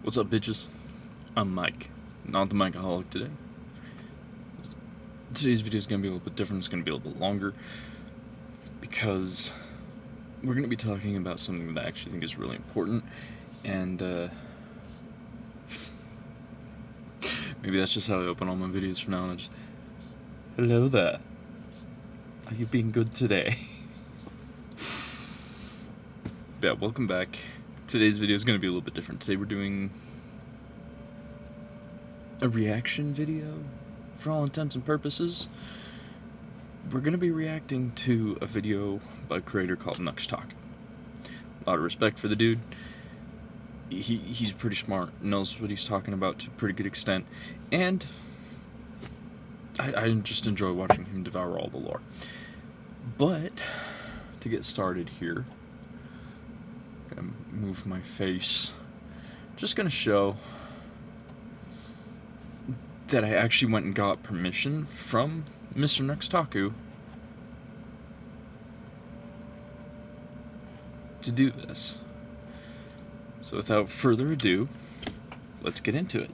What's up, bitches? I'm Mike, not the MikeAholic today. Today's video is going to be a little bit different. It's going to be a little bit longer because we're going to be talking about something that I actually think is really important, and maybe that's just how I open all my videos from now on. Just, hello there. Are you being good today? Yeah, welcome back. Today's video is going to be a little bit different. Today we're doing a reaction video, for all intents and purposes. We're going to be reacting to a video by a creator called Talk. A lot of respect for the dude. He's pretty smart, knows what he's talking about to a pretty good extent, and I just enjoy watching him devour all the lore. But to get started here, I'm gonna move my face. Just gonna show that I actually went and got permission from Mr. Nextaku to do this. So without further ado, let's get into it.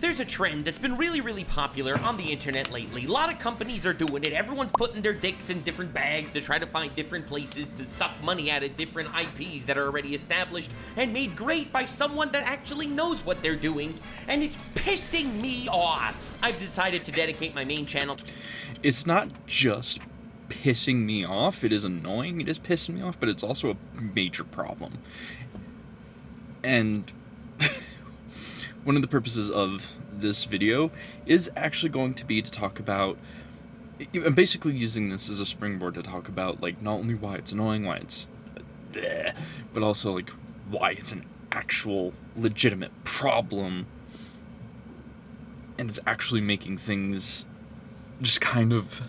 There's a trend that's been really popular on the internet lately. A lot of companies are doing it. Everyone's putting their dicks in different bags to try to find different places to suck money out of different IPs that are already established and made great by someone that actually knows what they're doing, and it's pissing me off. I've decided to dedicate my main channel. It's not just pissing me off, it is annoying, it is pissing me off, but it's also a major problem. And one of the purposes of this video is actually going to be to talk about, I'm basically using this as a springboard to talk about, like, not only why it's annoying, why it's but also, like, why it's an actual legitimate problem, and it's actually making things just kind of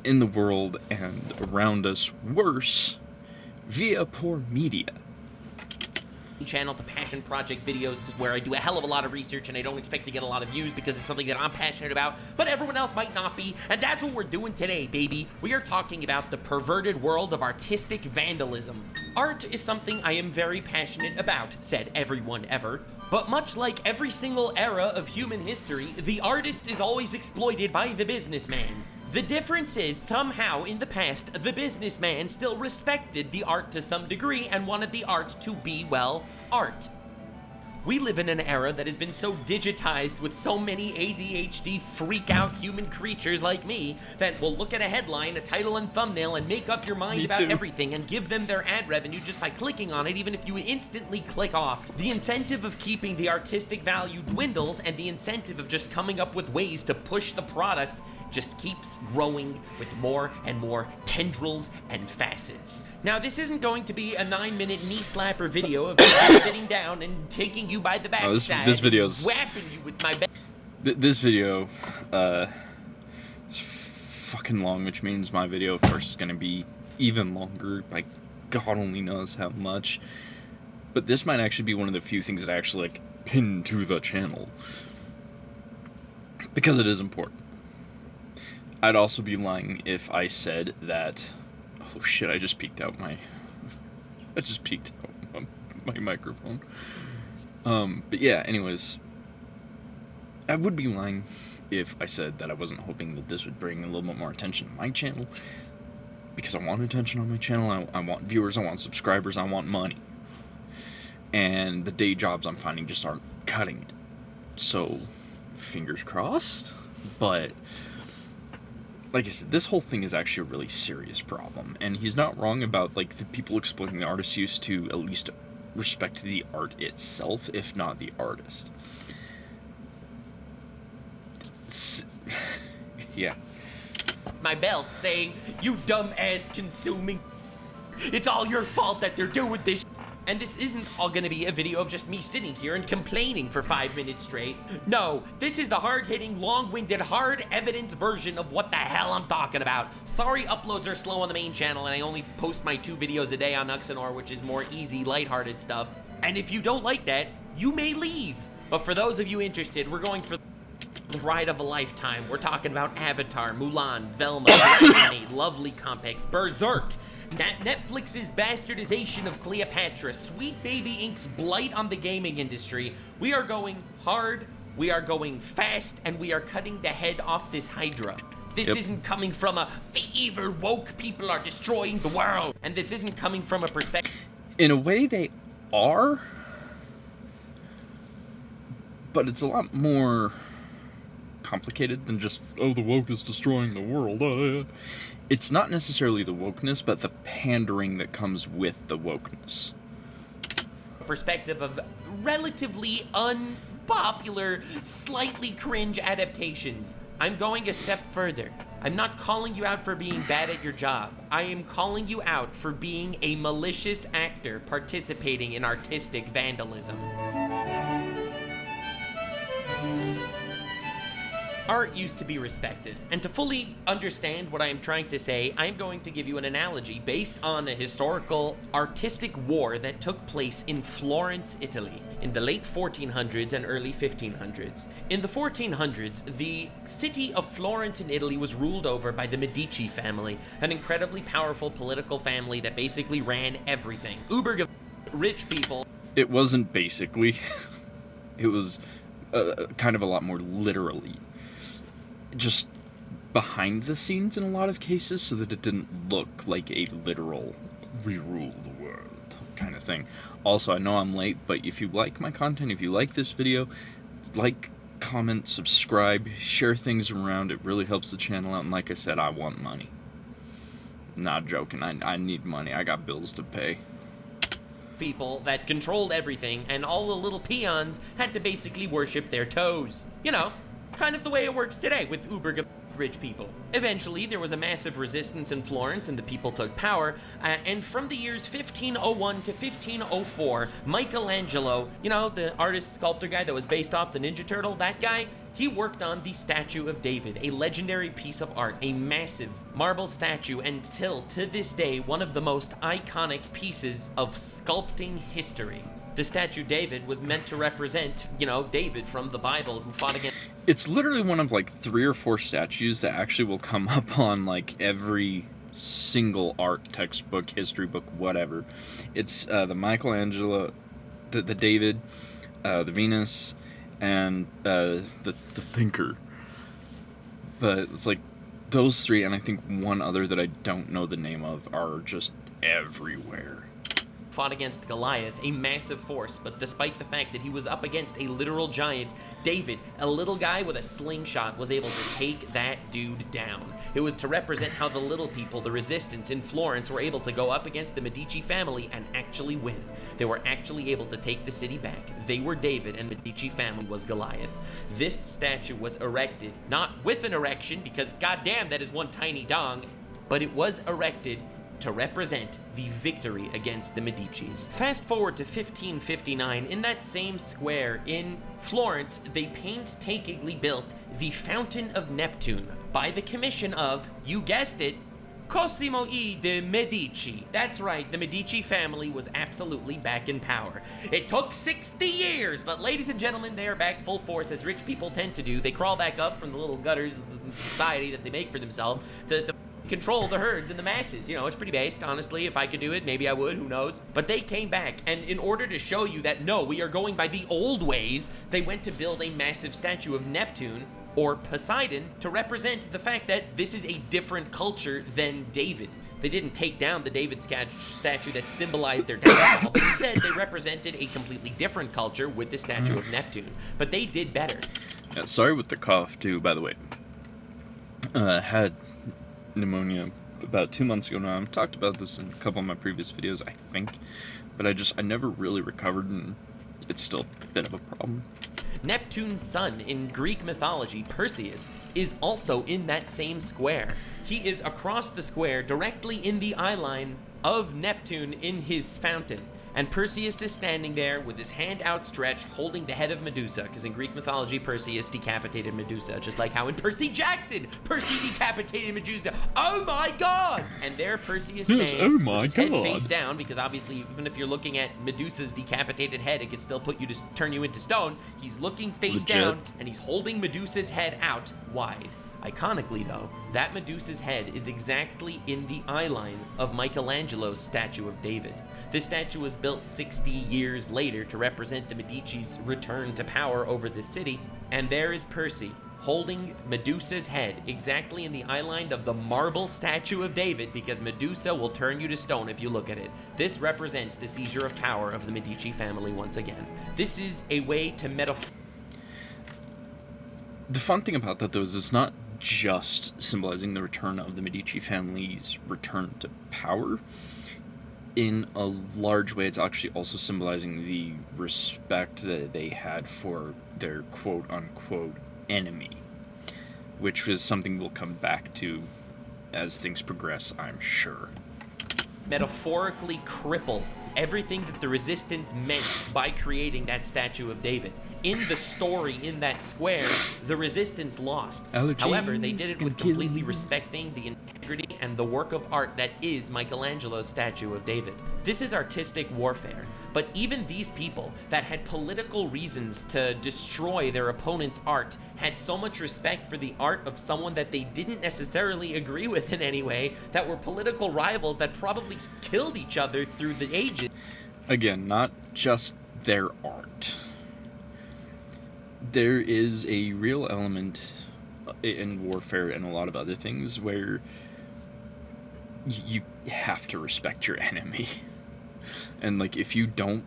in the world and around us worse via poor media. Channel to passion project videos where I do a hell of a lot of research and I don't expect to get a lot of views because it's something that I'm passionate about, but everyone else might not be, and that's what we're doing today, baby. We are talking about the perverted world of artistic vandalism. Art is something I am very passionate about, said everyone ever. But much like every single era of human history, the artist is always exploited by the businessman. The difference is, somehow, in the past, the businessman still respected the art to some degree and wanted the art to be, well, art. We live in an era that has been so digitized with so many ADHD freak-out human creatures like me that will look at a headline, a title and thumbnail, and make up your mind about everything and give them their ad revenue just by clicking on it, even if you instantly click off. The incentive of keeping the artistic value dwindles, and the incentive of just coming up with ways to push the product just keeps growing with more and more tendrils and facets. Now, this isn't going to be a 9-minute knee slapper video of me just sitting down and taking you by the backside, this video's whapping you with my this video is fucking long, which means my video, of course, is going to be even longer by God only knows how much. But this might actually be one of the few things that I actually, like, pin to the channel, because it is important. I'd also be lying if I said that, oh shit, I just peeked out my microphone. But yeah, anyways, I would be lying if I said that I wasn't hoping that this would bring a little bit more attention to my channel, because I want attention on my channel, I want viewers, I want subscribers, I want money. And the day jobs I'm finding just aren't cutting it. So, fingers crossed, but like I said, this whole thing is actually a really serious problem, and he's not wrong about, like, the people exploiting the artist used to at least respect the art itself, if not the artist. Yeah. my belt saying, "You dumbass consuming, it's all your fault that they're doing this." And this isn't all gonna be a video of just me sitting here and complaining for 5 minutes straight. No, this is the hard-hitting, long-winded, hard evidence version of what the hell I'm talking about. Sorry uploads are slow on the main channel and I only post my 2 videos a day on Uxanor, which is more easy, lighthearted stuff. And if you don't like that, you may leave. But for those of you interested, we're going for the ride of a lifetime. We're talking about Avatar, Mulan, Velma, Mermaid, Lovely Complex, Berserk, Netflix's bastardization of Cleopatra, Sweet Baby Inc.'s blight on the gaming industry. We are going hard, we are going fast, and we are cutting the head off this Hydra. This isn't coming from the evil woke people are destroying the world. And this isn't coming from a perspective. In a way, they are. But it's a lot more complicated than just, oh, the woke is destroying the world. It's not necessarily the wokeness, but the pandering that comes with the wokeness. Perspective of relatively unpopular, slightly cringe adaptations. I'm going a step further. I'm not calling you out for being bad at your job. I am calling you out for being a malicious actor participating in artistic vandalism. Art used to be respected, and to fully understand what I am trying to say, I am going to give you an analogy based on a historical artistic war that took place in Florence, Italy, in the late 1400s and early 1500s. In the 1400s, the city of Florence in Italy was ruled over by the Medici family, an incredibly powerful political family that basically ran everything. Uber rich people. It wasn't basically. It was kind of a lot more literally. Just behind the scenes in a lot of cases so that it didn't look like a literal we rule the world kind of thing. Also, I know I'm late, but if you like my content, if you like this video, like, comment, subscribe, share things around. It really helps the channel out, and like I said, I want money. Not joking, I need money. I got bills to pay. People that controlled everything, and all the little peons had to basically worship their toes. You know, kind of the way it works today with uber rich people. Eventually, there was a massive resistance in Florence, and the people took power, and from the years 1501 to 1504, Michelangelo, you know, the artist sculptor guy that was based off the Ninja Turtle, that guy, he worked on the Statue of David, a legendary piece of art, a massive marble statue, until to this day, one of the most iconic pieces of sculpting history. The statue David was meant to represent, you know, David from the Bible who fought against... It's literally one of like 3 or 4 statues that actually will come up on like every single art textbook, history book, whatever. It's the Michelangelo, the David, the Venus, and the Thinker. But it's like those 3, and I think one other that I don't know the name of, are just everywhere. Fought against Goliath, a massive force, but despite the fact that he was up against a literal giant, David, a little guy with a slingshot, was able to take that dude down. It was to represent how the little people, the resistance in Florence, were able to go up against the Medici family and actually win. They were actually able to take the city back. They were David, and the Medici family was Goliath. This statue was erected, not with an erection, because goddamn, that is one tiny dong, but it was erected to represent the victory against the Medicis. Fast forward to 1559, in that same square in Florence, they painstakingly built the Fountain of Neptune by the commission of, you guessed it, Cosimo I de' Medici. That's right, the Medici family was absolutely back in power. It took 60 years, but ladies and gentlemen, they are back full force, as rich people tend to do. They crawl back up from the little gutters of the society that they make for themselves to control the herds and the masses. You know, it's pretty based, honestly. If I could do it, maybe I would, who knows. But they came back, and in order to show you that, no, we are going by the old ways, they went to build a massive statue of Neptune, or Poseidon, to represent the fact that this is a different culture than David. They didn't take down the David statue that symbolized their downfall, but instead they represented a completely different culture with the statue of Neptune. But they did better. Yeah, sorry with the cough, too, by the way. Had pneumonia about 2 months ago now. I've talked about this in a couple of my previous videos, I think, but I never really recovered, and it's still a bit of a problem. Neptune's son in Greek mythology, Perseus, is also in that same square. He is across the square, directly in the eye line of Neptune in his fountain. And Perseus is standing there with his hand outstretched, holding the head of Medusa, because in Greek mythology, Perseus decapitated Medusa, just like how in Percy Jackson, Percy decapitated Medusa. Oh my god! And there Perseus stands, oh my with his god, head face down, because obviously, even if you're looking at Medusa's decapitated head, it could still turn you into stone. He's looking face Legit. down, and he's holding Medusa's head out wide. Iconically, though, that Medusa's head is exactly in the eye line of Michelangelo's statue of David. This statue was built 60 years later to represent the Medici's return to power over the city, and there is Percy, holding Medusa's head exactly in the eye line of the marble statue of David, because Medusa will turn you to stone if you look at it. This represents the seizure of power of the Medici family once again. This is a way to The fun thing about that, though, is it's not just symbolizing the return of the Medici family's return to power. In a large way, it's actually also symbolizing the respect that they had for their quote-unquote enemy, which was something we'll come back to as things progress, I'm sure. Metaphorically cripple everything that the Resistance meant by creating that statue of David. In the story, in that square, the Resistance lost. However, they did it with completely respecting the integrity and the work of art that is Michelangelo's statue of David. This is artistic warfare, but even these people that had political reasons to destroy their opponent's art had so much respect for the art of someone that they didn't necessarily agree with in any way, that were political rivals that probably killed each other through the ages. Again, not just their art. There is a real element in warfare and a lot of other things where you have to respect your enemy. And, like, if you don't,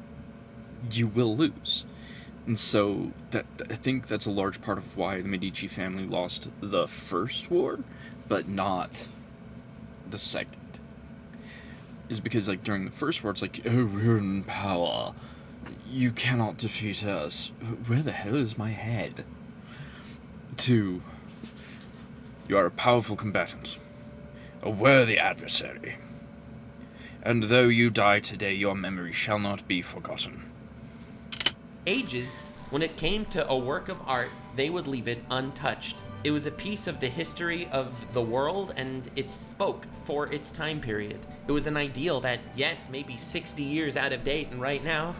you will lose. And so, I think that's a large part of why the Medici family lost the first war, but not the second. Is because, like, during the first war, it's like, oh, we're in power. You cannot defeat us. Where the hell is my head? 2. You are a powerful combatant, a worthy adversary. And though you die today, your memory shall not be forgotten. Ages, when it came to a work of art, they would leave it untouched. It was a piece of the history of the world, and it spoke for its time period. It was an ideal that, yes, maybe 60 years out of date, and right now,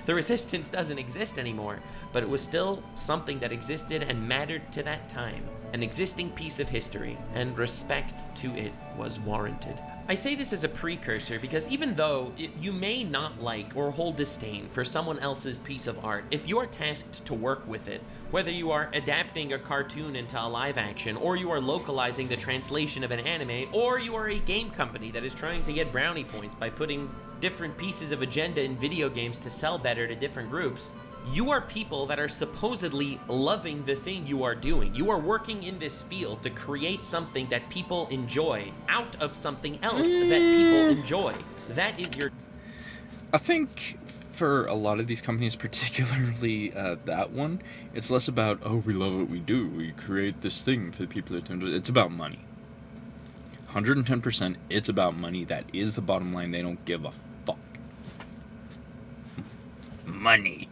the Resistance doesn't exist anymore, but it was still something that existed and mattered to that time. An existing piece of history, and respect to it was warranted. I say this as a precursor because even though you may not like or hold disdain for someone else's piece of art, if you are tasked to work with it, whether you are adapting a cartoon into a live action, or you are localizing the translation of an anime, or you are a game company that is trying to get brownie points by putting different pieces of agenda in video games to sell better to different groups, you are people that are supposedly loving the thing you are doing. You are working in this field to create something that people enjoy out of something else that people enjoy. That is your... I think for a lot of these companies, particularly that one, it's less about, oh, we love what we do. We create this thing for the people that enjoy it. It's about money. 110%, it's about money. That is the bottom line. They don't give a fuck. Money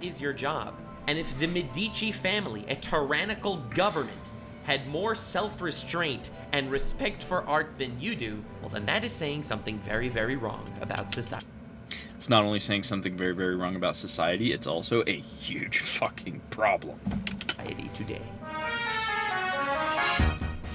is your job. And if the Medici family, a tyrannical government, had more self-restraint and respect for art than you do, well, then that is saying something very, very wrong about society. It's not only saying something very, very wrong about society, it's also a huge fucking problem. Society today.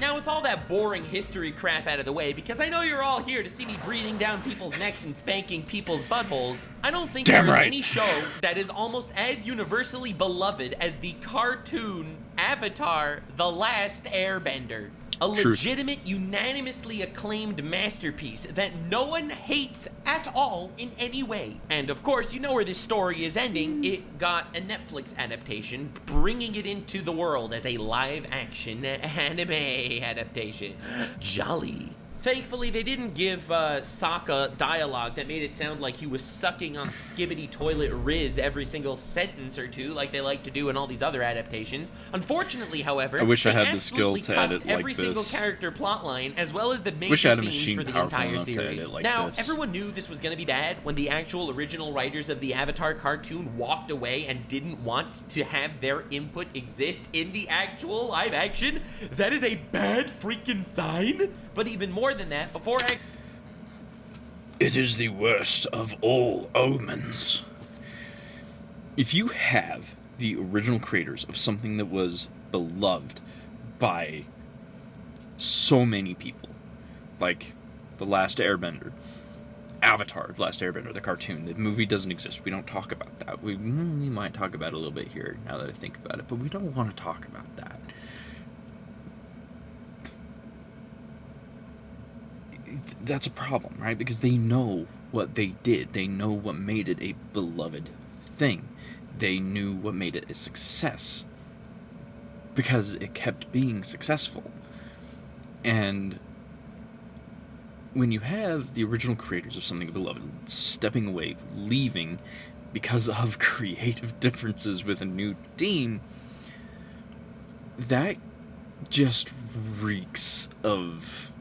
Now, with all that boring history crap out of the way, because I know you're all here to see me breathing down people's necks and spanking people's buttholes, I don't think there's any show that is almost as universally beloved as the cartoon Avatar: The Last Airbender. A legitimate, unanimously acclaimed masterpiece that no one hates at all in any way. And of course, you know where this story is ending. It got a Netflix adaptation, bringing it into the world as a live-action anime adaptation. Jolly. Thankfully, they didn't give Sokka dialogue that made it sound like he was sucking on Skibbity Toilet Riz every single sentence or two, like they like to do in all these other adaptations. Unfortunately, however, I wish I they had the skill to edit like every this. Single character plotline, as well as the major Wish I had a themes machine for the powerful entire enough to series. edit like Now, this. everyone knew this was going to be bad when the actual original writers of the Avatar cartoon walked away and didn't want to have their input exist in the actual live action. That is a bad freaking sign. But even more than that, before it is the worst of all omens. If you have the original creators of something that was beloved by so many people. Like The Last Airbender, Avatar, The Last Airbender, the cartoon. The movie doesn't exist. We don't talk about that. We might talk about it a little bit here, now that I think about it, but we don't want to talk about that. That's a problem, right? Because they know what they did. They know what made it a beloved thing. They knew what made it a success. Because it kept being successful. And when you have the original creators of something beloved stepping away, leaving because of creative differences with a new team, that just reeks of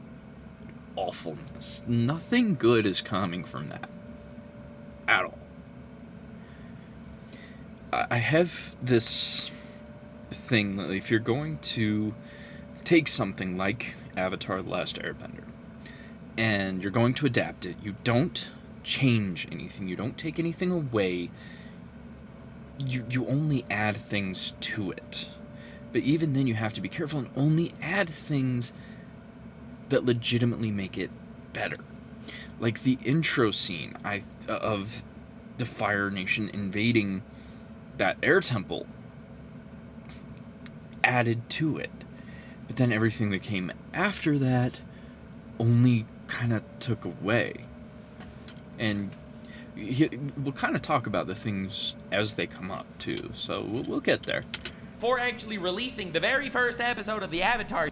awfulness. Nothing good is coming from that. At all. I have this thing that if you're going to take something like Avatar: The Last Airbender, and you're going to adapt it, you don't change anything, you don't take anything away, you only add things to it. But even then you have to be careful and only add things that legitimately make it better. Like the intro scene of the Fire Nation invading that air temple added to it. But then everything that came after that only kind of took away. And we'll kind of talk about the things as they come up, too. So we'll get there. For actually releasing the very first episode of the Avatar,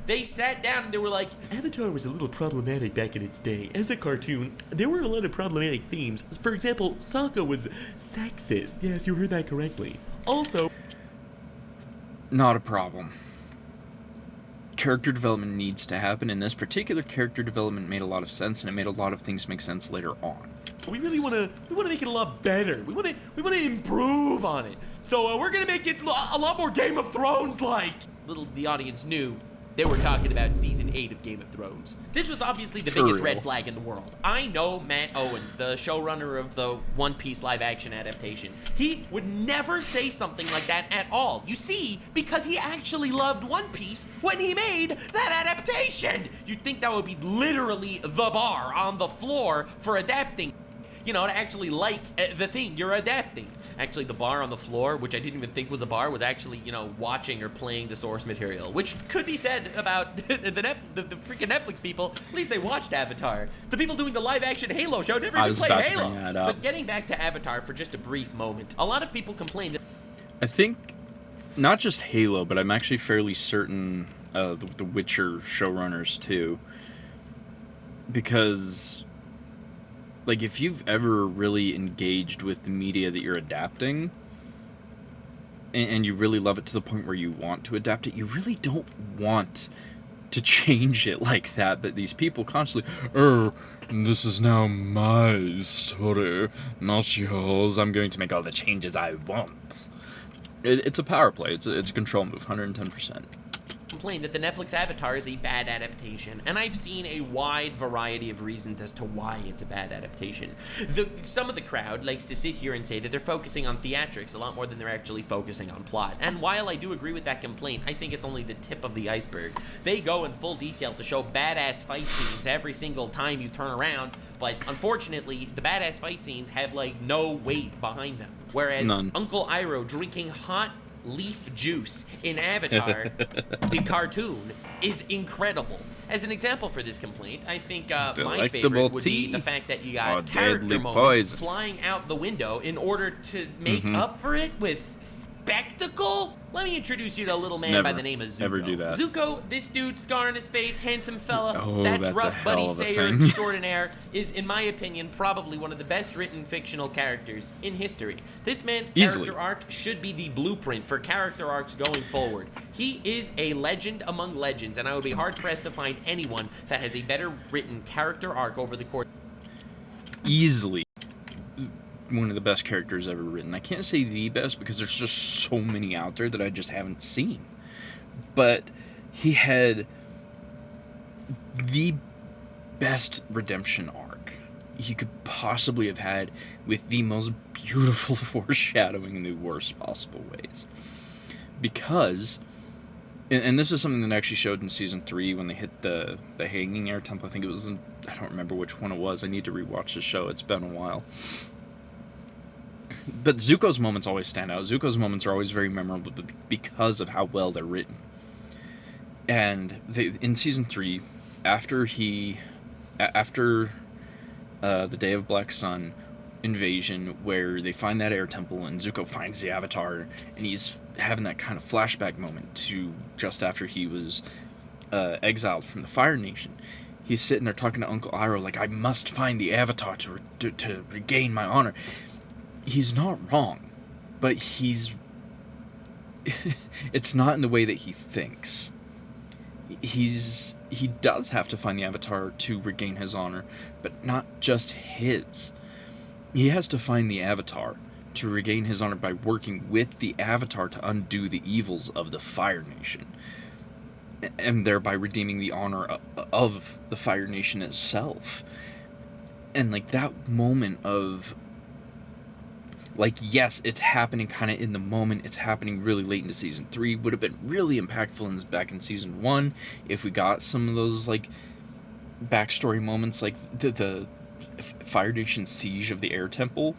they sat down and they were like, Avatar was a little problematic back in its day. As a cartoon, there were a lot of problematic themes. For example, Sokka was sexist. Yes, you heard that correctly. Also, not a problem. Character development needs to happen, and this particular character development made a lot of sense, and it made a lot of things make sense later on. we really want to make it a lot better. We want to improve on it. So we're gonna make it a lot more Game of Thrones like. little the audience knew they were talking about season 8 of Game of Thrones. This was obviously the biggest red flag in the world. I know Matt Owens, the showrunner of the One Piece live action adaptation. He would never say something like that at all. You see, because he actually loved One Piece when he made that adaptation. You'd think that would be literally the bar on the floor for adapting. You know, to actually like the thing you're adapting. Actually, the bar on the floor, which I didn't even think was a bar, was actually, you know, watching or playing the source material, which could be said about the freaking Netflix people. At least they watched Avatar. The people doing the live-action Halo show never even played Halo. But getting back to Avatar for just a brief moment, a lot of people complain that... I think not just Halo, but I'm actually fairly certain the Witcher showrunners too, because... like, if you've ever really engaged with the media that you're adapting, and you really love it to the point where you want to adapt it, you really don't want to change it like that. But these people constantly, this is now my story, not yours. I'm going to make all the changes I want. It's a power play. It's a control move, 110%. Complain that the Netflix Avatar is a bad adaptation, and I've seen a wide variety of reasons as to why it's a bad adaptation. Some of the crowd likes to sit here and say that they're focusing on theatrics a lot more than they're actually focusing on plot, and while I do agree with that complaint, I think it's only the tip of the iceberg. They go in full detail to show badass fight scenes every single time you turn around, but unfortunately, the badass fight scenes have, like, no weight behind them. Whereas None. Uncle Iroh drinking hot leaf juice in Avatar, the cartoon, is incredible. As an example for this complaint, I think my favorite would be the fact that you got character moments flying out the window in order to make up for it with spectacle. Let me introduce you to a little man by the name of Zuko. Never do that. Zuko, this dude, scar on his face, handsome fella, that's rough a buddy hell of a sayer thing. extraordinaire, is, in my opinion, probably one of the best written fictional characters in history. This man's character arc should be the blueprint for character arcs going forward. He is a legend among legends, and I would be hard-pressed to find anyone that has a better written character arc over the course. Easily one of the best characters ever written. I can't say the best because there's just so many out there that I just haven't seen. But he had the best redemption arc he could possibly have had, with the most beautiful foreshadowing in the worst possible ways. Because And this is something that actually showed in season 3 when they hit the hanging air temple. I think it was I don't remember which one it was. I need to rewatch the show. It's been a while. But Zuko's moments always stand out. Zuko's moments are always very memorable because of how well they're written. And in season 3, after the Day of Black Sun invasion, where they find that air temple and Zuko finds the Avatar, and he's having that kind of flashback moment to just after he was exiled from the Fire Nation. He's sitting there talking to Uncle Iroh like, I must find the Avatar to regain my honor. He's not wrong, but it's not in the way that he thinks. He does have to find the Avatar to regain his honor, but not just his. He has to find the Avatar to regain his honor by working with the Avatar to undo the evils of the Fire Nation, and thereby redeeming the honor of the Fire Nation itself. And like that moment of, like, yes, it's happening kind of in the moment, it's happening really late into season 3, would have been really impactful back in season 1 if we got some of those like backstory moments, like the Fire Nation siege of the air temple.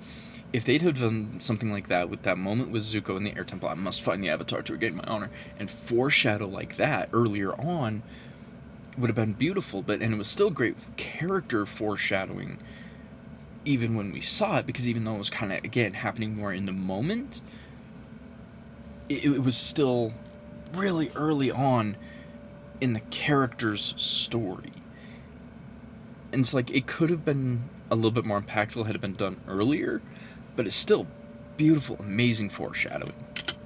If they'd have done something like that with that moment with Zuko in the air temple, I must find the Avatar to regain my honor, and foreshadow like that earlier on, would have been beautiful. And it was still great character foreshadowing even when we saw it, because even though it was kind of, again, happening more in the moment, it was still really early on in the character's story. And it's like, it could have been a little bit more impactful had it been done earlier, but it's still beautiful, amazing foreshadowing.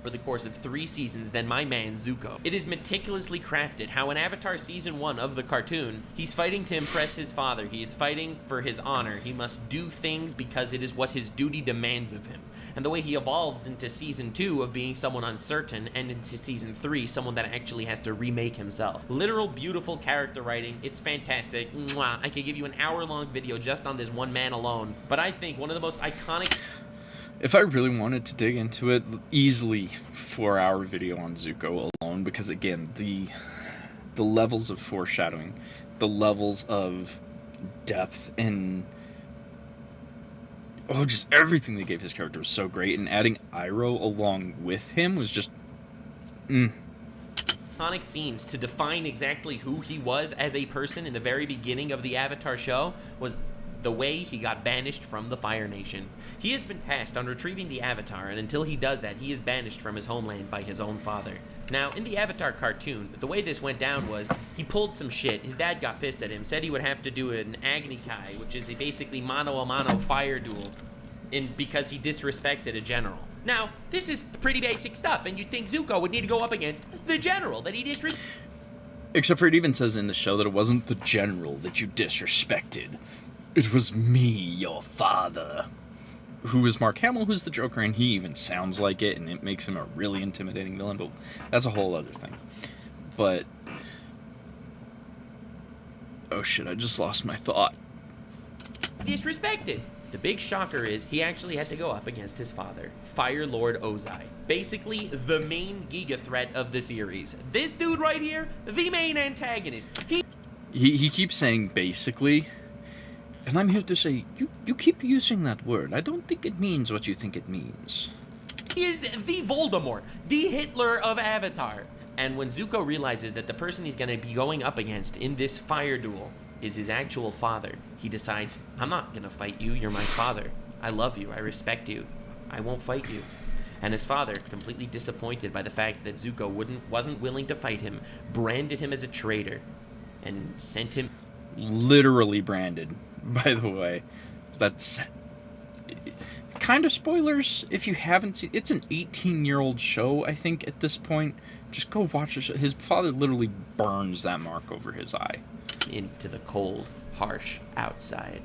For the course of 3 seasons than my man Zuko. It is meticulously crafted how in Avatar Season 1 of the cartoon, he's fighting to impress his father. He is fighting for his honor. He must do things because it is what his duty demands of him. And the way he evolves into Season 2 of being someone uncertain, and into Season 3, someone that actually has to remake himself. Literal beautiful character writing. It's fantastic. Mwah. I could give you an hour-long video just on this one man alone. But I think one of the most iconic... If I really wanted to dig into it, easily 4-hour video on Zuko alone, because again, the levels of foreshadowing, the levels of depth, and just everything they gave his character was so great, and adding Iroh along with him was just iconic scenes to define exactly who he was as a person in the very beginning of the Avatar show was the way he got banished from the Fire Nation. He has been tasked on retrieving the Avatar, and until he does that, he is banished from his homeland by his own father. Now, in the Avatar cartoon, the way this went down was, he pulled some shit, his dad got pissed at him, said he would have to do an Agni Kai, which is a basically mano-a-mano fire duel, because he disrespected a general. Now, this is pretty basic stuff, and you'd think Zuko would need to go up against the general that he disrespected. Except for it even says in the show that it wasn't the general that you disrespected. It was me, your father. Who is Mark Hamill, who's the Joker, and he even sounds like it, and it makes him a really intimidating villain, but that's a whole other thing. But... oh shit, I just lost my thought. Disrespected. The big shocker is he actually had to go up against his father, Fire Lord Ozai. Basically, the main giga threat of the series. This dude right here, the main antagonist. He keeps saying basically... and I'm here to say, you keep using that word. I don't think it means what you think it means. He is the Voldemort, the Hitler of Avatar. And when Zuko realizes that the person he's going to be going up against in this fire duel is his actual father, he decides, I'm not going to fight you, you're my father. I love you, I respect you, I won't fight you. And his father, completely disappointed by the fact that Zuko wasn't willing to fight him, branded him as a traitor and sent him... literally branded. By the way, that's kind of spoilers if you haven't seen. It's an 18-year-old show, I think, at this point. Just go watch the show. His father literally burns that mark over his eye. Into the cold, harsh outside.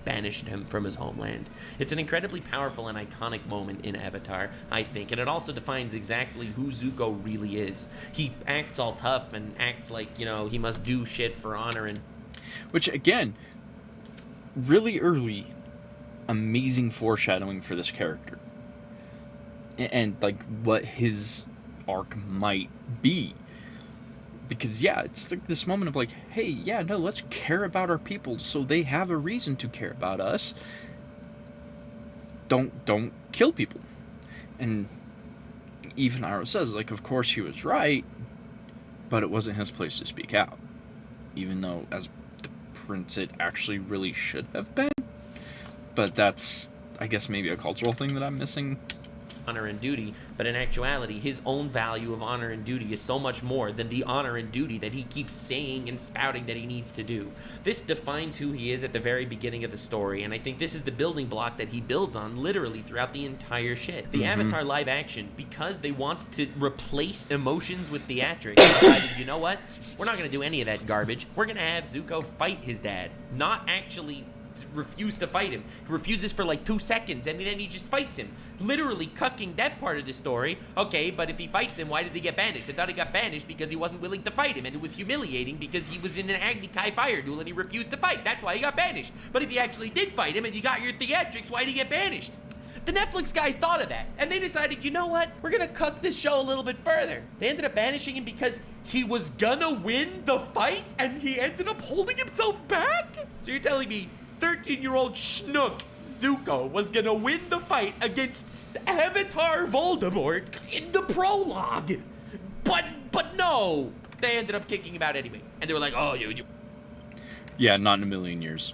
Banished him from his homeland. It's an incredibly powerful and iconic moment in Avatar, I think, and it also defines exactly who Zuko really is. He acts all tough and acts like, he must do shit for honor and... which, again... really early, amazing foreshadowing for this character. And like, what his arc might be. Because, yeah, it's like this moment of like, hey, yeah, no, let's care about our people so they have a reason to care about us. Don't kill people. And even Iroh says, like, of course he was right, but it wasn't his place to speak out. Even though, as the prince, it actually really should have been. But that's, I guess, maybe a cultural thing that I'm missing. Honor and duty, but in actuality, his own value of honor and duty is so much more than the honor and duty that he keeps saying and spouting that he needs to do. This defines who he is at the very beginning of the story, and I think this is the building block that he builds on literally throughout the entire shit. The Avatar live action, because they want to replace emotions with theatrics, decided, you know what? We're not going to do any of that garbage. We're going to have Zuko fight his dad, not actually refuse to fight him. He refuses for like 2 seconds, and then he just fights him, literally cucking that part of the story. Okay, but if he fights him, why does he get banished? I thought he got banished because he wasn't willing to fight him, and it was humiliating because he was in an Agni Kai fire duel and he refused to fight. That's why he got banished. But if he actually did fight him and you got your theatrics, why did he get banished? The Netflix guys thought of that, and they decided, you know what? We're gonna cuck this show a little bit further. They ended up banishing him because he was gonna win the fight, and he ended up holding himself back? So you're telling me 13-year-old schnook Zuko was gonna win the fight against Avatar Voldemort in the prologue? But no! They ended up kicking him out anyway. And they were like, oh, you... Yeah, not in a million years.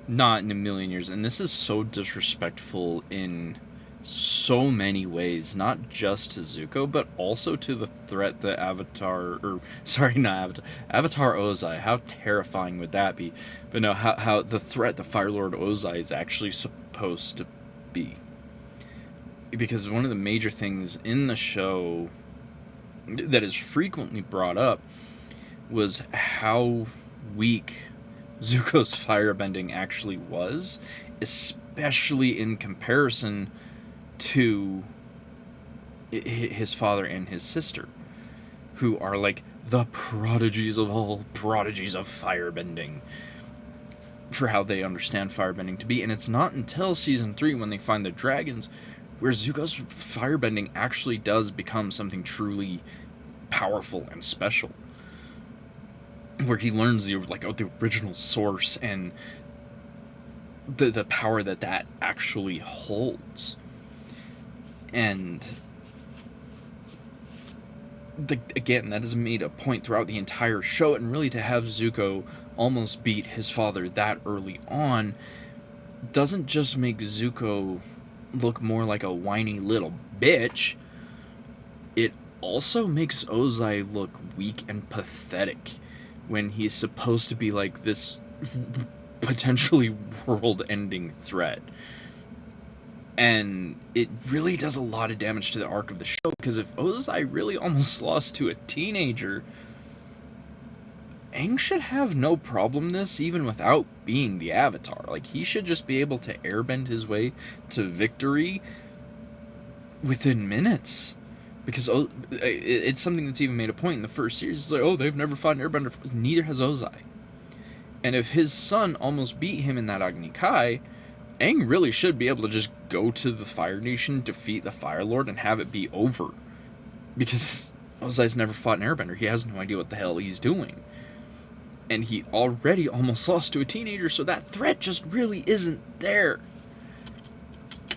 Not in a million years. And this is so disrespectful in so many ways, not just to Zuko, but also to the threat that Avatar Ozai, how terrifying would that be? But no, how the threat the Fire Lord Ozai is actually supposed to be. Because one of the major things in the show that is frequently brought up was how weak Zuko's firebending actually was, especially in comparison to his father and his sister, who are like the prodigies of all prodigies of firebending for how they understand firebending to be. And it's not until season 3 when they find the dragons where Zuko's firebending actually does become something truly powerful and special, where he learns the original source and the power that actually holds. And again, that is made a point throughout the entire show, and really to have Zuko almost beat his father that early on doesn't just make Zuko look more like a whiny little bitch, it also makes Ozai look weak and pathetic when he's supposed to be like this potentially world-ending threat. And it really does a lot of damage to the arc of the show, because if Ozai really almost lost to a teenager, Aang should have no problem this even without being the Avatar. Like, he should just be able to airbend his way to victory within minutes. Because it's something that's even made a point in the first series. It's like, oh, they've never fought an airbender. Neither has Ozai. And if his son almost beat him in that Agni Kai, Aang really should be able to just go to the Fire Nation, defeat the Fire Lord, and have it be over. Because Ozai's never fought an airbender. He has no idea what the hell he's doing. And he already almost lost to a teenager, so that threat just really isn't there.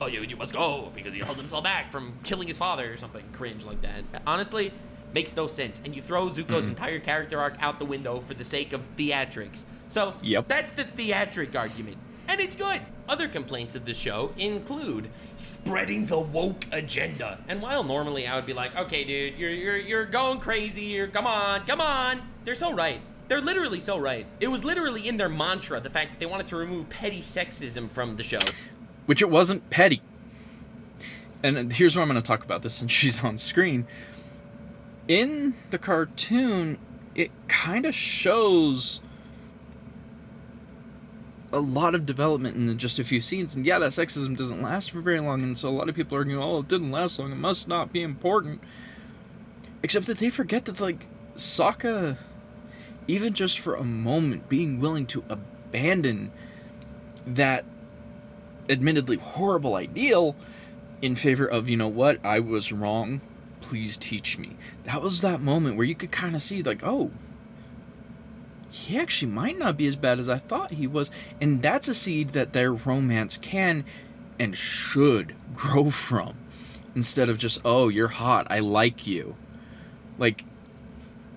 Oh, you must go, because he held himself back from killing his father or something cringe like that. Honestly, makes no sense. And you throw Zuko's entire character arc out the window for the sake of theatrics. So, that's the theatric argument. And it's good. Other complaints of the show include spreading the woke agenda. And while normally I would be like, okay, dude, you're going crazy, come on. They're so right. They're literally so right. It was literally in their mantra, the fact that they wanted to remove petty sexism from the show. Which it wasn't petty. And here's where I'm going to talk about this since she's on screen. In the cartoon, it kind of shows a lot of development in just a few scenes. And yeah, that sexism doesn't last for very long. And so a lot of people are arguing, oh, it didn't last long, it must not be important. Except that they forget that, like, Sokka, even just for a moment, being willing to abandon that admittedly horrible ideal in favor of, you know what, I was wrong, please teach me. That was that moment where you could kind of see, like, oh, he actually might not be as bad as I thought he was. And that's a seed that their romance can and should grow from. Instead of just, oh, you're hot, I like you. Like,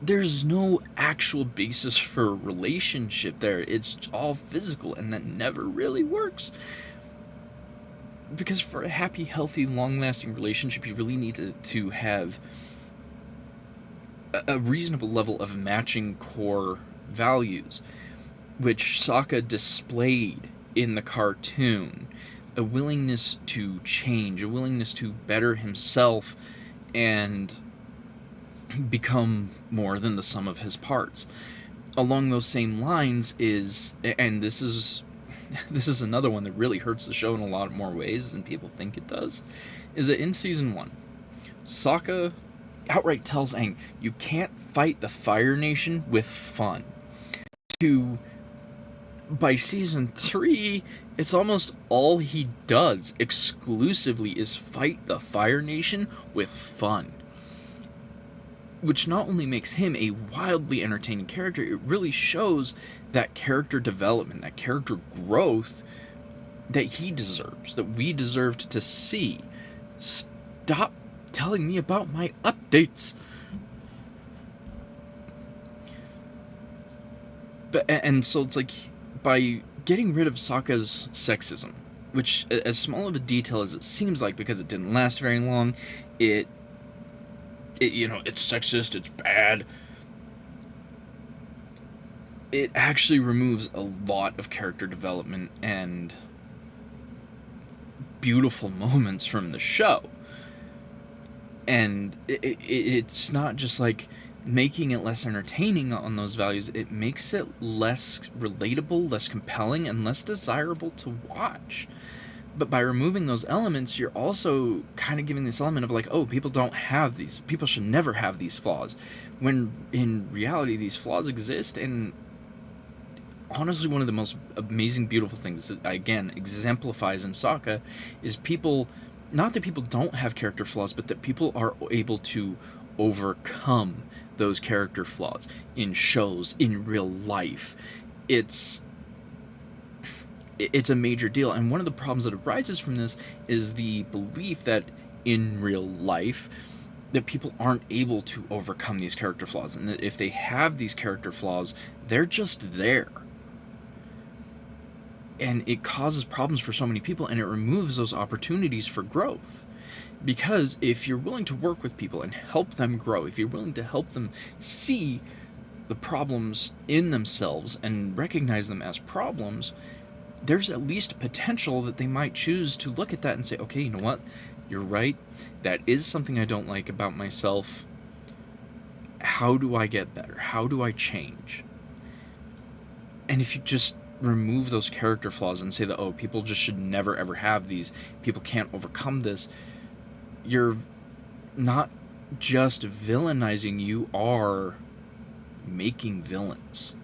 there's no actual basis for a relationship there. It's all physical, and that never really works. Because for a happy, healthy, long-lasting relationship, you really need to have a reasonable level of matching core values, which Sokka displayed in the cartoon. A willingness to change, a willingness to better himself and become more than the sum of his parts. Along those same lines is, and this is another one that really hurts the show in a lot more ways than people think it does, is that in Season 1, Sokka outright tells Aang, you can't fight the Fire Nation with fun. By Season 3, it's almost all he does exclusively is fight the Fire Nation with fun. Which not only makes him a wildly entertaining character, it really shows that character development, that character growth that he deserves, that we deserved to see. Stop telling me about my updates. And so it's like, by getting rid of Sokka's sexism, which, as small of a detail as it seems like, because it didn't last very long, it's sexist, it's bad. It actually removes a lot of character development and beautiful moments from the show. And it's not just like making it less entertaining on those values, it makes it less relatable, less compelling, and less desirable to watch. But by removing those elements, you're also kind of giving this element of like, oh, people don't have these, people should never have these flaws, when in reality these flaws exist. And honestly, one of the most amazing, beautiful things that, again, exemplifies in Sokka is people, not that people don't have character flaws, but that people are able to overcome those character flaws in shows, in real life. It's a major deal, and one of the problems that arises from this is the belief that in real life that people aren't able to overcome these character flaws, and that if they have these character flaws, they're just there. And it causes problems for so many people, and it removes those opportunities for growth. Because if you're willing to work with people and help them grow, if you're willing to help them see the problems in themselves and recognize them as problems, there's at least potential that they might choose to look at that and say, okay, you know what? You're right. That is something I don't like about myself. How do I get better? How do I change? And if you just remove those character flaws and say that, oh, people just should never ever have these, people can't overcome this, you're not just villainizing, you are making villains.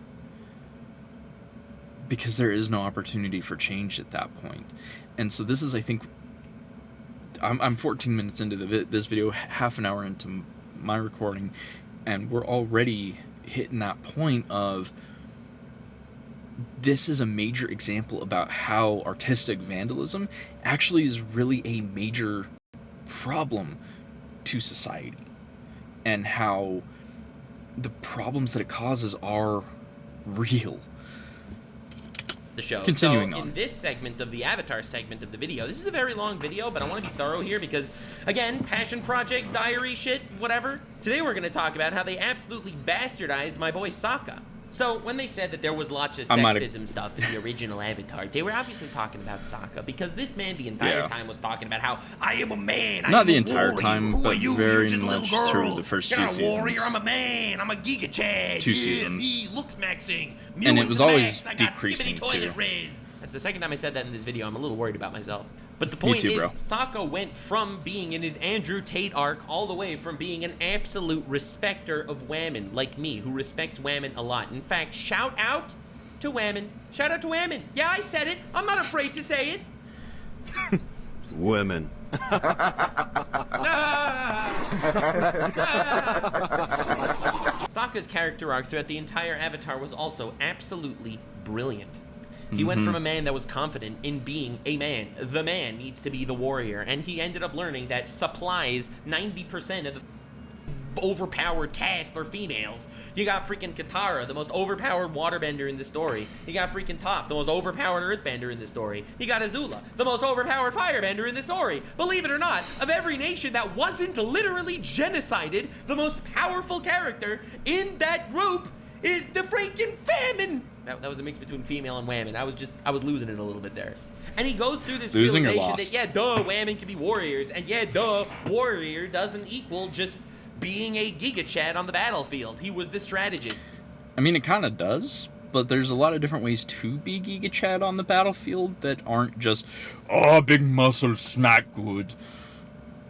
Because there is no opportunity for change at that point. And so this is, I think, I'm 14 minutes into this video, half an hour into my recording, and we're already hitting that point of, this is a major example about how artistic vandalism actually is really a major problem to society, and how the problems that it causes are real. The show. Continuing so on. In this segment of the Avatar segment of the video, this is a very long video, but I want to be thorough here because, again, passion project, diary shit, whatever. Today we're going to talk about how they absolutely bastardized my boy Sokka. So when they said that there was lots of sexism stuff in the original Avatar, they were obviously talking about Sokka, because this man the entire time was talking about how I am a man. Not the entire time, but very much through the first few seasons. I'm a warrior. I'm a man. I'm a Giga Chad. 2 seasons. Me looks maxing. And it was always decreasing too. That's the second time I said that in this video. I'm a little worried about myself. But the point is, Sokka went from being in his Andrew Tate arc all the way from being an absolute respecter of women, like me, who respects women a lot. In fact, shout out to women. Shout out to women. Yeah, I said it. I'm not afraid to say it. Women. Sokka's character arc throughout the entire Avatar was also absolutely brilliant. He went from a man that was confident in being a man. The man needs to be the warrior. And he ended up learning that supplies 90% of the overpowered cast are females. You got freaking Katara, the most overpowered waterbender in the story. You got freaking Toph, the most overpowered earthbender in the story. You got Azula, the most overpowered firebender in the story. Believe it or not, of every nation that wasn't literally genocided, the most powerful character in that group is the freaking famine. That was a mix between female and whammon. I was losing it a little bit there. And he goes through this realization that, yeah, duh, whammon can be warriors. And yeah, duh, warrior doesn't equal just being a Giga Chad on the battlefield. He was the strategist. I mean, it kind of does, but there's a lot of different ways to be Giga Chad on the battlefield that aren't just, oh, big muscle smack good.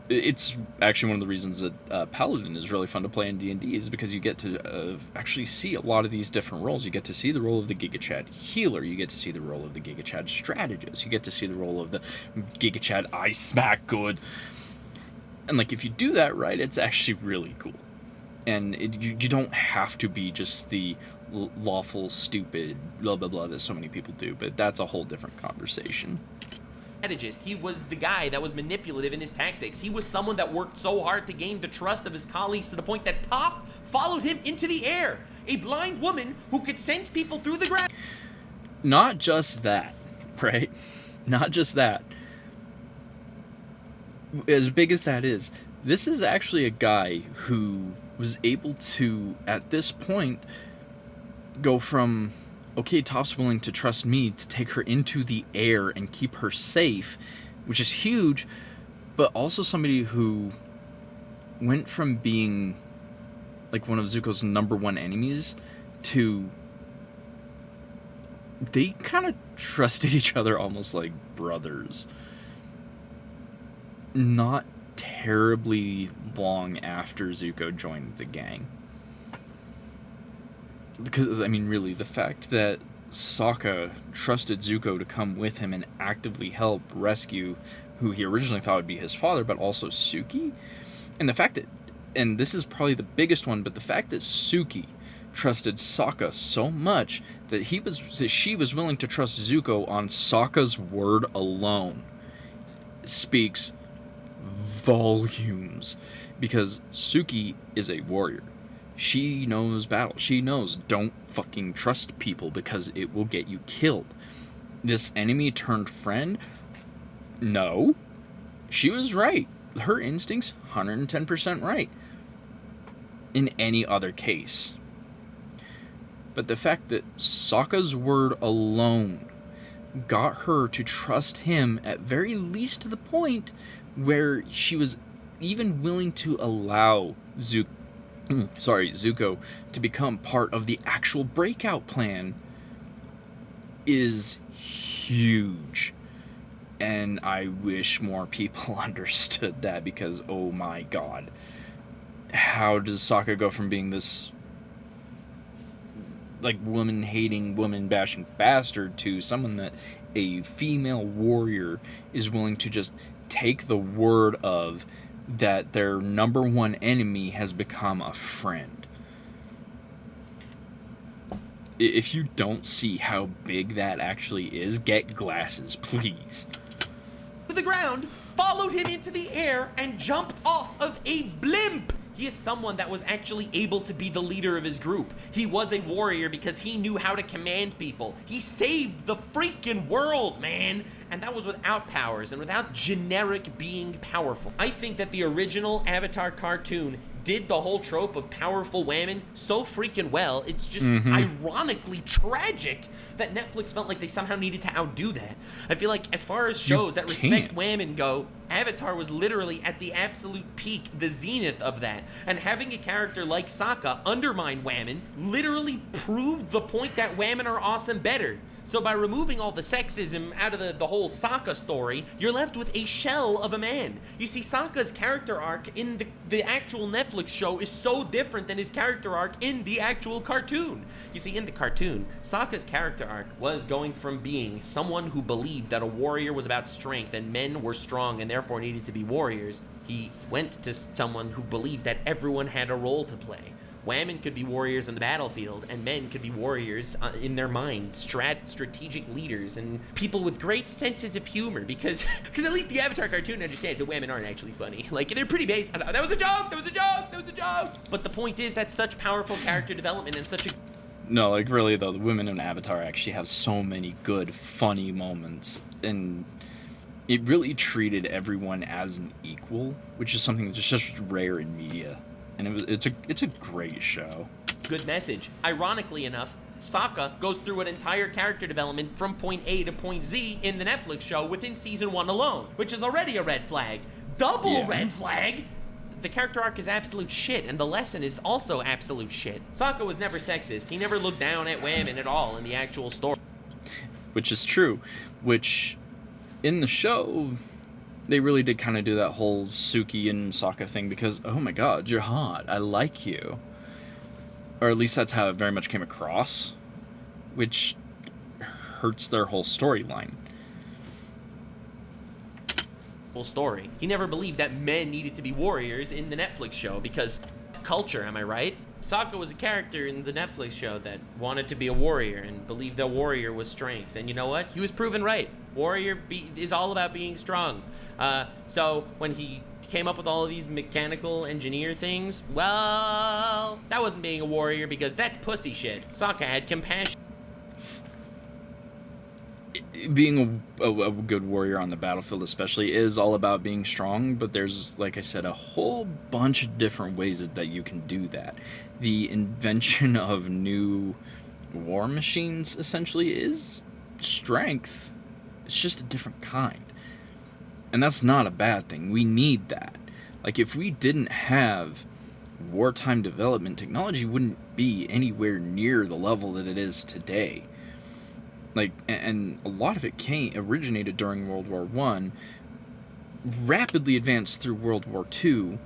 It's actually one of the reasons that Paladin is really fun to play in D&D is because you get to actually see a lot of these different roles. You get to see the role of the Giga Chad healer. You get to see the role of the Giga Chad strategist. You get to see the role of the Giga Chad I smack good. And, like, if you do that right, it's actually really cool. And you don't have to be just the lawful, stupid, blah, blah, blah that so many people do. But that's a whole different conversation. Strategist. He was the guy that was manipulative in his tactics. He was someone that worked so hard to gain the trust of his colleagues to the point that Toph followed him into the air. A blind woman who could sense people through the ground. Not just that, right? Not just that. As big as that is, this is actually a guy who was able to, at this point, go from, okay, Toph's willing to trust me to take her into the air and keep her safe, which is huge, but also somebody who went from being like one of Zuko's #1 enemies to they kind of trusted each other almost like brothers. Not terribly long after Zuko joined the gang. Because, I mean, really, the fact that Sokka trusted Zuko to come with him and actively help rescue who he originally thought would be his father, but also Suki, and the fact that, and this is probably the biggest one, but the fact that Suki trusted Sokka so much that she was willing to trust Zuko on Sokka's word alone speaks volumes, because Suki is a warrior. She knows battle. She knows don't fucking trust people because it will get you killed. This enemy turned friend? No. She was right. Her instincts, 110% right. In any other case. But the fact that Sokka's word alone got her to trust him at very least to the point where she was even willing to allow Zuko to become part of the actual breakout plan is huge. And I wish more people understood that, because oh my god, how does Sokka go from being this like woman-hating, woman-bashing bastard to someone that a female warrior is willing to just take the word of that their #1 enemy has become a friend? If you don't see how big that actually is, get glasses, please. To the ground, followed him into the air, and jumped off of a blimp. He is someone that was actually able to be the leader of his group. He was a warrior because he knew how to command people. He saved the freaking world, man. And that was without powers and without generic being powerful. I think that the original Avatar cartoon did the whole trope of powerful whammon so freaking well. It's just ironically tragic that Netflix felt like they somehow needed to outdo that. I feel like as far as shows that respect whammon go, Avatar was literally at the absolute peak, the zenith of that. And having a character like Sokka undermine whammon literally proved the point that whammon are awesome better. So by removing all the sexism out of the whole Sokka story, you're left with a shell of a man. You see, Sokka's character arc in the actual Netflix show is so different than his character arc in the actual cartoon. You see, in the cartoon, Sokka's character arc was going from being someone who believed that a warrior was about strength and men were strong and therefore needed to be warriors. He went to someone who believed that everyone had a role to play. Women could be warriors on the battlefield, and men could be warriors in their mind, strategic leaders, and people with great senses of humor, because at least the Avatar cartoon understands that women aren't actually funny. Like, they're pretty basic. That was a joke! That was a joke! That was a joke! But the point is, that's such powerful character development and such a... No, like, really, though, the women in Avatar actually have so many good, funny moments, and it really treated everyone as an equal, which is something that's just rare in media. And it's a great show. Good message. Ironically enough, Sokka goes through an entire character development from point A to point Z in the Netflix show within season 1 alone, which is already a red flag. Double red flag! The character arc is absolute shit, and the lesson is also absolute shit. Sokka was never sexist. He never looked down at women at all in the actual story. Which is true. Which, in the show, they really did kind of do that whole Suki and Sokka thing because, oh my god, you're hot, I like you. Or at least that's how it very much came across, which hurts their whole storyline. Whole story. He never believed that men needed to be warriors in the Netflix show because culture, am I right? Sokka was a character in the Netflix show that wanted to be a warrior and believed that warrior was strength. And you know what? He was proven right. Warrior is all about being strong. So when he came up with all of these mechanical engineer things, well, that wasn't being a warrior because that's pussy shit. Sokka had compassion. Being a good warrior on the battlefield especially is all about being strong, but there's, like I said, a whole bunch of different ways that you can do that. The invention of new war machines essentially is strength. It's just a different kind. And that's not a bad thing. We need that. Like, if we didn't have wartime development, technology wouldn't be anywhere near the level that it is today. Like, and a lot of it originated during World War I, rapidly advanced through World War II,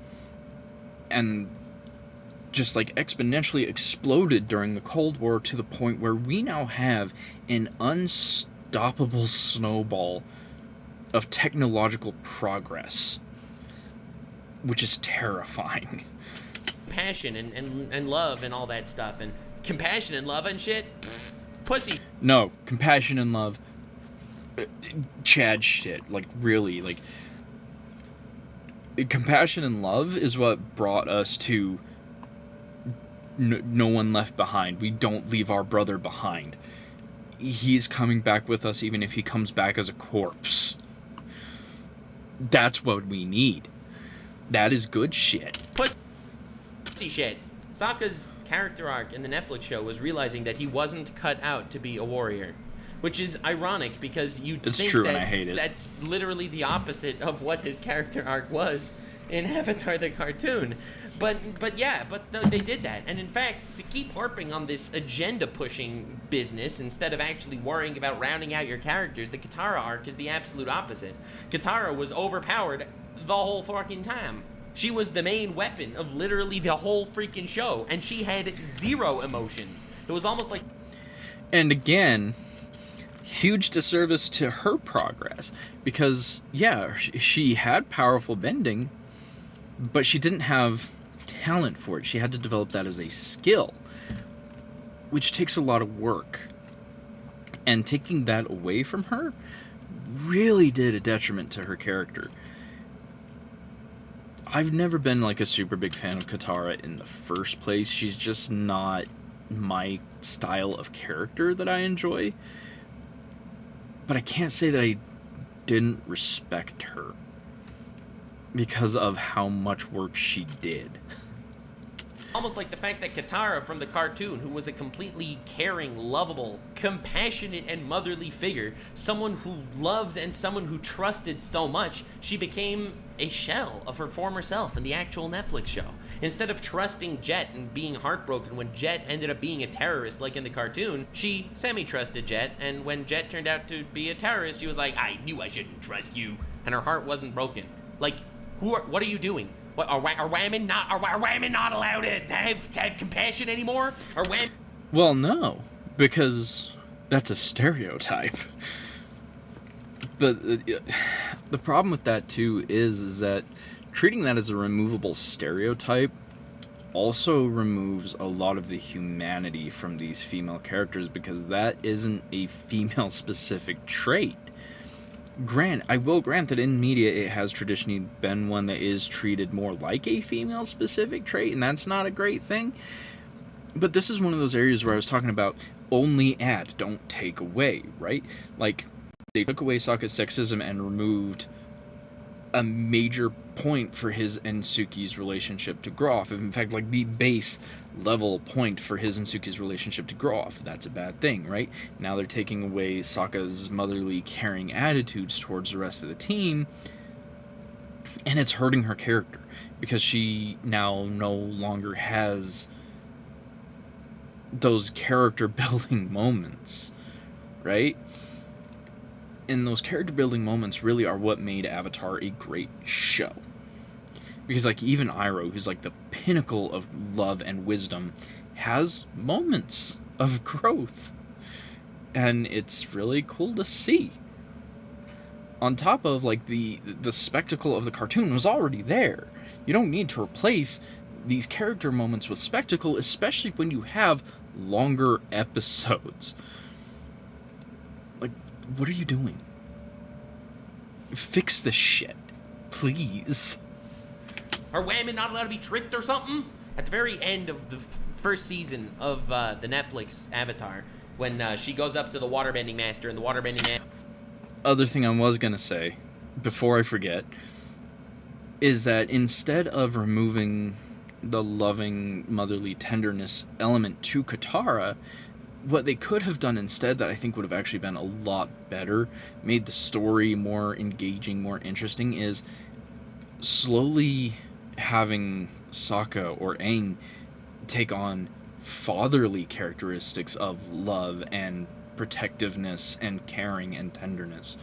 and just like exponentially exploded during the Cold War to the point where we now have an unstoppable snowball of technological progress, which is terrifying. Passion and love and all that stuff, and compassion and love and shit. Pussy. No, compassion and love. Chad shit. Like, really, like, compassion and love is what brought us to no one left behind. We don't leave our brother behind. He's coming back with us even if he comes back as a corpse. That's what we need. That is good shit. Pussy shit. Sokka's character arc in the Netflix show was realizing that he wasn't cut out to be a warrior, which is ironic because you'd think true, that and I hate it. That's literally the opposite of what his character arc was in Avatar the cartoon. But they did that. And in fact, to keep harping on this agenda pushing business instead of actually worrying about rounding out your characters, the Katara arc is the absolute opposite. Katara was overpowered the whole fucking time. She was the main weapon of literally the whole freaking show, and she had zero emotions. It was almost like... And again, huge disservice to her progress, because, yeah, she had powerful bending, but she didn't have talent for it. She had to develop that as a skill, which takes a lot of work. And taking that away from her really did a detriment to her character. I've never been, like, a super big fan of Katara in the first place. She's just not my style of character that I enjoy. But I can't say that I didn't respect her because of how much work she did. Almost like the fact that Katara from the cartoon, who was a completely caring, lovable, compassionate, and motherly figure, someone who loved and someone who trusted so much, she became a shell of her former self in the actual Netflix show. Instead of trusting Jet and being heartbroken when Jet ended up being a terrorist like in the cartoon, she semi-trusted Jet, and when Jet turned out to be a terrorist, she was like, I knew I shouldn't trust you, and her heart wasn't broken. Like, what are you doing? What, are women not allowed to have compassion anymore? Are women... Well, no, because that's a stereotype. But the problem with that, too, is that treating that as a removable stereotype also removes a lot of the humanity from these female characters, because that isn't a female-specific trait. I will grant that in media it has traditionally been one that is treated more like a female-specific trait, and that's not a great thing. But this is one of those areas where I was talking about only add, don't take away, right? Like, they took away Sokka's sexism and removed a major point for his and Suki's relationship to grow off. In fact, like, the base level point for his and Suki's relationship to grow off. That's a bad thing, right? Now they're taking away Sokka's motherly, caring attitudes towards the rest of the team, and it's hurting her character, because she now no longer has those character building moments, right? And those character building moments really are what made Avatar a great show. Because, like, even Iroh, who's like the pinnacle of love and wisdom, has moments of growth. And it's really cool to see. On top of, like, the spectacle of the cartoon was already there. You don't need to replace these character moments with spectacle, especially when you have longer episodes. Like, what are you doing? Fix the shit, please. Are women not allowed to be tricked or something? At the very end of the first season of the Netflix Avatar, when she goes up to the waterbending master, and the waterbending master... Other thing I was gonna say, before I forget, is that instead of removing the loving, motherly tenderness element to Katara, what they could have done instead, that I think would have actually been a lot better, made the story more engaging, more interesting, is slowly having Sokka or Aang take on fatherly characteristics of love and protectiveness and caring and tenderness.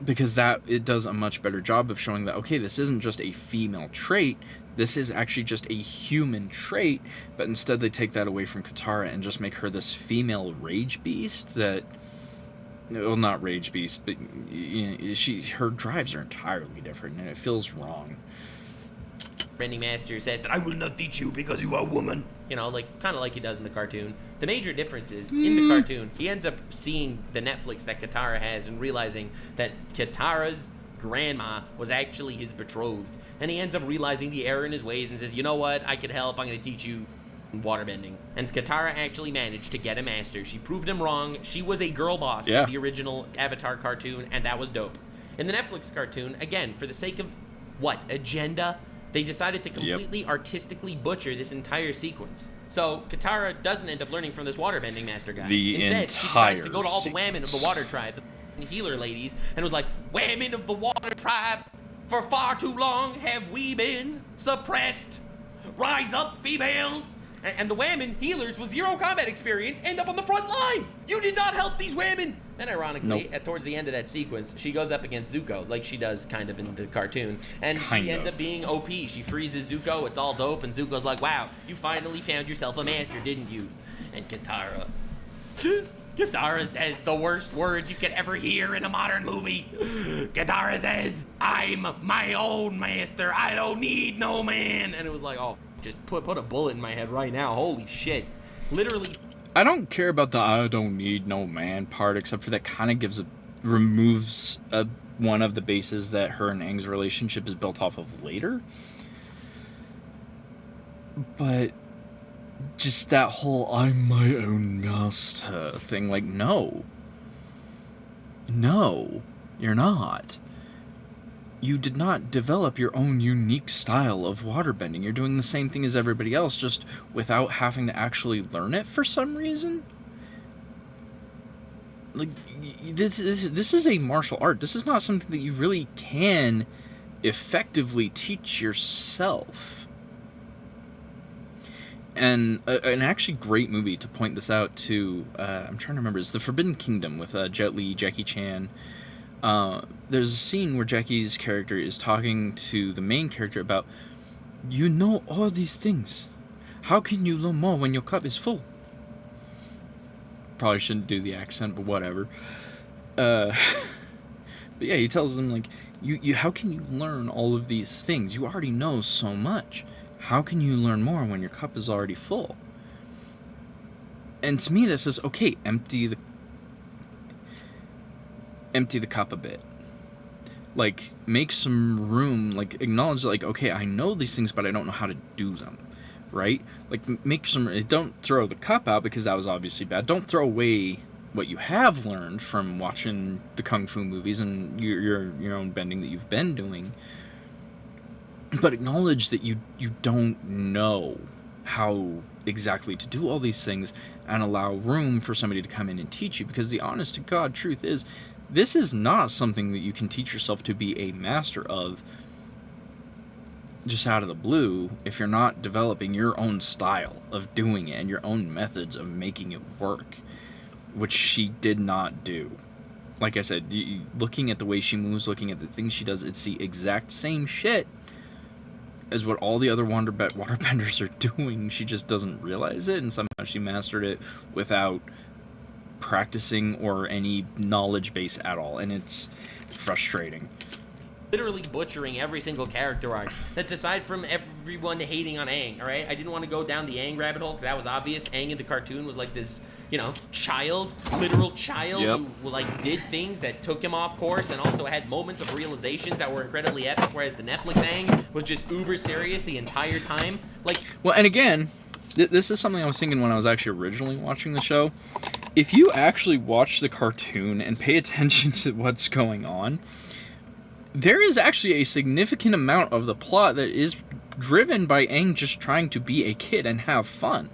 Because that, it does a much better job of showing that, okay, this isn't just a female trait, this is actually just a human trait, but instead they take that away from Katara and just make her this female rage beast that, well, not rage beast, but you know, her drives are entirely different, and it feels wrong. Bending Master says that I will not teach you because you are a woman. You know, like, kind of like he does in the cartoon. The major difference is, in the cartoon, he ends up seeing the Netflix that Katara has and realizing that Katara's grandma was actually his betrothed. And he ends up realizing the error in his ways and says, you know what, I can help, I'm going to teach you waterbending. And Katara actually managed to get a master. She proved him wrong. She was a girl boss in the original Avatar cartoon, and that was dope. In the Netflix cartoon, again, for the sake of, what, agenda? They decided to completely artistically butcher this entire sequence. So Katara doesn't end up learning from this waterbending master guy. Instead, she decides to go to all the women of the water tribe, the healer ladies, and was like, women of the water tribe, for far too long have we been suppressed. Rise up, females. And the women healers with zero combat experience end up on the front lines. You did not help these women. Then ironically, towards the end of that sequence, she goes up against Zuko, like she does kind of in the cartoon. And she ends up being OP. She freezes Zuko, it's all dope, and Zuko's like, wow, you finally found yourself a master, didn't you? And Katara says the worst words you could ever hear in a modern movie. Katara says, I'm my own master. I don't need no man. And it was like, oh, just put a bullet in my head right now. Holy shit. Literally. I don't care about the I don't need no man part, except for that kind of removes one of the bases that her and Aang's relationship is built off of later. But just that whole I'm my own master thing, like, no, you're not. You did not develop your own unique style of waterbending. You're doing the same thing as everybody else, just without having to actually learn it for some reason. like, this is a martial art. This is not something that you really can effectively teach yourself. And an actually great movie to point this out to, I'm trying to remember, is The Forbidden Kingdom with Jet Li, Jackie Chan. There's a scene where Jackie's character is talking to the main character about, you know all these things. How can you learn more when your cup is full? Probably shouldn't do the accent, but whatever. But yeah, he tells them, like, you how can you learn all of these things? You already know so much. How can you learn more when your cup is already full? And to me, this is, okay, empty the cup a bit. Like, make some room, like, acknowledge, like, okay, I know these things, but I don't know how to do them, right? Like, make some, don't throw the cup out, because that was obviously bad. Don't throw away what you have learned from watching the Kung Fu movies and your own bending that you've been doing. But acknowledge that you don't know how exactly to do all these things, and allow room for somebody to come in and teach you, because the honest to God truth is, this is not something that you can teach yourself to be a master of just out of the blue if you're not developing your own style of doing it and your own methods of making it work, which she did not do. Like I said, looking at the way she moves, looking at the things she does, it's the exact same shit as what all the other waterbenders are doing. She just doesn't realize it, and somehow she mastered it without practicing or any knowledge base at all, and it's frustrating. Literally butchering every single character arc. That's aside from everyone hating on Aang, alright? I didn't want to go down the Aang rabbit hole, because that was obvious. Aang in the cartoon was like this, you know, literal child who, like, did things that took him off course, and also had moments of realizations that were incredibly epic, whereas the Netflix Aang was just uber serious the entire time. Like, well, and again, this is something I was thinking when I was actually originally watching the show. If you actually watch the cartoon and pay attention to what's going on, there is actually a significant amount of the plot that is driven by Aang just trying to be a kid and have fun.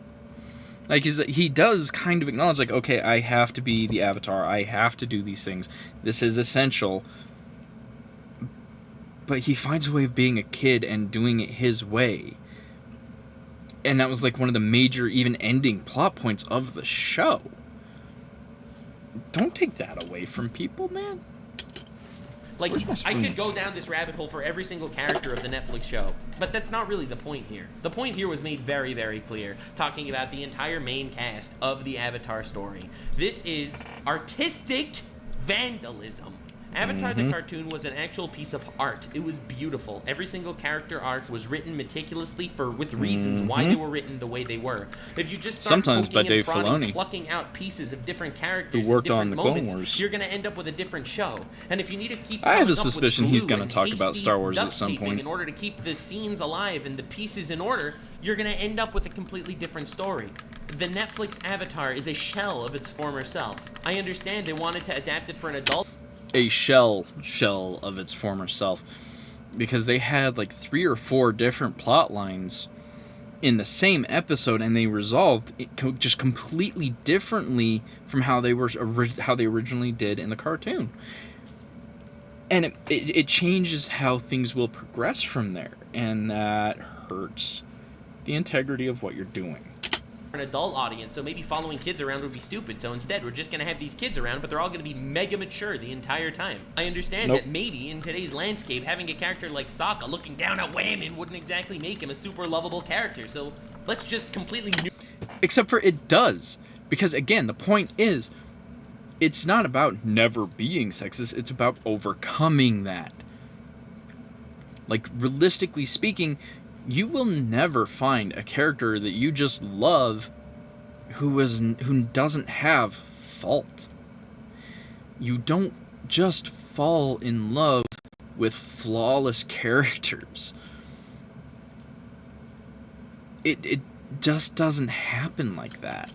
Like, he does kind of acknowledge, like, okay, I have to be the Avatar, I have to do these things, this is essential. But he finds a way of being a kid and doing it his way. And that was, like, one of the major, even ending plot points of the show. Don't take that away from people, man. Like, I could go down this rabbit hole for every single character of the Netflix show, but that's not really the point here. The point here was made very, very clear, talking about the entire main cast of the Avatar story. This is artistic vandalism. Avatar the cartoon was an actual piece of art. It was beautiful. Every single character arc was written meticulously with reasons why they were written the way they were. If you just start poking and prodding, plucking out pieces of different characters who worked in on different the Clone moments, Wars. you're going to end up with a different show. And if you need to keep I have a up with suspicion he's glue going to and talk about hasty Star Wars at duct some taping point. in order to keep the scenes alive and the pieces in order, you're going to end up with a completely different story. The Netflix Avatar is a shell of its former self. I understand they wanted to adapt it for an adult. A shell of its former self, because they had like 3 or 4 different plot lines in the same episode, and they resolved it just completely differently from how they originally did in the cartoon, and it changes how things will progress from there, and that hurts the integrity of what you're doing. An adult audience, so maybe following kids around would be stupid. So instead, we're just going to have these kids around, but they're all going to be mega mature the entire time. I understand that maybe in today's landscape, having a character like Sokka looking down at women wouldn't exactly make him a super lovable character. So let's just completely except for it does, because again, the point is, it's not about never being sexist, it's about overcoming that. Like, realistically speaking, you will never find a character that you just love who doesn't have fault. You don't just fall in love with flawless characters. It just doesn't happen like that.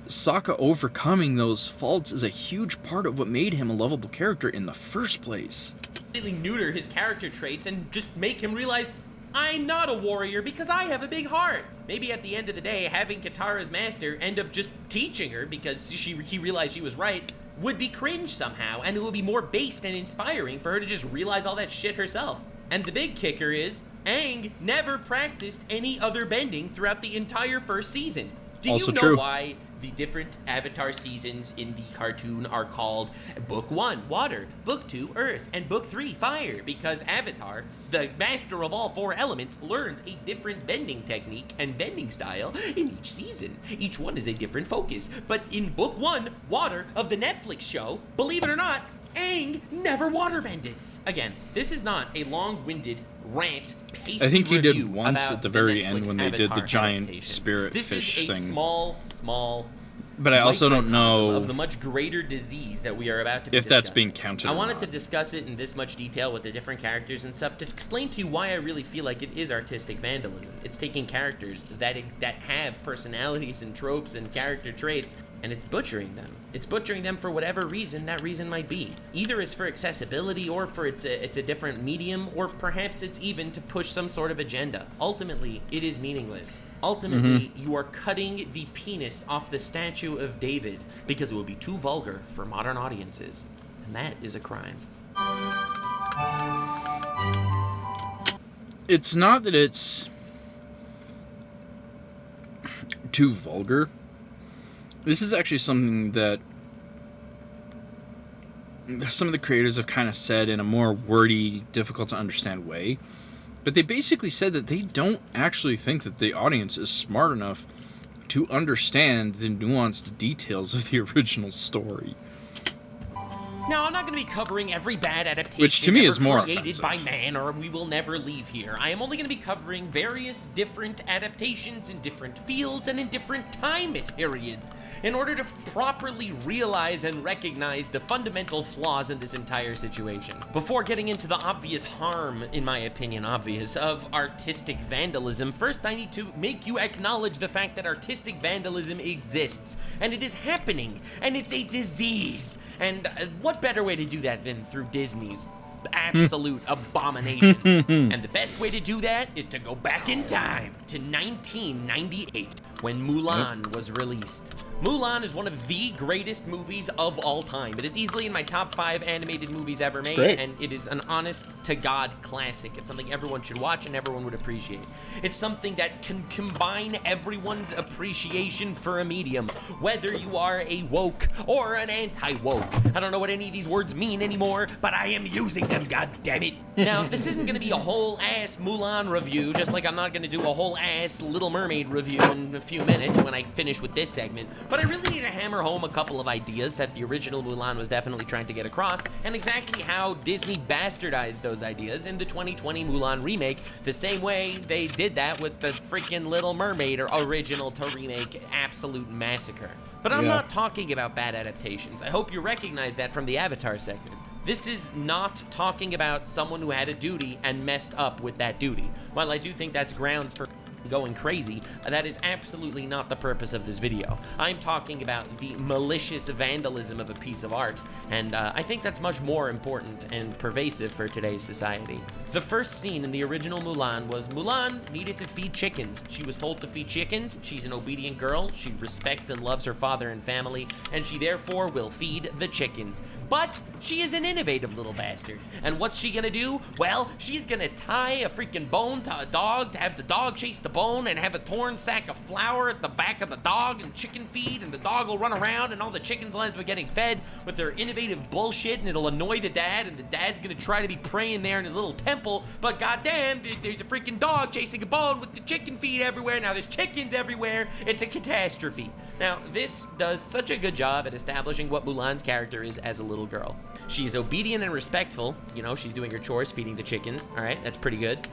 Sokka overcoming those faults is a huge part of what made him a lovable character in the first place. completely neuter his character traits and just make him realize, I'm not a warrior because I have a big heart. Maybe at the end of the day, having Katara's master end up just teaching her because he realized she was right, would be cringe somehow, and it would be more based and inspiring for her to just realize all that shit herself. And the big kicker is, Aang never practiced any other bending throughout the entire first season. Do Also you know true. why the different Avatar seasons in the cartoon are called Book 1, Water, Book 2, Earth, and Book 3, Fire? Because Avatar, the master of all 4 elements, learns a different bending technique and bending style in each season. Each one is a different focus. But in Book 1, Water, of the Netflix show, believe it or not, Aang never waterbended. Again, this is not a long-winded rant, pasty I think he review did once about at the very Netflix end when they did the Avatar giant adaptation. spirit this fish is a thing. small But I also don't microcosm know of the much greater disease that we are about to be if that's discussing. being counted. I or wanted not. to discuss it in this much detail with the different characters and stuff to explain to you why I really feel like it is artistic vandalism. It's taking characters that have personalities and tropes and character traits, and it's butchering them. It's butchering them for whatever reason that reason might be. Either it's for accessibility, or for it's a different medium, or perhaps it's even to push some sort of agenda. Ultimately, it is meaningless. Ultimately, you are cutting the penis off the statue of David because it would be too vulgar for modern audiences. And that is a crime. It's not that it's too vulgar. This is actually something that some of the creators have kind of said in a more wordy, difficult to understand way. But they basically said that they don't actually think that the audience is smart enough to understand the nuanced details of the original story. Now, I'm not going to be covering every bad adaptation Which to me ever is more created offensive. by man, or we will never leave here. I am only going to be covering various different adaptations in different fields and in different time periods in order to properly realize and recognize the fundamental flaws in this entire situation. Before getting into the obvious harm, in my opinion, obvious, of artistic vandalism, first I need to make you acknowledge the fact that artistic vandalism exists, and it is happening, and it's a disease. And what better way to do that than through Disney's absolute abominations? And the best way to do that is to go back in time to 1998 when Mulan was released. Mulan is one of the greatest movies of all time. It is easily in my top 5 animated movies ever made, Great. and it is an honest-to-God classic. It's something everyone should watch and everyone would appreciate. It's something that can combine everyone's appreciation for a medium, whether you are a woke or an anti-woke. I don't know what any of these words mean anymore, but I am using them, goddammit. Now, this isn't going to be a whole-ass Mulan review, just like I'm not going to do a whole-ass Little Mermaid review in a few minutes when I finish with this segment, but I really need to hammer home a couple of ideas that the original Mulan was definitely trying to get across, and exactly how Disney bastardized those ideas in the 2020 Mulan remake, the same way they did that with the freaking Little Mermaid or original to remake absolute massacre. But I'm not talking about bad adaptations. I hope you recognize that from the Avatar segment. This is not talking about someone who had a duty and messed up with that duty. While I do think that's grounds for going crazy, that is absolutely not the purpose of this video. I'm talking about the malicious vandalism of a piece of art, and I think that's much more important and pervasive for today's society. The first scene in the original Mulan was Mulan needed to feed chickens. She was told to feed chickens. She's an obedient girl. She respects and loves her father and family, and she therefore will feed the chickens. But she is an innovative little bastard. And what's she gonna do? Well, she's gonna tie a freaking bone to a dog to have the dog chase the bone and have a torn sack of flour at the back of the dog and chicken feed, and the dog will run around and all the chickens will end up getting fed with their innovative bullshit, and it'll annoy the dad, and the dad's gonna try to be praying there in his little temple, but goddamn, there's a freaking dog chasing a bone with the chicken feed everywhere. Now there's chickens everywhere. It's a catastrophe. Now, this does such a good job at establishing what Mulan's character is as a little girl. She's obedient and respectful. You know, she's doing her chores, feeding the chickens. All right, that's pretty good.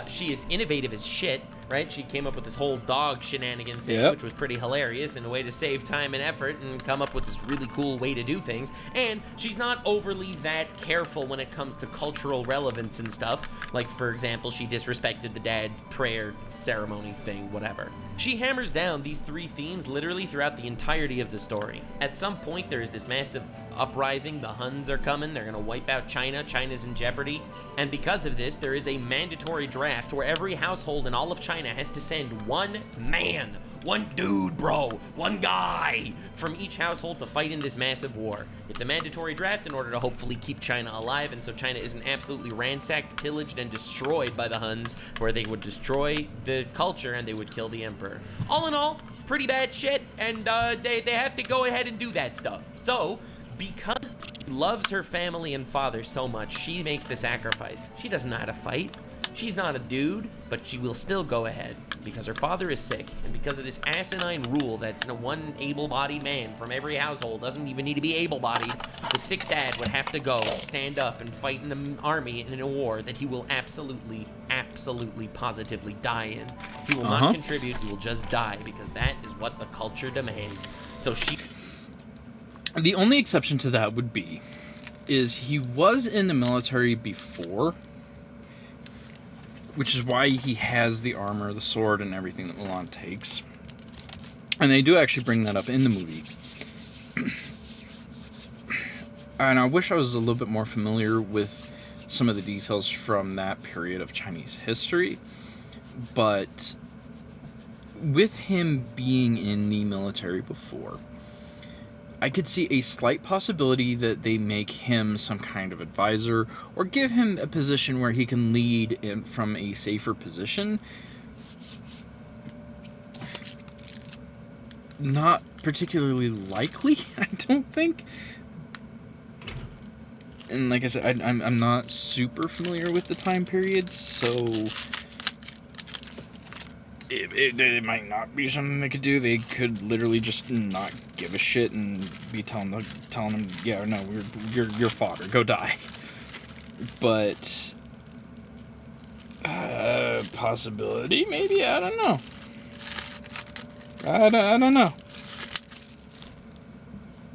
She is innovative as shit, right? She came up with this whole dog shenanigan thing, which was pretty hilarious, and a way to save time and effort and come up with this really cool way to do things. And she's not overly that careful when it comes to cultural relevance and stuff. Like, for example, she disrespected the dad's prayer ceremony thing, whatever. She hammers down these 3 themes literally throughout the entirety of the story. At some point, there's this massive uprising. The Huns are coming. They're going to wipe out China. China's in jeopardy. And because of this, there is a mandatory draft where every household in all of China has to send one man One dude, bro. One guy from each household to fight in this massive war. It's a mandatory draft in order to hopefully keep China alive, and so China isn't absolutely ransacked, pillaged, and destroyed by the Huns, where they would destroy the culture and they would kill the emperor. All in all, pretty bad shit, and they have to go ahead and do that stuff. So, because she loves her family and father so much, she makes the sacrifice. She doesn't know how to fight. She's not a dude, but she will still go ahead because her father is sick, and because of this asinine rule that one able-bodied man from every household doesn't even need to be able-bodied, the sick dad would have to go stand up and fight in the army in a war that he will absolutely, positively die in. He will not contribute, he will just die, because that is what the culture demands. So she... The only exception to that would be, is he was in the military before, which is why he has the armor, the sword, and everything that Mulan takes. And they do actually bring that up in the movie. And I wish I was a little bit more familiar with some of the details from that period of Chinese history. But with him being in the military before, I could see a slight possibility that they make him some kind of advisor or give him a position where he can lead from a safer position. Not particularly likely, I don't think. And like I said, I'm not super familiar with the time period, so it might not be something they could do. They could literally just not give a shit and be telling them, yeah, no, you're fodder, go die. But possibility, maybe, I don't know. I don't know.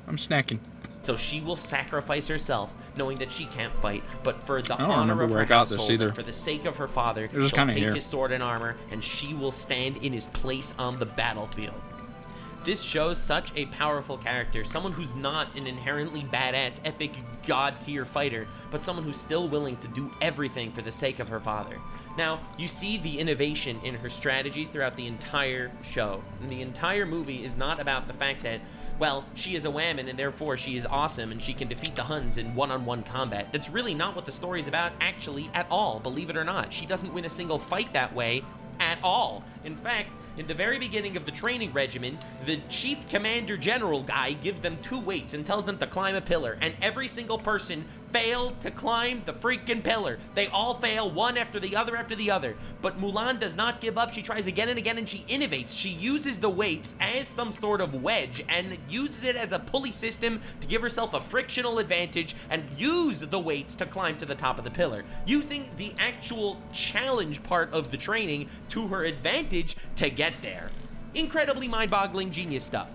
I'm snacking. So she will sacrifice herself, knowing that she can't fight, but for the I don't honor remember of where her I got this household, either. and for the sake of her father, was she'll kinda take here. his sword and armor, and she will stand in his place on the battlefield. This shows such a powerful character, someone who's not an inherently badass, epic, god-tier fighter, but someone who's still willing to do everything for the sake of her father. Now, you see the innovation in her strategies throughout the entire show. And the entire movie is not about the fact that, well, she is a woman and therefore she is awesome and she can defeat the Huns in one-on-one combat. That's really not what the story is about, actually, at all, believe it or not. She doesn't win a single fight that way at all. In fact, in the very beginning of the training regimen, the chief commander general guy gives them 2 weights and tells them to climb a pillar, and every single person fails to climb the freaking pillar. They all fail, one after the other. But Mulan does not give up. She tries again and again, and she innovates. She uses the weights as some sort of wedge and uses it as a pulley system to give herself a frictional advantage and use the weights to climb to the top of the pillar, using the actual challenge part of the training to her advantage to get there. Incredibly mind-boggling genius stuff.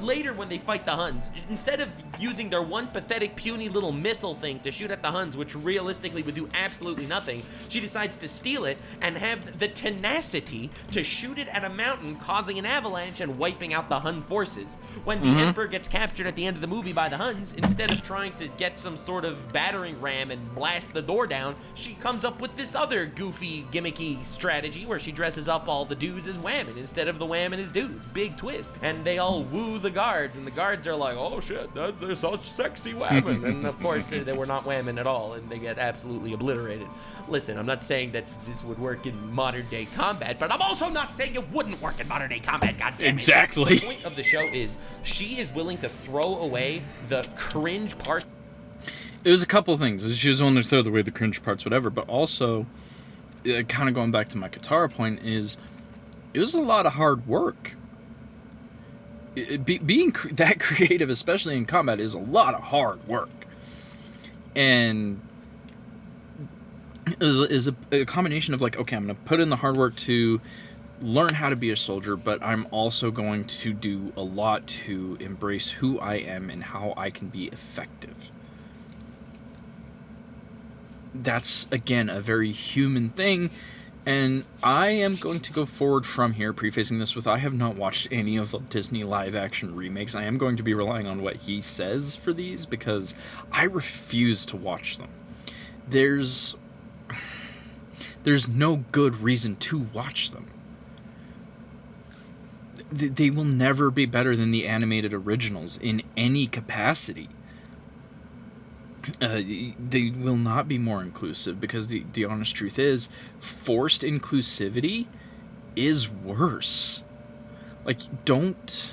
Later, when they fight the Huns, instead of using their one pathetic, puny little missile thing to shoot at the Huns, which realistically would do absolutely nothing, she decides to steal it and have the tenacity to shoot it at a mountain, causing an avalanche and wiping out the Hun forces. When the Emperor gets captured at the end of the movie by the Huns, instead of trying to get some sort of battering ram and blast the door down, she comes up with this other goofy, gimmicky strategy where she dresses up all the dudes as women instead of the women as dudes. Big twist. And they all woo the guards, and the guards are like, oh shit, they're such sexy women. And of course, they were not women at all, and they get absolutely obliterated. Listen, I'm not saying that this would work in modern day combat, but I'm also not saying it wouldn't work in modern day combat, goddammit. Exactly. The point of the show is, she is willing to throw away the cringe part. It was a couple things. She was willing to throw away the cringe parts, whatever, but also, kind of going back to my Katara point, is it was a lot of hard work. Being that creative, especially in combat, is a lot of hard work. And is a combination of like, okay, I'm going to put in the hard work to learn how to be a soldier, but I'm also going to do a lot to embrace who I am and how I can be effective. That's, again, a very human thing. And I am going to go forward from here, prefacing this with I have not watched any of the Disney live-action remakes. I am going to be relying on what he says for these, because I refuse to watch them. There's no good reason to watch them. they will never be better than the animated originals in any capacity. They will not be more inclusive, because the honest truth is, forced inclusivity is don't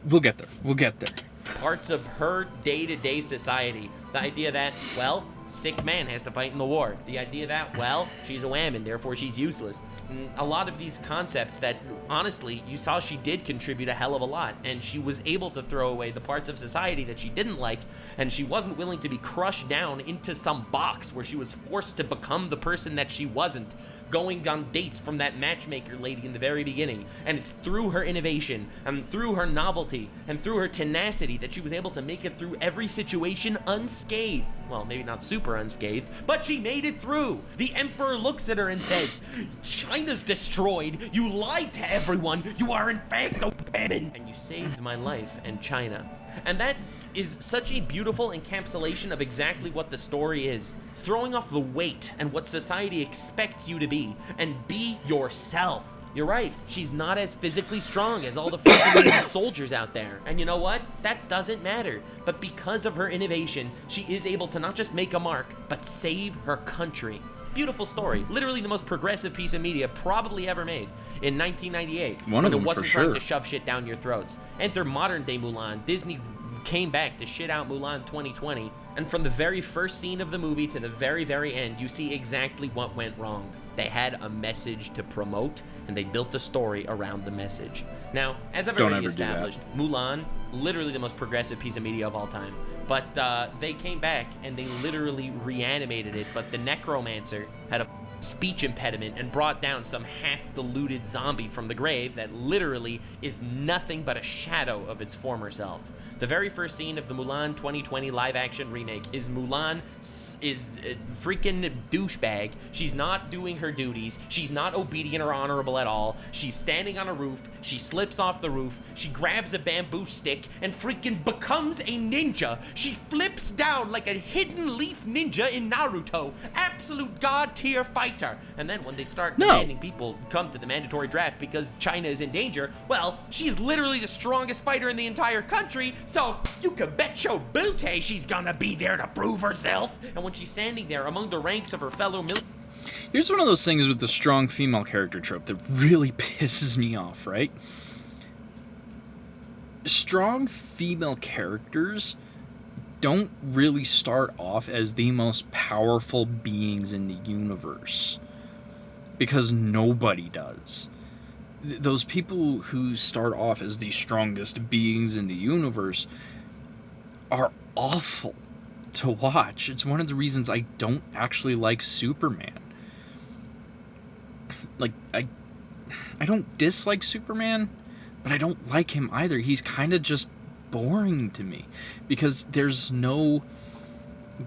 we'll get there. Parts of her day-to-day society. The idea that, well, sick man has to fight in the war. The idea that, well, she's a woman, therefore she's useless. And a lot of these concepts that, honestly, you saw she did contribute a hell of a lot, and she was able to throw away the parts of society that she didn't like, and she wasn't willing to be crushed down into some box where she was forced to become the person that she wasn't, going on dates from that matchmaker lady in the very beginning. And it's through her innovation and through her novelty and through her tenacity that she was able to make it through every situation unscathed. Well, maybe not super unscathed, but she made it through. The Emperor looks at her and says, "China's destroyed. You lied to everyone. You are in fact a woman. And you saved my life and China." And that is such a beautiful encapsulation of exactly what the story is. Throwing off the weight and what society expects you to be, and be yourself. You're right, she's not as physically strong as all the freaking soldiers out there. And you know what? That doesn't matter. But because of her innovation, she is able to not just make a mark, but save her country. Beautiful story. Literally the most progressive piece of media probably ever made in 1998. One of them, when it wasn't for trying sure. to shove shit down your throats. Enter modern day Mulan. Disney came back to shit out Mulan 2020, and from the very first scene of the movie to the very, very end, you see exactly what went wrong. They had a message to promote, and they built the story around the message. Now, as I've already established, Mulan, literally the most progressive piece of media of all time. But they came back, and they literally reanimated it, but the necromancer had a speech impediment and brought down some half-deluded zombie from the grave that literally is nothing but a shadow of its former self. The very first scene of the Mulan 2020 live-action remake is Mulan is a freaking douchebag. She's not doing her duties. She's not obedient or honorable at all. She's standing on a roof. She slips off the roof. She grabs a bamboo stick and freaking becomes a ninja. She flips down like a hidden leaf ninja in Naruto. Absolute god-tier fighter. And then when they start demanding people come to the mandatory draft because China is in danger, well, she is literally the strongest fighter in the entire country. So you can bet your booty she's gonna be there to prove herself. And when she's standing there among the ranks of her fellow military... Here's one of those things with the strong female character trope that really pisses me off, right? Strong female characters don't really start off as the most powerful beings in the universe, because nobody does. Those people who start off as the strongest beings in the universe are awful to watch. It's one of the reasons I don't actually like Superman. Like, I don't dislike Superman, but I don't like him either. He's kind of just boring to me, because there's no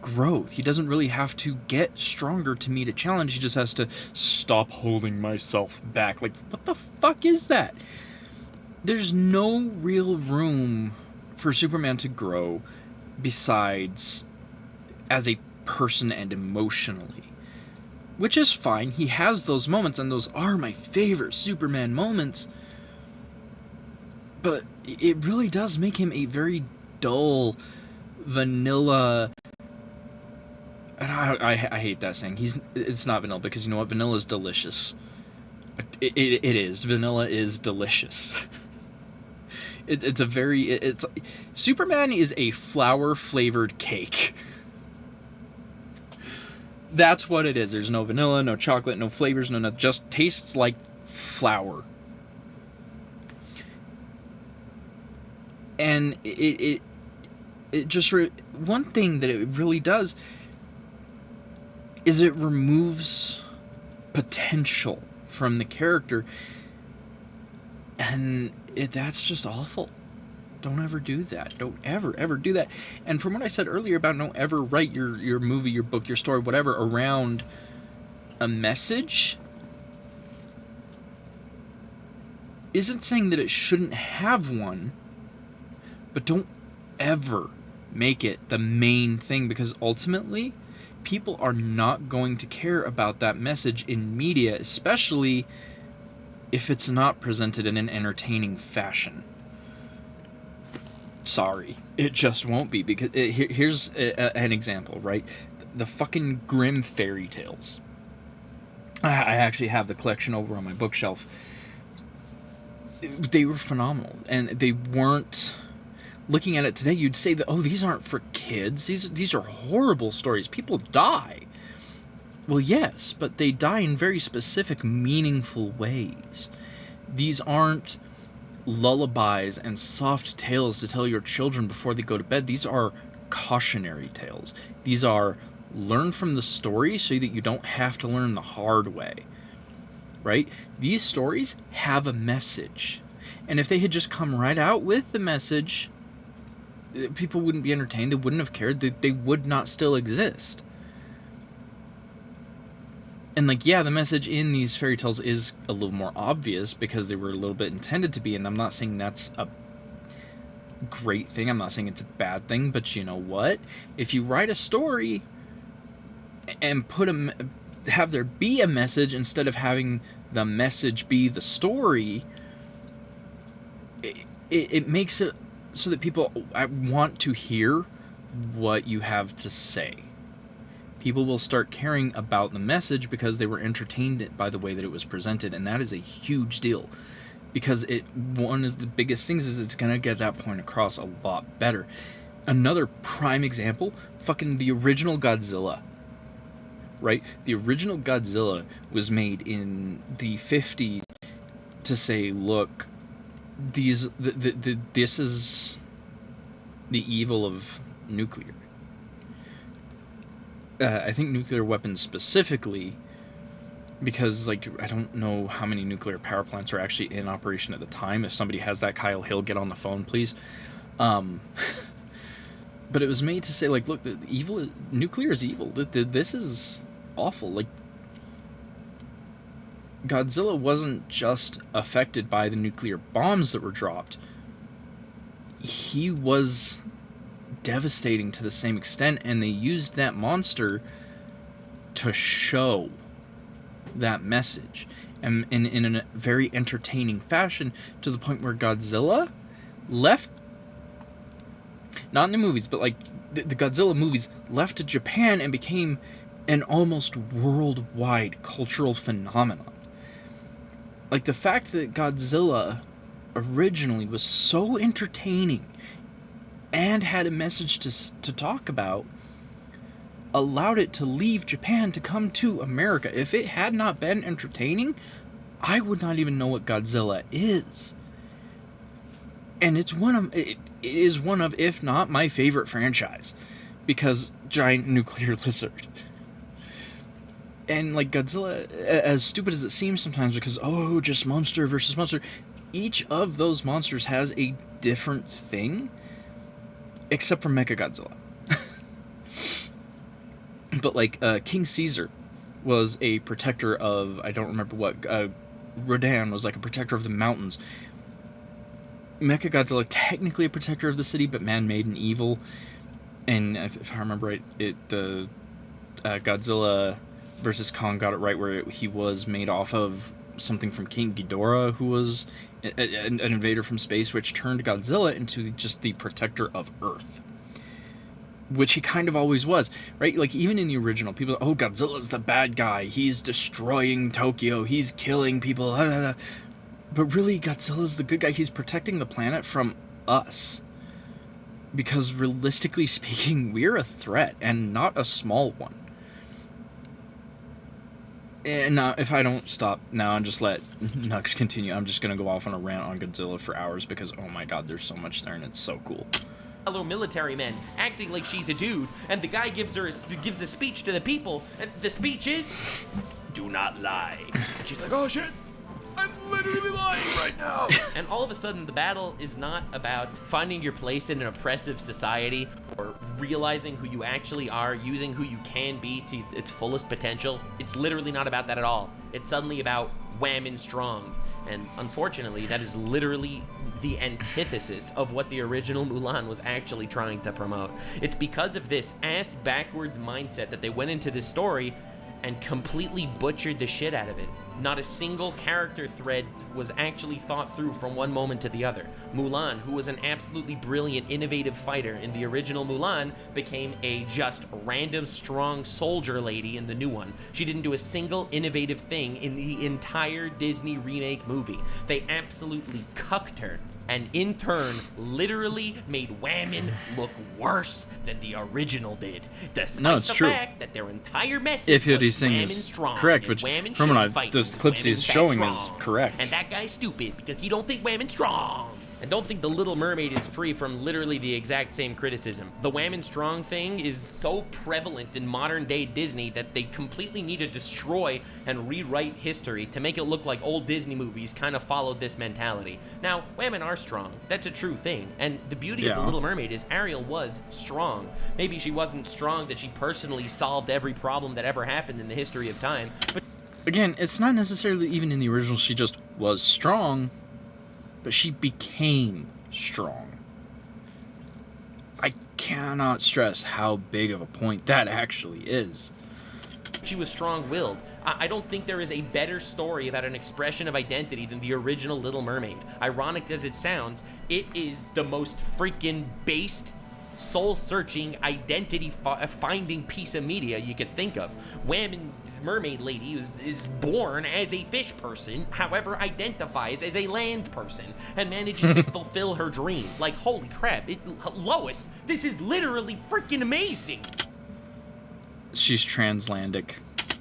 growth. He doesn't really have to get stronger to meet a challenge. He just has to stop holding myself back. Like, what the fuck is that? There's no real room for Superman to grow besides as a person and emotionally, which is fine. He has those moments, and those are my favorite Superman moments, but it really does make him a very dull, vanilla... I hate that saying. It's not vanilla, because you know what? Vanilla is delicious. It is. Vanilla is delicious. Superman is a flour-flavored cake. That's what it is. There's no vanilla, no chocolate, no flavors, no nothing. Just tastes like flour. And it just... one thing that it really does is it removes potential from the character, and that's just awful. Don't ever do that. Don't ever do that. And from what I said earlier about don't ever write your movie, your book, your story, whatever, around a message, isn't saying that it shouldn't have one, but don't ever make it the main thing, because ultimately people are not going to care about that message in media, especially if it's not presented in an entertaining fashion. Sorry, it just won't be, because here's an example, right? The fucking Grimm fairy tales. I actually have the collection over on my bookshelf. They were phenomenal, and they weren't... Looking at it today, you'd say that, oh, these aren't for kids. These are horrible stories. People die. Well, yes, but they die in very specific, meaningful ways. These aren't lullabies and soft tales to tell your children before they go to bed. These are cautionary tales. These are learn from the story so that you don't have to learn the hard way. Right? These stories have a message. And if they had just come right out with the message, people wouldn't be entertained. They wouldn't have cared. They would not still exist. And, like, yeah, the message in these fairy tales is a little more obvious because they were a little bit intended to be, and I'm not saying that's a great thing. I'm not saying it's a bad thing, but you know what? If you write a story and have there be a message instead of having the message be the story, it makes it so that people want to hear what you have to say. People will start caring about the message because they were entertained by the way that it was presented, and that is a huge deal. Because one of the biggest things is it's gonna get that point across a lot better. Another prime example, fucking the original Godzilla. Right? The original Godzilla was made in the 50s to say, look, this is the evil of nuclear. I think nuclear weapons specifically, because, like, I don't know how many nuclear power plants are actually in operation at the time. If somebody has that, Kyle Hill, get on the phone, please. But it was made to say, like, look, nuclear is evil. This is awful. Like, Godzilla wasn't just affected by the nuclear bombs that were dropped. He was devastating to the same extent, and they used that monster to show that message, and in a very entertaining fashion, to the point where Godzilla left, not in the movies, but like the Godzilla movies, left to Japan and became an almost worldwide cultural phenomenon. Like, the fact that Godzilla originally was so entertaining and had a message to talk about allowed it to leave Japan to come to America. If it had not been entertaining, I would not even know what Godzilla is. And it is one of, if not my favorite franchise, because giant nuclear lizard. And, like, Godzilla, as stupid as it seems sometimes, because, oh, just monster versus monster, each of those monsters has a different thing, except for Mechagodzilla. But, like, King Caesar was a protector of, I don't remember what, Rodan was, like, a protector of the mountains. Mechagodzilla, technically a protector of the city, but man-made and evil. And if I remember right, Godzilla versus Kong got it right, where he was made off of something from King Ghidorah, who was an invader from space, which turned Godzilla into just the protector of Earth. Which he kind of always was, right? Like, even in the original, people, oh, Godzilla's the bad guy, he's destroying Tokyo, he's killing people, blah, blah, blah. But really, Godzilla's the good guy. He's protecting the planet from us. Because realistically speaking, we're a threat, and not a small one. And now, if I don't stop now and just let Nux continue, I'm just going to go off on a rant on Godzilla for hours, because, oh my god, there's so much there, and it's so cool. Fellow military men acting like she's a dude, and the guy gives a speech to the people, and the speech is, "Do not lie." And she's like, "Oh shit, I'm literally lying right now." And all of a sudden, the battle is not about finding your place in an oppressive society or realizing who you actually are, using who you can be to its fullest potential. It's literally not about that at all. It's suddenly about whamming strong. And unfortunately, that is literally the antithesis of what the original Mulan was actually trying to promote. It's because of this ass-backwards mindset that they went into this story and completely butchered the shit out of it. Not a single character thread was actually thought through from one moment to the other. Mulan, who was an absolutely brilliant, innovative fighter in the original Mulan, became a just random, strong soldier lady in the new one. She didn't do a single innovative thing in the entire Disney remake movie. They absolutely cucked her, and in turn, literally made Whammon look worse than the original did, despite the fact that their entire message was Whammon strong, correct, which Whammon from what shouldn't fight, those clips Whammon's he's fat showing strong, is correct. and that guy's stupid because he don't think Whammon's strong. And don't think The Little Mermaid is free from literally the exact same criticism. The Whammon strong thing is so prevalent in modern day Disney that they completely need to destroy and rewrite history to make it look like old Disney movies kind of followed this mentality. Now, Whammon are strong. That's a true thing. And the beauty of The Little Mermaid is Ariel was strong. Maybe she wasn't strong that she personally solved every problem that ever happened in the history of time. But again, it's not necessarily even in the original she just was strong, but she became strong. I cannot stress how big of a point that actually is. she was strong-willed. I don't think there is a better story about an expression of identity than the original Little Mermaid. Ironic as it sounds, it is the most freaking based, soul-searching, identity-finding piece of media you could think of. Whammon Mermaid Lady is born as a fish person, however identifies as a land person, and manages to fulfill her dream. Like, holy crap, Lois, this is literally freaking amazing! She's translandic.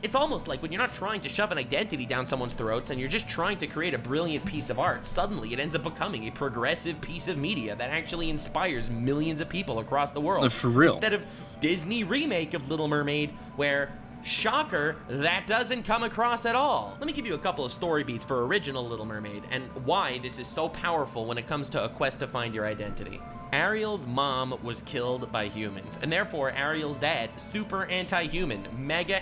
It's almost like when you're not trying to shove an identity down someone's throats and you're just trying to create a brilliant piece of art, suddenly it ends up becoming a progressive piece of media that actually inspires millions of people across the world. For real. Instead of Disney remake of Little Mermaid, where, shocker, that doesn't come across at all. Let me give you a couple of story beats for original Little Mermaid and why this is so powerful when it comes to a quest to find your identity. Ariel's mom was killed by humans, and therefore Ariel's dad, super anti-human, mega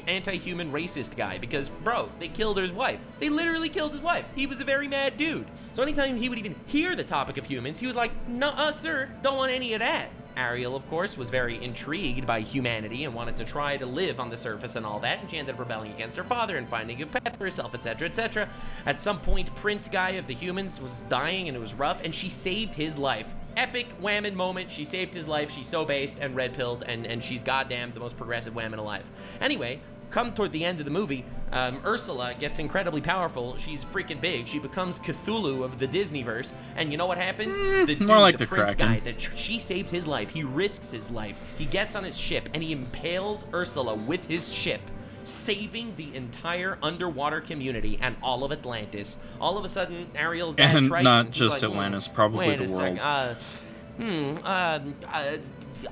anti-human racist guy, because, bro, they killed his wife. They literally killed his wife. He was a very mad dude. So anytime he would even hear the topic of humans, he was like, nuh-uh, sir, don't want any of that. Ariel, of course, was very intrigued by humanity and wanted to try to live on the surface and all that, and she ended up rebelling against her father and finding a path for herself, etc., etc. At some point, Prince Guy of the humans was dying and it was rough, and she saved his life. Epic Whammon moment, she saved his life, she's so based and red-pilled, and she's goddamn the most progressive Whammon alive. Anyway, come toward the end of the movie, Ursula gets incredibly powerful. She's freaking big. She becomes Cthulhu of the Disneyverse. And you know what happens? The dude, more like the the prince Kraken. guy, that she saved his life. He risks his life. He gets on his ship and he impales Ursula with his ship, saving the entire underwater community and all of Atlantis. All of a sudden, Ariel's dad And tries not and just like, Atlantis, probably wait the a world.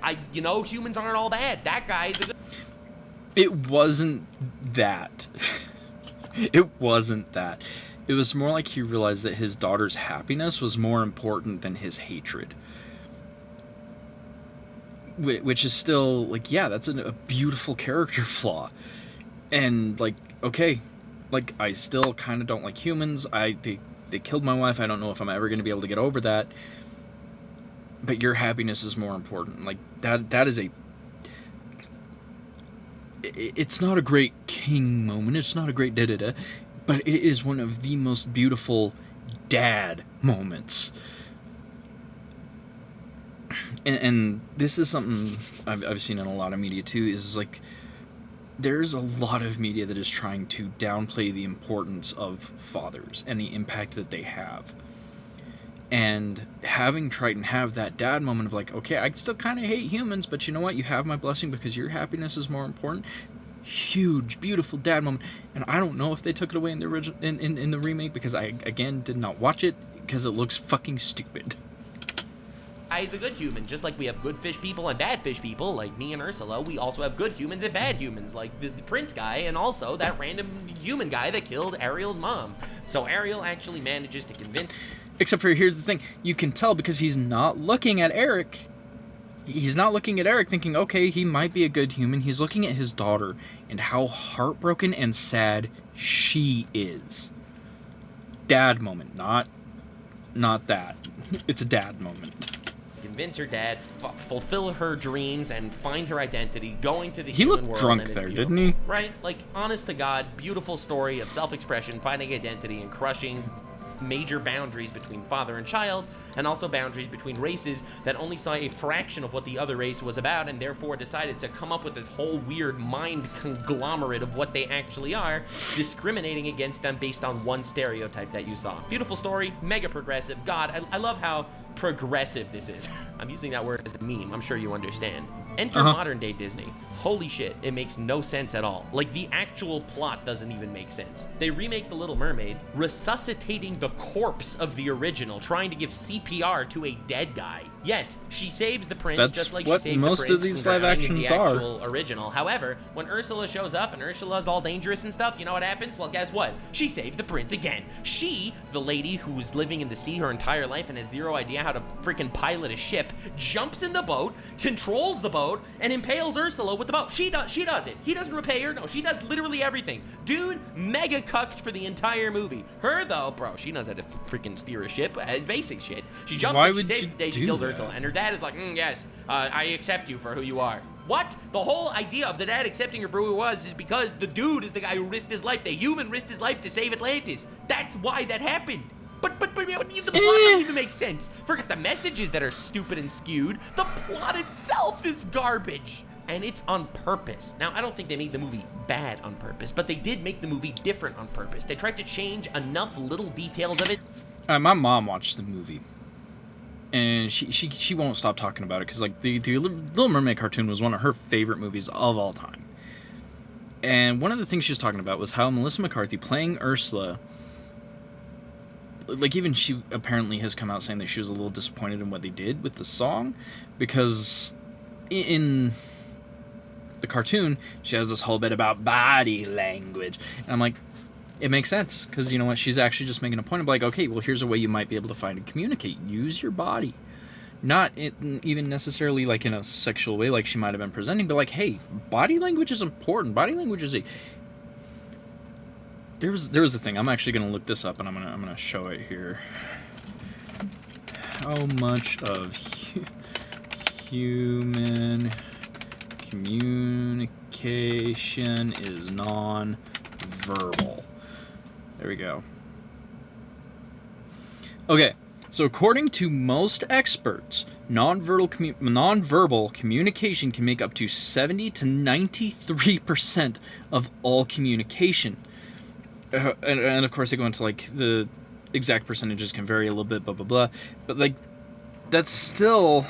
sec, you know, humans aren't all bad. That guy's a good... It wasn't that. It wasn't that. It was more like he realized that his daughter's happiness was more important than his hatred. Which is still, like, yeah, that's a beautiful character flaw. And, like, okay, like, I still kind of don't like humans. They killed my wife. I don't know if I'm ever going to be able to get over that. But your happiness is more important. Like, that is a... It's not a great king moment, it's not a great da-da-da, but it is one of the most beautiful dad moments. And this is something I've seen in a lot of media too, is like, there's a lot of media that is trying to downplay the importance of fathers and the impact that they have. And having Triton have that dad moment of like, okay, I still kind of hate humans, but you know what? You have my blessing because your happiness is more important. Huge, beautiful dad moment. And I don't know if they took it away in the original, in the remake, because I, again, did not watch it because it looks fucking stupid. He's a good human, just like we have good fish people and bad fish people, like me and Ursula. We also have good humans and bad humans, like the prince guy and also that random human guy that killed Ariel's mom. So Ariel actually manages to convince... Except for, here's the thing, you can tell because he's not looking at Eric. He's not looking at Eric thinking, okay, he might be a good human. He's looking at his daughter and how heartbroken and sad she is. Dad moment, not not that. It's a dad moment. Convince her dad, fulfill her dreams, and find her identity, going to the He human looked world. drunk and it's there, beautiful. didn't he? Right? Like, honest to God, beautiful story of self-expression, finding identity, and crushing major boundaries between father and child, and also boundaries between races that only saw a fraction of what the other race was about, and therefore decided to come up with this whole weird mind conglomerate of what they actually are, discriminating against them based on one stereotype that you saw. Beautiful story, mega progressive. God, I love how progressive this is. I'm using that word as a meme. I'm sure you understand. Enter modern day Disney. Holy shit, it makes no sense at all. Like, the actual plot doesn't even make sense. They remake The Little Mermaid, resuscitating the corpse of the original, trying to give CPR to a dead guy. Yes, she saves the prince, That's just like what she saved most the of prince these from live drowning in actions the are. actual original. However, when Ursula shows up and Ursula's all dangerous and stuff, you know what happens? Well, guess what? She saves the prince again. She, the lady who's living in the sea her entire life and has zero idea how to freaking pilot a ship, jumps in the boat, controls the boat, and impales Ursula with the boat. She does it. He doesn't repay her. No, she does literally everything. Dude, mega cucked for the entire movie. Her, though, bro, she knows how to freaking steer a ship. Basic shit. She jumps Why in, she would saves you the day, she do kills that? Ursula. And her dad is like, yes, I accept you for who you are. What? The whole idea of the dad accepting her for who he was is because the dude is the guy who risked his life. The human risked his life to save Atlantis. That's why that happened. But the plot doesn't even make sense. Forget the messages that are stupid and skewed. The plot itself is garbage. And it's on purpose. Now, I don't think they made the movie bad on purpose, but they did make the movie different on purpose. They tried to change enough little details of it. My mom watched the movie, and she won't stop talking about it because, like, the Little Mermaid cartoon was one of her favorite movies of all time. And one of the things she was talking about was how Melissa McCarthy playing Ursula, like, even she apparently has come out saying that she was a little disappointed in what they did with the song, because in the cartoon she has this whole bit about body language, and I'm like, it makes sense, because you know what, she's actually just making a point of like, okay, well, here's a way you might be able to find and communicate. Use your body, not even necessarily like in a sexual way like she might have been presenting, but like, hey, body language is important. Body language is a there was a thing. I'm actually gonna look this up, and I'm gonna show it here. How much of human communication is non-verbal? There we go. Okay, so according to most experts, nonverbal communication can make up to 70 to 93% of all communication. And of course they go into like the exact percentages can vary a little bit, blah blah blah, but like that's still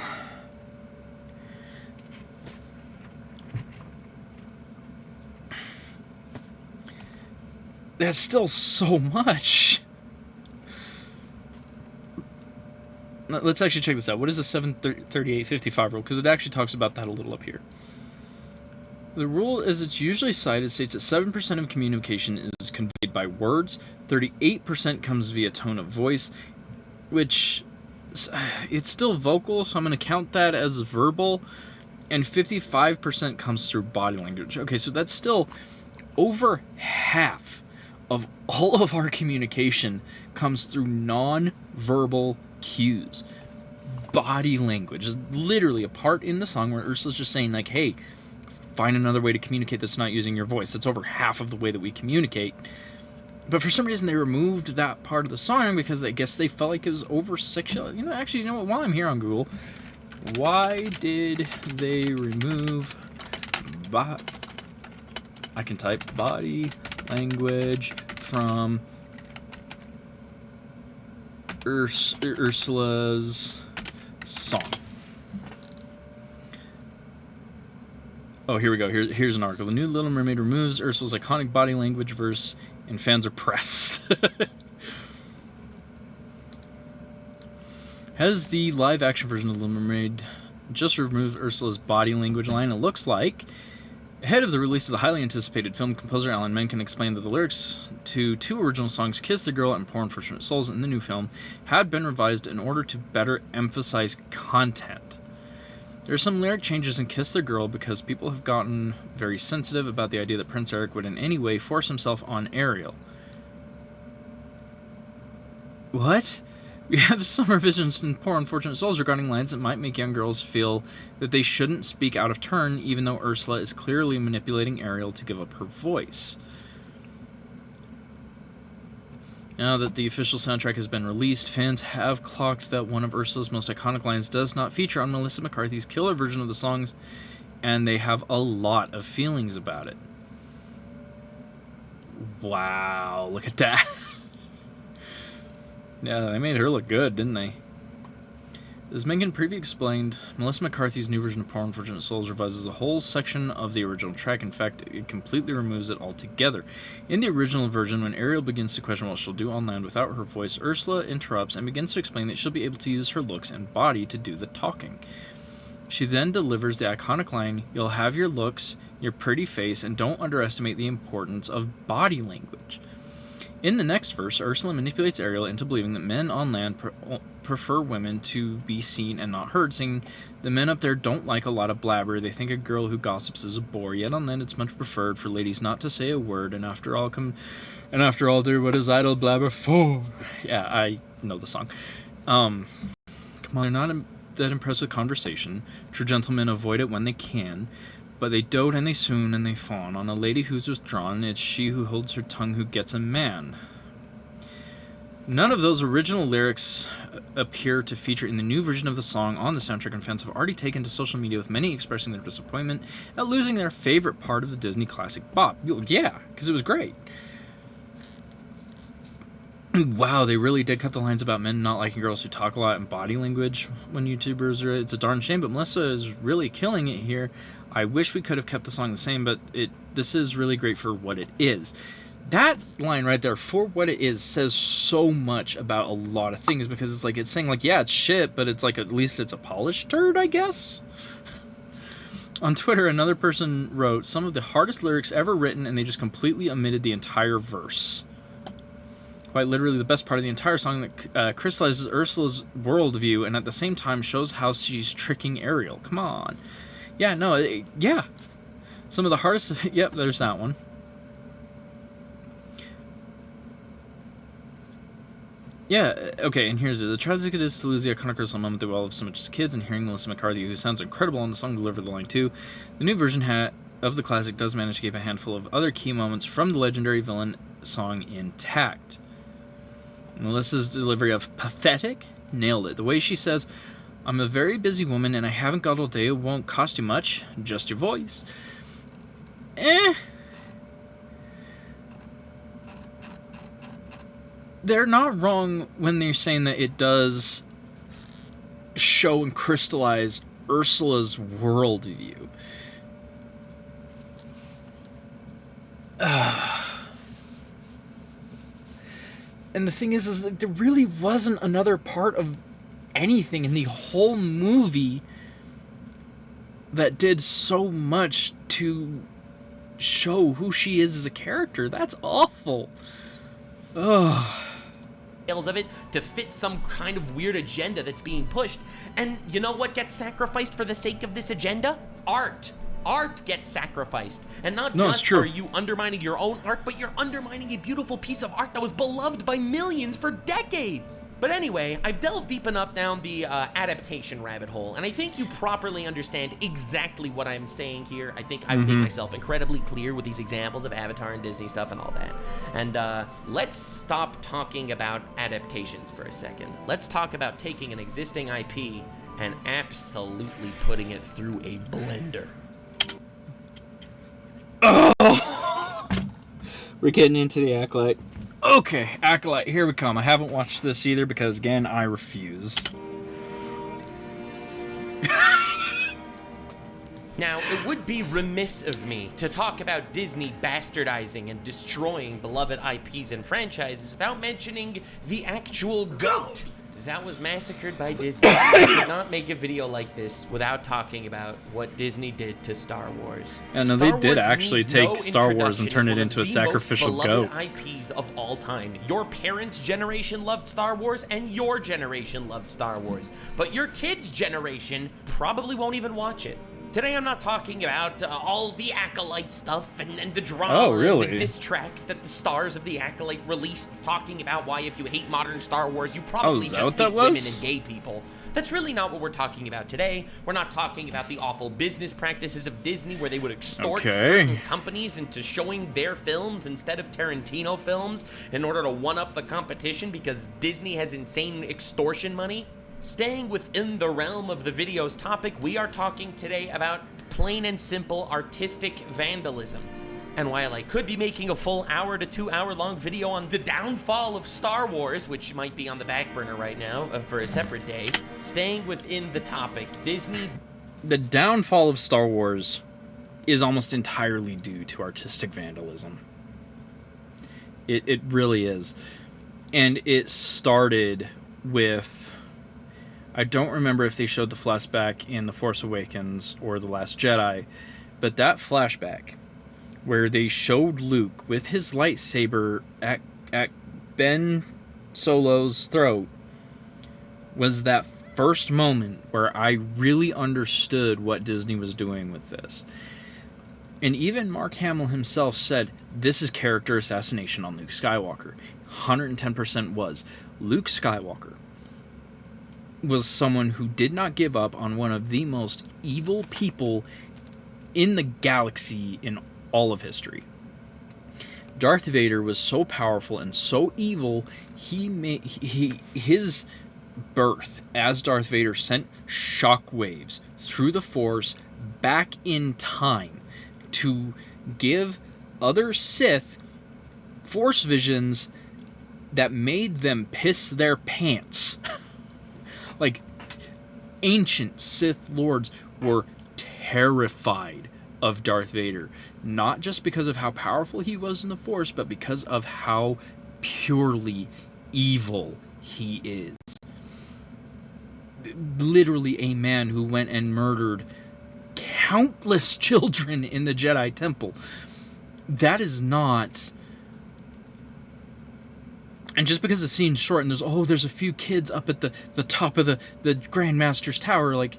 so much. Let's actually check this out. What is the 73855 rule? Because it actually talks about that a little up here. The rule, as it's usually cited, states that 7% of communication is conveyed by words, 38% comes via tone of voice, which it's still vocal, so I'm going to count that as verbal, and 55% comes through body language. Okay, so that's still over half of all of our communication comes through non-verbal cues. Body language is literally a part in the song where Ursula's just saying like, hey, find another way to communicate that's not using your voice. That's over half of the way that we communicate. But for some reason they removed that part of the song because I guess they felt like it was over sexual. You know, actually, you know what? While I'm here on Google, why did they remove I can type body language from Ursula's song? Oh, here we go. Here's an article. The new Little Mermaid removes Ursula's iconic body language verse, and fans are pressed. Has the live-action version of Little Mermaid just removed Ursula's body language line? It looks like. Ahead of the release of the highly anticipated film, composer Alan Menken explained that the lyrics to two original songs, Kiss the Girl and Poor Unfortunate Souls, in the new film had been revised in order to better emphasize content. There are some lyric changes in Kiss the Girl because people have gotten very sensitive about the idea that Prince Eric would in any way force himself on Ariel. What? We have some revisions in Poor Unfortunate Souls regarding lines that might make young girls feel that they shouldn't speak out of turn, even though Ursula is clearly manipulating Ariel to give up her voice. Now that the official soundtrack has been released, fans have clocked that one of Ursula's most iconic lines does not feature on Melissa McCarthy's killer version of the songs, and they have a lot of feelings about it. Wow, look at that. Yeah, they made her look good, didn't they? As Megan previously explained, Melissa McCarthy's new version of Poor Unfortunate Souls revises a whole section of the original track. In fact, it completely removes it altogether. In the original version, when Ariel begins to question what she'll do on land without her voice, Ursula interrupts and begins to explain that she'll be able to use her looks and body to do the talking. She then delivers the iconic line, "You'll have your looks, your pretty face, and don't underestimate the importance of body language." In the next verse, Ursula manipulates Ariel into believing that men on land prefer women to be seen and not heard, saying the men up there don't like a lot of blabber, they think a girl who gossips is a bore, yet on land it's much preferred for ladies not to say a word, and after all do what is idle blabber for? Yeah, I know the song. Come on, they're not that impressed with conversation. True gentlemen avoid it when they can, but they dote and they swoon and they fawn. On a lady who's withdrawn, it's she who holds her tongue who gets a man. None of those original lyrics appear to feature in the new version of the song on the soundtrack, and fans have already taken to social media, with many expressing their disappointment at losing their favorite part of the Disney classic bop. Yeah, because it was great. Wow, they really did cut the lines about men not liking girls who talk a lot in body language when YouTubers are. It's a darn shame, but Melissa is really killing it here. I wish we could have kept the song the same, but this is really great for what it is. That line right there, "for what it is," says so much about a lot of things, because it's like, it's saying like, yeah, it's shit, but it's like, at least it's a polished turd, I guess. On Twitter, another person wrote, "Some of the hardest lyrics ever written, and they just completely omitted the entire verse. Quite literally the best part of the entire song that crystallizes Ursula's worldview and at the same time shows how she's tricking Ariel." Come on. Yeah, no, yeah. Some of the hardest... Yep, there's that one. Yeah, okay, and here's it. The tragic it is to lose the iconic Ursula moment that we all love so much as kids, and hearing Melissa McCarthy, who sounds incredible on the song, deliver the line too. The new version of the classic does manage to keep a handful of other key moments from the legendary villain song intact. Melissa's delivery of pathetic nailed it. The way she says, "I'm a very busy woman and I haven't got all day. It won't cost you much, just your voice." They're not wrong when they're saying that it does show and crystallize Ursula's worldview. And the thing is like, there really wasn't another part of anything in the whole movie that did so much to show who she is as a character. That's awful. Ugh. Of it to fit some kind of weird agenda that's being pushed. And you know what gets sacrificed for the sake of this agenda? Art. Art gets sacrificed. And not just are you undermining your own art, but you're undermining a beautiful piece of art that was beloved by millions for decades. But anyway, I've delved deep enough down the adaptation rabbit hole, and I think you properly understand exactly what I'm saying here. I think I've made myself incredibly clear with these examples of Avatar and Disney stuff and all that. And let's stop talking about adaptations for a second. Let's talk about taking an existing IP and absolutely putting it through a blender. Oh! We're getting into the Acolyte. Okay, Acolyte, here we come. I haven't watched this either because, again, I refuse. Now, it would be remiss of me to talk about Disney bastardizing and destroying beloved IPs and franchises without mentioning the actual GOAT that was massacred by Disney. I could not make a video like this without talking about what Disney did to Star Wars. Yeah, no, they did actually take Star Wars and turn it into a sacrificial goat. IPs of all time. Your parents' generation loved Star Wars, and your generation loved Star Wars. But your kids' generation probably won't even watch it. Today I'm not talking about all the Acolyte stuff and the drama Oh, really? and the diss tracks that the stars of the Acolyte released, talking about why if you hate modern Star Wars, you probably is that just what that hate women was? and gay people. That's really not what we're talking about today. We're not talking about the awful business practices of Disney where they would extort certain companies into showing their films instead of Tarantino films in order to one-up the competition because Disney has insane extortion money. Staying within the realm of the video's topic, we are talking today about plain and simple artistic vandalism. And while I could be making a full hour to 2 hour long video on the downfall of Star Wars, which might be on the back burner right now for a separate day, staying within the topic, Disney... The downfall of Star Wars is almost entirely due to artistic vandalism. It really is. And it started with... I don't remember if they showed the flashback in The Force Awakens or The Last Jedi, but that flashback where they showed Luke with his lightsaber at Ben Solo's throat was that first moment where I really understood what Disney was doing with this. And even Mark Hamill himself said, this is character assassination on Luke Skywalker. 110% was. Luke Skywalker was someone who did not give up on one of the most evil people in the galaxy in all of history. Darth Vader was so powerful and so evil, his birth as Darth Vader sent shockwaves through the Force back in time to give other Sith Force visions that made them piss their pants. Like, ancient Sith Lords were terrified of Darth Vader. Not just because of how powerful he was in the Force, but because of how purely evil he is. Literally a man who went and murdered countless children in the Jedi Temple. That is not... And just because the scene's short and there's a few kids up at the top of the Grand Master's Tower, like,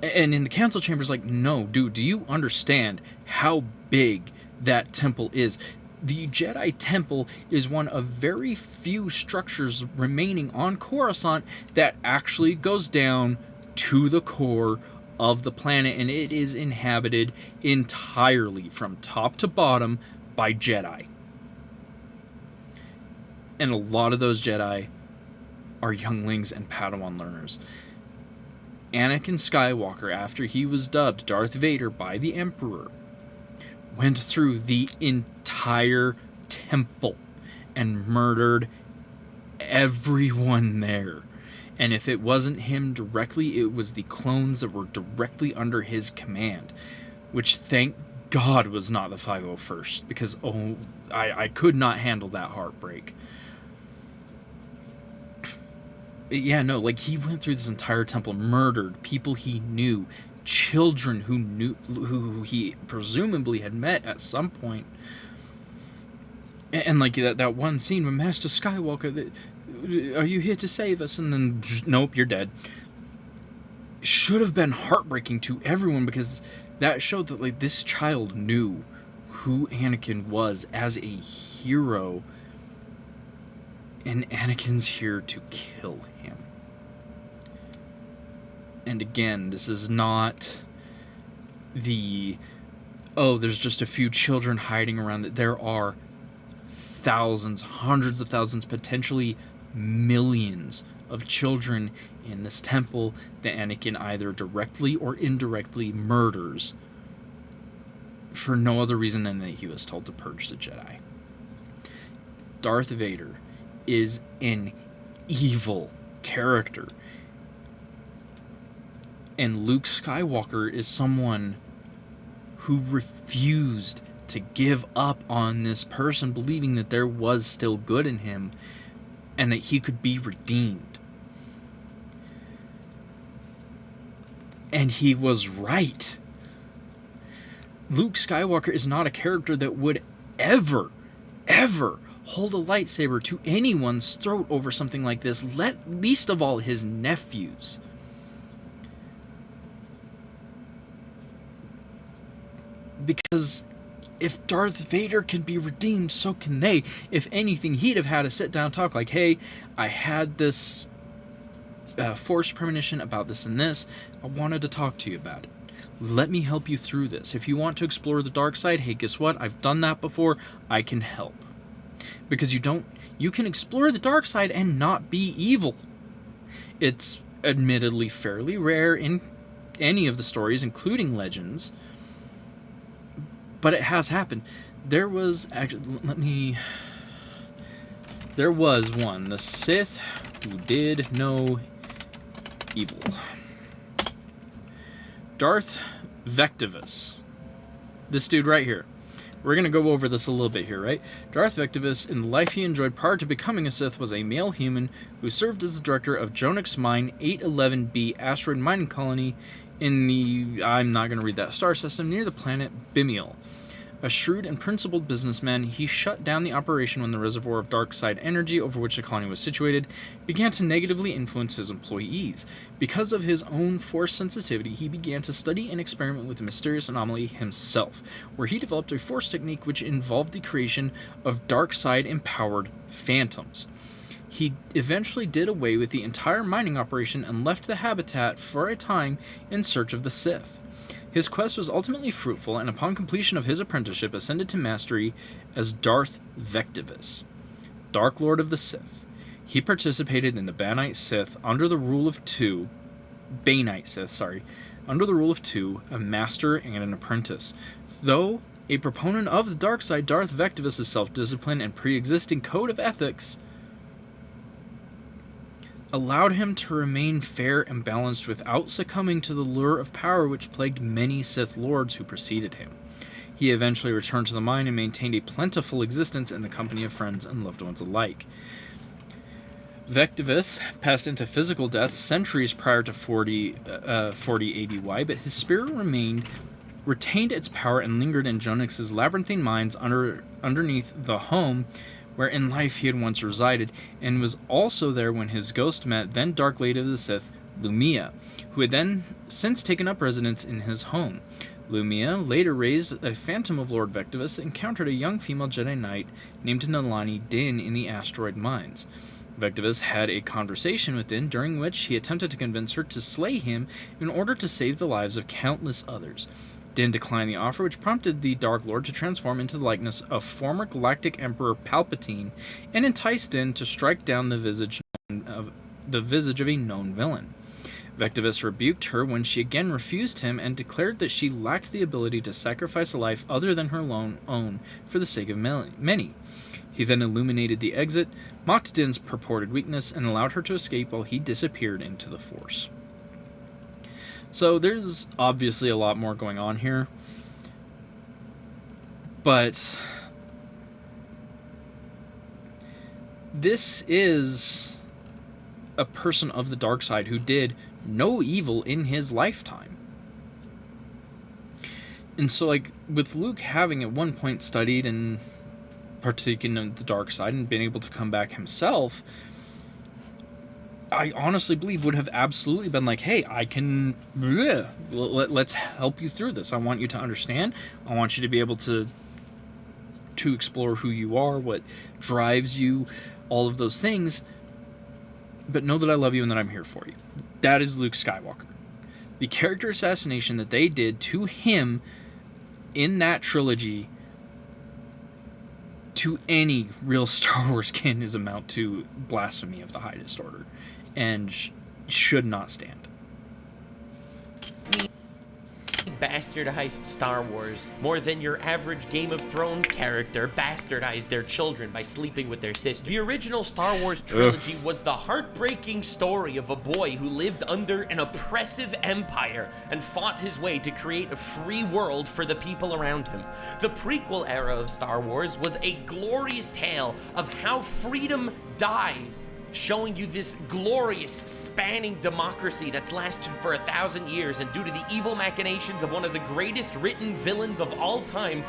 and in the council chambers, like, no, dude, do you understand how big that temple is? The Jedi Temple is one of very few structures remaining on Coruscant that actually goes down to the core of the planet, and it is inhabited entirely from top to bottom by Jedi. And a lot of those Jedi are younglings and Padawan learners. Anakin Skywalker, after he was dubbed Darth Vader by the Emperor, went through the entire temple and murdered everyone there. And if it wasn't him directly, it was the clones that were directly under his command, which, thank God, was not the 501st, because I could not handle that heartbreak. Yeah, no, like, he went through this entire temple, murdered people he knew, children who he presumably had met at some point. And like that one scene when Master Skywalker, are you here to save us? And then, nope, you're dead. Should have been heartbreaking to everyone, because that showed that, like, this child knew who Anakin was as a hero. And Anakin's here to kill him. And again, this is not there's just a few children hiding around. There are thousands, hundreds of thousands, potentially millions of children in this temple that Anakin either directly or indirectly murders for no other reason than that he was told to purge the Jedi. Darth Vader is an evil character. And Luke Skywalker is someone who refused to give up on this person, believing that there was still good in him and that he could be redeemed. And he was right. Luke Skywalker is not a character that would ever hold a lightsaber to anyone's throat over something like this, least of all his nephews. Because if Darth Vader can be redeemed, so can they. If anything, he'd have had a sit-down talk like, hey, I had this forced premonition about this and this. I wanted to talk to you about it. Let me help you through this. If you want to explore the dark side, hey, guess what? I've done that before. I can help. Because you can explore the dark side and not be evil. It's admittedly fairly rare in any of the stories, including Legends, but it has happened. There was one, the Sith, who did know evil. Darth Vectivus. This dude right here. We're going to go over this a little bit here, right? Darth Vectivus, in the life he enjoyed prior to becoming a Sith, was a male human who served as the director of Jonix Mine 811b asteroid mining colony in the, I'm not going to read that star system, near the planet Bimiel. A shrewd and principled businessman, he shut down the operation when the reservoir of dark side energy over which the colony was situated began to negatively influence his employees. Because of his own force sensitivity, he began to study and experiment with the mysterious anomaly himself, where he developed a force technique which involved the creation of dark side empowered phantoms. He eventually did away with the entire mining operation and left the habitat for a time in search of the Sith. His quest was ultimately fruitful, and upon completion of his apprenticeship, ascended to mastery as Darth Vectivus, Dark Lord of the Sith. He participated in the Banite Sith under the rule of two, under the rule of two, a master and an apprentice. Though a proponent of the dark side, Darth Vectivus' self-discipline and pre-existing code of ethics allowed him to remain fair and balanced without succumbing to the lure of power which plagued many Sith Lords who preceded him. He eventually returned to the mine and maintained a plentiful existence in the company of friends and loved ones alike. Vectivus passed into physical death centuries prior to 40 ADY, but his spirit retained its power and lingered in Jonix's labyrinthine mines underneath the home where in life he had once resided, and was also there when his ghost met then Dark Lady of the Sith, Lumia, who had then since taken up residence in his home. Lumia later raised a phantom of Lord Vectivus that encountered a young female Jedi Knight named Nalani Din in the asteroid mines. Vectivus had a conversation with Din, during which he attempted to convince her to slay him in order to save the lives of countless others. Din declined the offer, which prompted the Dark Lord to transform into the likeness of former Galactic Emperor Palpatine and enticed Din to strike down the visage of a known villain. Vectivus rebuked her when she again refused him and declared that she lacked the ability to sacrifice a life other than her own for the sake of many. He then illuminated the exit, mocked Din's purported weakness, and allowed her to escape while he disappeared into the Force. So there's obviously a lot more going on here, but this is a person of the dark side who did no evil in his lifetime. And so, like, with Luke having at one point studied and partaken in the dark side and been able to come back himself, I honestly believe would have absolutely been like, hey, I can, let's help you through this. I want you to understand. I want you to be able to explore who you are, what drives you, all of those things. But know that I love you and that I'm here for you. That is Luke Skywalker. The character assassination that they did to him in that trilogy, to any real Star Wars canon, is amount to blasphemy of the highest order, and should not stand. Bastardized Star Wars more than your average Game of Thrones character bastardized their children by sleeping with their sister. The original Star Wars trilogy was the heartbreaking story of a boy who lived under an oppressive empire and fought his way to create a free world for the people around him. The prequel era of Star Wars was a glorious tale of how freedom dies, showing you this glorious, spanning democracy that's lasted for 1,000 years, and due to the evil machinations of one of the greatest written villains of all time,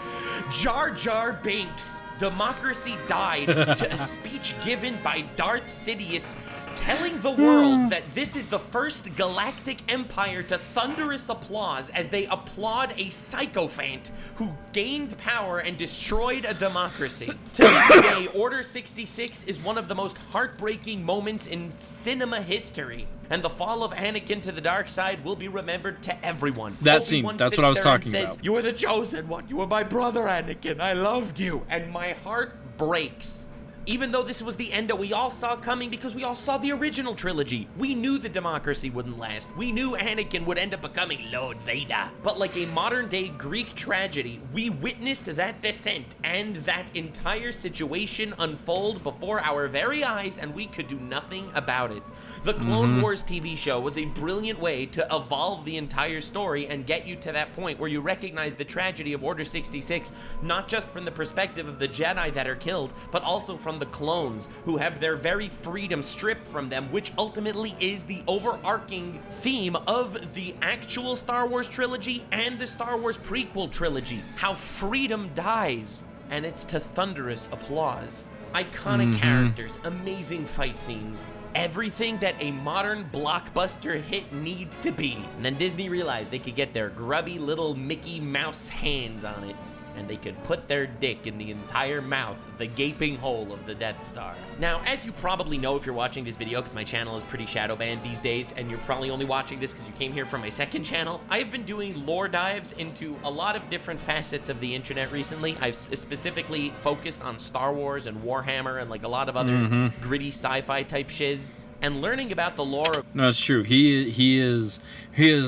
Jar Jar Binks, democracy died to a speech given by Darth Sidious telling the world that this is the first galactic empire to thunderous applause as they applaud a sycophant who gained power and destroyed a democracy. To this day, Order 66 is one of the most heartbreaking moments in cinema history, and the fall of Anakin to the dark side will be remembered to everyone. That scene, that's what I was talking says, about. "You were the chosen one. You were my brother, Anakin. I loved you." And my heart breaks. Even though this was the end that we all saw coming because we all saw the original trilogy. We knew the democracy wouldn't last. We knew Anakin would end up becoming Lord Vader. But like a modern-day Greek tragedy, we witnessed that descent and that entire situation unfold before our very eyes, and we could do nothing about it. The Clone Wars TV show was a brilliant way to evolve the entire story and get you to that point where you recognize the tragedy of Order 66, not just from the perspective of the Jedi that are killed, but also from the clones who have their very freedom stripped from them, which ultimately is the overarching theme of the actual Star Wars trilogy and the Star Wars prequel trilogy. How freedom dies, and it's to thunderous applause. Iconic characters, amazing fight scenes, everything that a modern blockbuster hit needs to be. And then Disney realized they could get their grubby little Mickey Mouse hands on it, and they could put their dick in the entire mouth, the gaping hole of the Death Star. Now, as you probably know if you're watching this video, because my channel is pretty shadow banned these days, and you're probably only watching this because you came here from my second channel, I've been doing lore dives into a lot of different facets of the internet recently. I've specifically focused on Star Wars and Warhammer and like a lot of other gritty sci-fi type shiz, and learning about the lore of— No, it's true. He is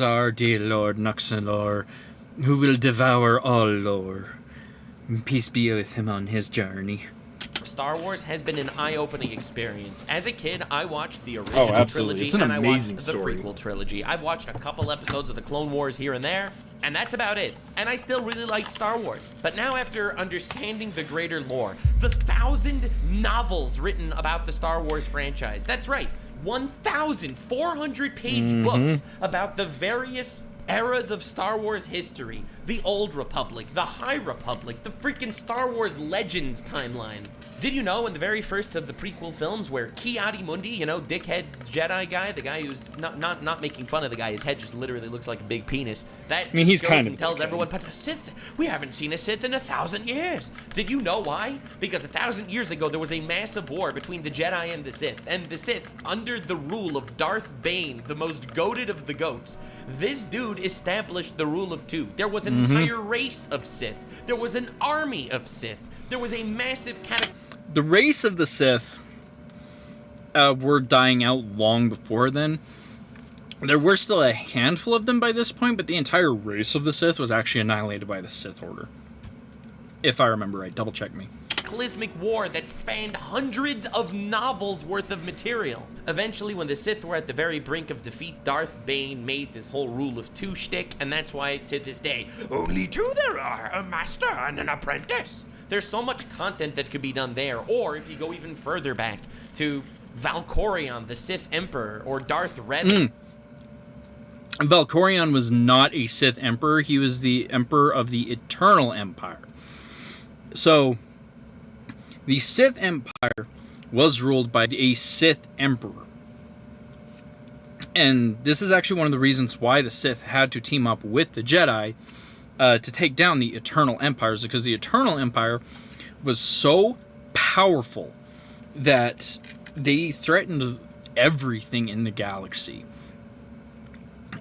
our dear Lord Nuxalor, who will devour all lore. Peace be with him on his journey. Star Wars has been an eye-opening experience. As a kid, I watched the original trilogy and I watched the prequel trilogy. I've watched a couple episodes of the Clone Wars here and there, and that's about it. And I still really liked Star Wars. But now after understanding the greater lore, the 1,000 novels written about the Star Wars franchise, that's right, 1,400-page books about the various eras of Star Wars history, the Old Republic, the High Republic, the freaking Star Wars Legends timeline. Did you know in the very first of the prequel films where Ki-Adi-Mundi, you know, dickhead Jedi guy, the guy who's not making fun of the guy, his head just literally looks like a big penis, that he's goes kind and of tells everyone, but the Sith, we haven't seen a Sith in 1,000 years. Did you know why? Because 1,000 years ago there was a massive war between the Jedi and the Sith, and the Sith, under the rule of Darth Bane, the most goated of the goats, this dude established the rule of two. There was an entire race of Sith. There was an army of Sith. There was a massive The race of the Sith were dying out long before then. There were still a handful of them by this point, but the entire race of the Sith was actually annihilated by the Sith Order. If I remember right, double check me. cataclysmic war that spanned hundreds of novels worth of material. Eventually, when the Sith were at the very brink of defeat, Darth Bane made this whole rule of two shtick, and that's why, to this day, only two there are, a master and an apprentice. There's so much content that could be done there, or if you go even further back to Valkorion, the Sith Emperor, or Darth Revan. Valkorion was not a Sith Emperor, he was the Emperor of the Eternal Empire. So, the Sith Empire was ruled by a Sith Emperor. And this is actually one of the reasons why the Sith had to team up with the Jedi to take down the Eternal Empires, because the Eternal Empire was so powerful that they threatened everything in the galaxy.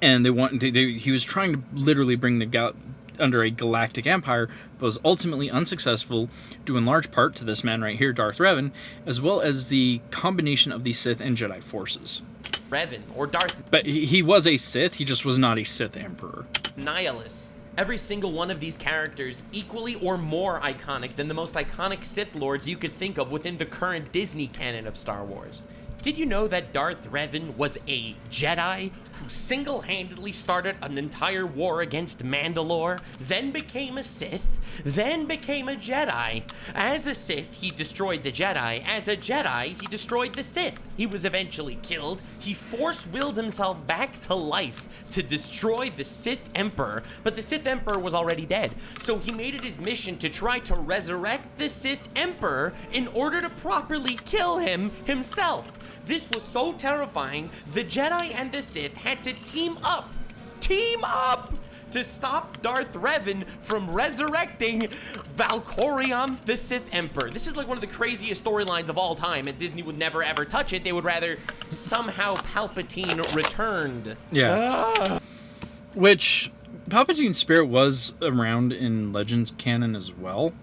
And he was trying to literally bring the under a galactic empire, but was ultimately unsuccessful, due in large part to this man right here, Darth Revan, as well as the combination of the Sith and Jedi forces. Revan, or Darth... But he was a Sith, he just was not a Sith Emperor. Nihilus. Every single one of these characters equally or more iconic than the most iconic Sith Lords you could think of within the current Disney canon of Star Wars. Did you know that Darth Revan was a Jedi who single-handedly started an entire war against Mandalore, then became a Sith, then became a Jedi? As a Sith, he destroyed the Jedi. As a Jedi, he destroyed the Sith. He was eventually killed. He force-willed himself back to life to destroy the Sith Emperor, but the Sith Emperor was already dead. So he made it his mission to try to resurrect the Sith Emperor in order to properly kill him himself. This was so terrifying, the Jedi and the Sith had to team up to stop Darth Revan from resurrecting Valkorion, the Sith Emperor. This is like one of the craziest storylines of all time, and Disney would never ever touch it. They would rather somehow Palpatine returned. Yeah. Which, Palpatine's spirit was around in Legends canon as well,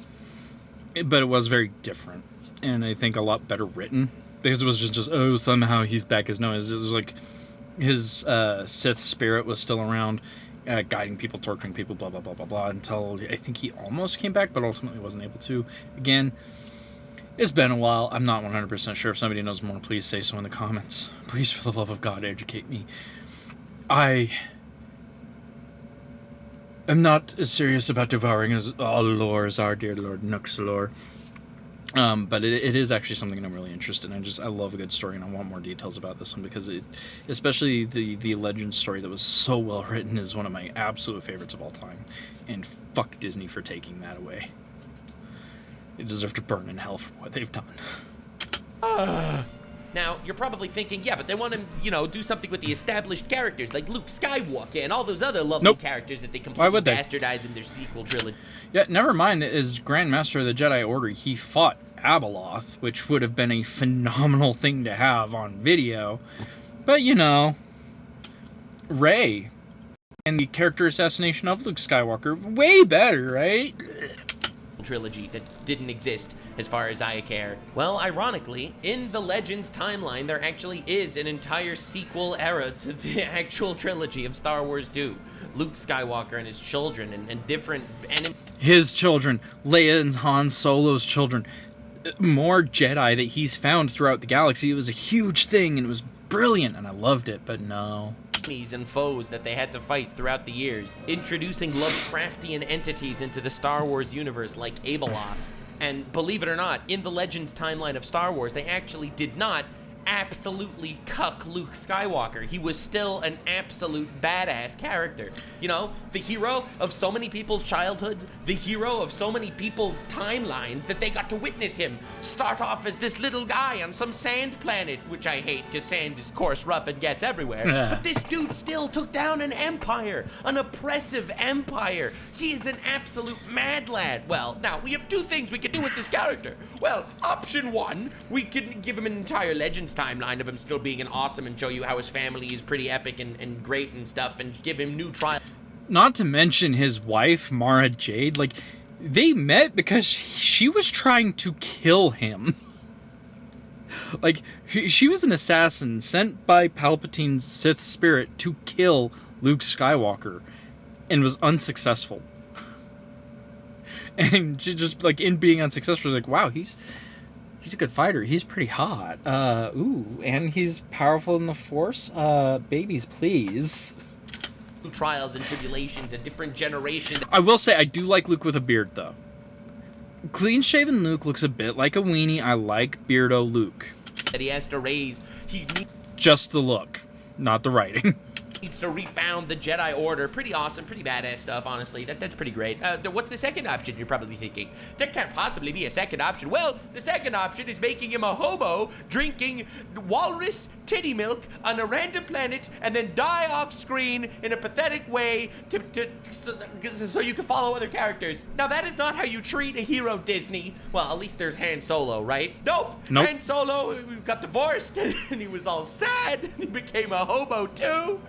but it was very different, and I think a lot better written, because it was just oh, somehow he's back as no. It was like his Sith spirit was still around, guiding people, torturing people, blah, blah, blah, blah, blah, until I think he almost came back, but ultimately wasn't able to. Again, it's been a while. I'm not 100% sure. If somebody knows more, please say so in the comments. Please, for the love of God, educate me. I am not as serious about devouring as all lore as our dear Lord Nook's lore. But it is actually something I'm really interested in. I love a good story, and I want more details about this one, because especially the Legends story that was so well written, is one of my absolute favorites of all time. And fuck Disney for taking that away. They deserve to burn in hell for what they've done. Now, you're probably thinking, yeah, but they want to, do something with the established characters like Luke Skywalker and all those other lovely characters that they completely bastardized in their sequel trilogy. Yeah, never mind that as Grand Master of the Jedi Order, he fought Abeloth, which would have been a phenomenal thing to have on video. But, Rey and the character assassination of Luke Skywalker, way better, right? Trilogy that didn't exist as far as I care. Well, ironically, in the Legends timeline, there actually is an entire sequel era to the actual trilogy of Star Wars 2. Luke Skywalker and his children and different enemies. His children, Leia and Han Solo's children, more Jedi that he's found throughout the galaxy. It was a huge thing, and it was brilliant, and I loved it, but no. And foes that they had to fight throughout the years, introducing Lovecraftian entities into the Star Wars universe like Abeloth. And believe it or not, in the Legends timeline of Star Wars, they actually did not absolutely cuck Luke Skywalker. He was still an absolute badass character. The hero of so many people's childhoods, the hero of so many people's timelines, that they got to witness him start off as this little guy on some sand planet, which I hate because sand is coarse, rough, and gets everywhere. But this dude still took down an empire, an oppressive empire. He is an absolute mad lad. Well, now, we have two things we can do with this character. Well, option one, we can give him an entire Legends timeline of him still being an awesome and show you how his family is pretty epic and great and stuff, and give him new trials. Not to mention his wife, Mara Jade, they met because she was trying to kill him. She was an assassin sent by Palpatine's Sith spirit to kill Luke Skywalker, and was unsuccessful. And she just, in being unsuccessful, was wow, he's a good fighter. He's pretty hot. And he's powerful in the Force. Babies, please. Trials and tribulations and different generations. I will say, I do like Luke with a beard, though. Clean-shaven Luke looks a bit like a weenie. I like Beardo Luke. That he has to raise. Just the look, not the writing. Needs to refound the Jedi Order. Pretty awesome, pretty badass stuff, honestly. That's pretty great. What's the second option, you're probably thinking? There can't possibly be a second option. Well, the second option is making him a hobo, drinking walrus titty milk on a random planet, and then die off screen in a pathetic way so you can follow other characters. Now, that is not how you treat a hero, Disney. Well, at least there's Han Solo, right? Nope. Han Solo got divorced, and he was all sad. He became a hobo, too.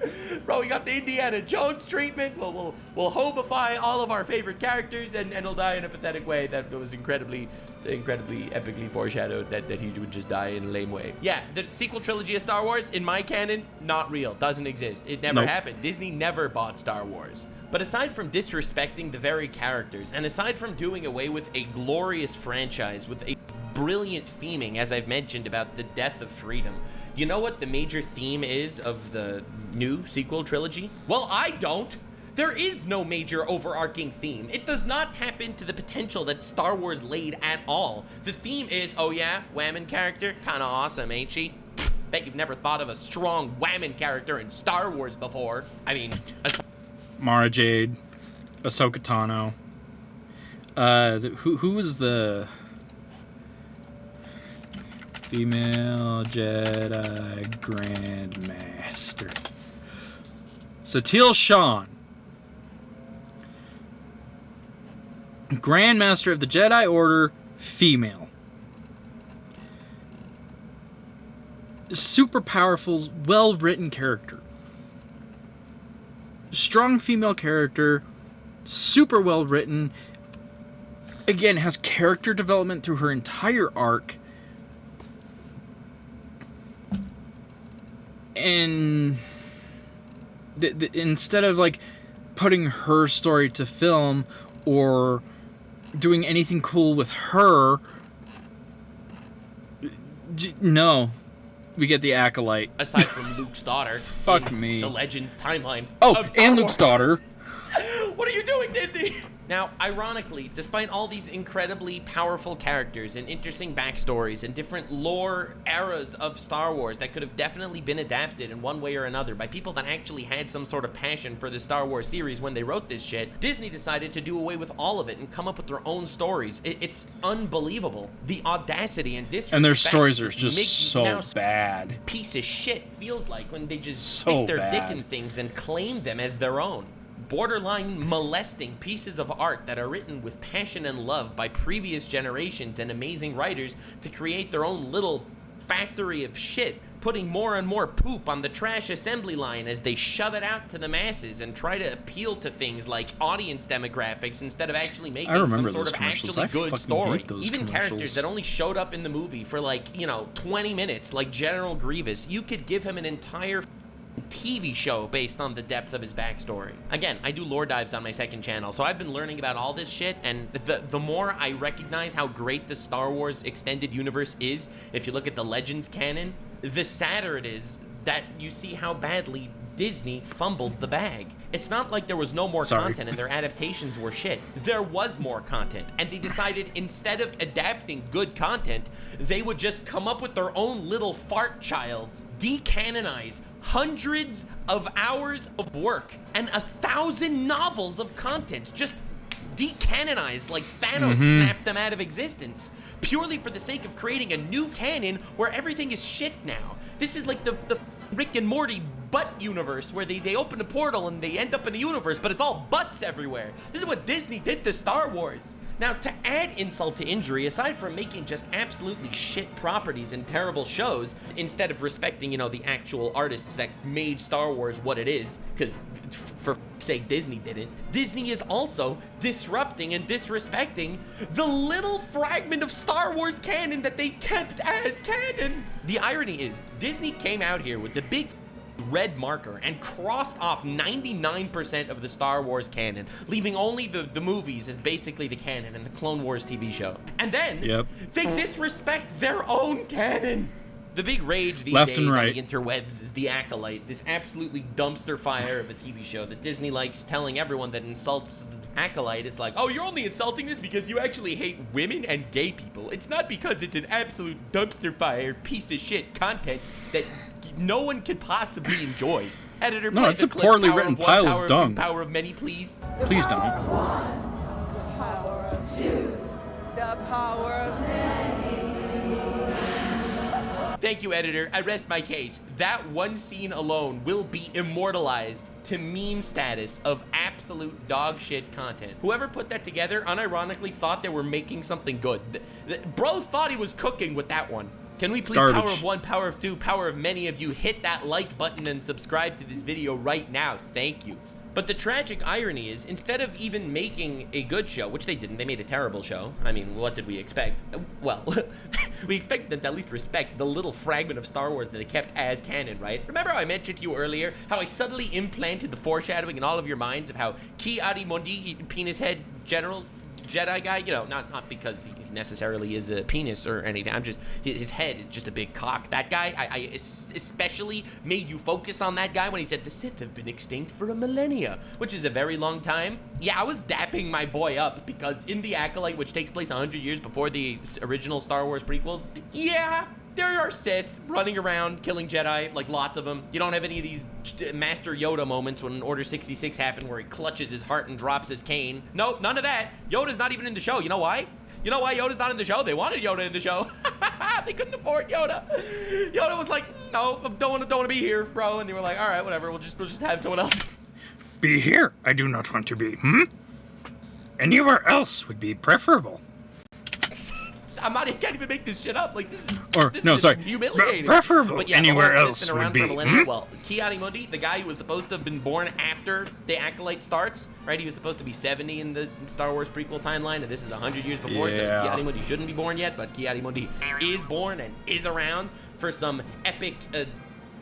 Bro, we got the Indiana Jones treatment. We'll hobify all of our favorite characters, and he'll die in a pathetic way that was incredibly epically foreshadowed that he would just die in a lame way. Yeah, the sequel trilogy of Star Wars, in my canon, not real. Doesn't exist. It never happened. Disney never bought Star Wars. But aside from disrespecting the very characters, and aside from doing away with a glorious franchise with a brilliant theming, as I've mentioned, about the death of freedom, you know what the major theme is of the new sequel trilogy? Well, I don't. There is no major overarching theme. It does not tap into the potential that Star Wars laid at all. The theme is, oh yeah, Whammon character, kinda awesome, ain't she? Bet you've never thought of a strong Whammon character in Star Wars before. I mean, Mara Jade, Ahsoka Tano. Who was the Female Jedi Grandmaster. Satil Shan. Grandmaster of the Jedi Order, female. Super powerful, well-written character. Strong female character, super well-written. Again, has character development through her entire arc. And instead of, like, putting her story to film or doing anything cool with her, no. We get the Acolyte. Aside from Luke's daughter. Fuck me. The Legends timeline. Oh, of Star and Wars. Luke's daughter. What are you doing, Disney? Now, ironically, despite all these incredibly powerful characters and interesting backstories and different lore eras of Star Wars that could have definitely been adapted in one way or another by people that actually had some sort of passion for the Star Wars series when they wrote this shit, Disney decided to do away with all of it and come up with their own stories. It's unbelievable. The audacity and disrespect. And their stories are just so bad. Piece of shit feels like when they just So stick their bad. dick in things and claim them as their own. Borderline molesting pieces of art that are written with passion and love by previous generations and amazing writers to create their own little factory of shit, putting more and more poop on the trash assembly line as they shove it out to the masses and try to appeal to things like audience demographics instead of actually making some sort of actually good story. Even characters that only showed up in the movie for, like, 20 minutes, like General Grievous, you could give him an entire TV show based on the depth of his backstory. Again, I do lore dives on my second channel, so I've been learning about all this shit, and the more I recognize how great the Star Wars extended universe is, if you look at the Legends canon, the sadder it is that you see how badly Disney fumbled the bag. It's not like there was no more content and their adaptations were shit. There was more content, and they decided instead of adapting good content, they would just come up with their own little fart childs, decanonize hundreds of hours of work and 1,000 novels of content, just decanonized like Thanos snapped them out of existence, purely for the sake of creating a new canon where everything is shit now. This is like the Rick and Morty butt universe where they open a portal and they end up in a universe, but it's all butts everywhere. This is what Disney did to Star Wars. Now, to add insult to injury, aside from making just absolutely shit properties and terrible shows, instead of respecting, the actual artists that made Star Wars what it is, because for sake Disney didn't, Disney is also disrupting and disrespecting the little fragment of Star Wars canon that they kept as canon. The irony is, Disney came out here with the big red marker and crossed off 99% of the Star Wars canon, leaving only the movies as basically the canon and the Clone Wars TV show. And then they disrespect their own canon. The big rage these days on the interwebs is the Acolyte, this absolutely dumpster fire of a TV show that Disney likes telling everyone that insults the Acolyte. It's like, oh, you're only insulting this because you actually hate women and gay people. It's not because it's an absolute dumpster fire piece of shit content that no one could possibly enjoy. Editor, no, it's a poorly written pile of dung. Power of many, please. Please don't. The power of two. The power of many. Thank you, editor. I rest my case. That one scene alone will be immortalized to meme status of absolute dog shit content. Whoever put that together unironically thought they were making something good. Bro thought he was cooking with that one. Can we please, power of one, power of two, power of many of you, hit that like button and subscribe to this video right now. Thank you. But the tragic irony is, instead of even making a good show, which they didn't, they made a terrible show. I mean, what did we expect? Well, we expected them to at least respect the little fragment of Star Wars that they kept as canon, right? Remember how I mentioned to you earlier how I subtly implanted the foreshadowing in all of your minds of how Ki-Adi-Mundi, penis head general Jedi guy, not because he necessarily is a penis or anything. I'm just, his head is just a big cock. That guy, I especially made you focus on that guy when he said the Sith have been extinct for a millennia, which is a very long time. Yeah, I was dapping my boy up because in The Acolyte, which takes place 100 years before the original Star Wars prequels, yeah, there are Sith running around killing Jedi, like lots of them. You don't have any of these Master Yoda moments when Order 66 happened where he clutches his heart and drops his cane. Nope, none of that. Yoda's not even in the show. You know why? You know why Yoda's not in the show? They wanted Yoda in the show. They couldn't afford Yoda. Yoda was like, no, I don't want to be here, bro. And they were like, all right, whatever. We'll just have someone else. Be here. I do not want to be. Anywhere else would be preferable. I can't even make this shit up. Like, this is humiliating. Preferable. But yeah, anywhere the whole else Sith been would around be. for millennia. Well, Ki-Adi-Mundi, the guy who was supposed to have been born after the Acolyte starts, right? He was supposed to be 70 in the Star Wars prequel timeline, and this is 100 years before, so Ki-Adi-Mundi shouldn't be born yet, but Ki-Adi-Mundi is born and is around for some epic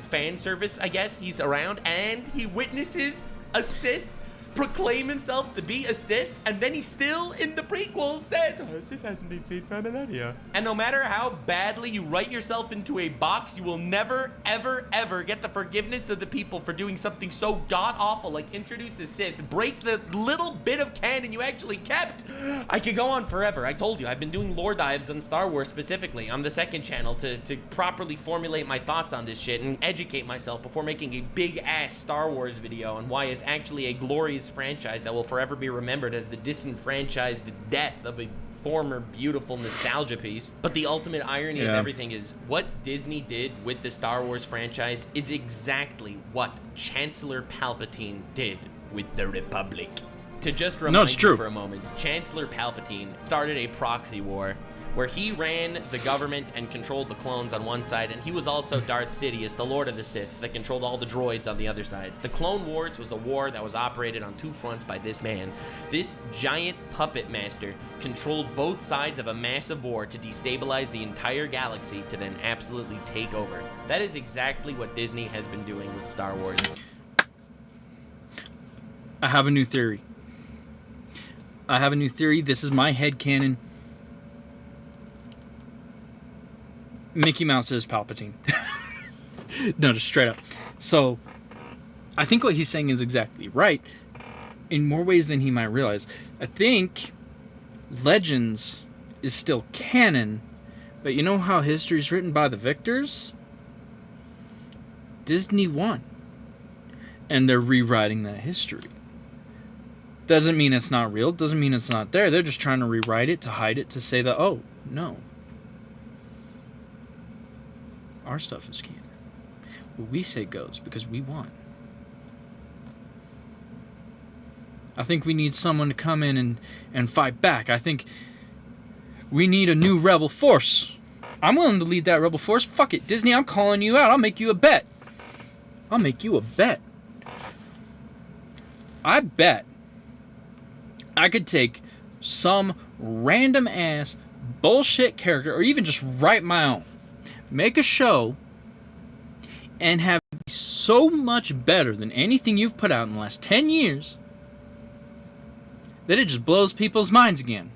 fan service, I guess. He's around, and he witnesses a Sith proclaim himself to be a Sith, and then he still, in the prequels, says, Sith hasn't been seen for millennia. and no matter how badly you write yourself into a box, you will never, ever, ever get the forgiveness of the people for doing something so god-awful, like introduce a Sith, break the little bit of canon you actually kept. I could go on forever. I told you, I've been doing lore dives on Star Wars specifically on the second channel to properly formulate my thoughts on this shit and educate myself before making a big-ass Star Wars video on why it's actually a glorious franchise that will forever be remembered as the disenfranchised death of a former beautiful nostalgia piece. But the ultimate irony of everything is what Disney did with the Star Wars franchise is exactly what Chancellor Palpatine did with the Republic. To just remind you for a moment, Chancellor Palpatine started a proxy war where he ran the government and controlled the clones on one side, and he was also Darth Sidious, the Lord of the Sith, that controlled all the droids on the other side. The Clone Wars was a war that was operated on two fronts by this man. This giant puppet master controlled both sides of a massive war to destabilize the entire galaxy to then absolutely take over. That is exactly what Disney has been doing with Star Wars. I have a new theory. This is my headcanon. Mickey Mouse is Palpatine. No, just straight up. So, I think what he's saying is exactly right, in more ways than he might realize. I think Legends is still canon, but you know how history is written by the victors? Disney won. And they're rewriting that history. Doesn't mean it's not real, doesn't mean it's not there. They're just trying to rewrite it, to hide it, to say that, oh, no. Our stuff is canon. What we say goes because we won. I think we need someone to come in and fight back. I think we need a new rebel force. I'm willing to lead that rebel force. Fuck it, Disney, I'm calling you out. I'll make you a bet. I bet I could take some random ass bullshit character, or even just write my own, make a show, and have it be so much better than anything you've put out in the last 10 years that it just blows people's minds again.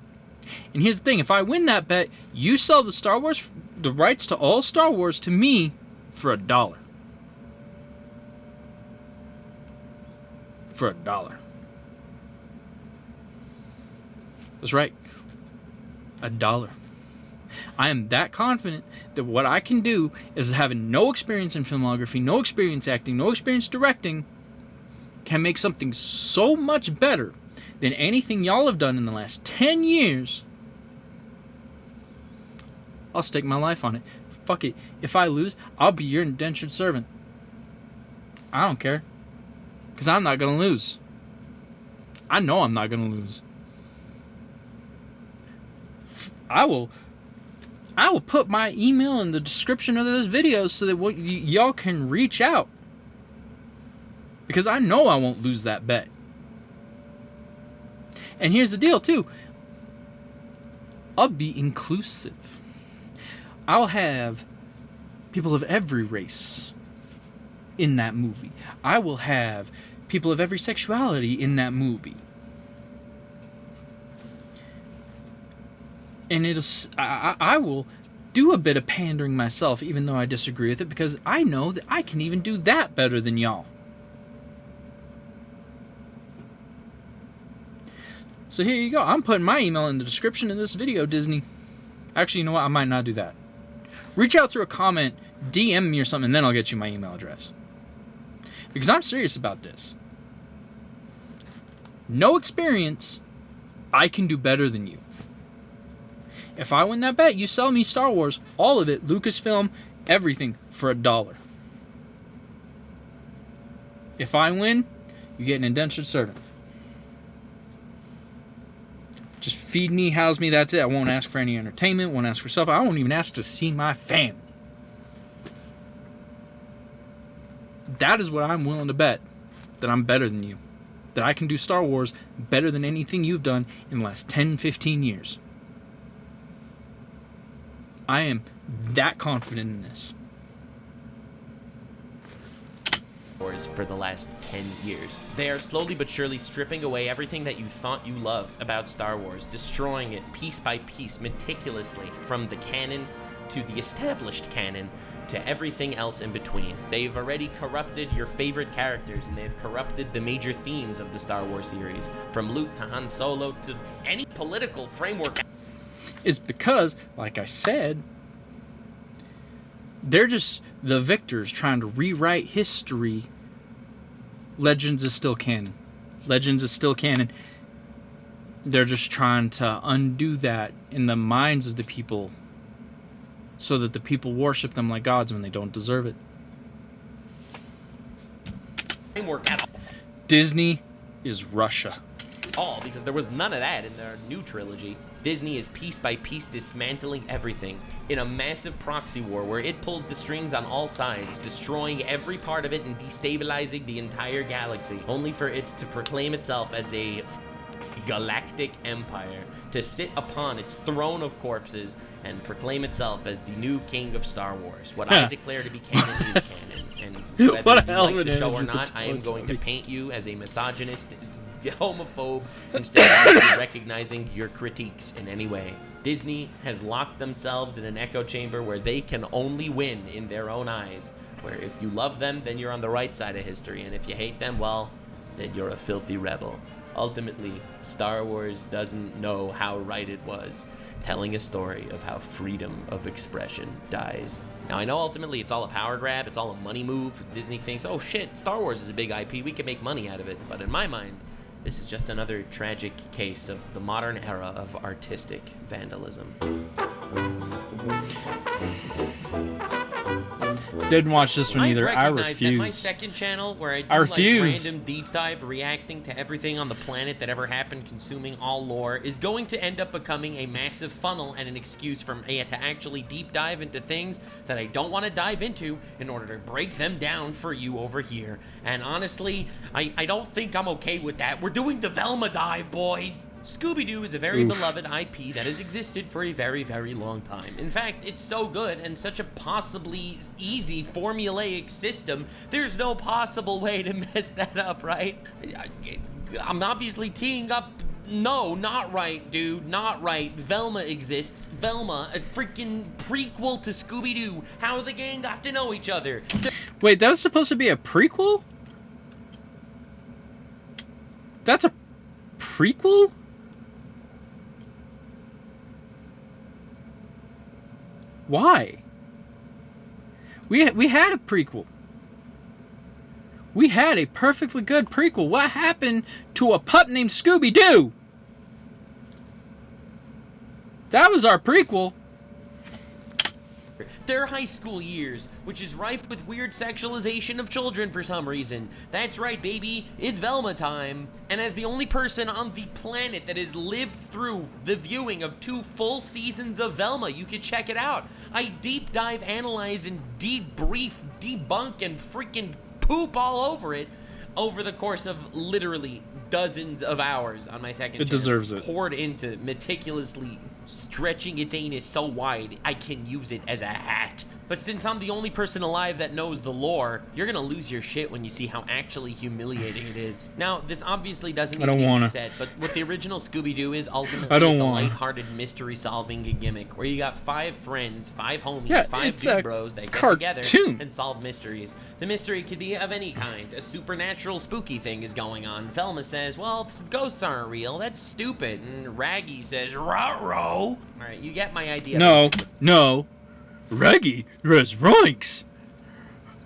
And here's the thing, if I win that bet, you sell the rights to all Star Wars to me for $1. For $1. That's right. $1. I am that confident that what I can do is, having no experience in filmography, no experience acting, no experience directing, can make something so much better than anything y'all have done in the last 10 years. I'll stake my life on it. Fuck it. If I lose, I'll be your indentured servant. I don't care. Because I'm not going to lose. I know I'm not going to lose. I will put my email in the description of this video so that y'all can reach out. Because I know I won't lose that bet. And here's the deal, too. I'll be inclusive. I'll have people of every race in that movie. I will have people of every sexuality in that movie. And I will do a bit of pandering myself, even though I disagree with it, because I know that I can even do that better than y'all. So here you go. I'm putting my email in the description of this video, Disney. Actually, you know what? I might not do that. Reach out through a comment, DM me or something, and then I'll get you my email address. Because I'm serious about this. No experience, I can do better than you. If I win that bet, you sell me Star Wars, all of it, Lucasfilm, everything, for $1. If I win, you get an indentured servant. Just feed me, house me, that's it. I won't ask for any entertainment, won't ask for stuff. I won't even ask to see my family. That is what I'm willing to bet, that I'm better than you. That I can do Star Wars better than anything you've done in the last 10, 15 years. I am that confident in this. For the last 10 years. They are slowly but surely stripping away everything that you thought you loved about Star Wars, destroying it piece by piece, meticulously, from the canon to the established canon to everything else in between. They've already corrupted your favorite characters, and they've corrupted the major themes of the Star Wars series, from Luke to Han Solo to any political framework. It's because, like I said, they're just the victors trying to rewrite history. Legends is still canon. Legends is still canon. They're just trying to undo that in the minds of the people so that the people worship them like gods when they don't deserve it. Framework at all. Disney is Russia. All, because there was none of that in their new trilogy. Disney is piece by piece dismantling everything in a massive proxy war where it pulls the strings on all sides, destroying every part of it and destabilizing the entire galaxy, only for it to proclaim itself as a galactic empire, to sit upon its throne of corpses and proclaim itself as the new king of Star Wars. What I declare to be canon is canon, and whether you like the show or not, I am going to paint you as a misogynist, homophobe, instead of actually recognizing your critiques in any way. Disney has locked themselves in an echo chamber where they can only win in their own eyes, where if you love them, then you're on the right side of history, and if you hate them, well, then you're a filthy rebel. Ultimately, Star Wars doesn't know how right it was, telling a story of how freedom of expression dies. Now, I know ultimately it's all a power grab, it's all a money move. Disney thinks, oh shit, Star Wars is a big IP, we can make money out of it. But in my mind, this is just another tragic case of the modern era of artistic vandalism. Didn't watch this one either. I recognize that my refuse. second channel, where I do I like refuse. random deep dive reacting to everything on the planet that ever happened, consuming all lore, is going to end up becoming a massive funnel and an excuse for me to actually deep dive into things that I don't want to dive into in order to break them down for you over here. And honestly, I don't think I'm okay with that. We're doing the Velma dive, boys! Scooby-Doo is a very beloved IP that has existed for a very, very long time. In fact, it's so good and such a possibly easy formulaic system, there's no possible way to mess that up, right? I'm obviously teeing up. No, not right, dude. Not right. Velma exists. Velma, a freaking prequel to Scooby-Doo. How the gang got to know each other. Wait, that was supposed to be a prequel? That's a prequel? Why? We had a prequel. We had a perfectly good prequel. What happened to a pup named Scooby-Doo? That was our prequel. Their high school years, which is rife with weird sexualization of children for some reason. That's right, baby, it's Velma time. And as the only person on the planet that has lived through the viewing of 2 full seasons of Velma, you can check it out. I deep dive, analyze, and debrief, debunk, and freaking poop all over it over the course of literally dozens of hours on my second channel. It deserves it. Poured into meticulously stretching its anus so wide I can use it as a hat. But since I'm the only person alive that knows the lore, you're gonna lose your shit when you see how actually humiliating it is. Now, this obviously doesn't need to be said, but what the original Scooby-Doo is ultimately it's a lighthearted mystery-solving gimmick where you got 5 friends, 5 homies, 5 big bros that get together and solve mysteries. The mystery could be of any kind. A supernatural spooky thing is going on. Velma says, well, ghosts aren't real, that's stupid. And Raggy says, ruh-roh. Alright, you get my idea. No. Raggy has ranks.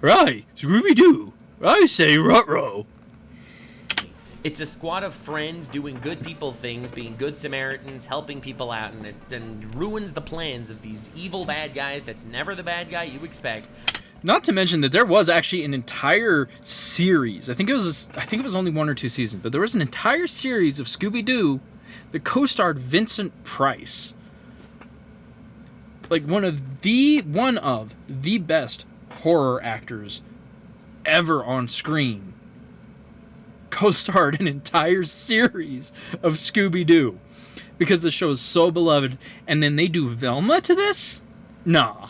Right, Scooby-Doo. I say ruh-roh. It's a squad of friends doing good people things, being good Samaritans, helping people out, and it ruins the plans of these evil bad guys that's never the bad guy you expect. Not to mention that there was actually an entire series. I think it was only 1 or 2 seasons, but there was an entire series of Scooby-Doo that co-starred Vincent Price. Like one of the best horror actors ever on screen. Co-starred an entire series of Scooby-Doo because the show is so beloved, and then they do Velma to this? Nah.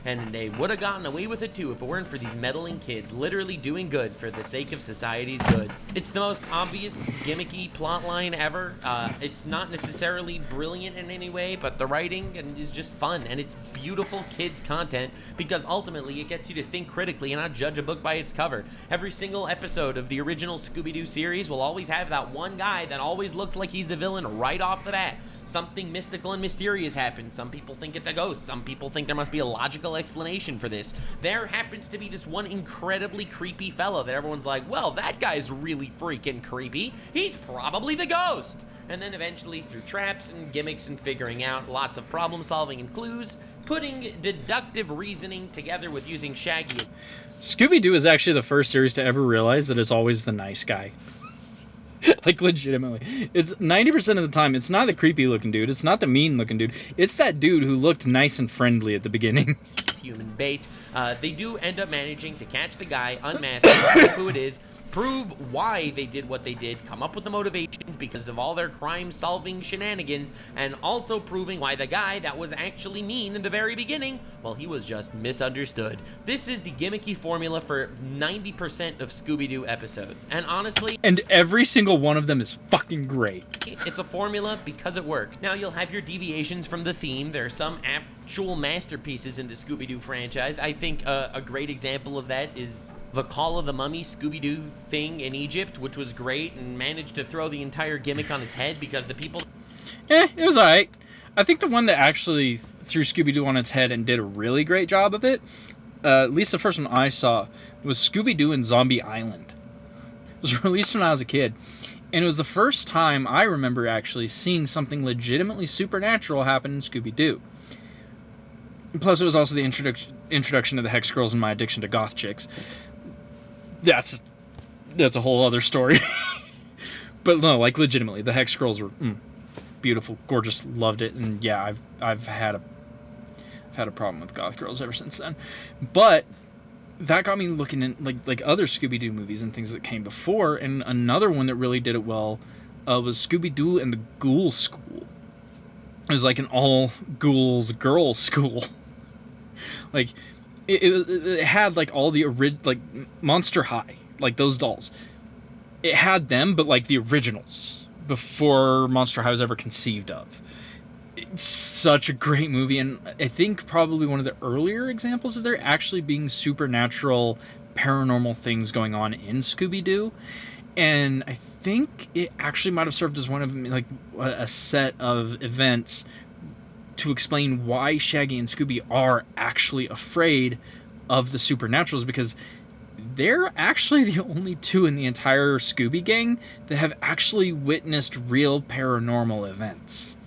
And they would have gotten away with it too if it weren't for these meddling kids literally doing good for the sake of society's good. It's the most obvious, gimmicky plotline ever. It's not necessarily brilliant in any way, but the writing is just fun, and it's beautiful kids content because ultimately it gets you to think critically and not judge a book by its cover. Every single episode of the original Scooby-Doo series will always have that one guy that always looks like he's the villain right off the bat. Something mystical and mysterious happens. Some people think it's a ghost. Some people think there must be a logical explanation for this. There happens to be this one incredibly creepy fellow that everyone's like, well, that guy's really freaking creepy. He's probably the ghost. And then eventually, through traps and gimmicks and figuring out lots of problem solving and clues, putting deductive reasoning together with using Shaggy. Scooby-Doo is actually the first series to ever realize that it's always the nice guy. Like, legitimately. It's 90% of the time, it's not the creepy-looking dude. It's not the mean-looking dude. It's that dude who looked nice and friendly at the beginning. Human bait. They do end up managing to catch the guy, unmask him, prove who it is, prove why they did what they did, come up with the motivations because of all their crime-solving shenanigans, and also proving why the guy that was actually mean in the very beginning, well, he was just misunderstood. This is the gimmicky formula for 90% of Scooby-Doo episodes, and honestly... And every single one of them is fucking great. It's a formula because it worked. Now, you'll have your deviations from the theme. There are some actual masterpieces in the Scooby-Doo franchise. I think a great example of that is the Call of the Mummy Scooby-Doo thing in Egypt, which was great and managed to throw the entire gimmick on its head because the people... It was alright. I think the one that actually threw Scooby-Doo on its head and did a really great job of it, at least the first one I saw, was Scooby-Doo and Zombie Island. It was released when I was a kid, and it was the first time I remember actually seeing something legitimately supernatural happen in Scooby-Doo. Plus, it was also the introduction of the Hex Girls and my addiction to goth chicks. That's a whole other story. But no, like, legitimately, the Hex Girls were beautiful, gorgeous, loved it, and yeah, I've had a problem with goth girls ever since then. But that got me looking at like other Scooby-Doo movies and things that came before, and another one that really did it well was Scooby-Doo and the Ghoul School. It was like an all ghouls girl school. Like it had like all the like Monster High, like those dolls. It had them, but like the originals before Monster High was ever conceived of. It's such a great movie, and I think probably one of the earlier examples of there actually being supernatural, paranormal things going on in Scooby-Doo. And I think it actually might have served as one of like a set of events to explain why Shaggy and Scooby are actually afraid of the supernaturals, because they're actually the only two in the entire Scooby gang that have actually witnessed real paranormal events.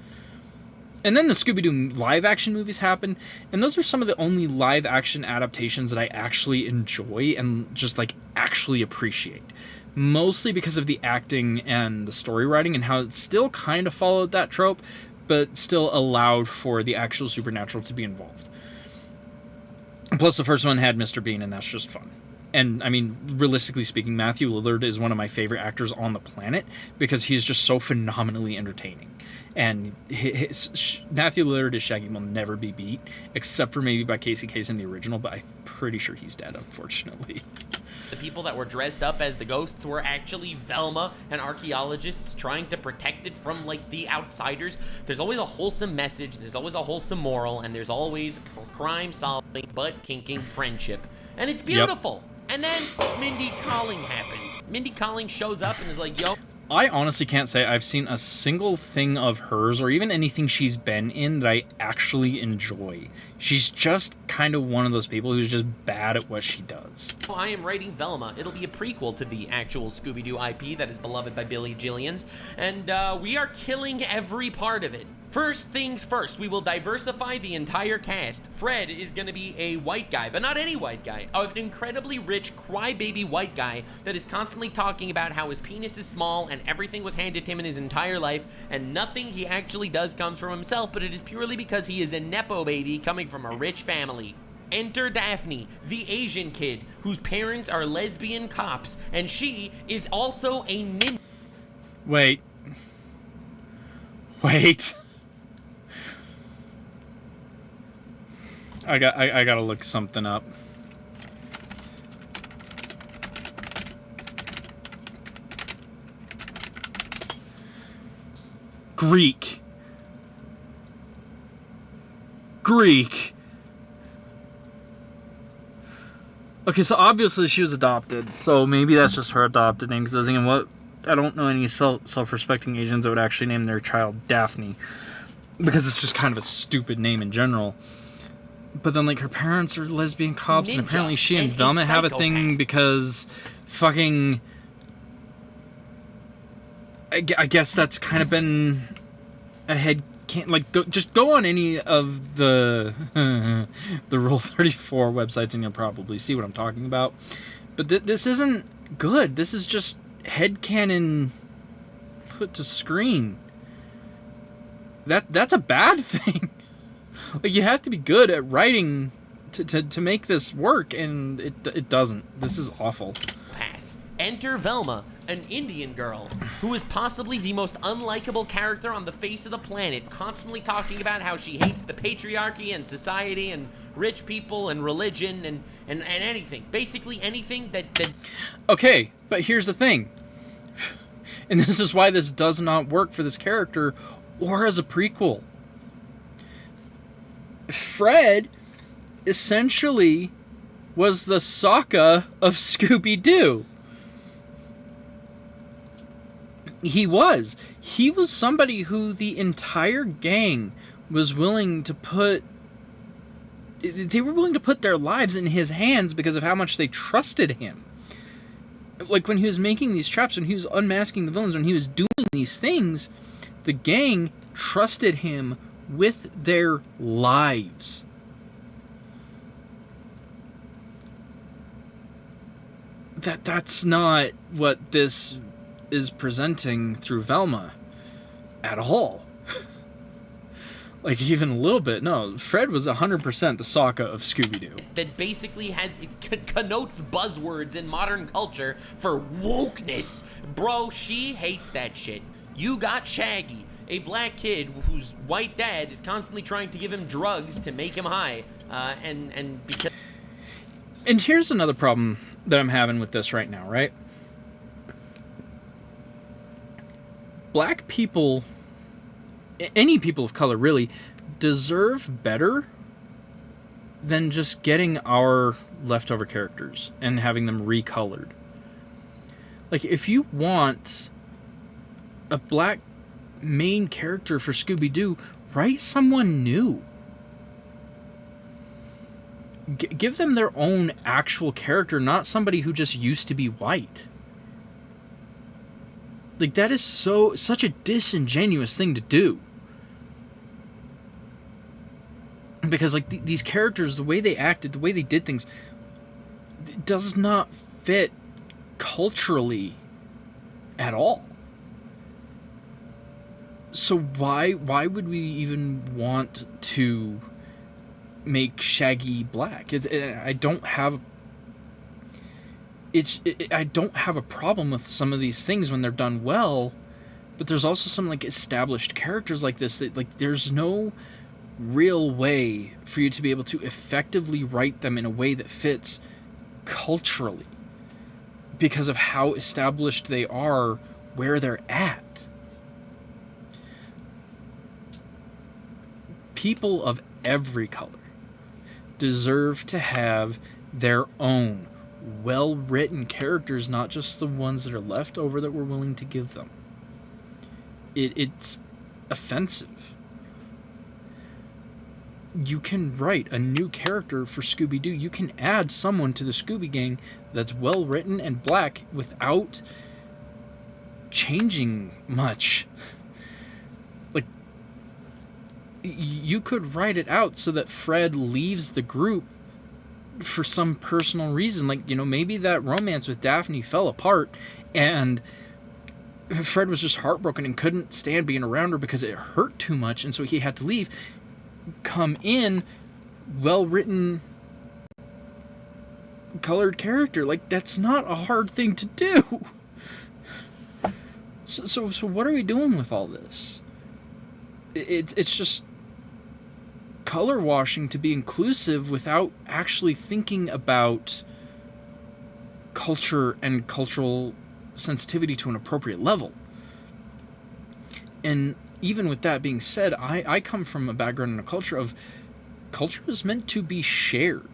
And then the Scooby-Doo live-action movies happen, and those are some of the only live-action adaptations that I actually enjoy and just, like, actually appreciate. Mostly because of the acting and the story writing and how it still kind of followed that trope, but still allowed for the actual supernatural to be involved. And plus, the first one had Mr. Bean, and that's just fun. And, I mean, realistically speaking, Matthew Lillard is one of my favorite actors on the planet because he's just so phenomenally entertaining. And Matthew Lillard as Shaggy will never be beat, except for maybe by Casey Kasem in the original, but I'm pretty sure he's dead, unfortunately. The people that were dressed up as the ghosts were actually Velma and archaeologists trying to protect it from, like, the outsiders. There's always a wholesome message, there's always a wholesome moral, and there's always crime-solving, butt-kinking friendship. And it's beautiful. Yep. And then Mindy Kaling happened. Mindy Kaling shows up and is like, yo... I honestly can't say I've seen a single thing of hers or even anything she's been in that I actually enjoy. She's just kind of one of those people who's just bad at what she does. I am writing Velma. It'll be a prequel to the actual Scooby-Doo IP that is beloved by Billy Jillians, and we are killing every part of it. First things first, we will diversify the entire cast. Fred is going to be a white guy, but not any white guy. An incredibly rich, crybaby white guy that is constantly talking about how his penis is small and everything was handed to him in his entire life, and nothing he actually does comes from himself, but it is purely because he is a nepo baby coming from a rich family. Enter Daphne, the Asian kid, whose parents are lesbian cops, and she is also a ninja. Wait. I gotta look something up. Greek. Okay, so obviously she was adopted, so maybe that's just her adopted name, because I was thinking, what? I don't know any self-respecting Asians that would actually name their child Daphne, because it's just kind of a stupid name in general. But then, like, her parents are lesbian cops, and apparently she and Velma have a thing because fucking... I guess that's kind of been a head... Just go on any of the the Rule 34 websites and you'll probably see what I'm talking about. But this isn't good. This is just headcanon put to screen. That's a bad thing. Like, you have to be good at writing to make this work, and it doesn't. This is awful. Path. Enter Velma, an Indian girl who is possibly the most unlikable character on the face of the planet, constantly talking about how she hates the patriarchy and society and rich people and religion and anything. Basically anything that... Okay, but here's the thing. And this is why this does not work for this character or as a prequel. Fred essentially was the Sokka of Scooby-Doo. He was somebody who the entire gang was willing to put... They were willing to put their lives in his hands because of how much they trusted him. Like, when he was making these traps, when he was unmasking the villains, when he was doing these things, the gang trusted him with their lives. That's not what this is presenting through Velma at all. Like, even a little bit. No, Fred was 100% the Sokka of Scooby-Doo. That basically connotes buzzwords in modern culture for wokeness. Bro, she hates that shit. You got Shaggy, a black kid whose white dad is constantly trying to give him drugs to make him high, and because... And here's another problem that I'm having with this right now, right? Black people, any people of color really, deserve better than just getting our leftover characters and having them recolored. Like, if you want a black main character for Scooby-Doo, write someone new. Give them their own actual character, not somebody who just used to be white. Like, that is such a disingenuous thing to do. Because, like, these characters, the way they acted, the way they did things, it does not fit culturally at all. So why would we even want to make Shaggy black? I don't have a problem with some of these things when they're done well, but there's also some, like, established characters like this that, like, there's no real way for you to be able to effectively write them in a way that fits culturally because of how established they are where they're at. People of every color deserve to have their own well-written characters, not just the ones that are left over that we're willing to give them. It's offensive. You can write a new character for Scooby-Doo. You can add someone to the Scooby Gang that's well written and black without changing much. Like, you could write it out so that Fred leaves the group for some personal reason. Like, you know, maybe that romance with Daphne fell apart and Fred was just heartbroken and couldn't stand being around her because it hurt too much, and so he had to leave. Come in, well-written, colored character. Like, that's not a hard thing to do. So what are we doing with all this? It's just color washing to be inclusive without actually thinking about culture and cultural sensitivity to an appropriate level. And even with that being said, I come from a background and a culture is meant to be shared.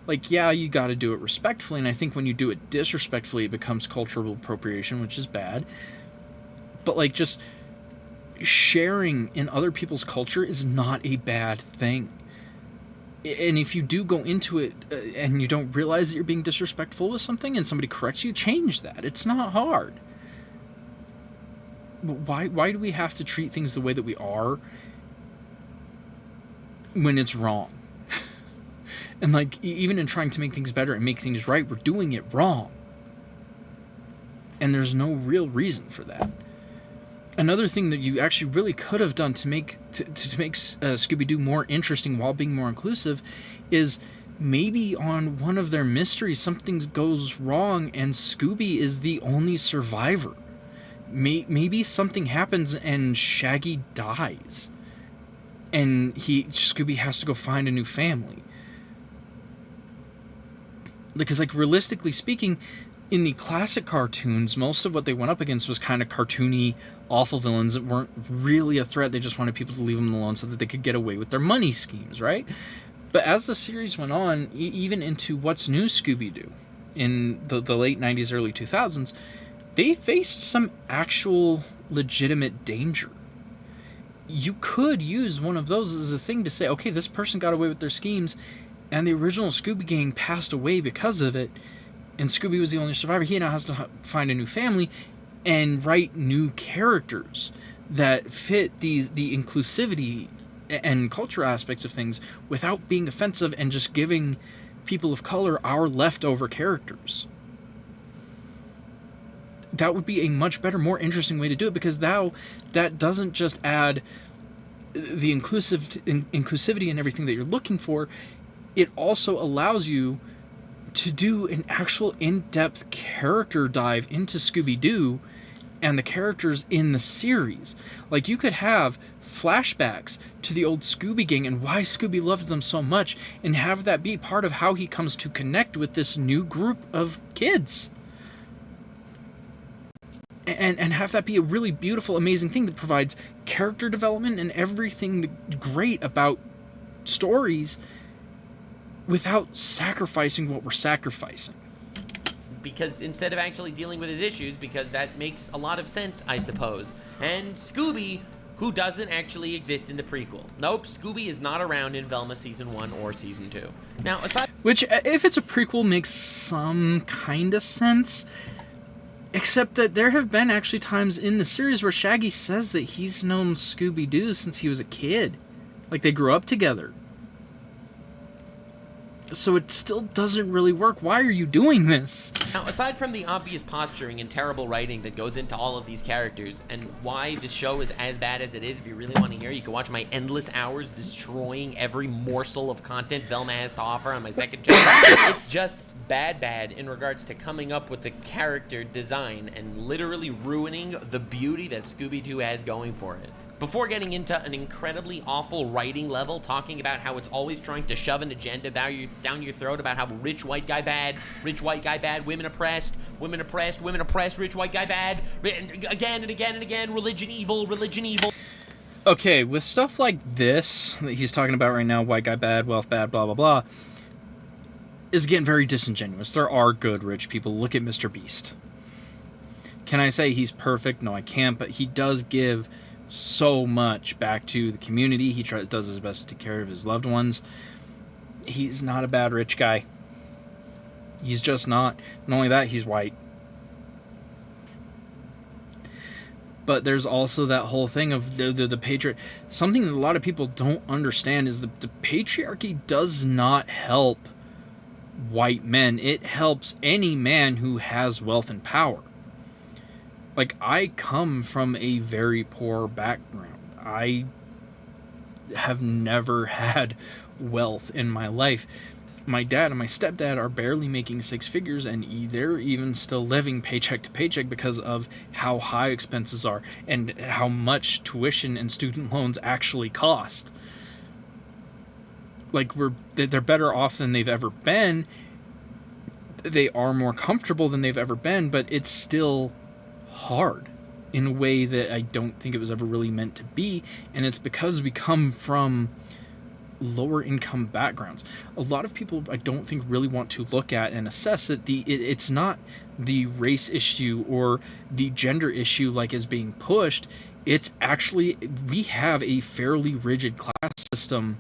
Like, yeah, you got to do it respectfully, and I think when you do it disrespectfully, it becomes cultural appropriation, which is bad. But, like, just sharing in other people's culture is not a bad thing. And if you do go into it and you don't realize that you're being disrespectful with something and somebody corrects you, change that. It's not hard. Why do we have to treat things the way that we are when it's wrong? And, like, even in trying to make things better and make things right, we're doing it wrong. And there's no real reason for that. Another thing that you actually really could have done to make Scooby-Doo more interesting while being more inclusive is maybe on one of their mysteries something goes wrong and Scooby is the only survivor. Maybe something happens and Shaggy dies, and Scooby has to go find a new family. Because, like, realistically speaking, in the classic cartoons, most of what they went up against was kind of cartoony, awful villains that weren't really a threat. They just wanted people to leave them alone so that they could get away with their money schemes, right? But as the series went on, even into What's New Scooby-Doo in the late 90s, early 2000s, they faced some actual legitimate danger. You could use one of those as a thing to say, okay, this person got away with their schemes, and the original Scooby Gang passed away because of it, and Scooby was the only survivor. He now has to find a new family and write new characters that fit the inclusivity and culture aspects of things without being offensive and just giving people of color our leftover characters. That would be a much better, more interesting way to do it, because now that doesn't just add the inclusivity and everything that you're looking for. It also allows you to do an actual in-depth character dive into Scooby-Doo and the characters in the series. Like, you could have flashbacks to the old Scooby Gang and why Scooby loved them so much, and have that be part of how he comes to connect with this new group of kids. And have that be a really beautiful, amazing thing that provides character development and everything great about stories without sacrificing what we're sacrificing. Because instead of actually dealing with his issues, because that makes a lot of sense, I suppose. And Scooby, who doesn't actually exist in the prequel. Nope, Scooby is not around in Velma Season 1 or Season 2. Now, aside... Which, if it's a prequel, makes some kind of sense. Except that there have been actually times in the series where Shaggy says that he's known Scooby-Doo since he was a kid. Like, they grew up together. So it still doesn't really work. Why are you doing this? Now, aside from the obvious posturing and terrible writing that goes into all of these characters, and why this show is as bad as it is, if you really want to hear, you can watch my endless hours destroying every morsel of content Velma has to offer on my second channel. It's just bad in regards to coming up with the character design and literally ruining the beauty that Scooby-Doo has going for it. Before getting into an incredibly awful writing level, talking about how it's always trying to shove an agenda down your throat about how rich white guy bad, women oppressed, rich white guy bad, again and again and again, religion evil. Okay, with stuff like this that he's talking about right now, white guy bad, wealth bad, blah, blah, blah, is getting very disingenuous. There are good rich people. Look at Mr. Beast. Can I say he's perfect? No, I can't, but he does give so much back to the community. He does his best to take care of his loved ones. He's not a bad rich guy. He's just not. Not only that, he's white. But there's also that whole thing of the patriarchy. Something that a lot of people don't understand is the patriarchy does not help white men. It helps any man who has wealth and power. Like, I come from a very poor background. I have never had wealth in my life. My dad and my stepdad are barely making six figures, and they're even still living paycheck to paycheck because of how high expenses are and how much tuition and student loans actually cost. Like, they're better off than they've ever been. They are more comfortable than they've ever been, but it's still hard in a way that I don't think it was ever really meant to be, and it's because we come from lower income backgrounds. A lot of people, I don't think, really want to look at and assess that it's not the race issue or the gender issue like is being pushed. It's actually, we have a fairly rigid class system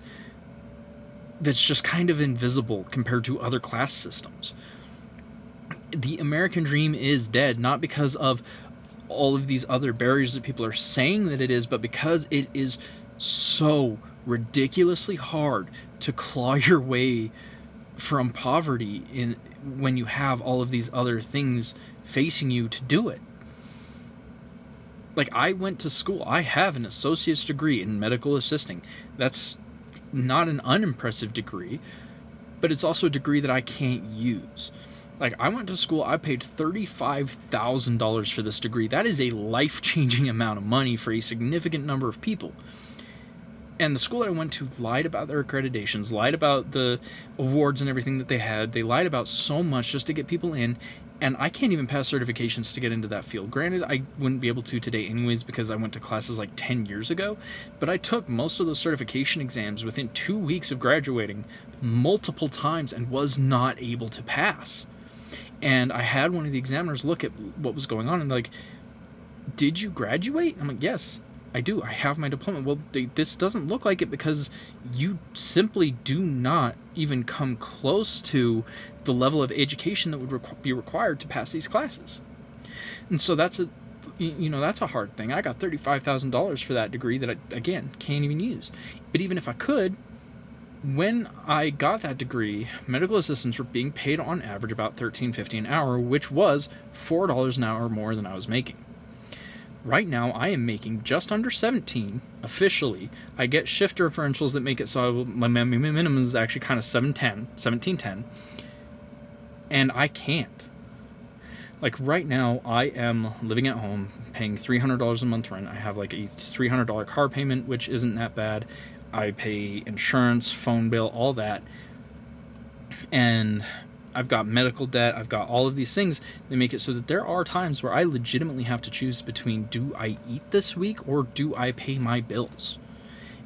that's just kind of invisible compared to other class systems. The American dream is dead, not because of all of these other barriers that people are saying that it is, but because it is so ridiculously hard to claw your way from poverty when you have all of these other things facing you to do it. Like, I went to school. I have an associate's degree in medical assisting. That's not an unimpressive degree, but it's also a degree that I can't use. Like, I went to school, I paid $35,000 for this degree. That is a life-changing amount of money for a significant number of people. And the school that I went to lied about their accreditations, lied about the awards and everything that they had. They lied about so much just to get people in, and I can't even pass certifications to get into that field. Granted, I wouldn't be able to today anyways because I went to classes like 10 years ago, but I took most of those certification exams within 2 weeks of graduating multiple times and was not able to pass. And I had one of the examiners look at what was going on and like, did you graduate? I'm like, yes, I do. I have my diploma. Well, this doesn't look like it because you simply do not even come close to the level of education that would be required to pass these classes. And so that's a hard thing. I got $35,000 for that degree that I, again, can't even use. But even if I could, when I got that degree, medical assistants were being paid on average about $13.50 an hour, which was $4 an hour more than I was making. Right now, I am making just under 17 officially. I get shift differentials that make it so my minimum is actually kind of 17.10, and I can't. Like, right now, I am living at home, paying $300 a month rent. I have like a $300 car payment, which isn't that bad. I pay insurance, phone bill, all that. And I've got medical debt. I've got all of these things that make it so that there are times where I legitimately have to choose between, do I eat this week or do I pay my bills?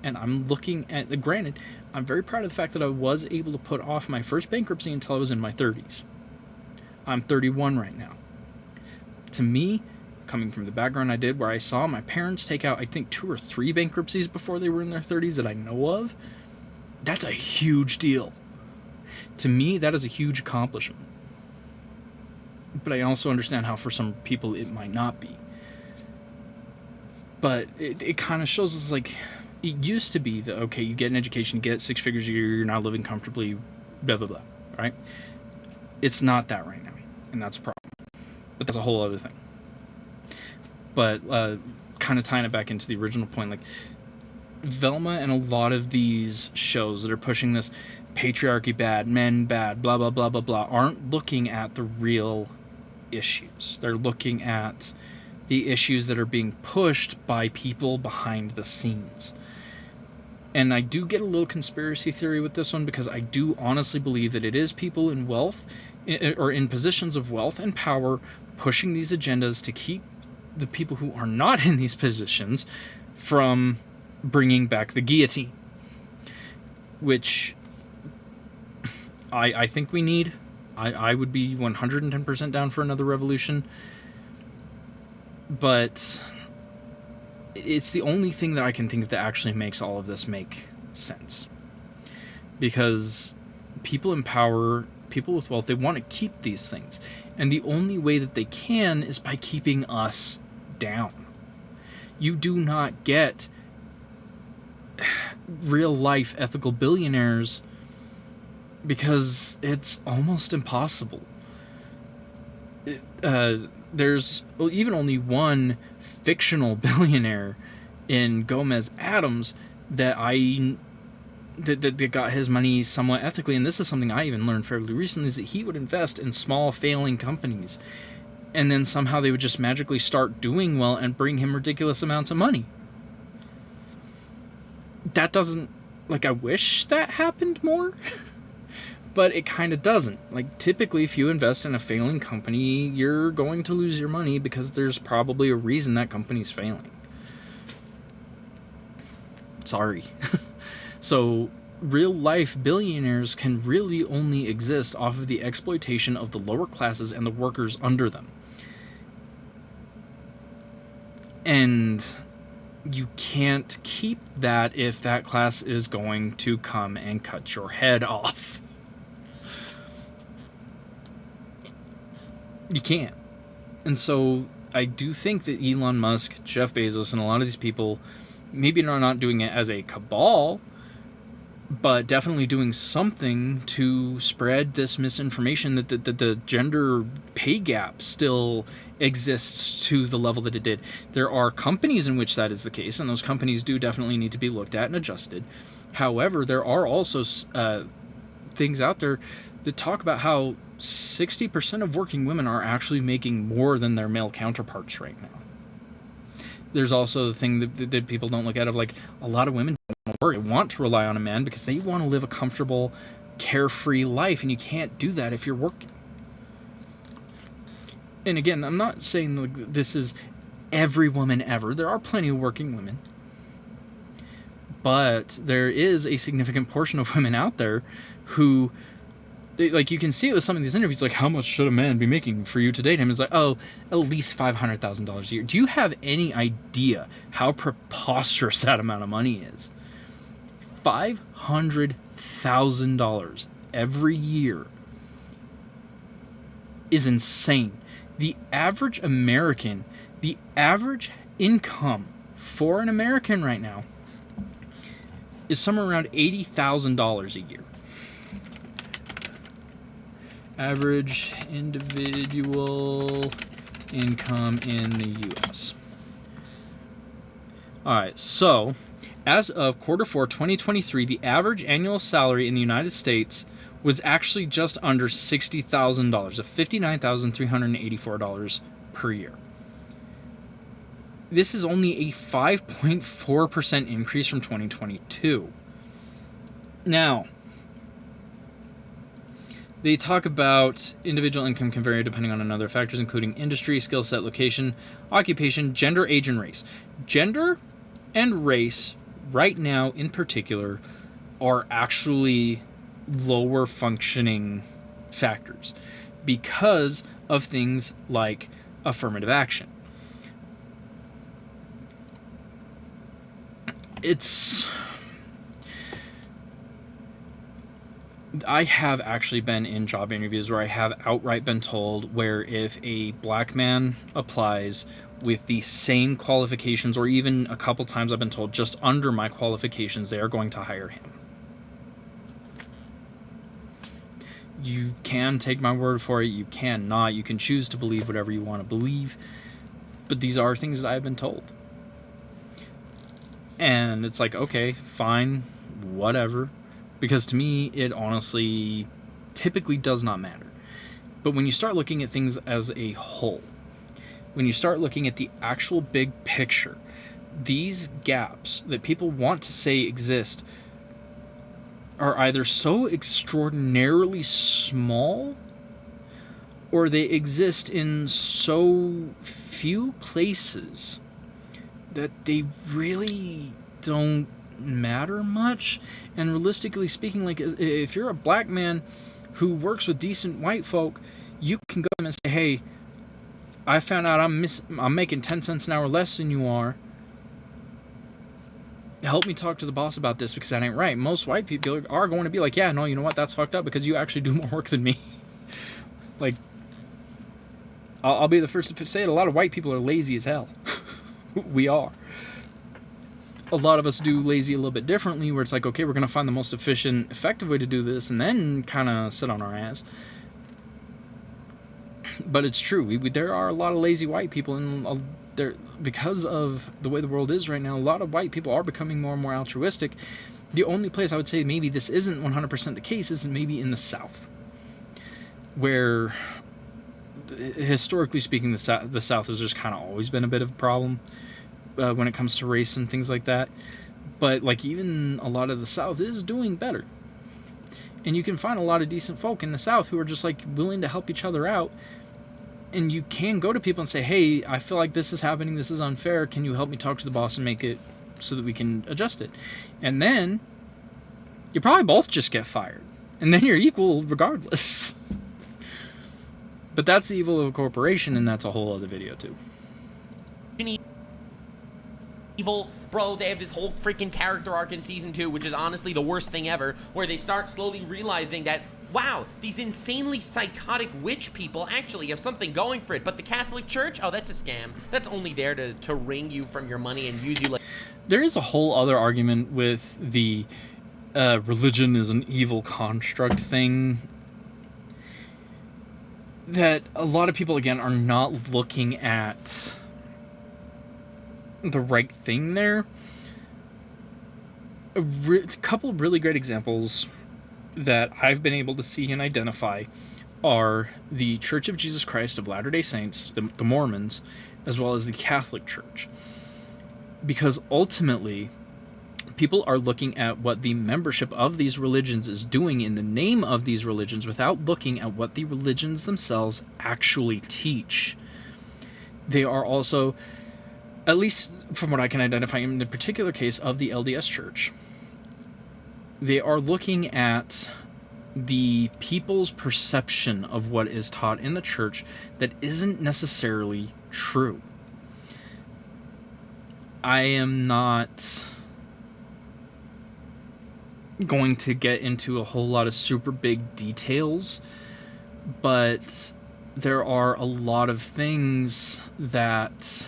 And I'm looking at, granted, I'm very proud of the fact that I was able to put off my first bankruptcy until I was in my 30s. I'm 31 right now. To me, coming from the background I did, where I saw my parents take out, I think, 2 or 3 bankruptcies before they were in their 30s that I know of, that's a huge deal. To me, that is a huge accomplishment. But I also understand how for some people it might not be. But it kind of shows us, like, it used to be that, okay, you get an education, you get 6 figures a year, you're not living comfortably, blah, blah, blah, right? It's not that right now, and that's a problem. But that's a whole other thing. But kind of tying it back into the original point, like, Velma and a lot of these shows that are pushing this patriarchy bad, men bad, blah, blah, blah, blah, blah, aren't looking at the real issues. They're looking at the issues that are being pushed by people behind the scenes. And I do get a little conspiracy theory with this one because I do honestly believe that it is people in wealth or in positions of wealth and power pushing these agendas to keep the people who are not in these positions from bringing back the guillotine, which I think we need. I would be 110% down for another revolution. But it's the only thing that I can think of that actually makes all of this make sense. Because people in power, people with wealth, they want to keep these things. And the only way that they can is by keeping us down. You do not get real life ethical billionaires because it's almost impossible. There's even only one fictional billionaire in Gomez Adams that that got his money somewhat ethically, and this is something I even learned fairly recently, is that he would invest in small failing companies, and then somehow they would just magically start doing well and bring him ridiculous amounts of money. That doesn't, like, I wish that happened more, but it kind of doesn't. Like, typically if you invest in a failing company, you're going to lose your money because there's probably a reason that company's failing. Sorry. So, real-life billionaires can really only exist off of the exploitation of the lower classes and the workers under them. And you can't keep that if that class is going to come and cut your head off. You can't. And so, I do think that Elon Musk, Jeff Bezos, and a lot of these people, maybe they're not doing it as a cabal, but definitely doing something to spread this misinformation that the gender pay gap still exists to the level that it did. There are companies in which that is the case, and those companies do definitely need to be looked at and adjusted. However, there are also things out there that talk about how 60% of working women are actually making more than their male counterparts right now. There's also the thing that people don't look at of, like, a lot of women don't want to work. They want to rely on a man because they want to live a comfortable, carefree life, and you can't do that if you're working. And again, I'm not saying, like, this is every woman ever. There are plenty of working women. But there is a significant portion of women out there who, like, you can see it with some of these interviews, like, how much should a man be making for you to date him? It's like, oh, at least $500,000 a year. Do you have any idea how preposterous that amount of money is? $500,000 every year is insane. The average American, the average income for an American right now is somewhere around $80,000 a year. Average individual income in the U.S. Alright, so as of Q4 2023, the average annual salary in the United States was actually just under $60,000, of $59,384 per year. This is only a 5.4% increase from 2022. Now, they talk about individual income can vary depending on other factors, including industry, skill set, location, occupation, gender, age, and race. Gender and race, right now in particular, are actually lower functioning factors because of things like affirmative action. I have actually been in job interviews where I have outright been told where if a black man applies with the same qualifications, or even a couple times I've been told just under my qualifications, they are going to hire him. You can take my word for it, you can not. You can choose to believe whatever you want to believe, but these are things that I've been told. And it's like, okay, fine, whatever. Because to me, it honestly typically does not matter. But when you start looking at things as a whole, when you start looking at the actual big picture, these gaps that people want to say exist are either so extraordinarily small, or they exist in so few places that they really don't matter much. And realistically speaking, like, if you're a black man who works with decent white folk, you can go to them and say, hey, I found out I'm making 10 cents an hour less than you are. Help me talk to the boss about this because that ain't right. Most white people are going to be like, yeah, no, you know what? That's fucked up because you actually do more work than me. Like, I'll be the first to say it. A lot of white people are lazy as hell. We are. A lot of us do lazy a little bit differently, where it's like, okay, we're going to find the most efficient, effective way to do this and then kind of sit on our ass. But it's true. There are a lot of lazy white people, and because of the way the world is right now, a lot of white people are becoming more and more altruistic. The only place I would say maybe this isn't 100% the case is maybe in the South, where, historically speaking, the South has just kind of always been a bit of a problem when it comes to race and things like that. But like, even a lot of the South is doing better, and you can find a lot of decent folk in the South who are just like willing to help each other out. And you can go to people and say, hey, I feel like this is happening, this is unfair, can you help me talk to the boss and make it so that we can adjust it? And then you probably both just get fired, and then you're equal regardless. But that's the evil of a corporation, and that's a whole other video too. Evil, bro. They have this whole freaking character arc in season 2, which is honestly the worst thing ever, where they start slowly realizing that, wow, these insanely psychotic witch people actually have something going for it, but the Catholic Church, oh, that's a scam. That's only there to wring you from your money and use you like... There is a whole other argument with the religion is an evil construct thing, that a lot of people, again, are not looking at the right thing there. A couple of really great examples that I've been able to see and identify are the Church of Jesus Christ of Latter-day Saints, the Mormons, as well as the Catholic Church. Because ultimately, people are looking at what the membership of these religions is doing in the name of these religions without looking at what the religions themselves actually teach. They are also, at least from what I can identify in the particular case of the LDS Church, they are looking at the people's perception of what is taught in the church that isn't necessarily true. I am not going to get into a whole lot of super big details, but there are a lot of things that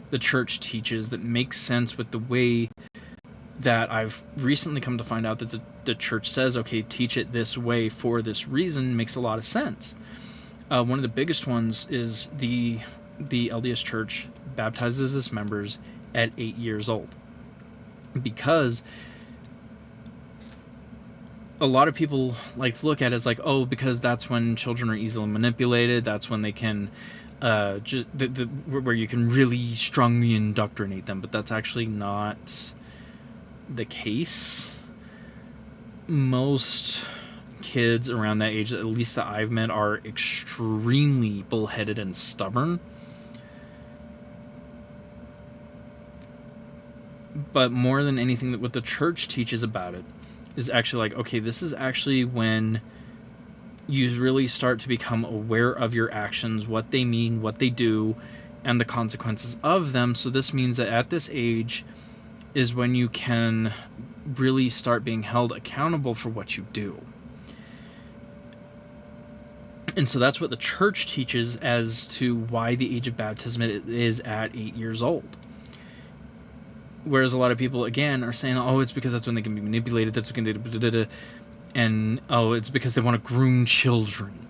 the church teaches that make sense with the way that I've recently come to find out that the church says, okay, teach it this way for this reason, makes a lot of sense. One of the biggest ones is the LDS Church baptizes its members at 8 years old. Because a lot of people like to look at it as like, oh, because that's when children are easily manipulated, that's when they can just where you can really strongly indoctrinate them, but that's actually not the case. Most kids around that age, at least that I've met, are extremely bullheaded and stubborn. But more than anything, what the church teaches about it is actually like, okay, this is actually when you really start to become aware of your actions, what they mean, what they do, and the consequences of them. So this means that at this age is when you can really start being held accountable for what you do. And so that's what the church teaches as to why the age of baptism is at 8 years old. Whereas a lot of people, again, are saying, oh, it's because that's when they can be manipulated, that's when they... And, oh, it's because they want to groom children.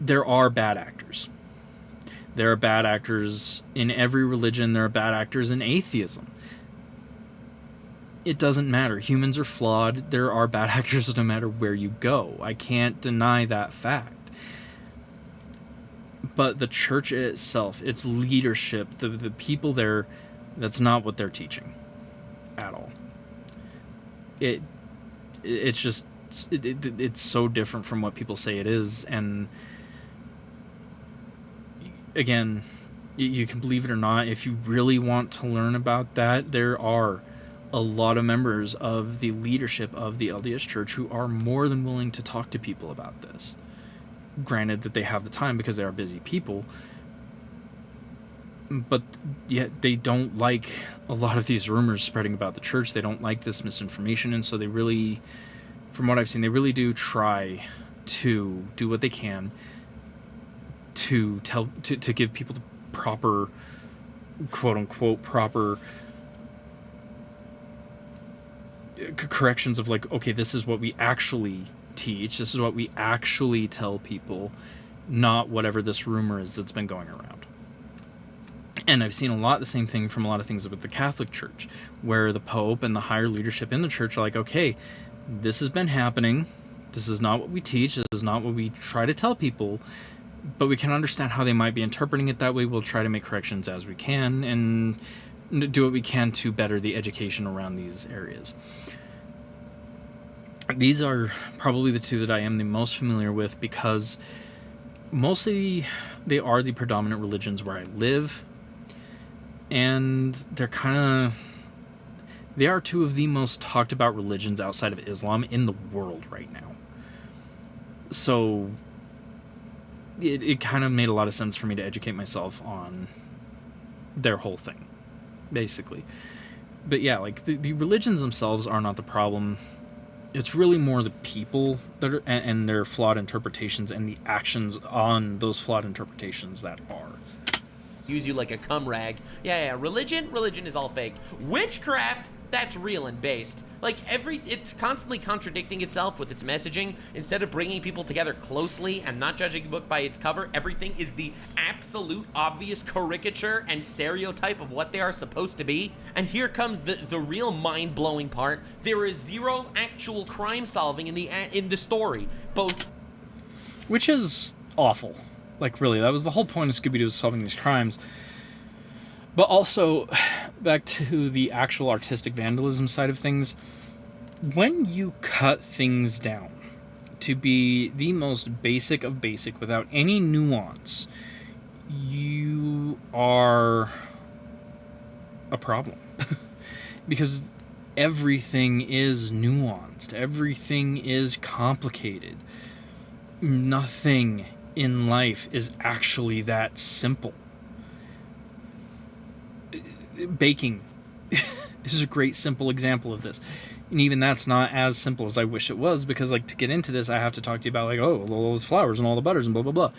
There are bad actors. There are bad actors in every religion. There are bad actors in atheism. It doesn't matter. Humans are flawed. There are bad actors no matter where you go. I can't deny that fact. But the church itself, its leadership, the people there, that's not what they're teaching at all. It's just it's so different from what people say it is. And again, you can believe it or not, if you really want to learn about that, there are a lot of members of the leadership of the LDS Church who are more than willing to talk to people about this. Granted that they have the time because they are busy people, but yet they don't like a lot of these rumors spreading about the church. They don't like this misinformation, and so they really, from what I've seen, they really do try to do what they can to give people the proper, quote unquote, proper corrections of like, okay, this is what we actually teach, this is what we actually tell people, not whatever this rumor is that's been going around. And I've seen a lot the same thing from a lot of things with the Catholic Church, where the Pope and the higher leadership in the church are like, okay, this has been happening, this is not what we teach, this is not what we try to tell people, but we can understand how they might be interpreting it that way. We'll try to make corrections as we can and do what we can to better the education around these areas. These are probably the two that I am the most familiar with, because mostly they are the predominant religions where I live, and they are two of the most talked about religions outside of Islam in the world right now. So it kind of made a lot of sense for me to educate myself on their whole thing, basically. But yeah, like the religions themselves are not the problem. It's really more the people that are, and their flawed interpretations and the actions on those flawed interpretations that are. Use you like a cum rag. Yeah, religion is all fake. Witchcraft, that's real and based. Like, it's constantly contradicting itself with its messaging. Instead of bringing people together closely and not judging a book by its cover, everything is the absolute obvious caricature and stereotype of what they are supposed to be. And here comes the real mind-blowing part. There is zero actual crime solving in the story. Which is awful. Like, really, that was the whole point of Scooby-Doo, solving these crimes. But also, back to the actual artistic vandalism side of things, when you cut things down to be the most basic of basic without any nuance, you are a problem. Because everything is nuanced, everything is complicated. Nothing in life is actually that simple. Baking is a great simple example of this, and even that's not as simple as I wish it was, because like to get into this I have to talk to you about like, oh, all those flours and all the butters and blah blah blah.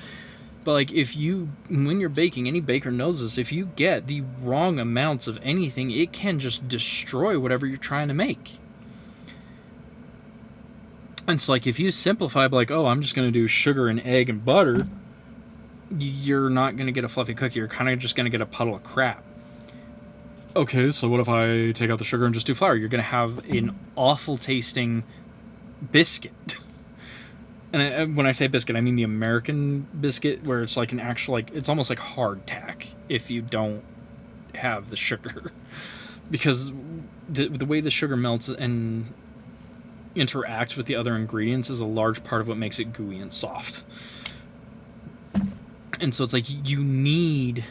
But like, when you're baking, any baker knows this, if you get the wrong amounts of anything, it can just destroy whatever you're trying to make. And so like, if you simplify like, oh, I'm just going to do sugar and egg and butter, you're not going to get a fluffy cookie. You're kind of just going to get a puddle of crap. Okay, so what if I take out the sugar and just do flour? You're going to have an awful tasting biscuit. And when I say biscuit, I mean the American biscuit, where it's like an actual, like, it's almost like hardtack if you don't have the sugar. Because the way the sugar melts and interacts with the other ingredients is a large part of what makes it gooey and soft. And so it's like, you need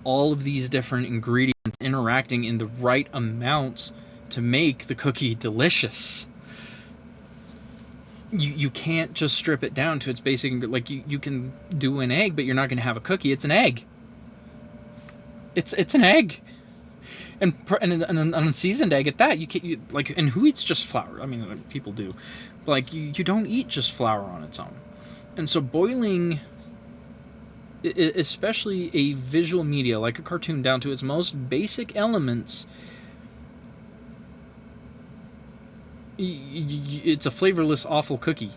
all of these different ingredients interacting in the right amounts to make the cookie delicious. You can't just strip it down to its basic, like you can do an egg, but you're not going to have a cookie. It's an egg. It's an egg, and an unseasoned egg at that. You can't like, and who eats just flour? I mean, people do, but like you don't eat just flour on its own. And so boiling, especially a visual media like a cartoon, down to its most basic elements, it's a flavorless, awful cookie.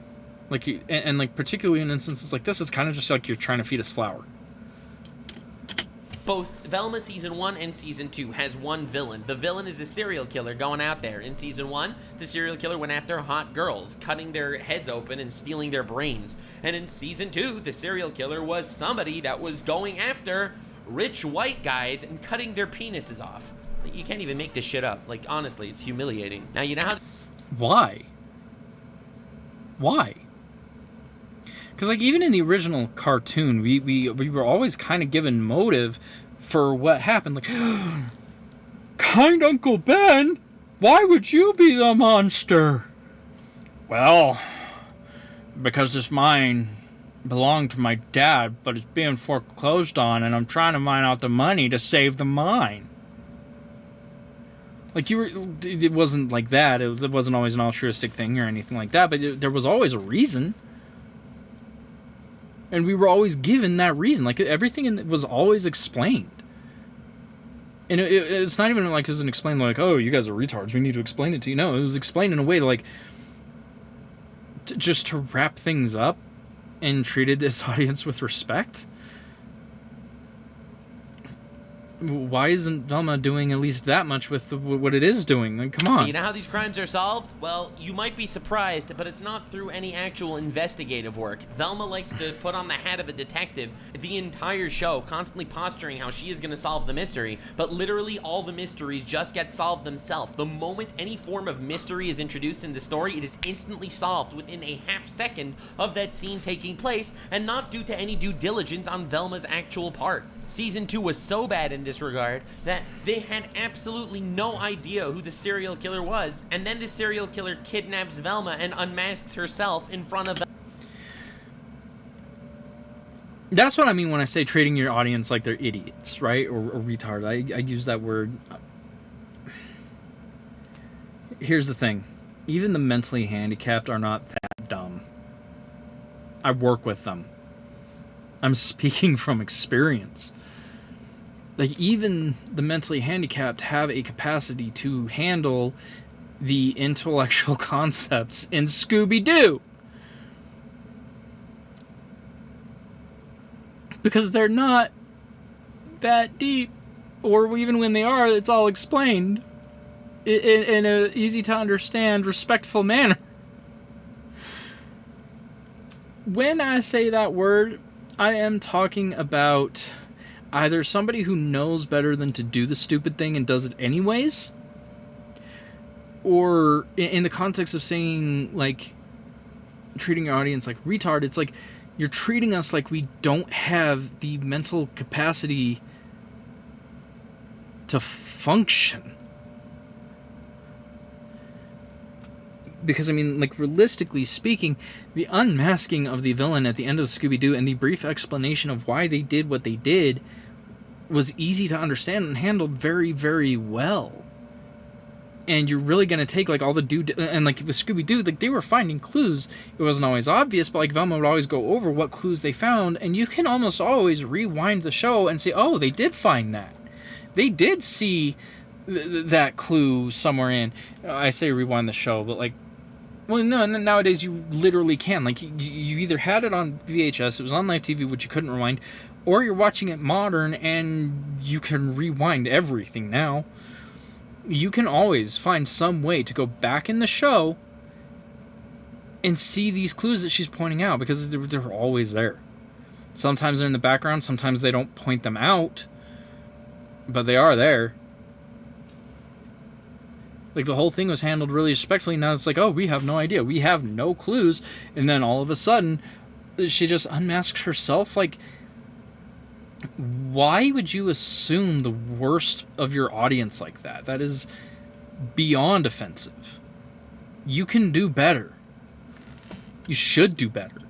Like, and like particularly in instances like this, it's kind of just like you're trying to feed us flour. Both Velma Season 1 and Season 2 has one villain. The villain is a serial killer going out there. In Season 1, the serial killer went after hot girls, cutting their heads open and stealing their brains. And in Season 2, the serial killer was somebody that was going after rich white guys and cutting their penises off. Like, you can't even make this shit up. Like, honestly, it's humiliating. Now, you know how... Why? Because like, even in the original cartoon, we were always kind of given motive for what happened. Like, kind Uncle Ben, why would you be the monster? Well, because this mine belonged to my dad, but it's being foreclosed on, and I'm trying to mine out the money to save the mine. Like, it wasn't like that. It wasn't always an altruistic thing or anything like that, but there was always a reason. And we were always given that reason. Like, everything was always explained. And it's not even like it wasn't explained like, oh, you guys are retards, we need to explain it to you. No, it was explained in a way like, just to wrap things up and treated this audience with respect. Why isn't Velma doing at least that much with what it is doing? Like, come on. You know how these crimes are solved? Well, you might be surprised, but it's not through any actual investigative work. Velma likes to put on the hat of a detective the entire show, constantly posturing how she is going to solve the mystery, but literally all the mysteries just get solved themselves. The moment any form of mystery is introduced in the story, it is instantly solved within a half second of that scene taking place, and not due to any due diligence on Velma's actual part. Season 2 was so bad in this regard that they had absolutely no idea who the serial killer was, and then the serial killer kidnaps Velma and unmasks herself in front of them. That's what I mean when I say treating your audience like they're idiots, right? Or retard. I use that word. Here's the thing. Even the mentally handicapped are not that dumb. I work with them. I'm speaking from experience. Like, even the mentally handicapped have a capacity to handle the intellectual concepts in Scooby-Doo. Because they're not that deep. Or even when they are, it's all explained in a easy-to-understand, respectful manner. When I say that word, I am talking about either somebody who knows better than to do the stupid thing and does it anyways, or in the context of saying, like, treating your audience like retard, it's like you're treating us like we don't have the mental capacity to function. Because, I mean, like, realistically speaking, the unmasking of the villain at the end of Scooby-Doo and the brief explanation of why they did what they did was easy to understand and handled very, very well. And you're really going to take, like, all the and, like, with Scooby-Doo, like, they were finding clues. It wasn't always obvious, but, like, Velma would always go over what clues they found, and you can almost always rewind the show and say, oh, they did find that. They did see that clue somewhere in. I say rewind the show, but, like, well, no, and then nowadays you literally can. Like, you either had it on VHS, it was on live TV, which you couldn't rewind, or you're watching it modern, and you can rewind everything now. You can always find some way to go back in the show and see these clues that she's pointing out, because they're always there. Sometimes they're in the background, sometimes they don't point them out, but they are there. Like, the whole thing was handled really respectfully. Now it's like, oh, we have no idea. We have no clues. And then all of a sudden, she just unmasks herself. Like, why would you assume the worst of your audience like that? That is beyond offensive. You can do better. You should do better.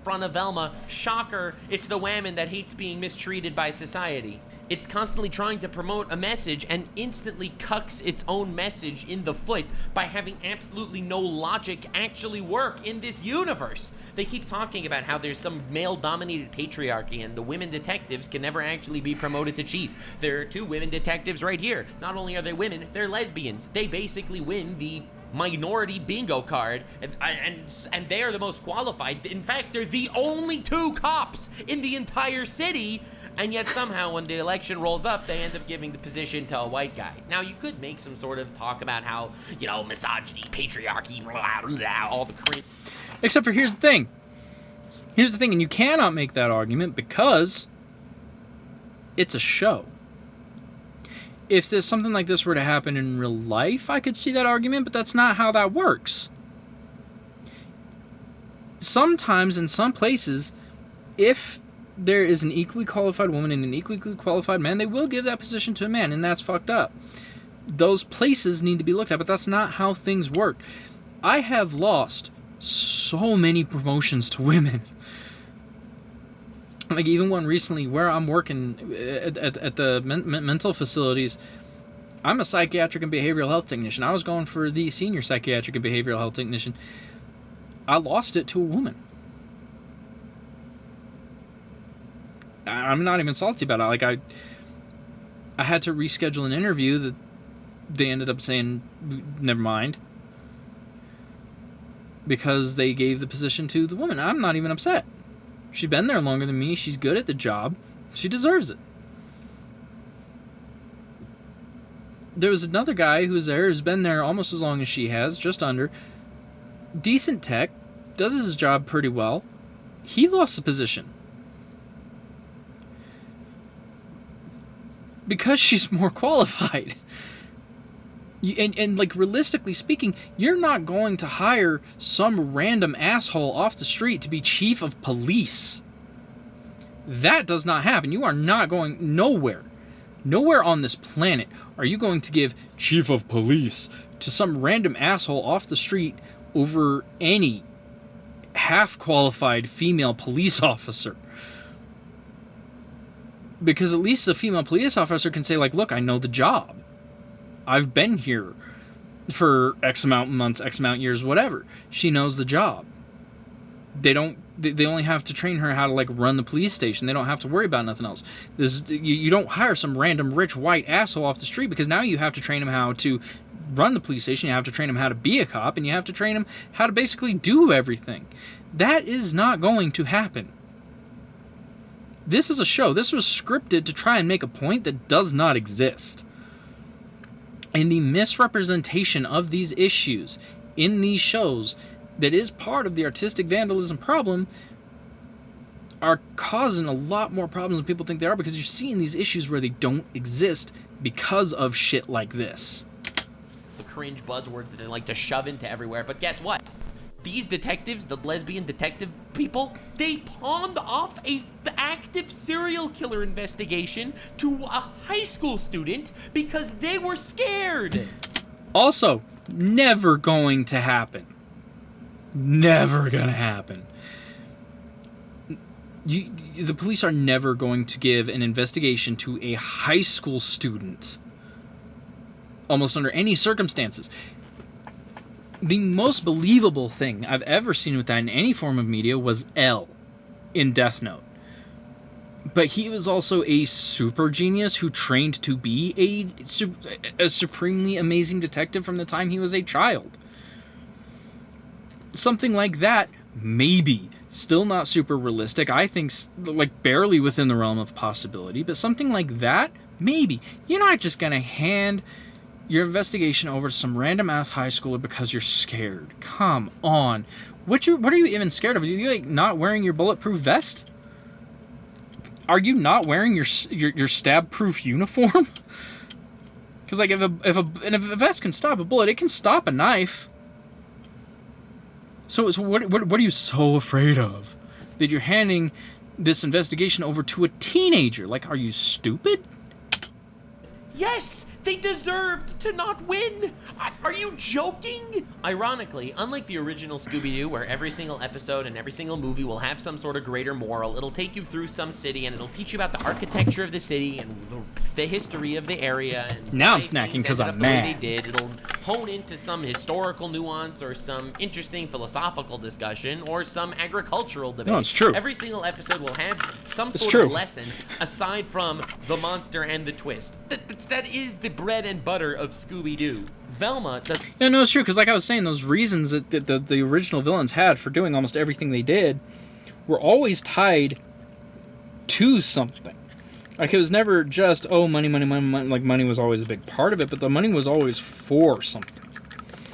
Front of Velma, shocker, it's the woman that hates being mistreated by society. It's constantly trying to promote a message and instantly cucks its own message in the foot by having absolutely no logic actually work in this universe. They keep talking about how there's some male-dominated patriarchy and the women detectives can never actually be promoted to chief. There are 2 women detectives right here. Not only are they women, they're lesbians. They basically win the minority bingo card, and they are the most qualified. In fact, they're the only 2 cops in the entire city. And yet somehow when the election rolls up, they end up giving the position to a white guy. Now, you could make some sort of talk about how, you know, misogyny, patriarchy, blah, blah, blah, all the cringe. Except for here's the thing. Here's the thing, and you cannot make that argument because it's a show. If there's something like this were to happen in real life, I could see that argument, but that's not how that works. Sometimes, in some places, if there is an equally qualified woman and an equally qualified man, they will give that position to a man, and that's fucked up. Those places need to be looked at, but that's not how things work. I have lost so many promotions to women Like, even one recently where I'm working at the mental facilities, I'm a psychiatric and behavioral health technician. I was going for the senior psychiatric and behavioral health technician. I lost it to a woman. I'm not even salty about it. Like, I had to reschedule an interview that they ended up saying, never mind, because they gave the position to the woman. I'm not even upset. She's been there longer than me. She's good at the job. She deserves it. There was another guy who's there who's been there almost as long as she has, just under. Decent tech, does his job pretty well. He lost the position. Because she's more qualified. And like, realistically speaking, you're not going to hire some random asshole off the street to be chief of police. That does not happen. You are not going nowhere. Nowhere on this planet are you going to give chief of police to some random asshole off the street over any half-qualified female police officer. Because at least the female police officer can say, like, look, I know the job. I've been here for X amount months, X amount years, whatever. She knows the job. They only have to train her how to, like, run the police station. They don't have to worry about nothing else. You don't hire some random rich white asshole off the street, because now you have to train him how to run the police station, you have to train him how to be a cop, and you have to train him how to basically do everything. That is not going to happen. This is a show. This was scripted to try and make a point that does not exist. And the misrepresentation of these issues in these shows that is part of the artistic vandalism problem are causing a lot more problems than people think they are, because you're seeing these issues where they don't exist because of shit like this. The cringe buzzwords that they like to shove into everywhere, but guess what? These detectives, the lesbian detective people, they pawned off a active serial killer investigation to a high school student because they were scared. Also, never going to happen. Never gonna happen. The police are never going to give an investigation to a high school student, almost under any circumstances. The most believable thing I've ever seen with that in any form of media was L in Death Note. But he was also a super genius who trained to be a supremely amazing detective from the time he was a child. Something like that, maybe. Still not super realistic. I think, like, barely within the realm of possibility. But something like that, maybe. You're not just going to hand your investigation over to some random ass high schooler because you're scared. Come on. What are you even scared of? Are you, like, not wearing your bulletproof vest? Are you not wearing your stab-proof uniform? Because, like, if a vest can stop a bullet, it can stop a knife. So what are you so afraid of? That you're handing this investigation over to a teenager? Like, are you stupid? Yes! They deserved to not win! Are you joking? Ironically, unlike the original Scooby-Doo, where every single episode and every single movie will have some sort of greater moral, it'll take you through some city and it'll teach you about the architecture of the city and the history of the area. And now I'm snacking because I'm mad. It'll hone into some historical nuance or some interesting philosophical discussion or some agricultural debate. No, it's true. Every single episode will have some sort of lesson aside from the monster and the twist. That is the bread and butter of Scooby-Doo. Velma... Yeah, no, it's true, because like I was saying, those reasons that the original villains had for doing almost everything they did were always tied to something. Like, it was never just, oh, money. Like, money was always a big part of it, but the money was always for something.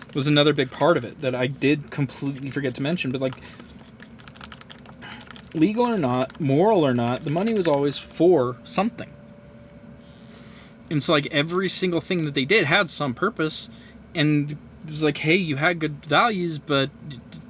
It was another big part of it that I did completely forget to mention, but, like, legal or not, moral or not, the money was always for something. And so, like, every single thing that they did had some purpose, and it was like, hey, you had good values, but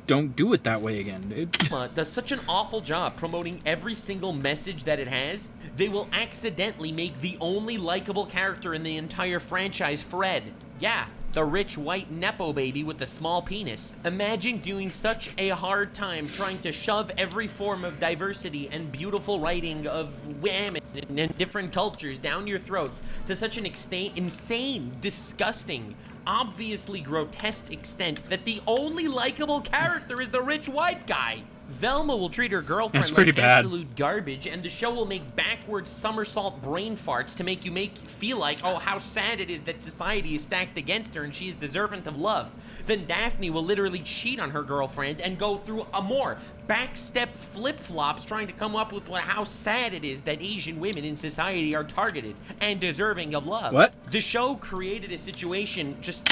don't do it that way again, dude. Does such an awful job promoting every single message that it has, they will accidentally make the only likable character in the entire franchise Fred. Yeah, the rich white nepo baby with the small penis. Imagine doing such a hard time trying to shove every form of diversity and beautiful writing of women and different cultures down your throats to such an insane, disgusting, obviously grotesque extent that the only likable character is the rich white guy. Velma will treat her girlfriend like absolute garbage, and the show will make backwards somersault brain farts to make you feel like, oh, how sad it is that society is stacked against her and she is deserving of love. Then Daphne will literally cheat on her girlfriend and go through a more backstep flip-flops trying to come up with how sad it is that Asian women in society are targeted and deserving of love. What? The show created a situation just...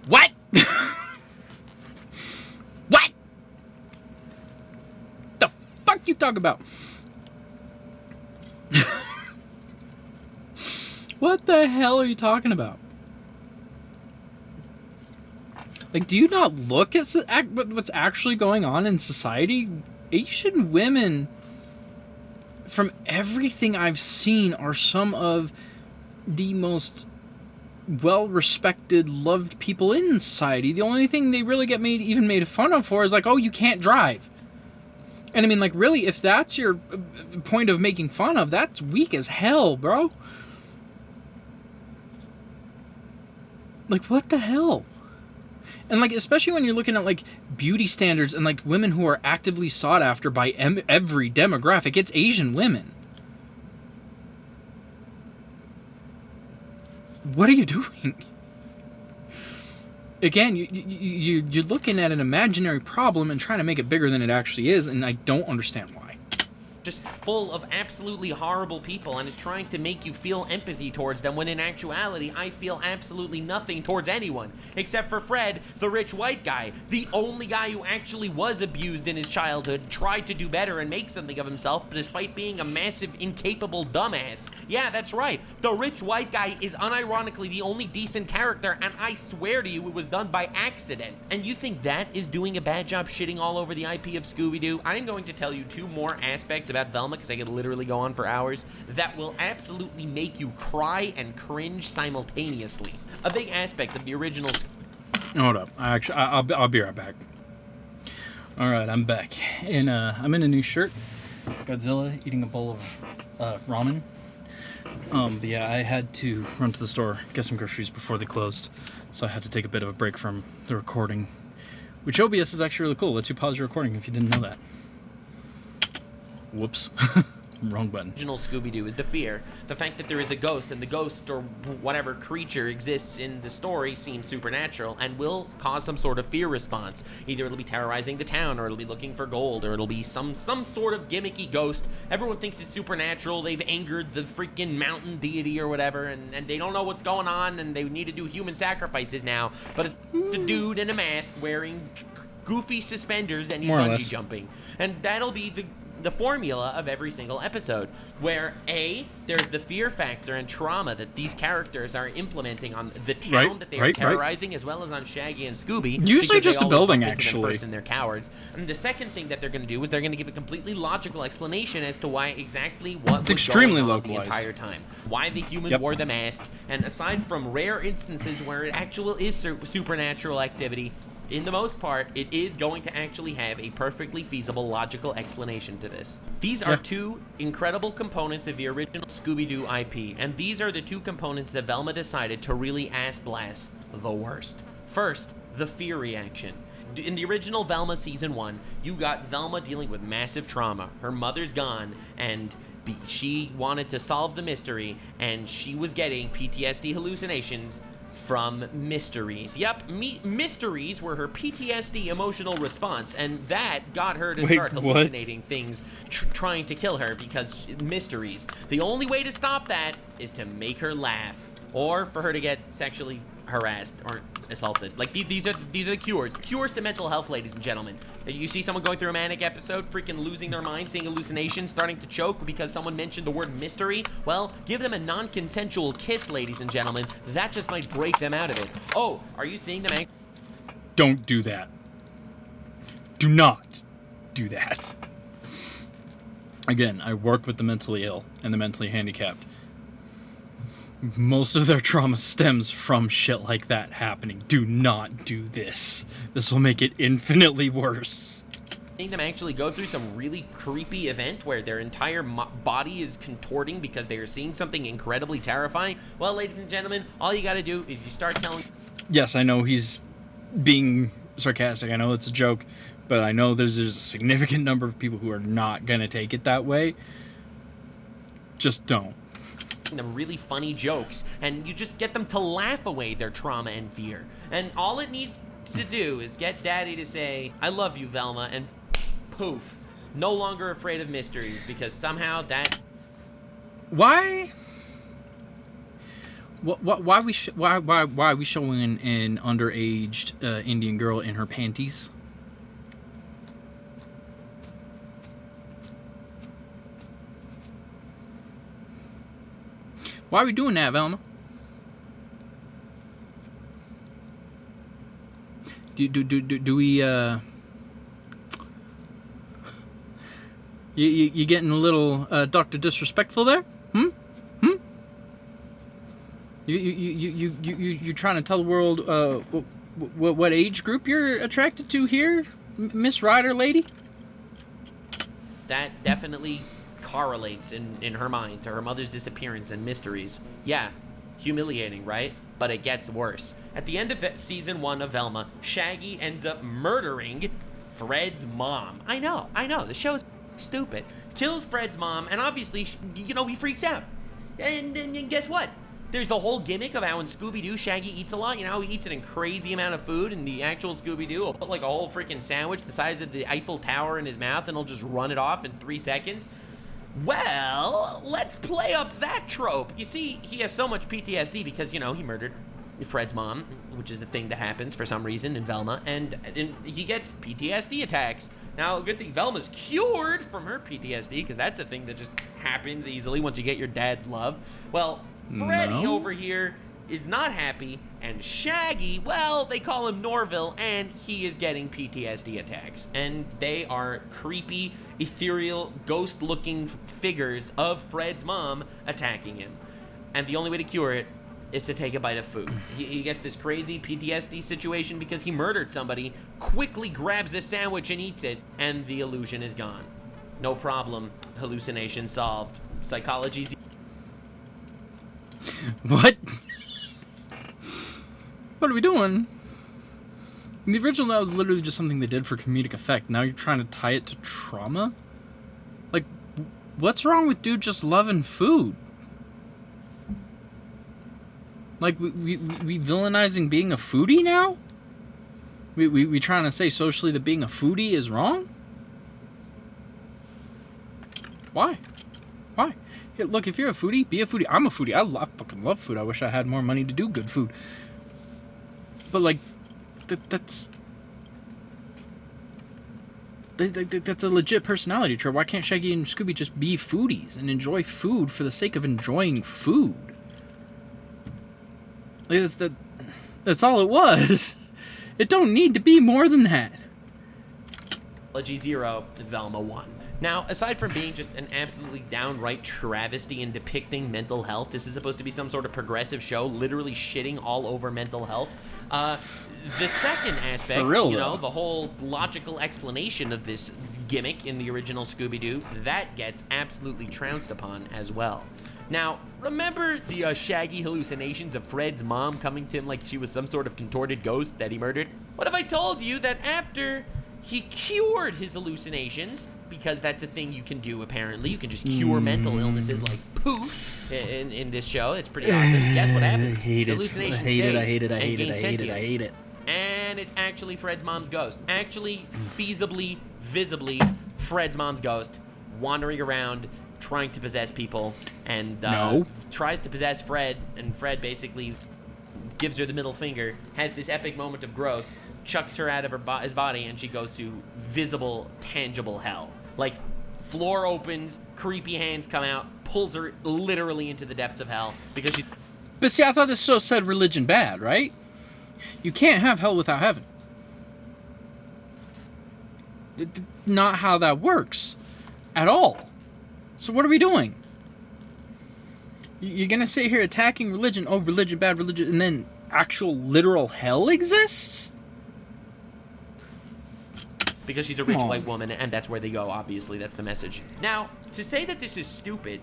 What? What? The fuck you talk about? What the hell are you talking about? Like, do you not look at what's actually going on in society? Asian women, from everything I've seen, are some of the most well-respected, loved people in society. The only thing they really get made fun of for is like, oh, you can't drive. And I mean, like, really, if that's your point of making fun of, that's weak as hell, bro. Like, what the hell? And, like, especially when you're looking at, like, beauty standards and, like, women who are actively sought after by every demographic, it's Asian women. What are you doing? Again, you're looking at an imaginary problem and trying to make it bigger than it actually is, and I don't understand why. Just full of absolutely horrible people and is trying to make you feel empathy towards them, when in actuality I feel absolutely nothing towards anyone except for Fred, the rich white guy, the only guy who actually was abused in his childhood, tried to do better and make something of himself despite being a massive incapable dumbass. Yeah, that's right, the rich white guy is unironically the only decent character, and I swear to you it was done by accident. And you think that is doing a bad job shitting all over the IP of Scooby-Doo? I'm going to tell you two more aspects about Velma, because I could literally go on for hours, that will absolutely make you cry and cringe simultaneously. A big aspect of the original... Hold up. I'll be right back. Alright, I'm back. And I'm in a new shirt. It's Godzilla eating a bowl of ramen. But yeah, I had to run to the store, get some groceries before they closed. So I had to take a bit of a break from the recording. Which OBS is actually really cool. Lets you pause your recording if you didn't know that. Whoops. Wrong button. Original Scooby-Doo is the fear. The fact that there is a ghost, and the ghost or whatever creature exists in the story seems supernatural and will cause some sort of fear response. Either it'll be terrorizing the town, or it'll be looking for gold, or it'll be some sort of gimmicky ghost. Everyone thinks it's supernatural. They've angered the freaking mountain deity or whatever, and they don't know what's going on, and they need to do human sacrifices now. But it's a dude in a mask wearing goofy suspenders, and he's bungee jumping. And that'll be the formula of every single episode, where there's the fear factor and trauma that these characters are implementing on the town that they are terrorizing, as well as on Shaggy and Scooby. Usually just a building, actually. First, and they're cowards. And the second thing that they're going to do is they're going to give a completely logical explanation as to why exactly what was going on the entire time. Why the human wore the mask, and aside from rare instances where it actually is supernatural activity, in the most part, it is going to actually have a perfectly feasible, logical explanation to this. These are two incredible components of the original Scooby-Doo IP, and these are the two components that Velma decided to really ass-blast the worst. First, the fear reaction. In the original Velma Season 1, you got Velma dealing with massive trauma. Her mother's gone, and she wanted to solve the mystery, and she was getting PTSD hallucinations from mysteries. Yep, mysteries were her PTSD emotional response, and that got her to start hallucinating things, trying to kill her, because mysteries. The only way to stop that is to make her laugh, or for her to get sexually harassed or assaulted. Like, these are the cures to mental health, ladies and gentlemen. You see someone going through a manic episode, freaking losing their mind, seeing hallucinations, starting to choke because someone mentioned the word mystery. Well, give them a non-consensual kiss, ladies and gentlemen. That just might break them out of it. Oh, are you seeing them? Don't do that. Do not do that. Again, I work with the mentally ill and the mentally handicapped. Most of their trauma stems from shit like that happening. Do not do this. This will make it infinitely worse. Seeing them actually go through some really creepy event where their entire body is contorting because they are seeing something incredibly terrifying. Well, ladies and gentlemen, all you gotta do is you start telling... Yes, I know he's being sarcastic. I know it's a joke, but I know there's a significant number of people who are not gonna take it that way. Just don't. Them really funny jokes, and you just get them to laugh away their trauma and fear. And all it needs to do is get Daddy to say, "I love you, Velma," and poof, no longer afraid of mysteries, because somehow that... Why? Why are we showing an underaged Indian girl in her panties? Why are we doing that, Velma? Do we You getting a little Dr. Disrespectful there? You trying to tell the world what age group you're attracted to here, Miss Ryder lady? That definitely correlates in her mind to her mother's disappearance and mysteries. Yeah, humiliating, right? But it gets worse. At the end of season 1 of Velma, Shaggy ends up murdering Fred's mom. I know, the show is stupid. Kills Fred's mom, and obviously, he freaks out. And guess what? There's the whole gimmick of how in Scooby-Doo, Shaggy eats a lot. You know, he eats a crazy amount of food, and the actual Scooby-Doo will put like a whole freaking sandwich the size of the Eiffel Tower in his mouth, and he'll just run it off in 3 seconds. Well, let's play up that trope. You see, he has so much PTSD because, he murdered Fred's mom, which is the thing that happens for some reason in Velma, and he gets PTSD attacks. Now, good thing Velma's cured from her PTSD, because that's a thing that just happens easily once you get your dad's love. Well, Freddy over here is not happy, and Shaggy, well, they call him Norville, and he is getting PTSD attacks. And they are creepy, ethereal, ghost-looking figures of Fred's mom attacking him. And the only way to cure it is to take a bite of food. He gets this crazy PTSD situation because he murdered somebody, quickly grabs a sandwich and eats it, and the illusion is gone. No problem. Hallucination solved. Psychology's... What? What are we doing? In the original, that was literally just something they did for comedic effect. Now you're trying to tie it to trauma? Like, what's wrong with dude just loving food? Like, we villainizing being a foodie now? We trying to say socially that being a foodie is wrong? Why? Why? Here, look, if you're a foodie, be a foodie. I'm a foodie. I fucking love food. I wish I had more money to do good food. But, like, that's a legit personality trait. Why can't Shaggy and Scooby just be foodies and enjoy food for the sake of enjoying food? Like, that's all it was. It don't need to be more than that. Psychology 0, Velma 1. Now, aside from being just an absolutely downright travesty in depicting mental health, this is supposed to be some sort of progressive show, literally shitting all over mental health. The second aspect, For real, though. the whole logical explanation of this gimmick in the original Scooby-Doo, that gets absolutely trounced upon as well. Now, remember the Shaggy hallucinations of Fred's mom coming to him like she was some sort of contorted ghost that he murdered? What if I told you that after he cured his hallucinations, because that's a thing you can do apparently, you can just cure mental illnesses like poof in this show. It's pretty awesome. Guess what happens? I hate it. Hallucination I hate it. I stays hate it. I and hate it. gains I hate it. I sentience. hate it. And it's actually Fred's mom's ghost. Actually, feasibly, visibly, Fred's mom's ghost wandering around trying to possess people, and tries to possess Fred, and Fred basically gives her the middle finger, has this epic moment of growth, chucks her out of his body, and she goes to visible, tangible hell. Like, floor opens, creepy hands come out, pulls her literally into the depths of hell, because she... But see, I thought this show said religion bad, right? You can't have hell without heaven. Not how that works. At all. So what are we doing? You're gonna sit here attacking religion, oh, religion, bad religion, and then actual literal hell exists? Because she's a rich white woman, and that's where they go, obviously. That's the message. Now, to say that this is stupid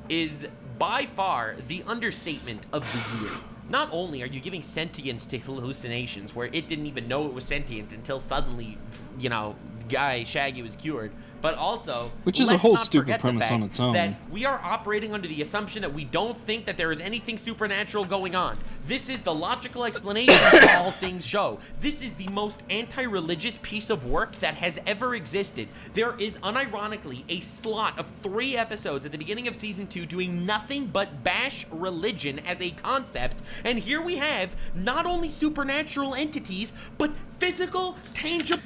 is by far the understatement of the year. Not only are you giving sentience to hallucinations, where it didn't even know it was sentient until suddenly, you know, guy Shaggy was cured, but also, which is a whole stupid premise on its own, that we are operating under the assumption that we don't think that there is anything supernatural going on. This is the logical explanation for all things show. This is the most anti-religious piece of work that has ever existed. There is unironically a slot of 3 episodes at the beginning of season 2 doing nothing but bash religion as a concept, and here we have not only supernatural entities, but physical, tangible...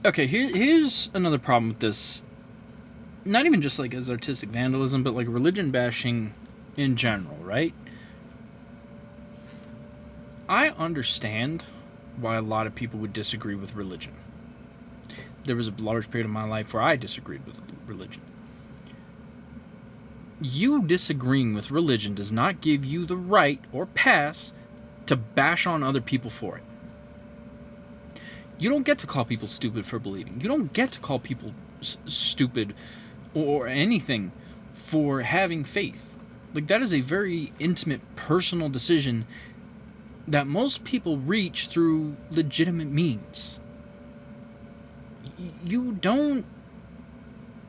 Okay, here's another problem with this. Not even just like as artistic vandalism, but like religion bashing in general, right? I understand why a lot of people would disagree with religion. There was a large period of my life where I disagreed with religion. You disagreeing with religion does not give you the right or pass to bash on other people for it. You don't get to call people stupid for believing. You don't get to call people stupid or anything for having faith. Like, that is a very intimate, personal decision that most people reach through legitimate means. You don't...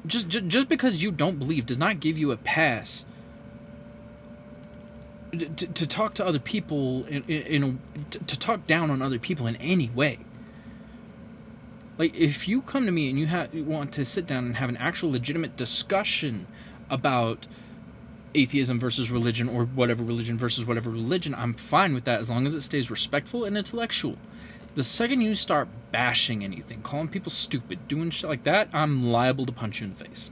Just because you don't believe does not give you a pass to talk to other people, to talk down on other people in any way. Like, if you come to me and you want to sit down and have an actual legitimate discussion about atheism versus religion, or whatever religion versus whatever religion, I'm fine with that as long as it stays respectful and intellectual. The second you start bashing anything, calling people stupid, doing shit like that, I'm liable to punch you in the face.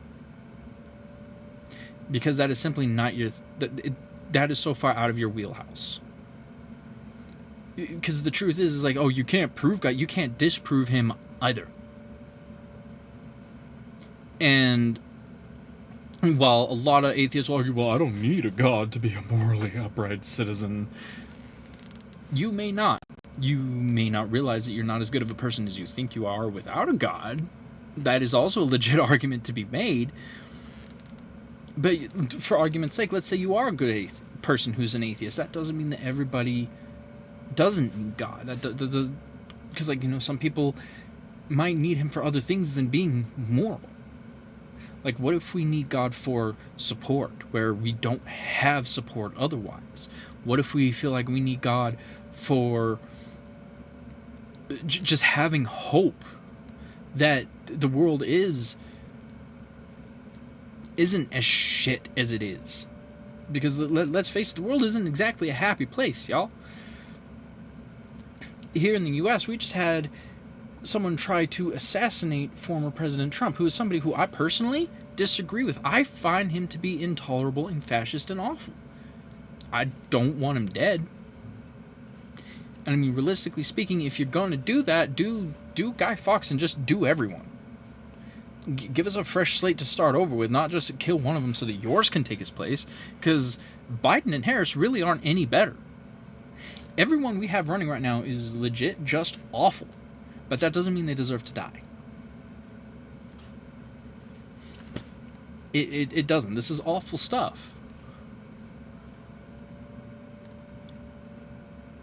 Because that is simply not your... That is so far out of your wheelhouse. Because the truth is like, oh, you can't prove God, you can't disprove him either. And while a lot of atheists will argue, well, I don't need a God to be a morally upright citizen, you may not. You may not realize that you're not as good of a person as you think you are without a God. That is also a legit argument to be made. But for argument's sake, let's say you are a good person who's an atheist. That doesn't mean that everybody doesn't need God. Because, like, you know, some people might need him for other things than being moral. Like, what if we need God for support, where we don't have support otherwise? What if we feel like we need God for just having hope that the world isn't as shit as it is? Because let's face it, the world isn't exactly a happy place, y'all. Here in the US, we just had someone try to assassinate former President Trump, who is somebody who I personally disagree with. I find him to be intolerable and fascist and awful. I don't want him dead. And I mean, realistically speaking, if you're going to do that, do Guy Fawkes and just do everyone. Give us a fresh slate to start over with, not just kill one of them so that yours can take his place, because Biden and Harris really aren't any better. Everyone we have running right now is legit just awful, but that doesn't mean they deserve to die. It doesn't. This is awful stuff.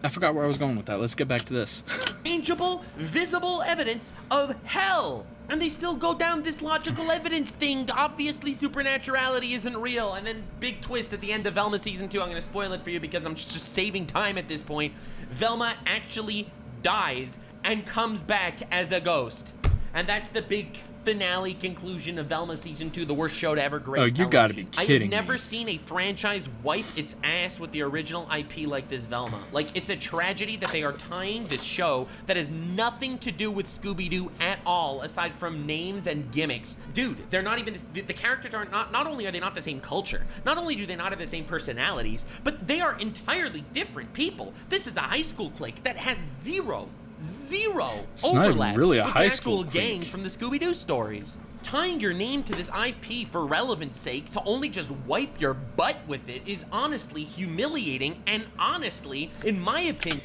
I forgot where I was going with that. Let's get back to this. Tangible, visible evidence of hell. And they still go down this logical evidence thing. Obviously, supernaturality isn't real. And then big twist at the end of Velma Season 2. I'm going to spoil it for you because I'm just saving time at this point. Velma actually dies and comes back as a ghost. And that's the big finale conclusion of Velma Season 2, the worst show to ever grace television. Oh, you gotta be kidding me. I have never seen a franchise wipe its ass with the original IP like this Velma. Like, it's a tragedy that they are tying this show that has nothing to do with Scooby-Doo at all, aside from names and gimmicks. Dude, they're not even, the characters are not only are they not the same culture, not only do they not have the same personalities, but they are entirely different people. This is a high school clique that has zero It's overlap not even really a with high the actual school gang clique. from the Scooby-Doo stories. Tying your name to this IP for relevance sake to only just wipe your butt with it is honestly humiliating and honestly, in my opinion...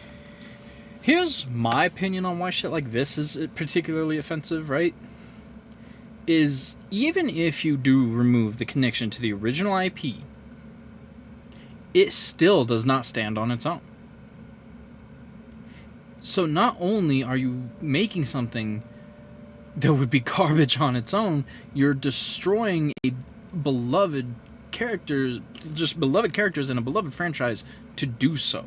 Here's my opinion on why shit like this is particularly offensive, right? Is even if you do remove the connection to the original IP, it still does not stand on its own. So not only are you making something that would be garbage on its own, you're destroying a beloved characters in a beloved franchise to do so.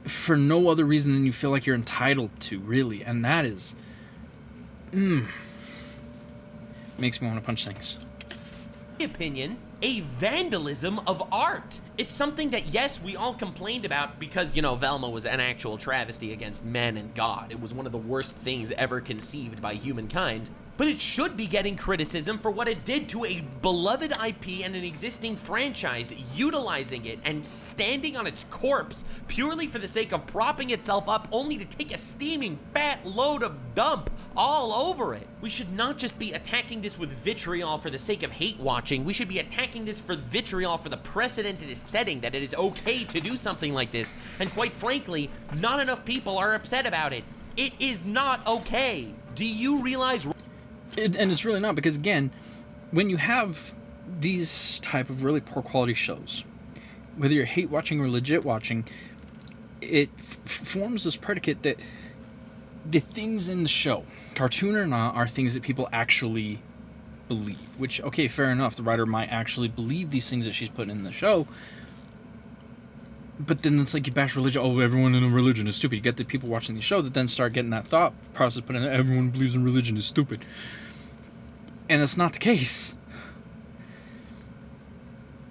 For no other reason than you feel like you're entitled to, really. And that is... makes me want to punch things. opinion, a vandalism of art. It's something that, yes, we all complained about because, you know, Velma was an actual travesty against man and God. It was one of the worst things ever conceived by humankind. But it should be getting criticism for what it did to a beloved IP and an existing franchise, utilizing it and standing on its corpse purely for the sake of propping itself up only to take a steaming fat load of dump all over it. We should not just be attacking this with vitriol for the sake of hate watching, we should be attacking this for vitriol for the precedent it is setting that it is okay to do something like this, and quite frankly, not enough people are upset about it. It is not okay. Do you realize... And it's really not, because again, when you have these type of really poor quality shows, whether you're hate watching or legit watching, it forms this predicate that the things in the show, cartoon or not, are things that people actually believe. Which, okay, fair enough, the writer might actually believe these things that she's putting in the show, but then it's like you bash religion. Oh, everyone in a religion is stupid. You get the people watching the show that then start getting that thought process put in. Everyone believes in religion is stupid. And that's not the case.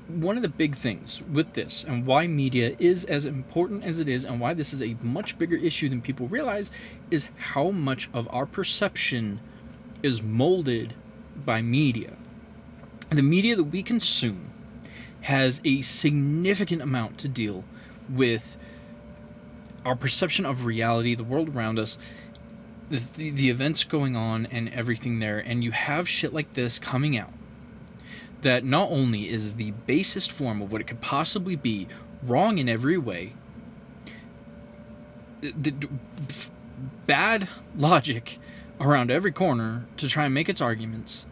One of the big things with this, and why media is as important as it is, and why this is a much bigger issue than people realize, is how much of our perception is molded by media. The media that we consume has a significant amount to deal with our perception of reality, the world around us, the events going on and everything there. And you have shit like this coming out that not only is the basest form of what it could possibly be, wrong in every way, bad logic around every corner to try and make its arguments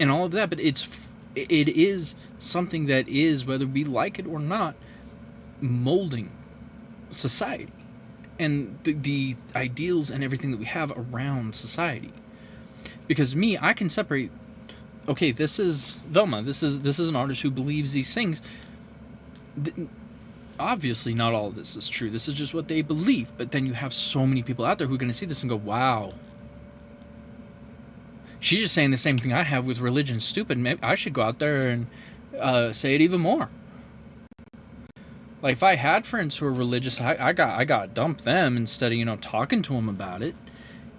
and all of that, but it is something that is, whether we like it or not, molding society and the ideals and everything that we have around society. Because I can separate, okay, this is Velma, this is an artist who believes these things. Obviously not all of this is true, this is just what they believe, but then you have so many people out there who are going to see this and go, wow, she's just saying the same thing I have with religion, stupid. Maybe I should go out there and say it even more. Like, if I had friends who are religious, I got to dump them instead of, talking to them about it.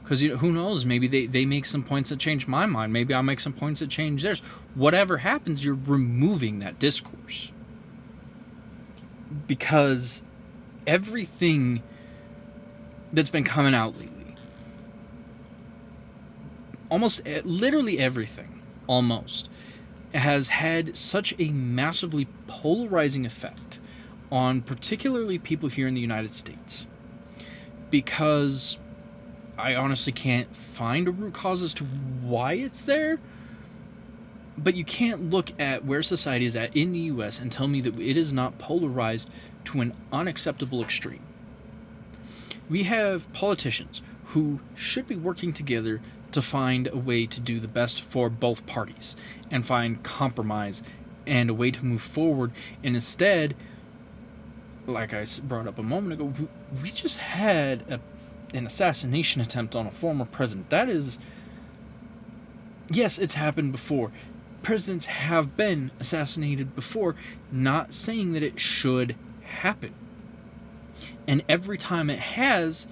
Because, who knows, maybe they make some points that change my mind. Maybe I'll make some points that change theirs. Whatever happens, you're removing that discourse. Because everything that's been coming out lately, literally everything, almost, has had such a massively polarizing effect on particularly people here in the United States. Because I honestly can't find a root cause as to why it's there, but you can't look at where society is at in the US and tell me that it is not polarized to an unacceptable extreme. We have politicians who should be working together to find a way to do the best for both parties and find compromise and a way to move forward. And instead, like I brought up a moment ago, we just had an assassination attempt on a former president. That is, yes, it's happened before. Presidents have been assassinated before, not saying that it should happen. And every time it has,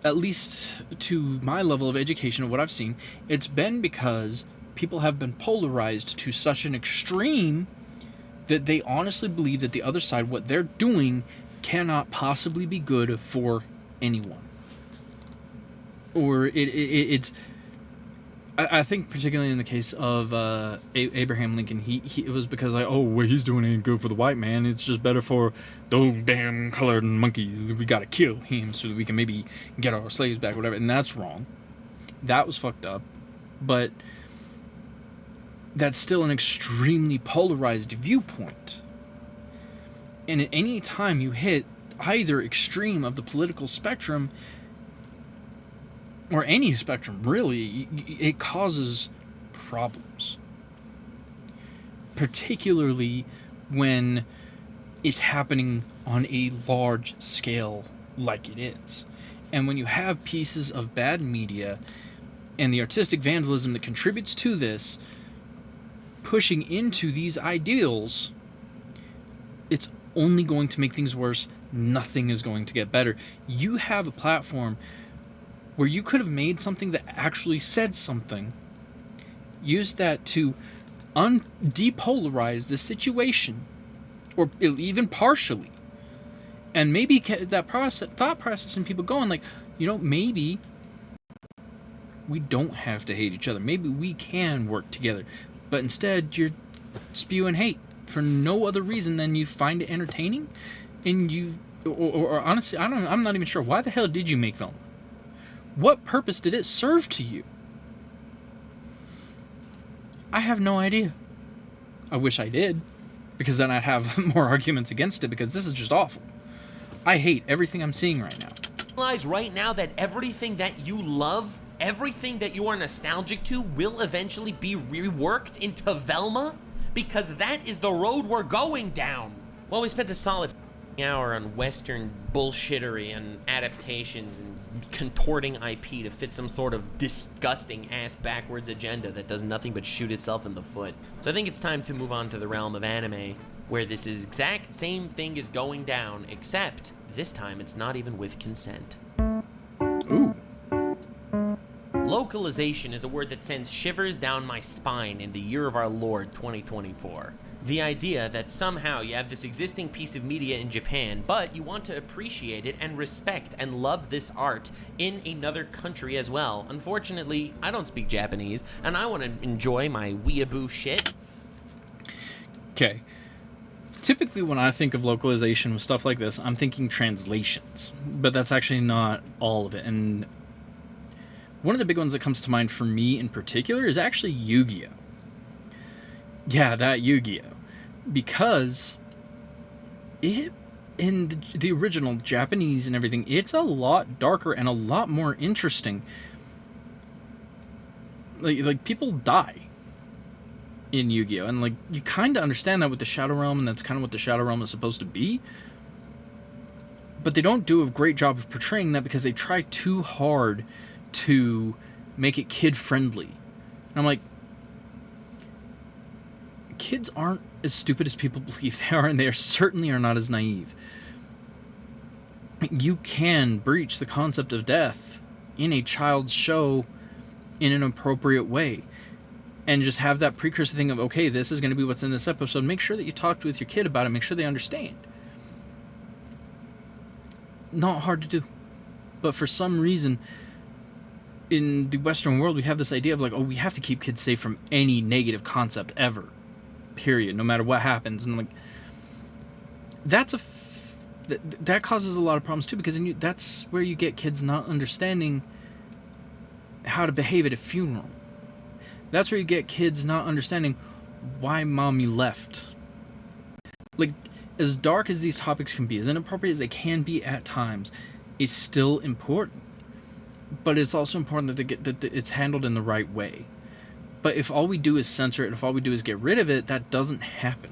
at least to my level of education of what I've seen, it's been because people have been polarized to such an extreme that they honestly believe that the other side, what they're doing, cannot possibly be good for anyone. or it's. I think particularly in the case of Abraham Lincoln, it was because like, oh, what he's doing ain't good for the white man. It's just better for those damn colored monkeys. We gotta kill him so that we can maybe get our slaves back, whatever. And that's wrong. That was fucked up. But that's still an extremely polarized viewpoint. And at any time you hit either extreme of the political spectrum, or any spectrum, really, it causes problems. Particularly when it's happening on a large scale like it is. And when you have pieces of bad media and the artistic vandalism that contributes to this pushing into these ideals, it's only going to make things worse. Nothing is going to get better. You have a platform where you could have made something that actually said something, used that to depolarize the situation, or even partially, and maybe that thought process in people going like, you know, maybe we don't have to hate each other. Maybe we can work together. But instead, you're spewing hate for no other reason than you find it entertaining, and you, or honestly, I'm not even sure why the hell did you make Velma. What purpose did it serve to you? I have no idea. I wish I did, because then I'd have more arguments against it, because this is just awful. I hate everything I'm seeing right now. Realize right now that everything that you love, everything that you are nostalgic to, will eventually be reworked into Velma? Because that is the road we're going down. Well, we spent a solid hour on Western bullshittery and adaptations and contorting IP to fit some sort of disgusting ass backwards agenda that does nothing but shoot itself in the foot. So I think it's time to move on to the realm of anime, where this is exact same thing is going down, except this time it's not even with consent. Ooh. Localization is a word that sends shivers down my spine in the year of our Lord 2024. The idea that somehow you have this existing piece of media in Japan, but you want to appreciate it and respect and love this art in another country as well. Unfortunately, I don't speak Japanese, and I want to enjoy my weeaboo shit. Okay. Typically when I think of localization with stuff like this, I'm thinking translations. But that's actually not all of it. And one of the big ones that comes to mind for me in particular is actually Yu-Gi-Oh! Yeah, that Yu-Gi-Oh! Because it, in the original Japanese and everything, it's a lot darker and a lot more interesting. Like people die in Yu-Gi-Oh! And like you kind of understand that with the Shadow Realm, and that's kind of what the Shadow Realm is supposed to be. But they don't do a great job of portraying that because they try too hard to make it kid-friendly. And I'm like, kids aren't as stupid as people believe they are, and they certainly are not as naive. You can breach the concept of death in a child's show in an appropriate way, and just have that precursor thing of, okay, this is going to be what's in this episode. Make sure that you talk with your kid about it. Make sure they understand. Not hard to do. But for some reason, in the Western world, we have this idea of like, oh, we have to keep kids safe from any negative concept ever. Period. No matter what happens. And like, that's that causes a lot of problems too, because then that's where you get kids not understanding how to behave at a funeral. That's where you get kids not understanding why mommy left. Like, as dark as these topics can be, as inappropriate as they can be at times, it's still important. But it's also important that it's handled in the right way. But if all we do is censor it, if all we do is get rid of it, that doesn't happen.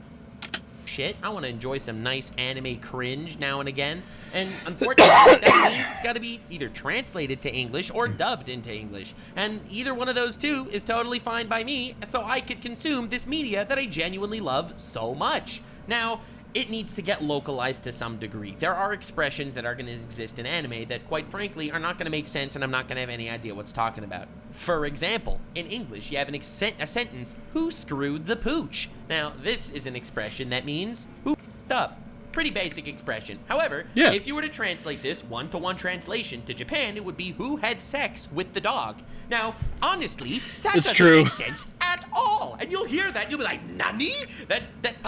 Shit, I want to enjoy some nice anime cringe now and again. And unfortunately, that means it's got to be either translated to English or dubbed into English. And either one of those two is totally fine by me, so I could consume this media that I genuinely love so much. Now, it needs to get localized to some degree. There are expressions that are going to exist in anime that, quite frankly, are not going to make sense, and I'm not going to have any idea what's talking about. For example, in English, you have a sentence, "Who screwed the pooch?" Now, this is an expression that means, who f***ed up? Pretty basic expression. However, Yeah. if you were to translate this one-to-one translation to Japan, it would be who had sex with the dog. Now, honestly, that It's doesn't true. make sense at all. And you'll hear that, you'll be like, Nani? That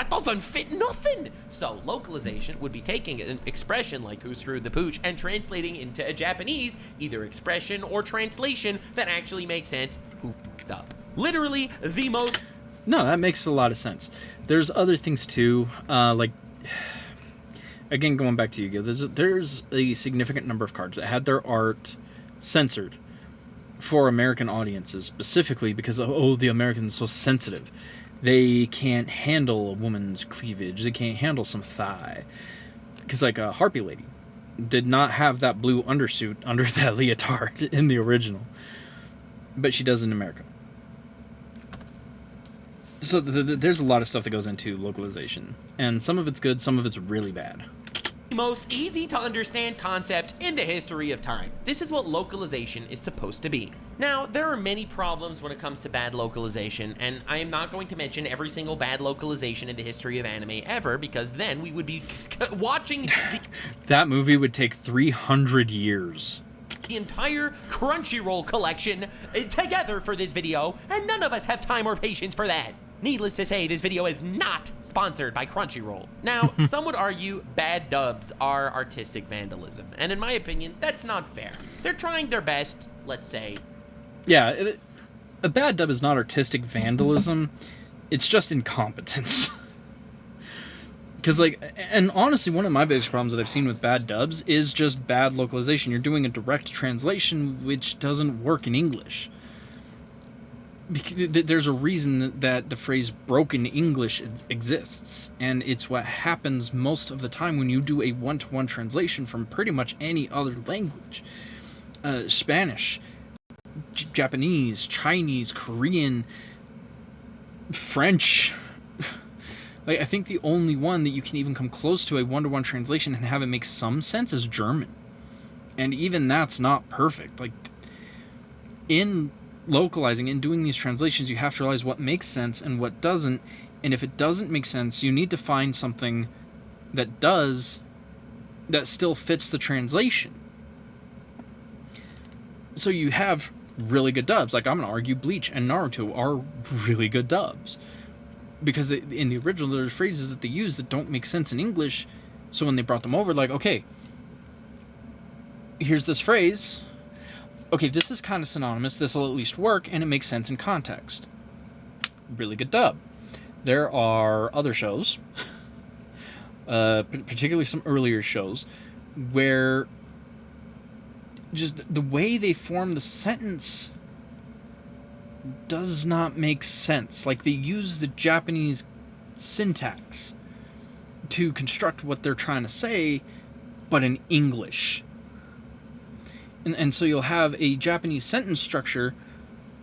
doesn't fit nothing. So localization would be taking an expression like who screwed the pooch and translating into a Japanese, either expression or translation that actually makes sense. Who f***ed up. Literally the most... No, that makes a lot of sense. There's other things too, like, again, going back to Yu-Gi-Oh, there's a significant number of cards that had their art censored for American audiences, specifically because, oh, the Americans are so sensitive. They can't handle a woman's cleavage. They can't handle some thigh. Because, like, a Harpy Lady did not have that blue undersuit under that leotard in the original. But she does in America. So there's a lot of stuff that goes into localization. And some of it's good, some of it's really bad. Most easy to understand concept in the history of time. This is what localization is supposed to be. Now, there are many problems when it comes to bad localization, and I am not going to mention every single bad localization in the history of anime ever, because then we would be watching That movie would take 300 years. the entire Crunchyroll collection together for this video, and none of us have time or patience for that. Needless to say, this video is not sponsored by Crunchyroll. Now, some would argue bad dubs are artistic vandalism, and in my opinion, that's not fair. They're trying their best, let's say. Yeah, a bad dub is not artistic vandalism. It's just incompetence. Because, like, and honestly, one of my biggest problems that I've seen with bad dubs is just bad localization. You're doing a direct translation, which doesn't work in English. There's a reason that the phrase broken English exists, and it's what happens most of the time when you do a one-to-one translation from pretty much any other language. Spanish, Japanese, Chinese, Korean, French. Like, I think the only one that you can even come close to a one-to-one translation and have it make some sense is German. And even that's not perfect. Like, in localizing and doing these translations, you have to realize what makes sense and what doesn't, and if it doesn't make sense, you need to find something that does, that still fits the translation. So you have really good dubs. Like, I'm gonna argue Bleach and Naruto are really good dubs, because in the original there's phrases that they use that don't make sense in English, so when they brought them over, like, okay, here's this phrase, okay, this is kind of synonymous, this will at least work, and it makes sense in context. Really good dub. There are other shows, particularly some earlier shows, where just the way they form the sentence does not make sense. Like, they use the Japanese syntax to construct what they're trying to say, but in English. And so you'll have a Japanese sentence structure,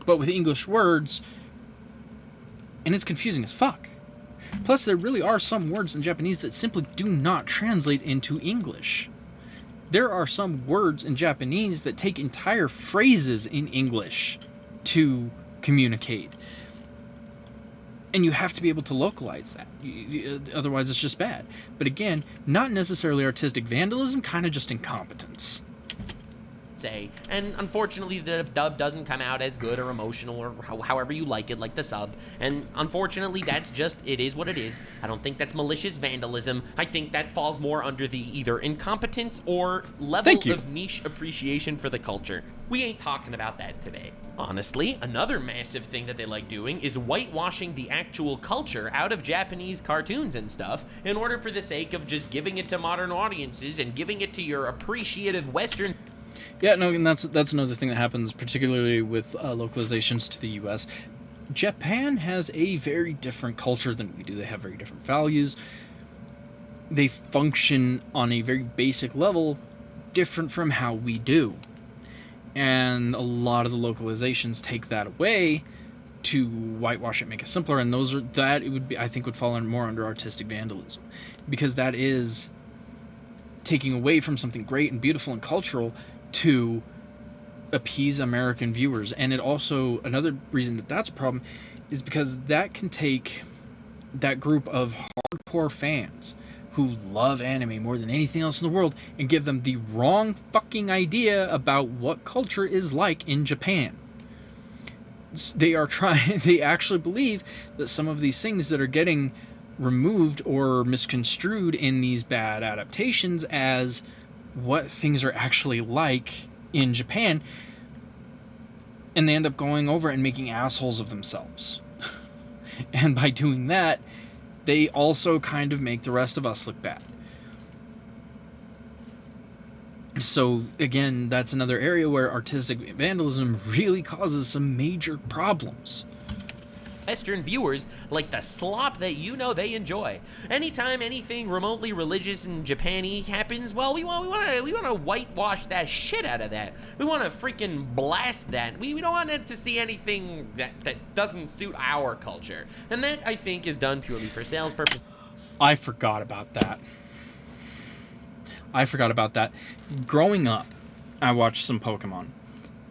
but with English words, and it's confusing as fuck. Plus, there really are some words in Japanese that simply do not translate into English. There are some words in Japanese that take entire phrases in English to communicate. And you have to be able to localize that. Otherwise, it's just bad. But again, not necessarily artistic vandalism, kind of just incompetence. Say, and unfortunately the dub doesn't come out as good or emotional or however you like it, like the sub, and unfortunately that's just, it is what it is. I don't think that's malicious vandalism. I think that falls more under the either incompetence or level of niche appreciation for the culture. We ain't talking about that today. Honestly, another massive thing that they like doing is whitewashing the actual culture out of Japanese cartoons and stuff in order for the sake of just giving it to modern audiences and giving it to your appreciative Western. Yeah, no, and that's another thing that happens, particularly with localizations to the U.S. Japan has a very different culture than we do. They have very different values. They function on a very basic level, different from how we do. And a lot of the localizations take that away to whitewash it, make it simpler, and it would be, I think, would fall more under artistic vandalism, because that is taking away from something great and beautiful and cultural to appease American viewers. And it also, another reason that that's a problem is because that can take that group of hardcore fans who love anime more than anything else in the world and give them the wrong fucking idea about what culture is like in Japan. They actually believe that some of these things that are getting removed or misconstrued in these bad adaptations as what things are actually like in Japan, and they end up going over and making assholes of themselves. And by doing that, they also kind of make the rest of us look bad. So again, that's another area where artistic vandalism really causes some major problems. Western viewers like the slop that you know they enjoy. Anytime anything remotely religious and Japan-y happens, well, we want to whitewash that shit out of that. We want to freaking blast that. We don't want it to see anything that doesn't suit our culture. And that, I think, is done purely for sales purposes. I forgot about that. Growing up, I watched some Pokemon,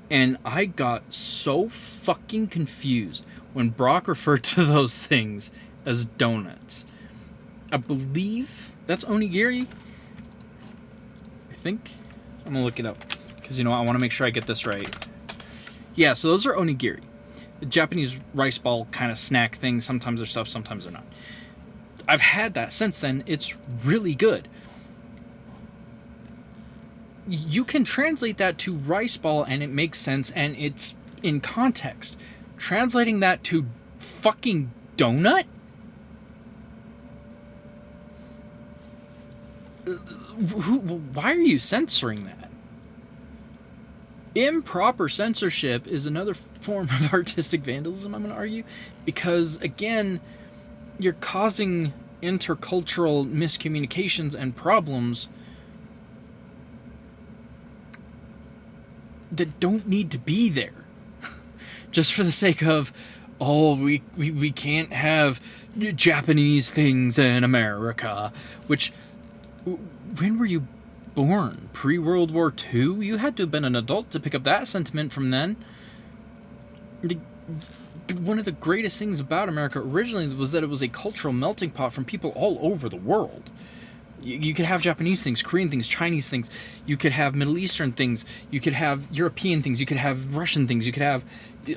and I got so fucking confused when Brock referred to those things as donuts. I believe that's onigiri. I think. I'm gonna look it up, because, you know, I want to make sure I get this right. Yeah, so those are onigiri. The Japanese rice ball kind of snack thing. Sometimes they're stuffed, sometimes they're not. I've had that since then. It's really good. You can translate that to rice ball and it makes sense and it's in context. Translating that to fucking donut? Why are you censoring that? Improper censorship is another form of artistic vandalism, I'm going to argue, because, again, you're causing intercultural miscommunications and problems that don't need to be there. Just for the sake of, oh, we can't have Japanese things in America. Which, when were you born? Pre-World War II? You had to have been an adult to pick up that sentiment from then. One of the greatest things about America originally was that it was a cultural melting pot from people all over the world. You could have Japanese things, Korean things, Chinese things. You could have Middle Eastern things. You could have European things. You could have Russian things. You could have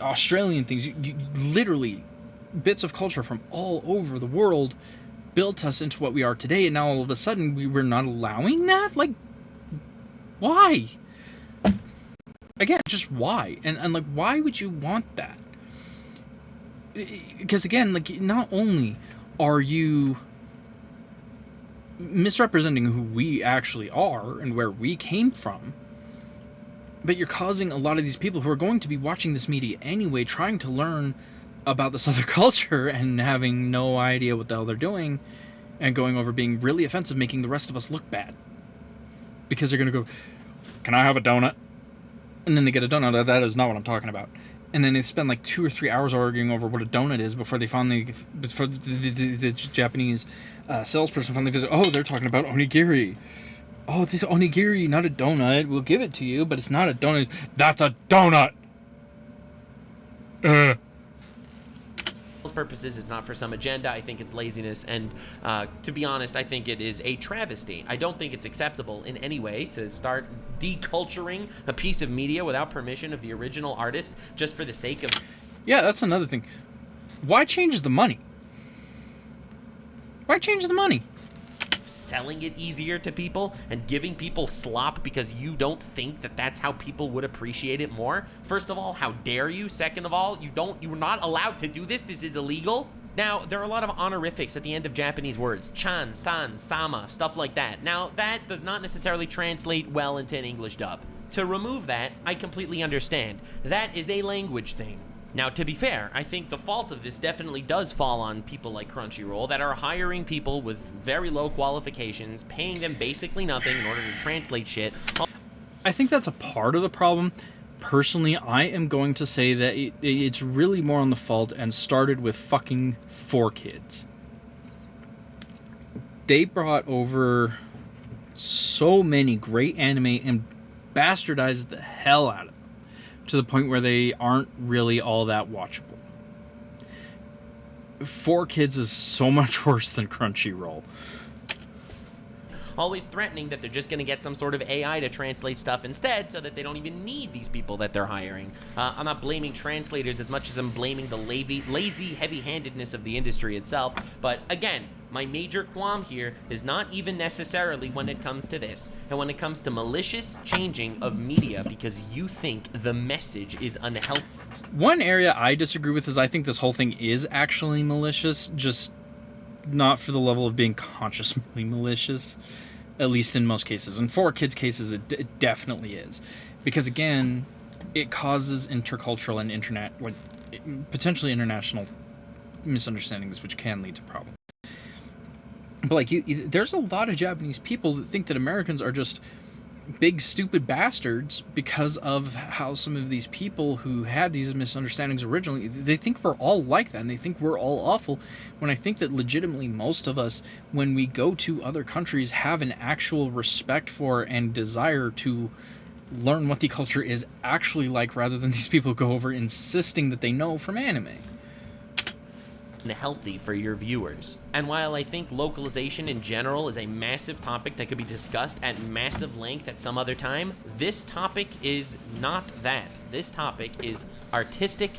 Australian things. You literally, bits of culture from all over the world built us into what we are today. And now all of a sudden we're not allowing that? Like, why? Again, just why? And like, why would you want that? Because again, like, not only are you misrepresenting who we actually are and where we came from, but you're causing a lot of these people who are going to be watching this media anyway, trying to learn about this other culture and having no idea what the hell they're doing, and going over being really offensive, making the rest of us look bad. Because they're going to go, can I have a donut? And then they get a donut. That is not what I'm talking about. And then they spend like 2 or 3 hours arguing over what a donut is before they finally, before the Japanese salesperson finally visits. Oh, they're talking about onigiri. Oh, this is onigiri, not a donut. We'll give it to you, but it's not a donut. That's a donut. Purposes is not for some agenda. I think it's laziness, and to be honest, I think it is a travesty. I don't think it's acceptable in any way to start deculturing a piece of media without permission of the original artist just for the sake of... Yeah, that's another thing. Why change the money? Why change the money? Selling it easier to people and giving people slop because you don't think that that's how people would appreciate it more. First of all, how dare you? Second of all, you're not allowed to do this. This is illegal. Now, there are a lot of honorifics at the end of Japanese words. Chan, san, sama, stuff like that. Now, that does not necessarily translate well into an English dub. To remove that, I completely understand. That is a language thing. Now, to be fair, I think the fault of this definitely does fall on people like Crunchyroll that are hiring people with very low qualifications, paying them basically nothing in order to translate shit. I think that's a part of the problem. Personally, I am going to say that it's really more on the fault and started with fucking 4Kids. They brought over so many great anime and bastardized the hell out of them, to the point where they aren't really all that watchable. 4Kids is so much worse than Crunchyroll. always threatening that they're just going to get some sort of AI to translate stuff instead so that they don't even need these people that they're hiring. I'm not blaming translators as much as I'm blaming the lazy heavy-handedness of the industry itself, but again, my major qualm here is not even necessarily when it comes to this, and when it comes to malicious changing of media because you think the message is unhealthy. One area I disagree with is I think this whole thing is actually malicious, just not for the level of being consciously malicious, at least in most cases. And for kids' cases, it definitely is. Because again, it causes intercultural and potentially international misunderstandings, which can lead to problems. But like, there's a lot of Japanese people that think that Americans are just big stupid bastards because of how some of these people who had these misunderstandings originally, they think we're all like that, and they think we're all awful, when I think that legitimately most of us, when we go to other countries, have an actual respect for and desire to learn what the culture is actually like, rather than these people go over insisting that they know from anime. Healthy for your viewers. And while I think localization in general is a massive topic that could be discussed at massive length at some other time, this topic is not that. This topic is artistic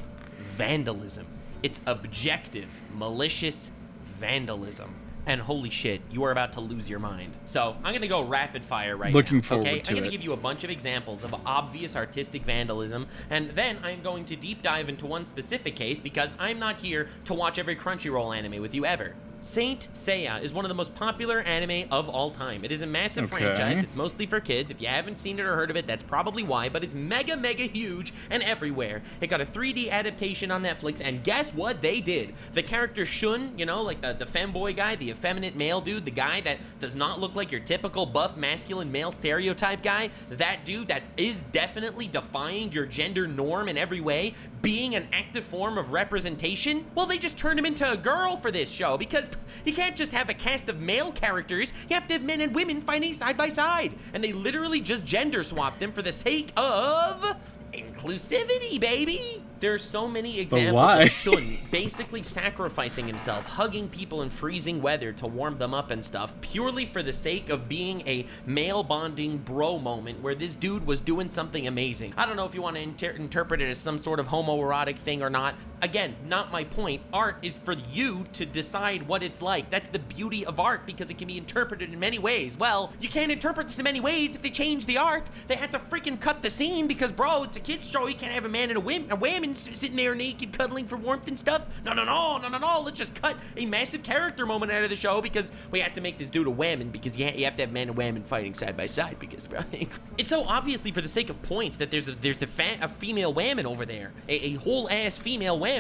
vandalism. It's objective, malicious vandalism. And holy shit, you are about to lose your mind. So I'm gonna go rapid fire right now. Looking forward okay? to I'm gonna it. give you a bunch of examples of obvious artistic vandalism, and then I'm going to deep dive into one specific case because I'm not here to watch every Crunchyroll anime with you ever. Saint Seiya is one of the most popular anime of all time. It is a massive franchise. It's mostly for kids. If you haven't seen it or heard of it, that's probably why, but it's mega, mega huge and everywhere. It got a 3D adaptation on Netflix, and guess what they did? The character Shun, you know, like the femboy guy, the effeminate male dude, the guy that does not look like your typical buff, masculine male stereotype guy, that dude that is definitely defying your gender norm in every way, being an active form of representation, well, they just turned him into a girl for this show because you can't just have a cast of male characters. You have to have men and women fighting side by side. And they literally just gender swapped them for the sake of inclusivity, baby. There are so many examples of Shun basically sacrificing himself, hugging people in freezing weather to warm them up and stuff, purely for the sake of being a male bonding bro moment where this dude was doing something amazing. I don't know if you want to interpret it as some sort of homoerotic thing or not. Again, not my point. Art is for you to decide what it's like. That's the beauty of art, because it can be interpreted in many ways. Well, you can't interpret this in many ways if they change the art. They had to freaking cut the scene because, bro, it's a kid's show. You can't have a man and a woman sitting there naked cuddling for warmth and stuff. No. Let's just cut a massive character moment out of the show because we have to make this dude a woman, because you have to have men and women fighting side by side, because, bro, it's so obviously for the sake of points that there's a female woman over there, a whole ass female woman.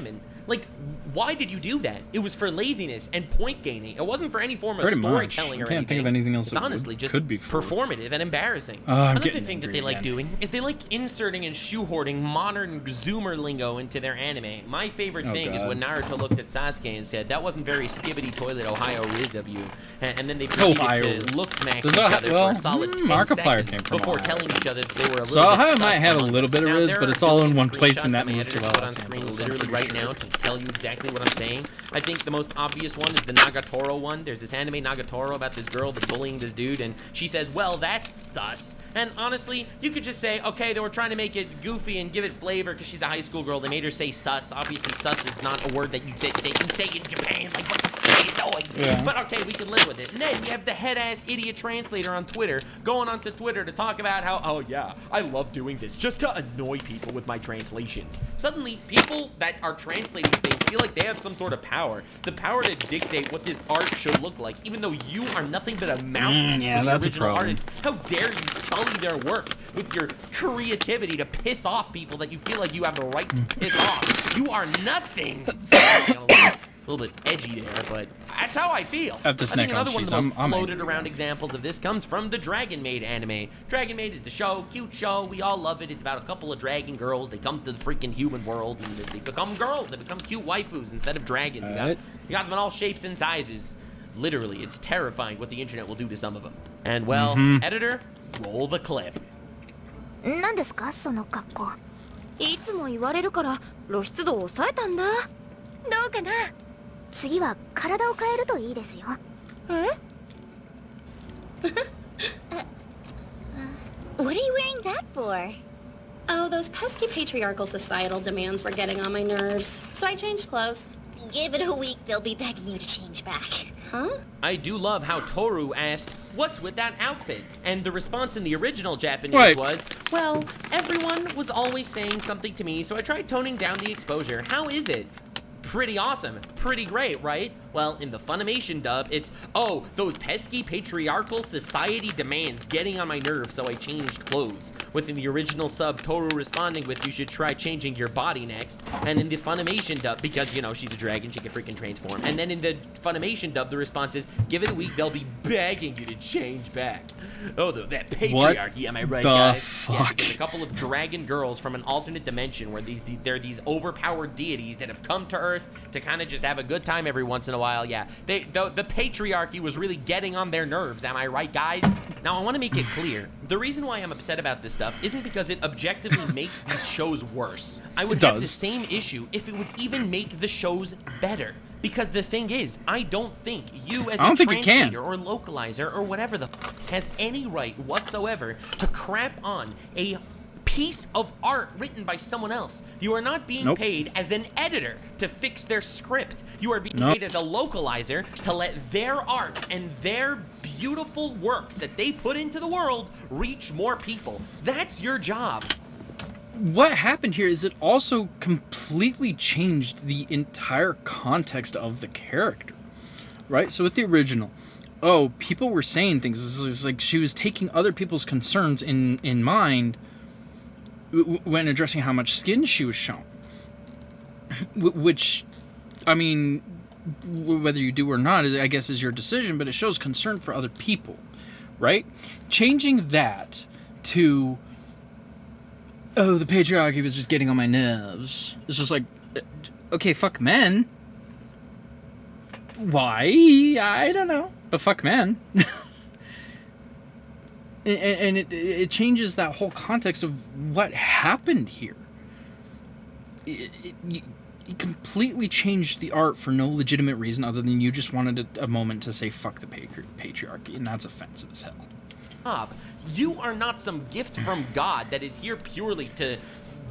Like, why did you do that? It was for laziness and point gaining. It wasn't for any form of storytelling or anything. I can't think of anything else. It's honestly just could be performative and embarrassing. I'm Another getting thing that angry they like again. doing is they like inserting and shoehorning modern Zoomer lingo into their anime. My favorite thing is when Naruto looked at Sasuke and said, "That wasn't very skibbity toilet Ohio Riz of you," and then they proceeded to look smack each other for a solid 10 seconds before telling each other that they were a little bit Ohio sus might have a among little us. bit of Now, Riz, there but are it's all in billion one place in screenshots that my movie. editor put on screen literally right now to tell you exactly what I'm saying. I think the most obvious one is the Nagatoro one. There's this anime Nagatoro about this girl that's bullying this dude, and she says, "Well, that's sus." And honestly, you could just say, okay, they were trying to make it goofy and give it flavor because she's a high school girl. They made her say sus. Obviously, sus is not a word that they can say in Japan. Like, what are you doing? Yeah. But okay, we can live with it. And then you have the head-ass idiot translator on Twitter going onto Twitter to talk about how, oh yeah, I love doing this just to annoy people with my translations. Suddenly, people that are translating things feel like they have some sort of power. The power to dictate what this art should look like, even though you are nothing but a mouthpiece for the original artist. How dare you sully their work with your creativity to piss off people that you feel like you have the right to piss off? You are nothing. A little bit edgy there, but that's how I feel. I think another one of the most floated around examples of this comes from the Dragon Maid anime. Dragon Maid is the show, cute show, we all love it. It's about a couple of dragon girls. They come to the freaking human world and they become girls. They become cute waifus instead of dragons. You got them in all shapes and sizes. Literally, it's terrifying what the internet will do to some of them. And well, editor, roll the clip. 何ですかその格好。いつも言われるから露出度を抑えたんだ。どうかな。次は体を変えるといいですよ。え？ for? Oh, those pesky patriarchal societal demands were getting on my nerves. So I changed clothes. Give it a week, they'll be begging you to change back. Huh? I do love how Toru asked, "What's with that outfit?" And the response in the original Japanese Right. was, "Well, everyone was always saying something to me, so I tried toning down the exposure. How is it?" Pretty awesome. Pretty great, right? Well, in the Funimation dub, it's, "Oh, those pesky patriarchal society demands getting on my nerves, so I changed clothes." Within the original sub, Toru responding with, "You should try changing your body next." And in the Funimation dub, because, you know, she's a dragon, she can freaking transform. And then in the Funimation dub, the response is, "Give it a week, they'll be begging you to change back." Oh, that patriarchy, am I right, the guys? Yeah, fuck? because a couple of dragon girls from an alternate dimension where they're these overpowered deities that have come to Earth to kind of just have a good time every once in a while. Yeah, the patriarchy was really getting on their nerves. Am I right, guys? Now, I want to make it clear. The reason why I'm upset about this stuff isn't because it objectively makes these shows worse. I would have the same issue if it would even make the shows better. Because the thing is, I don't think you as a translator or localizer or whatever the has any right whatsoever to crap on a piece of art written by someone else. You are not being paid as an editor to fix their script. You are being paid as a localizer to let their art and their beautiful work that they put into the world reach more people. That's your job. What happened here is it also completely changed the entire context of the character, right? So with the original, people were saying things. It's like she was taking other people's concerns in mind when addressing how much skin she was shown. Which, I mean, whether you do or not, I guess is your decision, but it shows concern for other people, right? Changing that to, "Oh, the patriarchy was just getting on my nerves." It's just like, okay, fuck men. Why? I don't know. But fuck men. And it changes that whole context of what happened here. It completely changed the art for no legitimate reason other than you just wanted a moment to say fuck the patriarchy, and that's offensive as hell. You are not some gift from God that is here purely to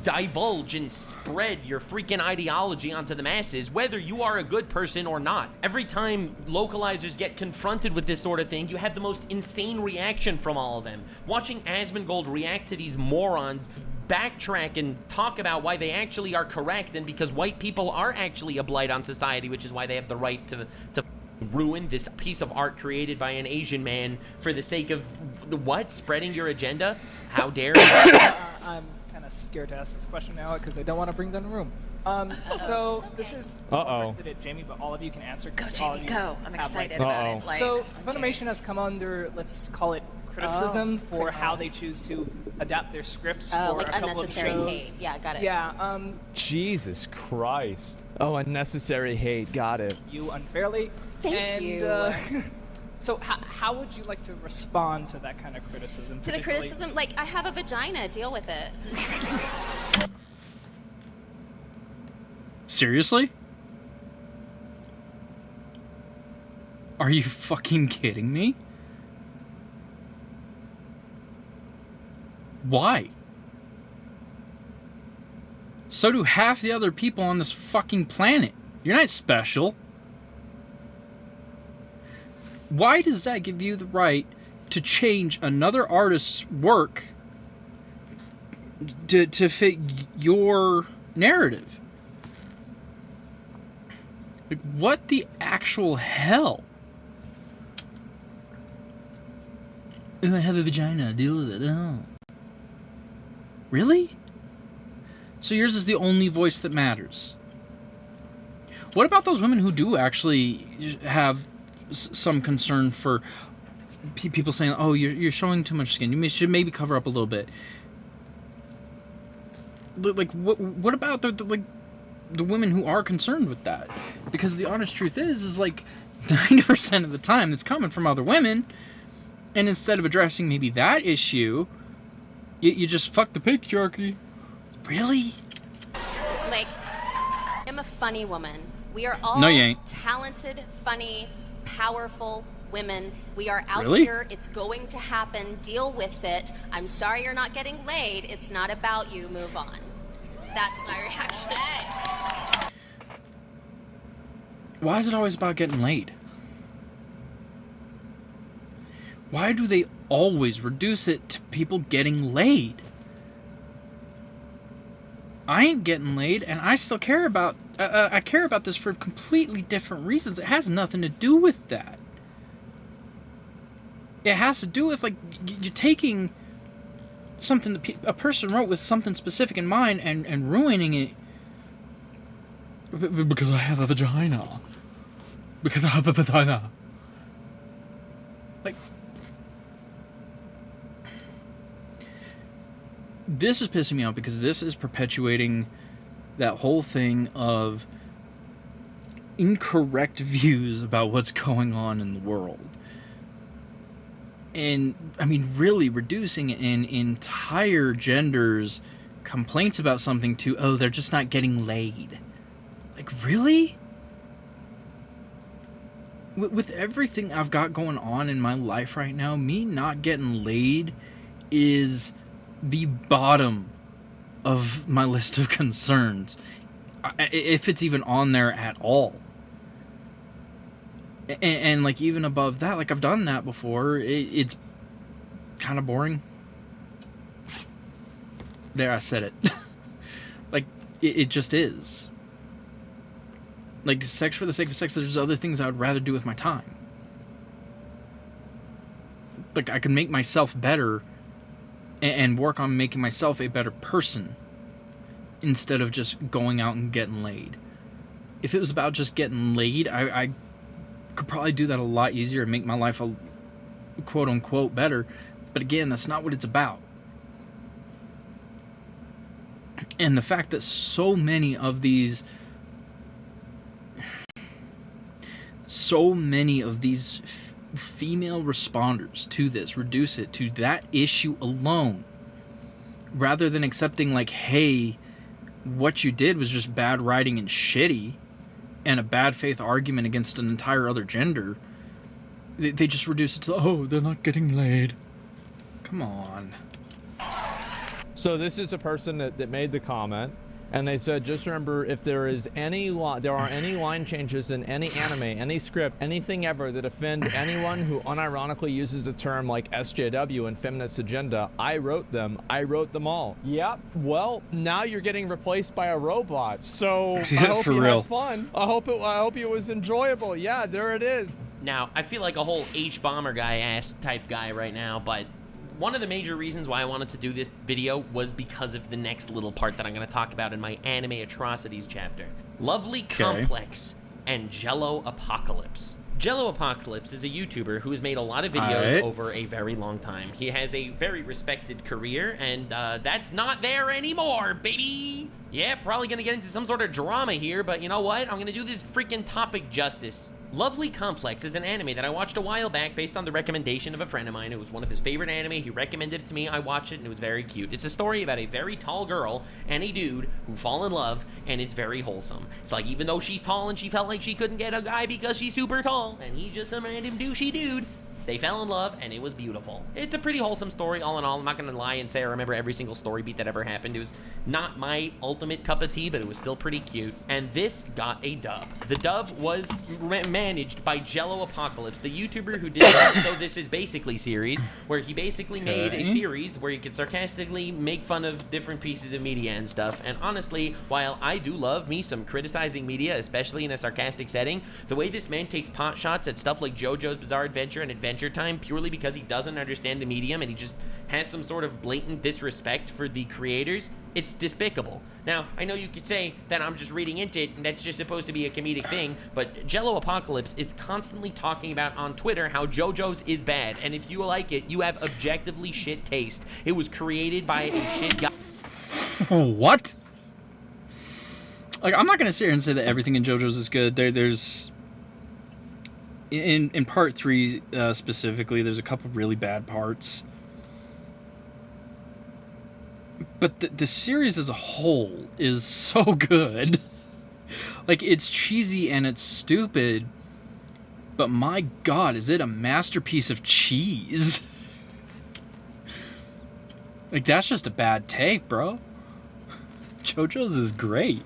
divulge and spread your freaking ideology onto the masses, whether you are a good person or not. Every time localizers get confronted with this sort of thing, you have the most insane reaction from all of them. Watching Asmongold react to these morons backtrack and talk about why they actually are correct, and because white people are actually a blight on society, which is why they have the right to ruin this piece of art created by an Asian man for the sake of what? Spreading your agenda? How dare you? I'm kind of scared to ask this question now because I don't want to bring down the room. So this is directed at Jamie, but all of you can answer. Go, Jamie, go. I'm excited about it. Like, so Funimation has come under, let's call it, criticism for how they choose to adapt their scripts for like a couple unnecessary of shows. hate. Yeah, got it. Yeah. Jesus Christ. Oh, unnecessary hate. Got it. You unfairly. Thank you. So how would you like to respond to that kind of criticism? To the criticism, like, I have a vagina, deal with it. Seriously? Are you fucking kidding me? Why? So do half the other people on this fucking planet. You're not special. Why does that give you the right to change another artist's work to fit your narrative? Like, what the actual hell? Oh, I have a vagina, deal with it. Oh. Really? So yours is the only voice that matters. What about those women who do actually have some concern for people saying, "Oh, you're showing too much skin. You should maybe cover up a little bit." Like, what about the women who are concerned with that? Because the honest truth is like 90% of the time it's coming from other women, and instead of addressing maybe that issue, you just fuck the patriarchy. Really? Like, I'm a funny woman. We are all no, you ain't. talented, funny, powerful women. We are out Really? here. It's going to happen. Deal with it. I'm sorry you're not getting laid. It's not about you. Move on. That's my reaction. Why is it always about getting laid? Why do they always reduce it to people getting laid? I ain't getting laid, and I still care about... I care about this for completely different reasons. It has nothing to do with that. It has to do with, like, you're taking something that a person wrote with something specific in mind and ruining it because I have a vagina. Because I have a vagina. Like... This is pissing me off because this is perpetuating that whole thing of incorrect views about what's going on in the world. And, I mean, really reducing an entire gender's complaints about something to, oh, they're just not getting laid. Like, really? With everything I've got going on in my life right now, me not getting laid is the bottom of my list of concerns, if it's even on there at all. And like, even above that, like, I've done that before. It's kind of boring. There, I said it. Like, it just is. Like, sex for the sake of sex, there's other things I would rather do with my time. Like, I can make myself better and work on making myself a better person instead of just going out and getting laid. If it was about just getting laid, I could probably do that a lot easier and make my life a quote-unquote better. But again, that's not what it's about. And the fact that so many of these female responders to this reduce it to that issue alone, rather than accepting, like, hey, what you did was just bad writing and shitty and a bad faith argument against an entire other gender. They just reduce it to, oh, they're not getting laid. Come on. So this is a person that made the comment, and they said, just remember, if there are any line changes in any anime, any script, anything ever that offend anyone who unironically uses a term like SJW and feminist agenda, I wrote them. I wrote them all. Yep. Well, now you're getting replaced by a robot. So I hope you had fun. I hope it was enjoyable. Yeah, there it is. Now, I feel like a whole H-bomber guy-ass type guy right now, but one of the major reasons why I wanted to do this video was because of the next little part that I'm going to talk about in my anime atrocities chapter. Lovely Complex and Jello Apocalypse. Jello Apocalypse is a YouTuber who has made a lot of videos over a very long time. He has a very respected career, and that's not there anymore, baby! Yeah, probably gonna get into some sort of drama here, but you know what? I'm gonna do this freaking topic justice. Lovely Complex is an anime that I watched a while back based on the recommendation of a friend of mine. It was one of his favorite anime. He recommended it to me. I watched it, and it was very cute. It's a story about a very tall girl and a dude who fall in love, and it's very wholesome. It's like, even though she's tall and she felt like she couldn't get a guy because she's super tall, and he's just some random douchey dude, they fell in love, and it was beautiful. It's a pretty wholesome story, all in all. I'm not going to lie and say I remember every single story beat that ever happened. It was not my ultimate cup of tea, but it was still pretty cute. And this got a dub. The dub was managed by Jello Apocalypse, the YouTuber who did the So This Is Basically series, where he basically made a series where he could sarcastically make fun of different pieces of media and stuff. And honestly, while I do love me some criticizing media, especially in a sarcastic setting, the way this man takes pot shots at stuff like JoJo's Bizarre Adventure and Adventure Time purely because he doesn't understand the medium and he just has some sort of blatant disrespect for the creators, it's despicable. Now, I know you could say that I'm just reading into it and that's just supposed to be a comedic thing, but Jello Apocalypse is constantly talking about on Twitter how JoJo's is bad, and if you like it, you have objectively shit taste. It was created by a shit guy. What? Like, I'm not gonna sit here and say that everything in JoJo's is good. There's in part 3 specifically, there's a couple really bad parts. But the series as a whole is so good. Like, it's cheesy and it's stupid, but my god, is it a masterpiece of cheese. Like, that's just a bad take, bro. JoJo's is great.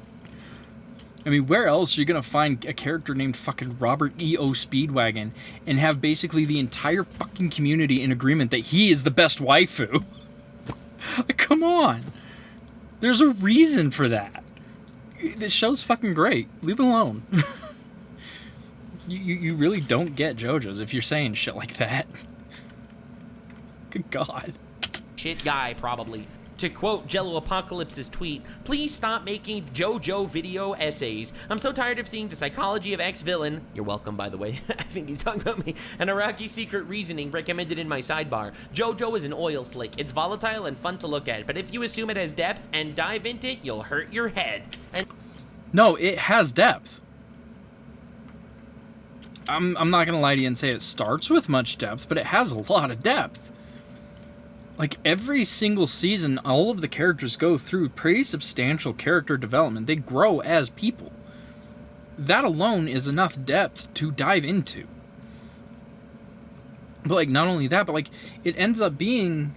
I mean, where else are you gonna find a character named fucking Robert E.O. Speedwagon and have basically the entire fucking community in agreement that he is the best waifu? Come on. There's a reason for that. This show's fucking great. Leave it alone. You really don't get JoJo's if you're saying shit like that. Good God. Shit guy, probably. To quote Jello Apocalypse's tweet, please stop making JoJo video essays. I'm so tired of seeing the psychology of ex-villain, you're welcome by the way, I think he's talking about me, and Iraqi secret reasoning recommended in my sidebar. JoJo is an oil slick. It's volatile and fun to look at, but if you assume it has depth and dive into it, you'll hurt your head. And no, it has depth. I'm not gonna lie to you and say it starts with much depth, but it has a lot of depth. Like, every single season, all of the characters go through pretty substantial character development. They grow as people. That alone is enough depth to dive into. But, like, not only that, but, like, it ends up being,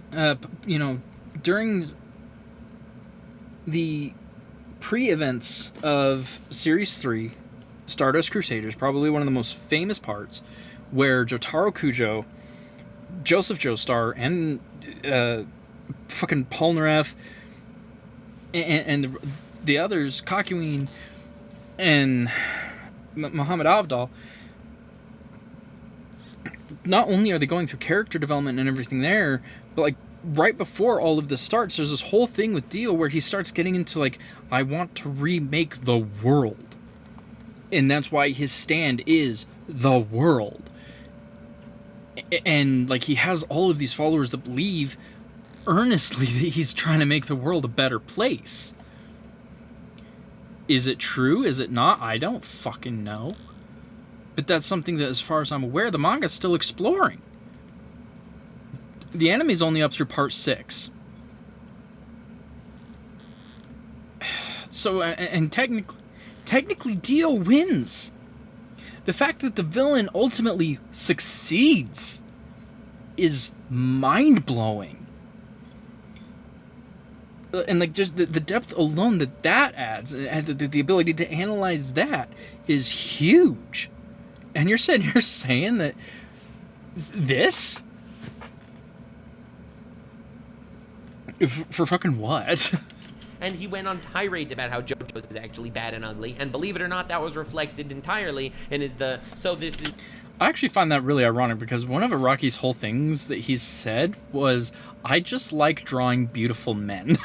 you know, during the pre-events of Series 3, Stardust Crusaders, probably one of the most famous parts, where Jotaro Kujo, Joseph Joestar, and fucking Polnareff and the others, Kakyoin and Muhammad Avdol, not only are they going through character development and everything there, but like right before all of this starts, there's this whole thing with Dio where he starts getting into like, I want to remake the world. And that's why his stand is the world. And like, he has all of these followers that believe earnestly that he's trying to make the world a better place. Is it true? Is it not? I don't fucking know. But that's something that, as far as I'm aware, the manga's still exploring. The anime's only up through part 6. So, and technically Dio wins. The fact that the villain ultimately succeeds is mind-blowing. And like, just the depth alone that adds, and the ability to analyze that is huge. And you're saying that this? For fucking what? And he went on tirades about how JoJo's is actually bad and ugly, and believe it or not, that was reflected entirely in his so this is... I actually find that really ironic, because one of Araki's whole things that he's said was, I just like drawing beautiful men.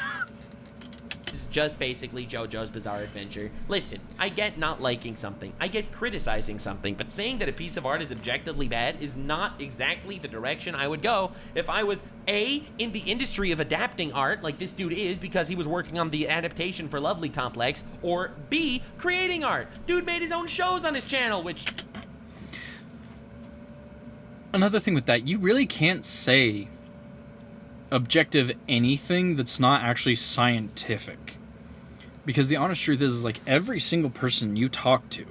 It's just basically JoJo's Bizarre Adventure. Listen, I get not liking something, I get criticizing something, but saying that a piece of art is objectively bad is not exactly the direction I would go if I was A, in the industry of adapting art, like this dude is because he was working on the adaptation for Lovely Complex, or B, creating art. Dude made his own shows on his channel, which... Another thing with that, you really can't say objective anything that's not actually scientific. Because the honest truth is like, every single person you talk to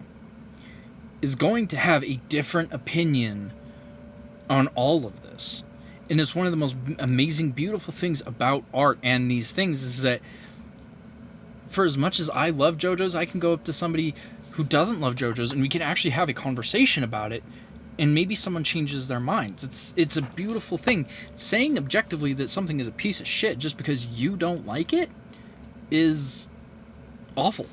is going to have a different opinion on all of this. And it's one of the most amazing, beautiful things about art and these things is that for as much as I love JoJo's, I can go up to somebody who doesn't love JoJo's and we can actually have a conversation about it. And maybe someone changes their minds. It's a beautiful thing. Saying objectively that something is a piece of shit just because you don't like it is awful.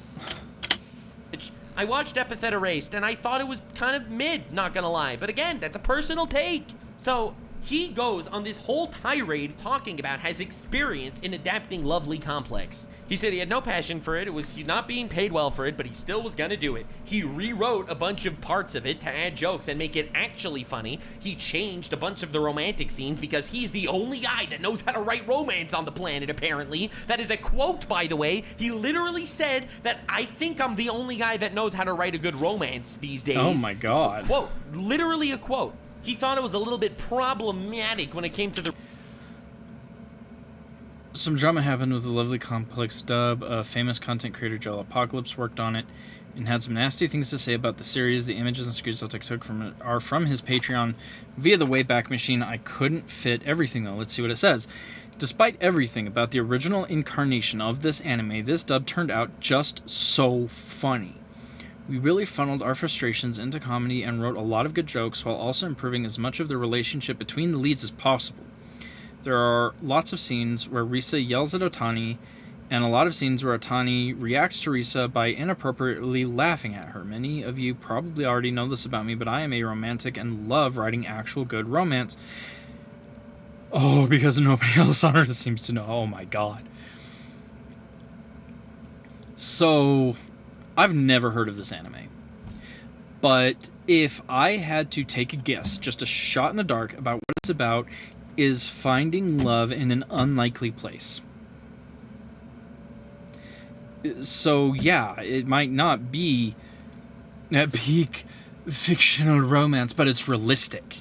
I watched Epithet Erased, and I thought it was kind of mid, not gonna lie. But again, that's a personal take. So he goes on this whole tirade talking about his experience in adapting Lovely Complex. He said he had no passion for it, it was not being paid well for it, but he still was gonna do it. He rewrote a bunch of parts of it to add jokes and make it actually funny. He changed a bunch of the romantic scenes because he's the only guy that knows how to write romance on the planet, apparently. That is a quote, by the way. He literally said that, I think I'm the only guy that knows how to write a good romance these days. Oh my god. A quote. Literally a quote. He thought it was a little bit problematic when it came to the... Some drama happened with the Lovely Complex dub. A famous content creator, Jello Apocalypse, worked on it. and had some nasty things to say about the series. The images and screenshots I took from it are from his Patreon via the Wayback Machine. I couldn't fit everything, though. Let's see what it says. Despite everything about the original incarnation of this anime, this dub turned out just so funny. We really funneled our frustrations into comedy and wrote a lot of good jokes while also improving as much of the relationship between the leads as possible. There are lots of scenes where Risa yells at Otani, and a lot of scenes where Otani reacts to Risa by inappropriately laughing at her. Many of you probably already know this about me, but I am a romantic and love writing actual good romance. Oh, because nobody else on Earth seems to know. Oh my god. So, I've never heard of this anime. But if I had to take a guess, just a shot in the dark about what it's about, is finding love in an unlikely place. So yeah, it might not be at peak fictional romance, but it's realistic.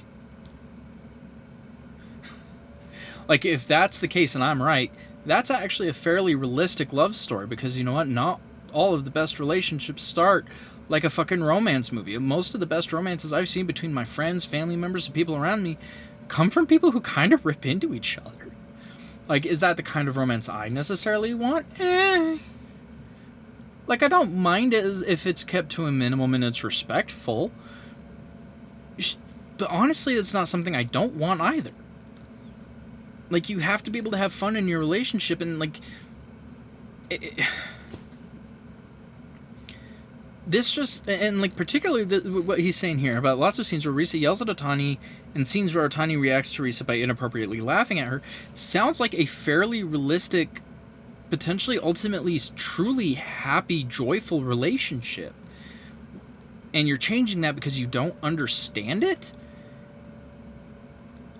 Like, if that's the case and I'm right, that's actually a fairly realistic love story, because you know what? Not all of the best relationships start like a fucking romance movie. Most of the best romances I've seen between my friends, family members, and people around me come from people who kind of rip into each other. Like, is that the kind of romance I necessarily want? Like, I don't mind it if it's kept to a minimum and it's respectful. But honestly, it's not something I don't want either. Like, you have to be able to have fun in your relationship, and, like... this just... And, like, particularly what he's saying here about lots of scenes where Risa yells at Otani and scenes where Otani reacts to Risa by inappropriately laughing at her sounds like a fairly realistic, potentially ultimately truly happy, joyful relationship. And you're changing that because you don't understand it?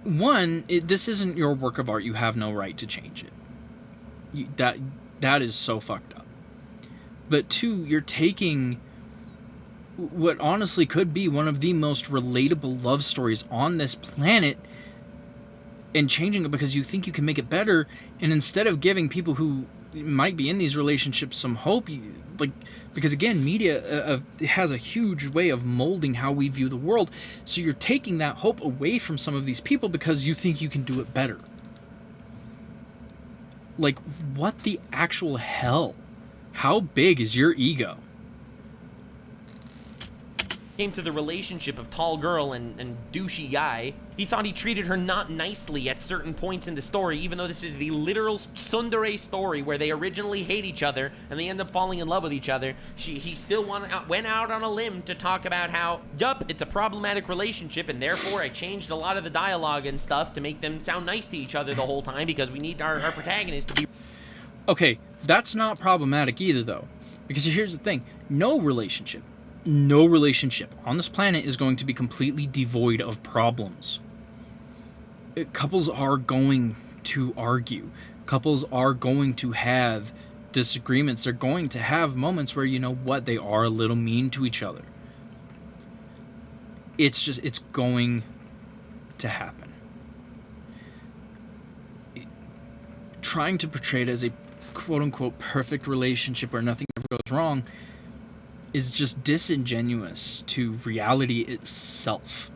One, this isn't your work of art. You have no right to change it. That is so fucked up. But two, you're taking what honestly could be one of the most relatable love stories on this planet and changing it because you think you can make it better, and instead of giving people who might be in these relationships some hope, because again, media has a huge way of molding how we view the world, so you're taking that hope away from some of these people because you think you can do it better. Like, what the actual hell? How big is your ego? Came to the relationship of tall girl and douchey guy, he thought he treated her not nicely at certain points in the story, even though this is the literal tsundere story where they originally hate each other and they end up falling in love with each other. He still went out on a limb to talk about how, yup, it's a problematic relationship, and therefore I changed a lot of the dialogue and stuff to make them sound nice to each other the whole time because we need our protagonist to be... Okay, that's not problematic either, though. Because here's the thing. No relationship on this planet is going to be completely devoid of problems. Couples are going to argue. Couples are going to have disagreements. They're going to have moments where, you know what, they are a little mean to each other. It's going to happen. Trying to portray it as a quote-unquote perfect relationship where nothing ever goes wrong is just disingenuous to reality itself,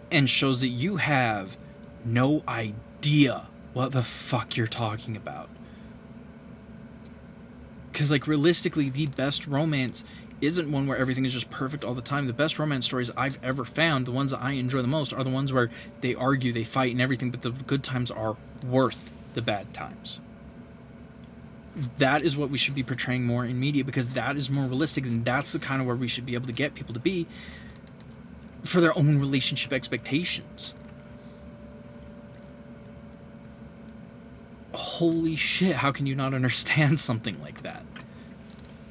and shows that you have no idea what the fuck you're talking about. Because, like, realistically, the best romance isn't one where everything is just perfect all the time. The best romance stories I've ever found, the ones that I enjoy the most, are the ones where they argue, they fight, and everything, but the good times are worth the bad times. That is what we should be portraying more in media, because that is more realistic, and that's the kind of where we should be able to get people to be for their own relationship expectations. Holy shit, how can you not understand something like that?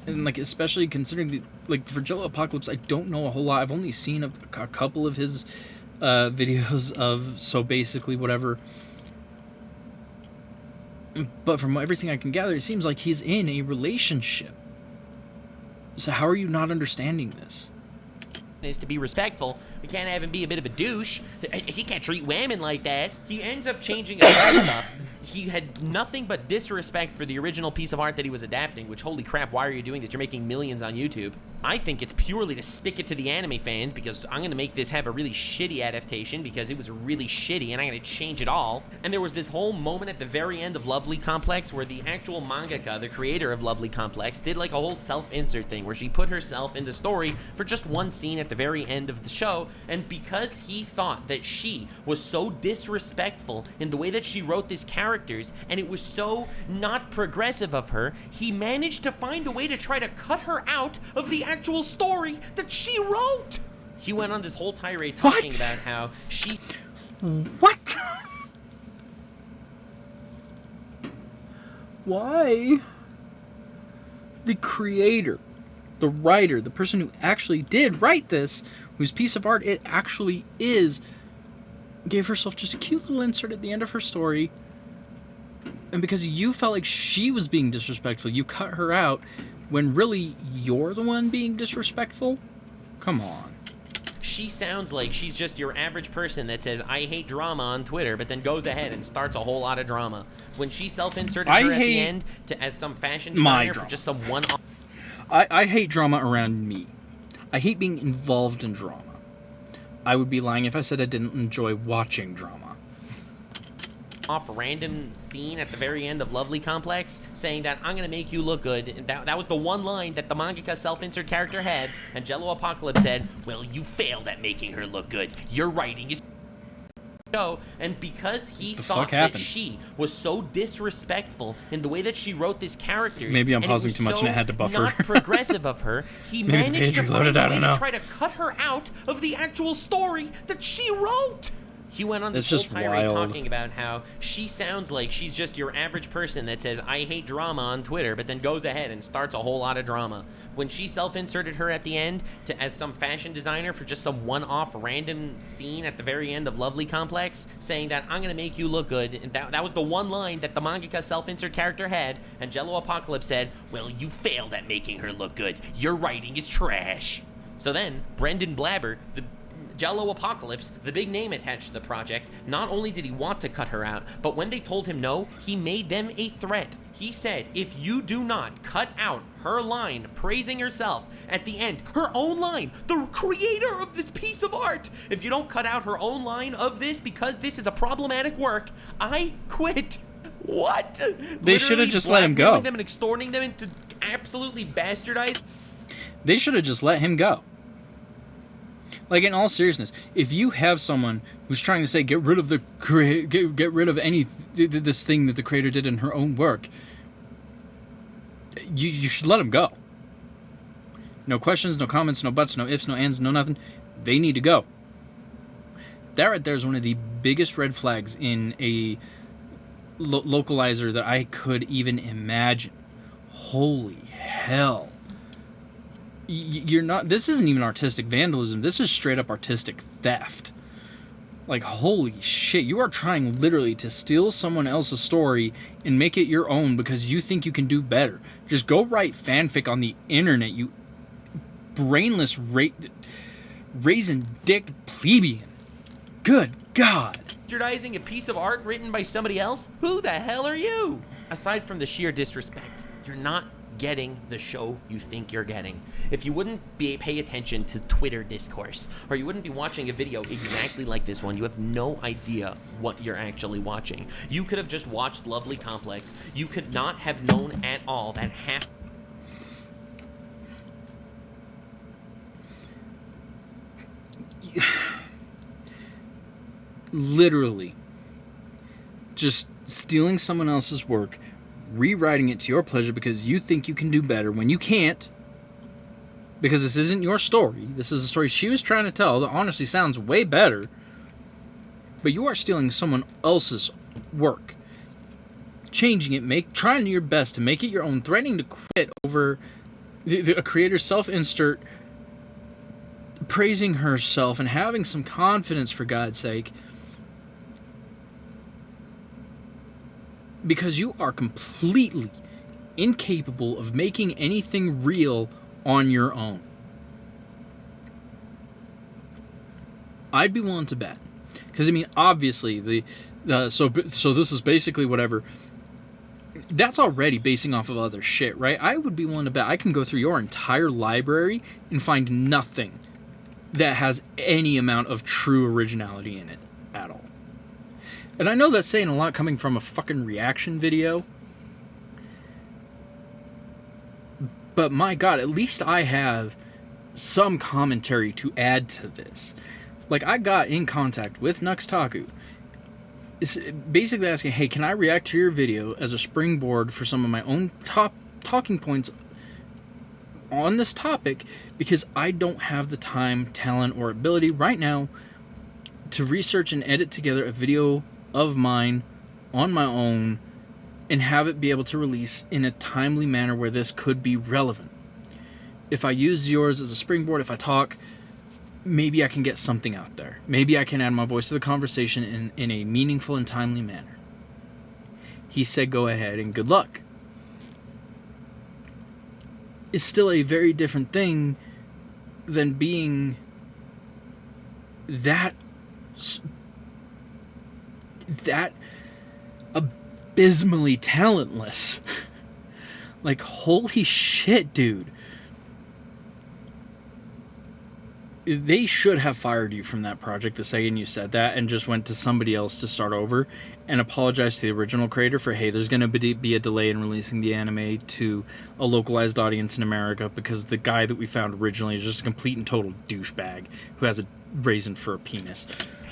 And, like, especially considering for Jello Apocalypse, I don't know a whole lot. I've only seen a couple of his videos of So Basically Whatever. But from everything I can gather, it seems like he's in a relationship. So how are you not understanding this? Is to be respectful. We can't have him be a bit of a douche. He can't treat women like that. He ends up changing his stuff he had nothing but disrespect for the original piece of art that he was adapting, which, holy crap, why are you doing this? You're making millions on YouTube. I think it's purely to stick it to the anime fans, because I'm going to make this have a really shitty adaptation, because it was really shitty, and I'm going to change it all. And there was this whole moment at the very end of Lovely Complex where the actual mangaka, the creator of Lovely Complex, did like a whole self-insert thing where she put herself in the story for just one scene at the very end of the show, and because he thought that she was so disrespectful in the way that she wrote these characters, and it was so not progressive of her, he managed to find a way to try to cut her out of the actual story that she wrote. He went on this whole tirade talking about how she... What? Why? The creator, the writer, the person who actually did write this, whose piece of art it actually is, gave herself just a cute little insert at the end of her story, and because you felt like she was being disrespectful, you cut her out, when really you're the one being disrespectful? Come on. She sounds like she's just your average person that says, I hate drama on Twitter, but then goes ahead and starts a whole lot of drama. When she self-inserted her at the end as some fashion designer for just some one... I hate drama around me. I hate being involved in drama. I would be lying if I said I didn't enjoy watching drama. Off random scene at the very end of Lovely Complex saying that I'm gonna make you look good, and that was the one line that the mangaka self-insert character had, and Jello Apocalypse said, well, you failed at making her look good. Your writing is show. And because he thought that she was so disrespectful in the way that she wrote this character, maybe I'm pausing too much and I had to buffer. Not progressive of her, he managed to find a way to try to cut her out of the actual story that she wrote. He went on this whole tirade talking about how she sounds like she's just your average person that says, I hate drama on Twitter, but then goes ahead and starts a whole lot of drama. When she self-inserted her at the end as some fashion designer for just some one-off random scene at the very end of Lovely Complex, saying that I'm gonna make you look good, and that was the one line that the mangaka self-insert character had, and Jello Apocalypse said, well, you failed at making her look good. Your writing is trash. So then, Brendan Blabber, the Jello Apocalypse, the big name attached to the project, not only did he want to cut her out, but when they told him no, he made them a threat. He said, if you do not cut out her line praising herself at the end, her own line, the creator of this piece of art, if you don't cut out her own line of this because this is a problematic work, I quit. What? They should have just let him go. Them and extorting them into absolutely bastardized. They should have just let him go. Like, in all seriousness, if you have someone who's trying to say get rid of the get rid of this thing that the creator did in her own work, you should let them go. No questions, no comments, no buts, no ifs, no ands, no nothing. They need to go. That right there is one of the biggest red flags in a localizer that I could even imagine. Holy hell. You're not, this isn't even artistic vandalism, this is straight up artistic theft. Like, holy shit, you are trying literally to steal someone else's story and make it your own because you think you can do better. Just go write fanfic on the internet, you brainless raisin dick plebeian. Good God. Bastardizing a piece of art written by somebody else? Who the hell are you? Aside from the sheer disrespect, you're not getting the show you think you're getting. If you wouldn't pay attention to Twitter discourse, or you wouldn't be watching a video exactly like this one, you have no idea what you're actually watching. You could have just watched Lovely Complex. You could not have known at all that half... Literally just stealing someone else's work, rewriting it to your pleasure because you think you can do better when you can't, because this isn't your story. This is a story she was trying to tell that honestly sounds way better, but you are stealing someone else's work, changing it, trying your best to make it your own, threatening to quit over a creator's self-insert, praising herself and having some confidence, for God's sake. Because you are completely incapable of making anything real on your own. I'd be willing to bet. Because, I mean, obviously, So this is basically whatever. That's already basing off of other shit, right? I would be willing to bet I can go through your entire library and find nothing that has any amount of true originality in it at all. And I know that's saying a lot coming from a fucking reaction video. But my god, at least I have some commentary to add to this. Like, I got in contact with Nuxtaku, basically asking, hey, can I react to your video as a springboard for some of my own top talking points on this topic, because I don't have the time, talent, or ability right now to research and edit together a video of mine on my own and have it be able to release in a timely manner where this could be relevant. If I use yours as a springboard, if I talk, maybe I can get something out there. Maybe I can add my voice to the conversation in a meaningful and timely manner. He said go ahead and good luck. It's still a very different thing than being that abysmally talentless. Like, holy shit, dude. They should have fired you from that project the second you said that and just went to somebody else to start over and apologize to the original creator for, hey, there's going to be a delay in releasing the anime to a localized audience in America because the guy that we found originally is just a complete and total douchebag who has a raisin for a penis.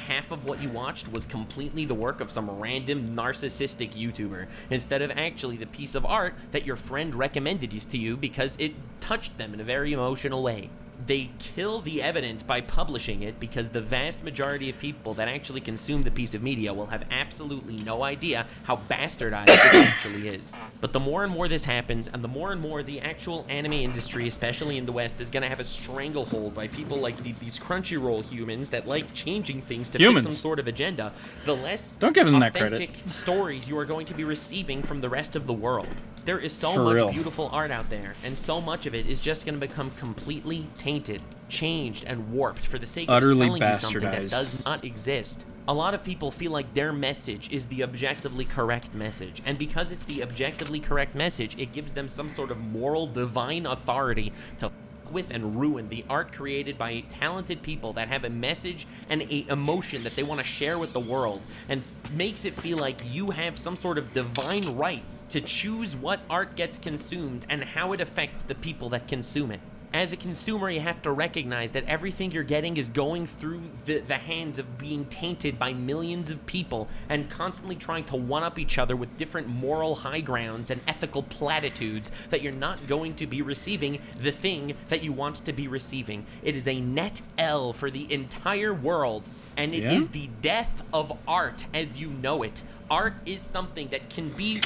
Half of what you watched was completely the work of some random narcissistic YouTuber, instead of actually the piece of art that your friend recommended to you because it touched them in a very emotional way. They kill the evidence by publishing it because the vast majority of people that actually consume the piece of media will have absolutely no idea how bastardized it actually is. But the more and more this happens, and the more the actual anime industry, especially in the West, is going to have a stranglehold by people like these Crunchyroll humans that like changing things to fit some sort of agenda, the less Don't give them that credit. authentic stories you are going to be receiving from the rest of the world. There is so much beautiful art out there, and so much of it is just going to become completely tainted, changed, and warped for the sake of selling you something that does not exist. A lot of people feel like their message is the objectively correct message, and because it's the objectively correct message, it gives them some sort of moral, divine authority to f with and ruin the art created by talented people that have a message and a emotion that they want to share with the world, and makes it feel like you have some sort of divine right to choose what art gets consumed and how it affects the people that consume it. As a consumer, you have to recognize that everything you're getting is going through the hands of being tainted by millions of people and constantly trying to one-up each other with different moral high grounds and ethical platitudes that you're not going to be receiving the thing that you want to be receiving. It is a net L for the entire world, and it is the death of art as you know it. Art is something that can be...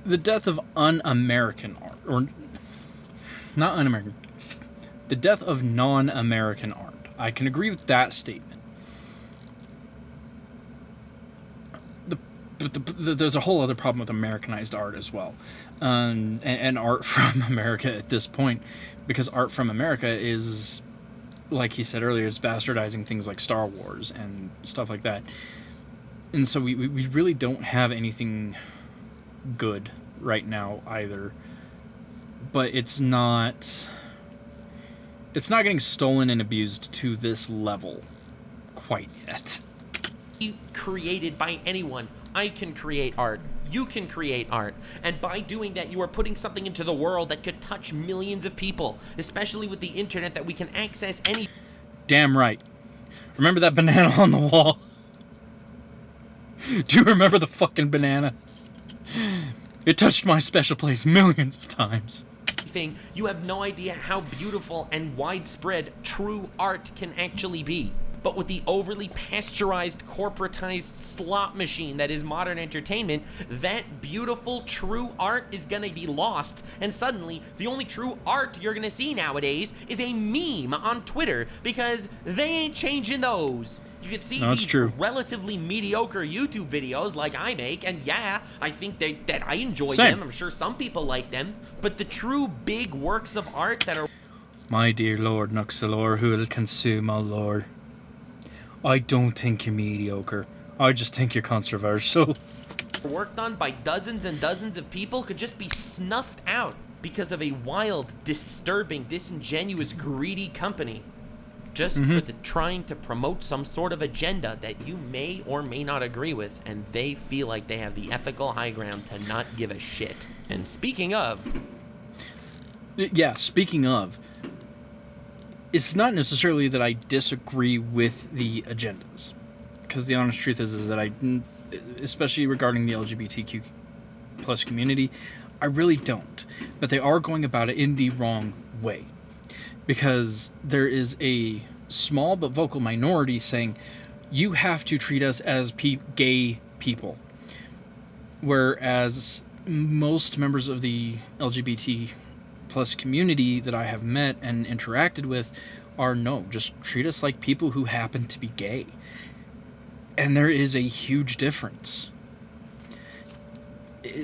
The death of un-American art, or not un-American, the death of non-American art. I can agree with that statement. There's a whole other problem with Americanized art as well, and art from America at this point, because art from America is, like he said earlier, it's bastardizing things like Star Wars and stuff like that. And so we really don't have anything good right now either, but it's not getting stolen and abused to this level quite yet. Created by anyone. I can create art, you can create art, and by doing that you are putting something into the world that could touch millions of people, especially with the internet that we can access any... Damn right. Remember that banana on the wall? Do you remember the fucking banana? It touched my special place millions of times. You have no idea how beautiful and widespread true art can actually be. But with the overly pasteurized, corporatized slot machine that is modern entertainment, that beautiful true art is gonna be lost, and suddenly the only true art you're gonna see nowadays is a meme on Twitter, because they ain't changing those. You can see these relatively mediocre YouTube videos like I make, and yeah, I think that I enjoy them. I'm sure some people like them. But the true big works of art that are... My dear Lord Nuxalor, who will consume, O Lord. I don't think you're mediocre. I just think you're controversial. Worked on by dozens and dozens of people could just be snuffed out because of a wild, disturbing, disingenuous, greedy company. Just for trying to promote some sort of agenda that you may or may not agree with, and they feel like they have the ethical high ground to not give a shit. And speaking of... Yeah, speaking of, it's not necessarily that I disagree with the agendas. Because the honest truth is that I, especially regarding the LGBTQ plus community, I really don't. But they are going about it in the wrong way. Because there is a small but vocal minority saying, you have to treat us as gay people. Whereas most members of the LGBT plus community that I have met and interacted with are, no, just treat us like people who happen to be gay. And there is a huge difference.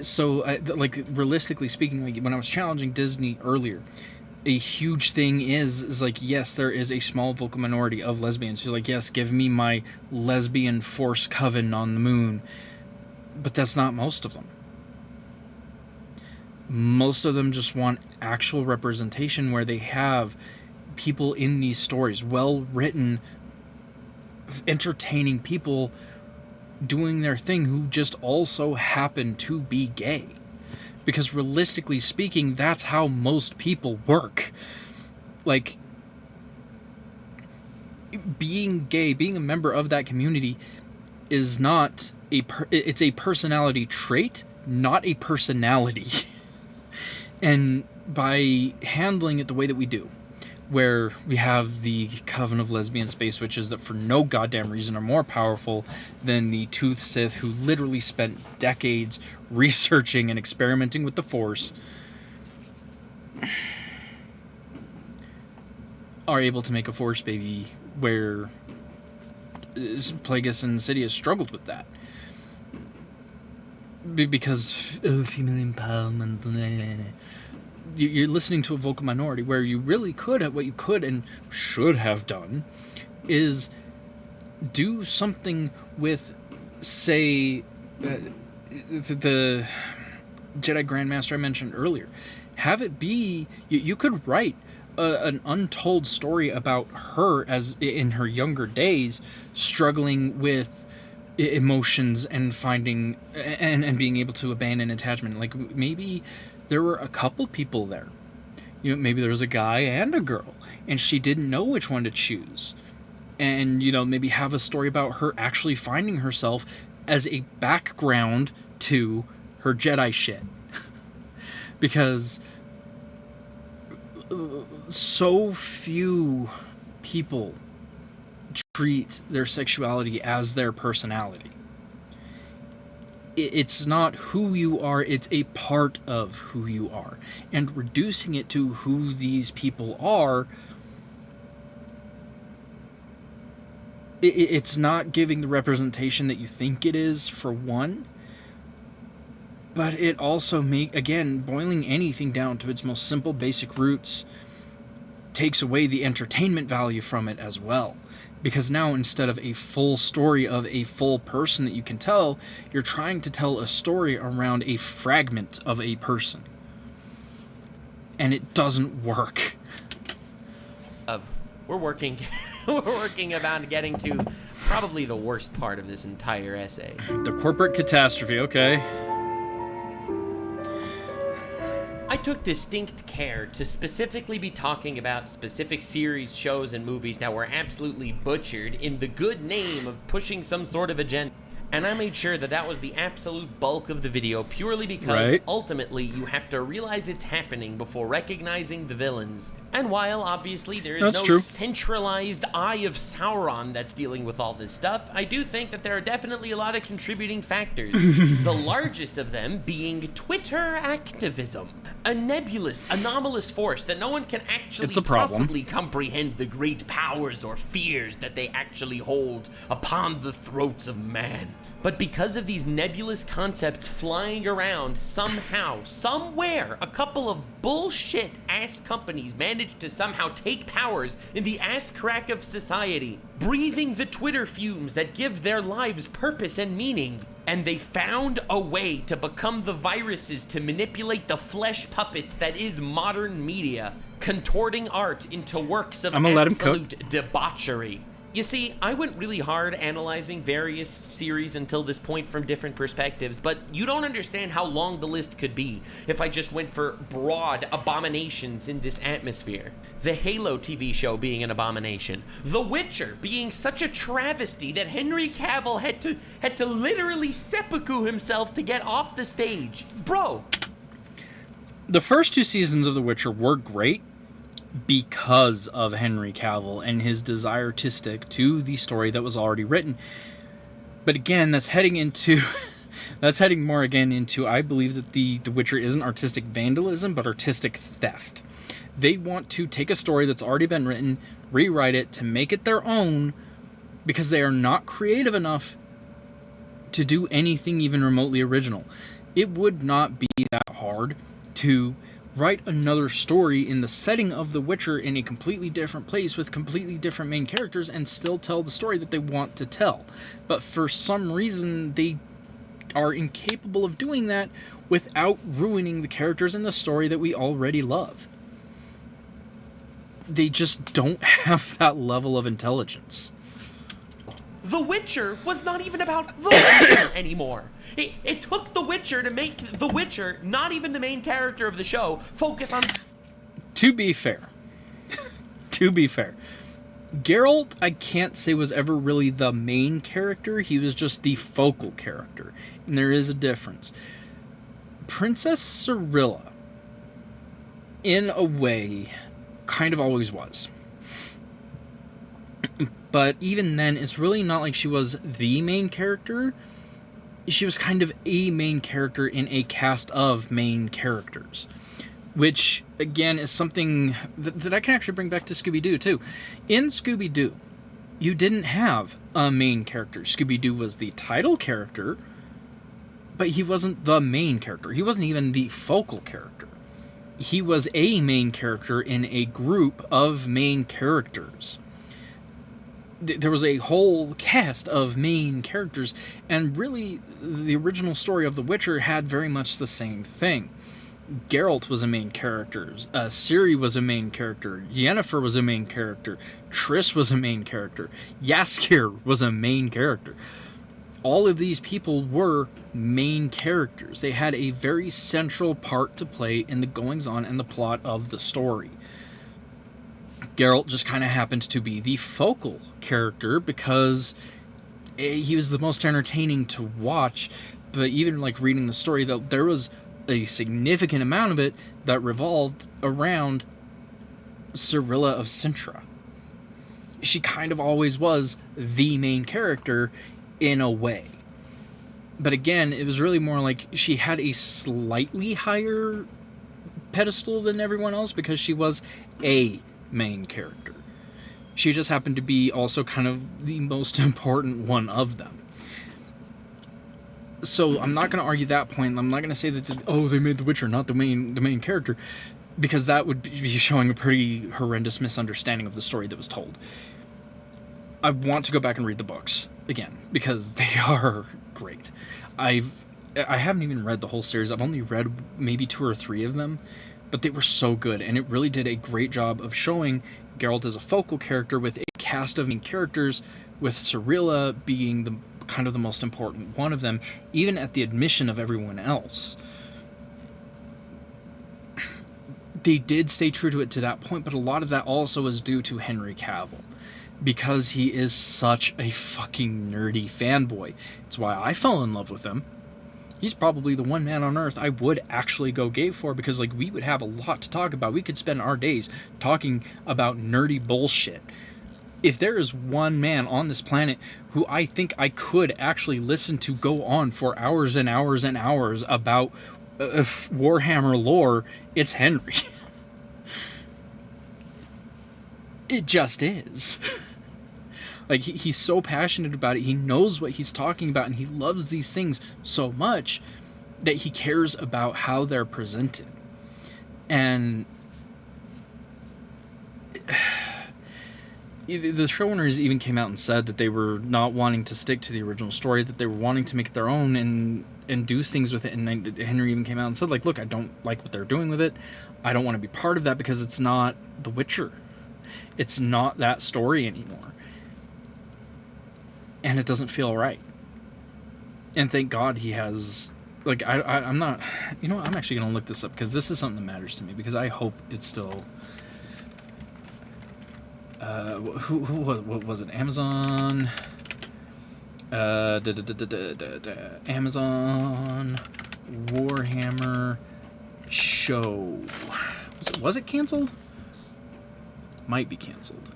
So, like, realistically speaking, like when I was challenging Disney earlier, a huge thing is like, yes, there is a small vocal minority of lesbians who are like, yes, give me my lesbian force coven on the moon. But that's not most of them. Most of them just want actual representation where they have people in these stories, well-written, entertaining people doing their thing who just also happen to be gay. Because realistically speaking, that's how most people work. Like, being gay, being a member of that community is not it's a personality trait, not a personality. And by handling it the way that we do, where we have the coven of lesbian space witches that for no goddamn reason are more powerful than the Tooth Sith, who literally spent decades researching and experimenting with the Force, are able to make a Force baby, where Plagueis and Sidious struggled with that. Because female empowerment. You're listening to a vocal minority where you really could have, what you could and should have done is do something with, say, the Jedi Grandmaster I mentioned earlier. Have it be, you could write an untold story about her as in her younger days, struggling with emotions and finding and being able to abandon attachment. Like, maybe there were a couple people there. You know, maybe there was a guy and a girl, and she didn't know which one to choose. And, you know, maybe have a story about her actually finding herself as a background to her Jedi shit. Because so few people treat their sexuality as their personality. It's not who you are, it's a part of who you are. And reducing it to who these people are, it's not giving the representation that you think it is, for one. But it also again, boiling anything down to its most simple, basic roots takes away the entertainment value from it as well. Because now, instead of a full story of a full person that you can tell, you're trying to tell a story around a fragment of a person. And it doesn't work. We're working about getting to probably the worst part of this entire essay. The corporate catastrophe, okay. I took distinct care to specifically be talking about specific series, shows, and movies that were absolutely butchered in the good name of pushing some sort of agenda. And I made sure that that was the absolute bulk of the video, purely because ultimately you have to realize it's happening before recognizing the villains. And while obviously there is no centralized eye of Sauron that's dealing with all this stuff, I do think that there are definitely a lot of contributing factors. The largest of them being Twitter activism. A nebulous, anomalous force that no one can actually possibly comprehend the great powers or fears that they actually hold upon the throats of man. But because of these nebulous concepts flying around, somehow, somewhere, a couple of bullshit-ass companies managed to somehow take powers in the ass crack of society. breathing the Twitter fumes that give their lives purpose and meaning. And they found a way to become the viruses to manipulate the flesh puppets that is modern media, contorting art into works of absolute debauchery. You see, I went really hard analyzing various series until this point from different perspectives, but you don't understand how long the list could be if I just went for broad abominations in this atmosphere. The Halo TV show being an abomination. The Witcher being such a travesty that Henry Cavill had to literally seppuku himself to get off the stage. Bro! The first 2 seasons of The Witcher were great, because of Henry Cavill and his desire to stick to the story that was already written. But again, that's heading more again into, I believe that the Witcher isn't artistic vandalism, but artistic theft. They want to take a story that's already been written, rewrite it to make it their own, because they are not creative enough to do anything even remotely original. It would not be that hard to write another story in the setting of The Witcher in a completely different place with completely different main characters and still tell the story that they want to tell. But for some reason, they are incapable of doing that without ruining the characters in the story that we already love. They just don't have that level of intelligence. The Witcher was not even about The Witcher anymore. It took The Witcher to make The Witcher, not even the main character of the show, focus on... To be fair, Geralt, I can't say was ever really the main character. He was just the focal character. And there is a difference. Princess Cirilla, in a way, kind of always was. But even then, it's really not like she was the main character. She was kind of a main character in a cast of main characters. Which, again, is something that I can actually bring back to Scooby-Doo, too. In Scooby-Doo, you didn't have a main character. Scooby-Doo was the title character, but he wasn't the main character. He wasn't even the focal character. He was a main character in a group of main characters. There was a whole cast of main characters, and really, the original story of The Witcher had very much the same thing. Geralt was a main character, Ciri was a main character, Yennefer was a main character, Triss was a main character, Jaskier was a main character. All of these people were main characters. They had a very central part to play in the goings-on and the plot of the story. Geralt just kind of happened to be the focal character because he was the most entertaining to watch, but even like reading the story, that there was a significant amount of it that revolved around Cirilla of Sintra. She kind of always was the main character in a way. But again, it was really more like she had a slightly higher pedestal than everyone else because she was a main character. She just happened to be also kind of the most important one of them. So I'm not going to argue that point. I'm not going to say that they made The Witcher not the main character, because that would be showing a pretty horrendous misunderstanding of the story that was told. I want to go back and read the books again because they are great. I haven't even read the whole series. I've only read maybe 2 or 3 of them, but they were so good, and it really did a great job of showing Geralt as a focal character with a cast of main characters, with Cirilla being the kind of the most important one of them, even at the admission of everyone else. They did stay true to it to that point, but a lot of that also is due to Henry Cavill, because he is such a fucking nerdy fanboy. It's why I fell in love with him. He's probably the one man on Earth I would actually go gay for, because like we would have a lot to talk about. We could spend our days talking about nerdy bullshit. If there is one man on this planet who I think I could actually listen to go on for hours and hours and hours about Warhammer lore, it's Henry. It just is. Like, he's so passionate about it, he knows what he's talking about, and he loves these things so much that he cares about how they're presented. And the showrunners even came out and said that they were not wanting to stick to the original story, that they were wanting to make it their own and do things with it. And Henry even came out and said, like, look, I don't like what they're doing with it. I don't want to be part of that because it's not The Witcher. It's not that story anymore. And it doesn't feel right. And thank God he has... Like, I'm not... You know what? I'm actually going to look this up because this is something that matters to me because I hope it's still... what was it? Amazon... Amazon Warhammer show. Was it canceled? Might be canceled.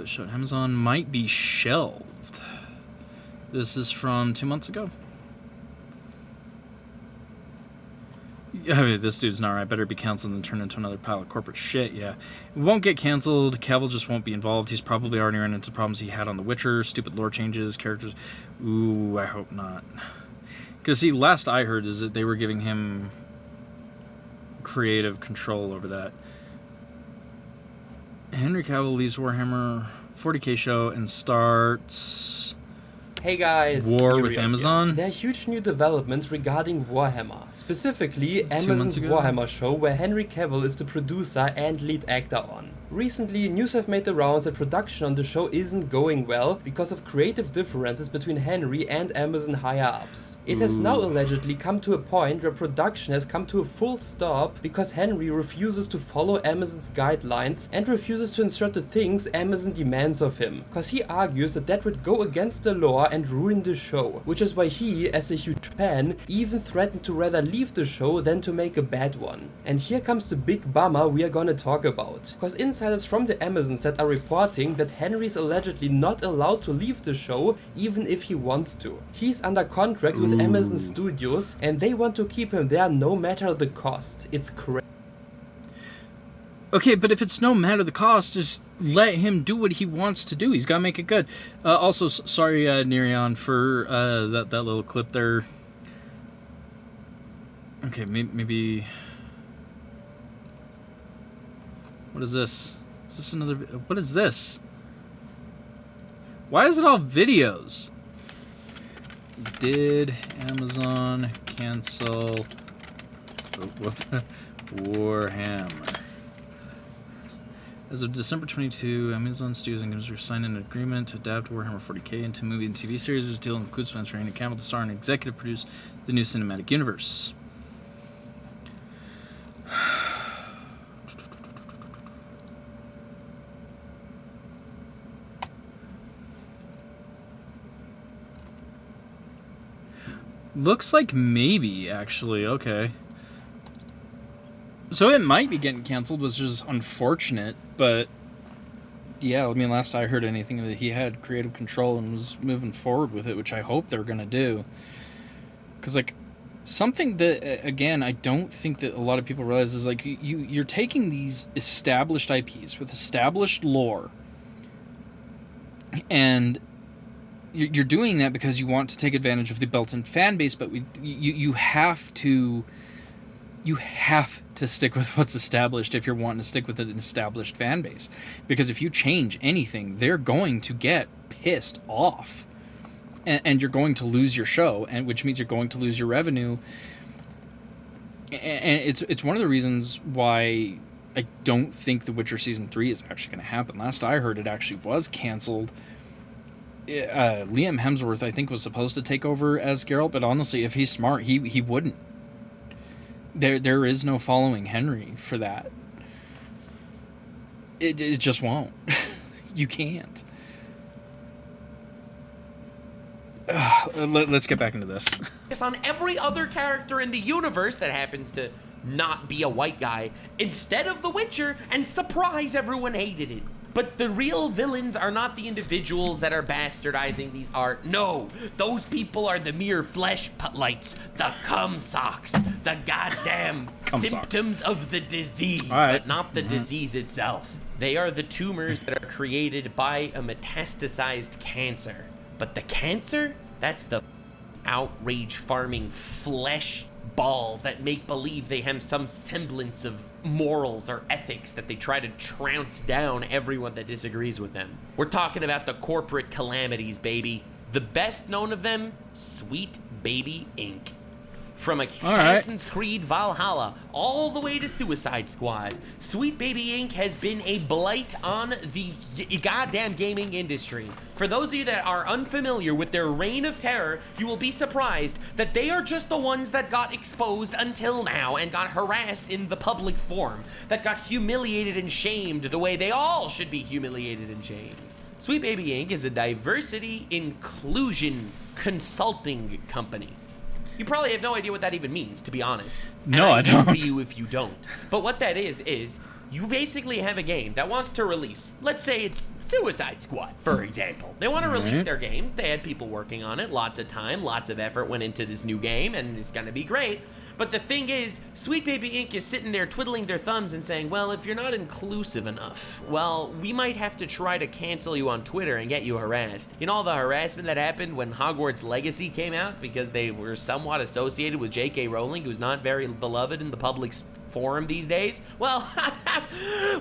Showed Amazon might be shelved. This is from 2 months ago. I mean, this dude's not right. Better be canceled than turn into another pile of corporate shit. Yeah, it won't get canceled. Cavill just won't be involved. He's probably already run into problems he had on The Witcher. Stupid lore changes, characters. Ooh, I hope not. Because see, last I heard is that they were giving him creative control over that. Henry Cavill leaves Warhammer 40k show and starts... Hey guys, War with Amazon. There are huge new developments regarding Warhammer. Specifically, Amazon's Warhammer show where Henry Cavill is the producer and lead actor on. Recently, news have made the rounds that production on the show isn't going well because of creative differences between Henry and Amazon higher-ups. It has now allegedly come to a point where production has come to a full stop because Henry refuses to follow Amazon's guidelines and refuses to insert the things Amazon demands of him, cause he argues that that would go against the law and ruin the show, which is why he, as a huge fan, even threatened to rather leave the show than to make a bad one. And here comes the big bummer we are gonna talk about, cause insiders from the Amazon set are reporting that Henry is allegedly not allowed to leave the show even if he wants to. He's under contract with Amazon Studios and they want to keep him there no matter the cost. It's crazy. Okay, but if it's no matter the cost, just let him do what he wants to do. He's got to make it good. Also, sorry, Nerion, for that little clip there. Okay, maybe... What is this? Is this another... What is this? Why is it all videos? Did Amazon cancel Warhammer? As of December 22, Amazon Studios and Games signed an agreement to adapt Warhammer 40k into movie and TV series. This deal includes plans for Henry Cavill to star and executive produce the new cinematic universe. Looks like maybe, actually. Okay. So it might be getting canceled, which is unfortunate, but yeah, I mean, last I heard anything that he had creative control and was moving forward with it, which I hope they're going to do. Because, like, something that, again, I don't think that a lot of people realize is, like, you're taking these established IPs with established lore, and you're doing that because you want to take advantage of the built-in fan base, but you have to stick with what's established if you're wanting to stick with an established fan base. Because if you change anything, they're going to get pissed off. And you're going to lose your show, and which means you're going to lose your revenue. And it's one of the reasons why I don't think The Witcher Season 3 is actually going to happen. Last I heard, it actually was canceled. Liam Hemsworth, I think, was supposed to take over as Geralt, but honestly, if he's smart, he wouldn't. There is no following Henry for that. It just won't. You can't. Let's get back into this. It's on every other character in the universe that happens to not be a white guy instead of The Witcher, and surprise, everyone hated it. But the real villains are not the individuals that are bastardizing these art. No, those people are the mere flesh lights, the cum socks, the goddamn symptoms of the disease, but not the disease itself. They are the tumors that are created by a metastasized cancer. But the cancer, that's the outrage farming flesh balls that make believe they have some semblance of morals or ethics that they try to trounce down everyone that disagrees with them. We're talking about the corporate calamities, baby. The best known of them, Sweet Baby Inc. From Assassin's Creed Valhalla all the way to Suicide Squad, Sweet Baby Inc. has been a blight on the goddamn gaming industry. For those of you that are unfamiliar with their reign of terror, you will be surprised that they are just the ones that got exposed until now and got harassed in the public forum, that got humiliated and shamed the way they all should be humiliated and shamed. Sweet Baby Inc. is a diversity inclusion consulting company. You probably have no idea what that even means, to be honest. No, I don't. envy you if you don't. But what that is you basically have a game that wants to release, let's say it's Suicide Squad, for example. They want to release their game. They had people working on it, lots of time, lots of effort went into this new game, and it's gonna be great. But the thing is, Sweet Baby Inc. is sitting there twiddling their thumbs and saying, well, if you're not inclusive enough, well, we might have to try to cancel you on Twitter and get you harassed. You know all the harassment that happened when Hogwarts Legacy came out because they were somewhat associated with J.K. Rowling, who's not very beloved in the public's forum these days? Well,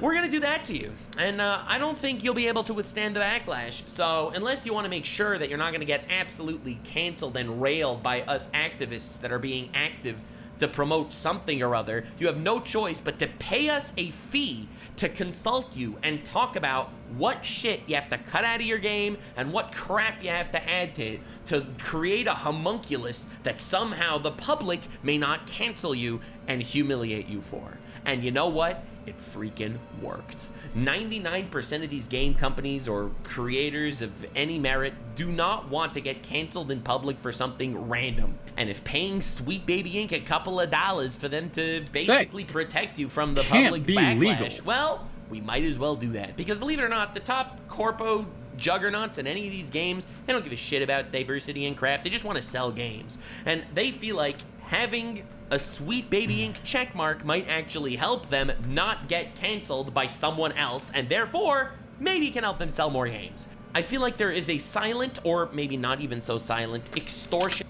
we're gonna do that to you. And I don't think you'll be able to withstand the backlash. So unless you want to make sure that you're not gonna get absolutely canceled and railed by us activists that are being active to promote something or other, you have no choice but to pay us a fee to consult you and talk about what shit you have to cut out of your game and what crap you have to add to it to create a homunculus that somehow the public may not cancel you and humiliate you for. And you know what? It freaking worked. 99% of these game companies or creators of any merit do not want to get canceled in public for something random. And if paying Sweet Baby Inc. a couple of dollars for them to basically protect you from the public backlash, well, we might as well do that. Because believe it or not, the top corpo juggernauts in any of these games, they don't give a shit about diversity and crap. They just want to sell games. And they feel like having a Sweet Baby Inc. checkmark might actually help them not get canceled by someone else, and therefore, maybe can help them sell more games. I feel like there is a silent, or maybe not even so silent, extortion.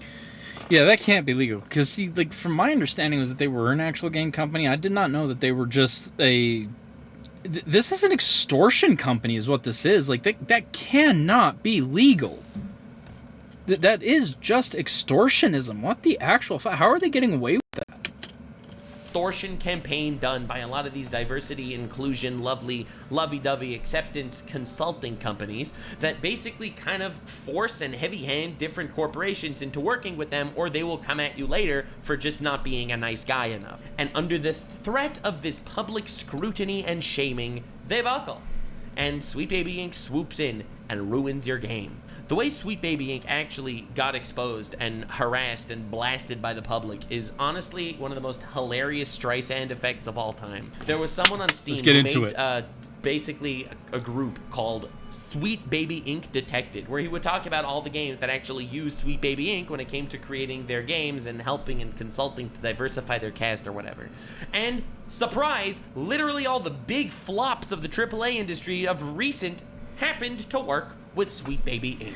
Yeah, that can't be legal, because, like, from my understanding was that they were an actual game company. I did not know that they were just a... This is an extortion company is what this is. Like, that cannot be legal. That is just extortionism. What the actual... How are they getting away with that? Extortion campaign done by a lot of these diversity, inclusion, lovey-dovey acceptance consulting companies that basically kind of force and heavy-hand different corporations into working with them, or they will come at you later for just not being a nice guy enough. And under the threat of this public scrutiny and shaming, they buckle. And Sweet Baby Inc. swoops in and ruins your game. The way Sweet Baby Inc. actually got exposed and harassed and blasted by the public is honestly one of the most hilarious Streisand effects of all time. There was someone on Steam who made basically a group called Sweet Baby Inc. Detected, where he would talk about all the games that actually used Sweet Baby Inc. when it came to creating their games and helping and consulting to diversify their cast or whatever. And surprise, literally all the big flops of the AAA industry of recent happened to work with Sweet Baby Inc.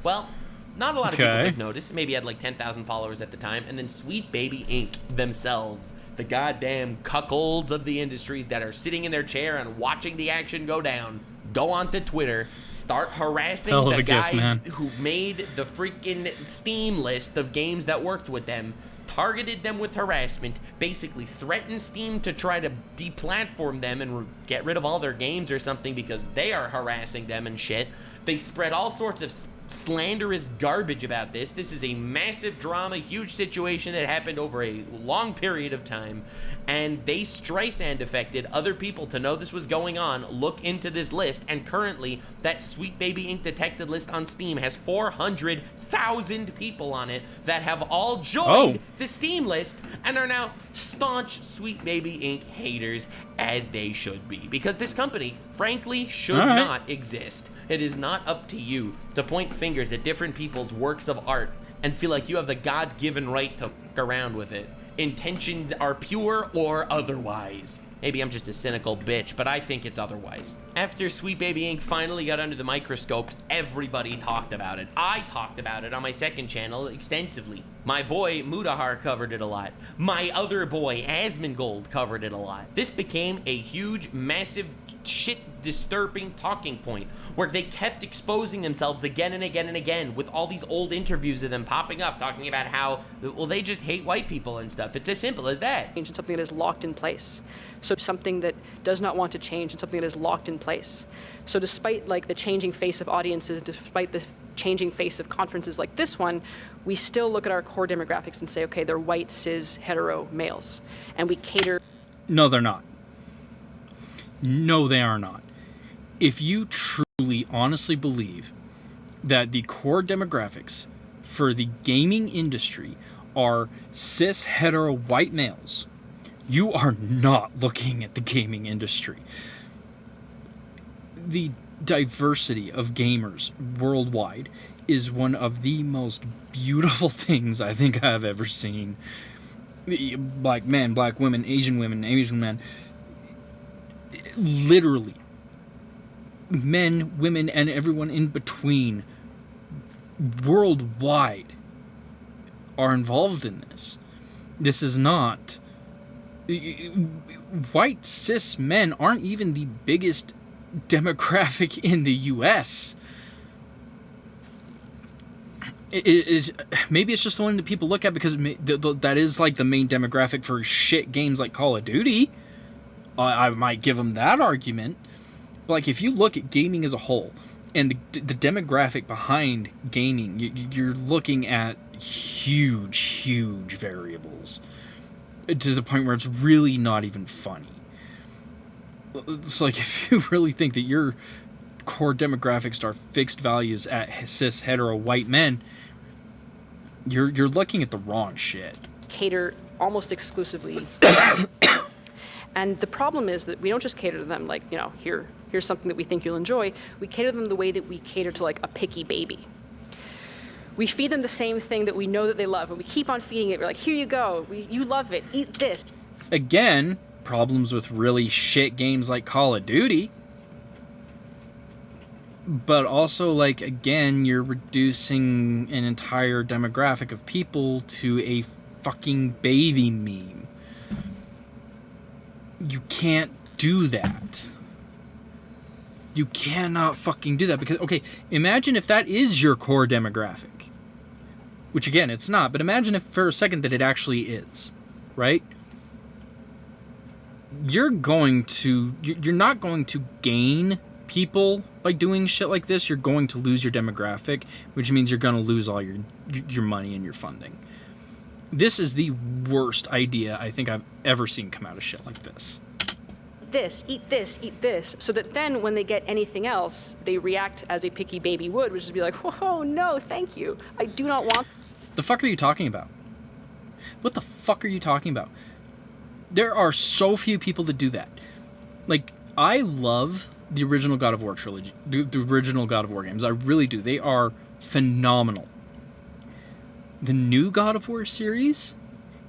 Well, not a lot of people took notice. Maybe had like 10,000 followers at the time. And then Sweet Baby Inc. themselves, the goddamn cuckolds of the industry that are sitting in their chair and watching the action go down, go onto Twitter, start harassing the guys who made the freaking Steam list of games that worked with them, targeted them with harassment, basically threatened Steam to try to deplatform them and get rid of all their games or something because they are harassing them and shit. They spread all sorts of slanderous garbage about this. This is a massive drama, huge situation that happened over a long period of time, and they Streisand affected other people to know this was going on, look into this list, and currently that Sweet Baby Inc. detected list on Steam has 400,000 people on it that have all joined the Steam list and are now staunch Sweet Baby Inc. haters, as they should be, because this company frankly should not exist. It is not up to you to point fingers at different people's works of art and feel like you have the God-given right to fuck around with it. Intentions are pure or otherwise. Maybe I'm just a cynical bitch, but I think it's otherwise. After Sweet Baby Inc. finally got under the microscope, everybody talked about it. I talked about it on my second channel extensively. My boy Mudahar covered it a lot. My other boy Asmongold covered it a lot. This became a huge, massive, shit-disturbing talking point where they kept exposing themselves again and again and again with all these old interviews of them popping up talking about how, well, they just hate white people and stuff. It's as simple as that. And something that is locked in place. So something that does not want to change and something that is locked in place. So despite like the changing face of audiences, despite the changing face of conferences like this one, we still look at our core demographics and say, okay, they're white, cis, hetero males. And we cater... No, they're not. No, they are not. If you truly, honestly believe that the core demographics for the gaming industry are cis, hetero, white males, you are not looking at the gaming industry. The diversity of gamers worldwide is one of the most beautiful things I think I've ever seen. Black men, black women, Asian men. Literally. Men, women, and everyone in between worldwide are involved in this. This is not... White cis men aren't even the biggest demographic in the US. Maybe it's just the one that people look at because that is like the main demographic for shit games like Call of Duty. I might give them that argument. But like if you look at gaming as a whole and the demographic behind gaming, you're looking at huge variables to the point where it's really not even funny. It's like if you really think that your core demographics are fixed values at cis hetero white men, you're looking at the wrong shit. Cater almost exclusively. And the problem is that we don't just cater to them like, you know, here's something that we think you'll enjoy. We cater to them the way that we cater to like a picky baby. We feed them the same thing that we know that they love, and we keep on feeding it. We're like, here you go, you love it, eat this. Again, problems with really shit games like Call of Duty. But also, like, again, you're reducing an entire demographic of people to a fucking baby meme. You can't do that. You cannot fucking do that because, okay, imagine if that is your core demographic. Which, again, it's not, but imagine if for a second that it actually is, right? You're not going to gain people by doing shit like this. You're going to lose your demographic, which means you're going to lose all your money and your funding. This is the worst idea I think I've ever seen come out of shit like this. Eat this, so that then when they get anything else, they react as a picky baby would, which is be like, whoa, no, thank you. I do not want... The fuck are you talking about? What the fuck are you talking about? There are so few people that do that. Like, I love the original God of War trilogy, the original God of War games. I really do. They are phenomenal. The new God of War series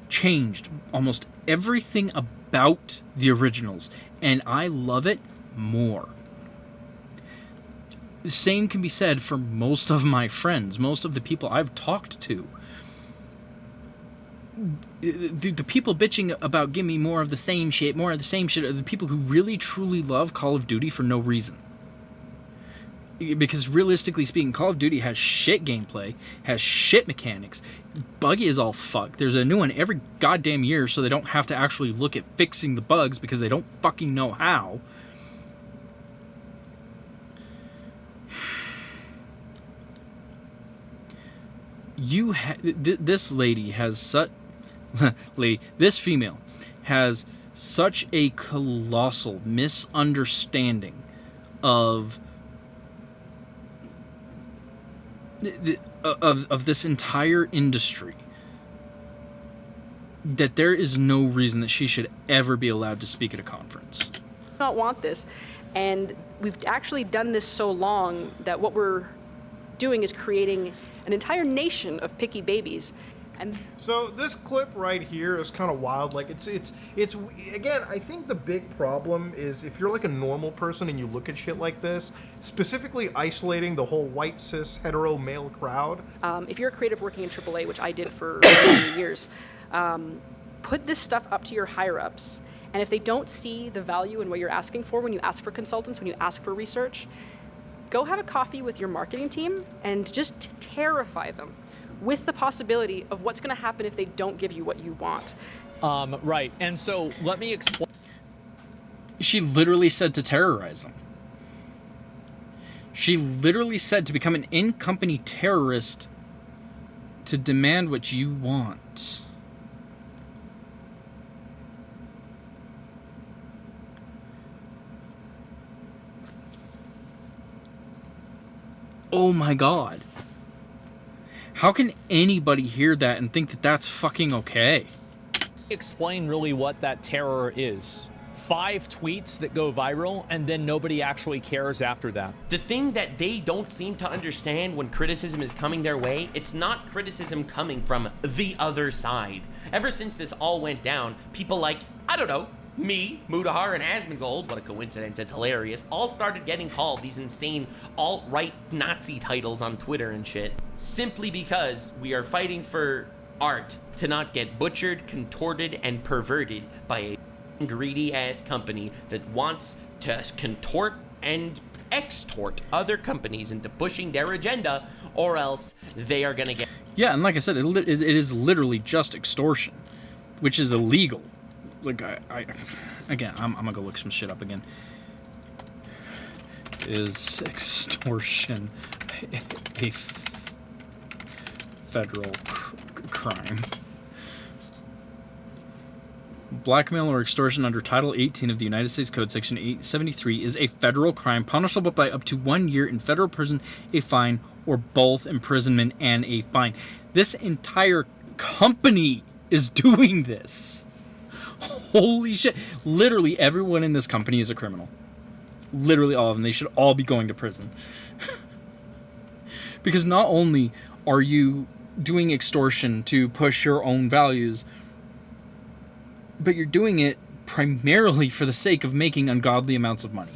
changed almost everything about the originals, and I love it more. The same can be said for most of my friends, most of the people I've talked to. The people bitching about give me more of the same shit are the people who really truly love Call of Duty for no reason. Because realistically speaking, Call of Duty has shit gameplay, has shit mechanics, buggy as all fuck. There's a new one every goddamn year so they don't have to actually look at fixing the bugs because they don't fucking know how. This lady has such... this female has such a colossal misunderstanding of this entire industry that there is no reason that she should ever be allowed to speak at a conference. I don't want this, and we've actually done this so long that what we're doing is creating an entire nation of picky babies And so this clip right here is kind of wild. Like it's again, I think the big problem is if you're like a normal person and you look at shit like this, specifically isolating the whole white cis hetero male crowd. If you're a creative working in AAA, which I did for many years, put this stuff up to your higher ups. And if they don't see the value in what you're asking for when you ask for consultants, when you ask for research, go have a coffee with your marketing team and just terrify them with the possibility of what's going to happen if they don't give you what you want. Right. And so let me explain. She literally said to terrorize them. She literally said to become an in-company terrorist to demand what you want. Oh my god. How can anybody hear that and think that that's fucking okay? Explain really what that terror is. 5 tweets that go viral and then nobody actually cares after that. The thing that they don't seem to understand when criticism is coming their way, it's not criticism coming from the other side. Ever since this all went down, people like, I don't know, me, Mudahar, and Asmongold, what a coincidence, it's hilarious, all started getting called these insane alt-right Nazi titles on Twitter and shit, simply because we are fighting for art to not get butchered, contorted, and perverted by a greedy-ass company that wants to contort and extort other companies into pushing their agenda, or else they are gonna get... Yeah, and like I said, it is literally just extortion, which is illegal. Like, again, I'm gonna go look some shit up again. Is extortion a federal crime? Blackmail or extortion under Title 18 of the United States Code, Section 873, is a federal crime punishable by up to 1 year in federal prison, a fine, or both imprisonment and a fine. This entire company is doing this. Holy shit. Literally everyone in this company is a criminal. Literally all of them. They should all be going to prison. Because not only are you doing extortion to push your own values, but you're doing it primarily for the sake of making ungodly amounts of money.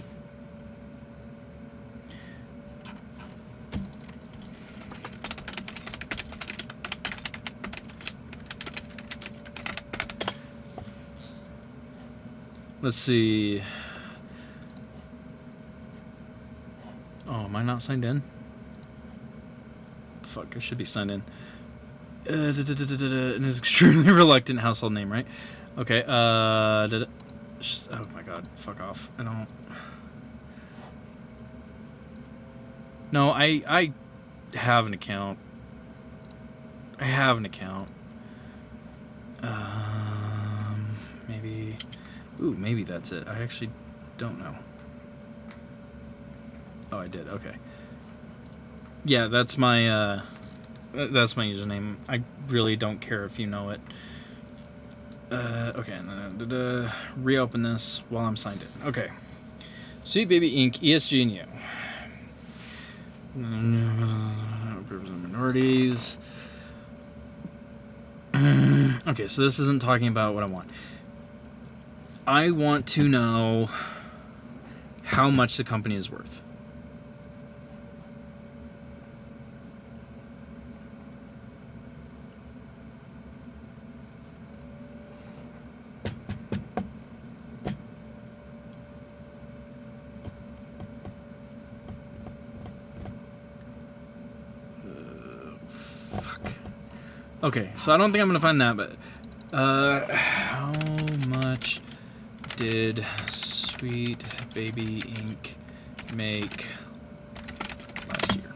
Let's see. Oh, am I not signed in? Fuck, I should be signed in. An extremely reluctant household name, right? Okay, oh my god, fuck off. I don't... No, I have an account. I have an account. Maybe... Ooh, maybe that's it. I actually don't know. Oh, I did. Okay. Yeah, that's my username. I really don't care if you know it. Okay, and then reopen this while I'm signed in. Okay. Sweet Baby Inc. ESG and you. Represent minorities. Okay, so this isn't talking about what I want. I want to know how much the company is worth. Fuck. Okay, so I don't think I'm gonna find that, but how much did Sweet Baby Inc. make last year?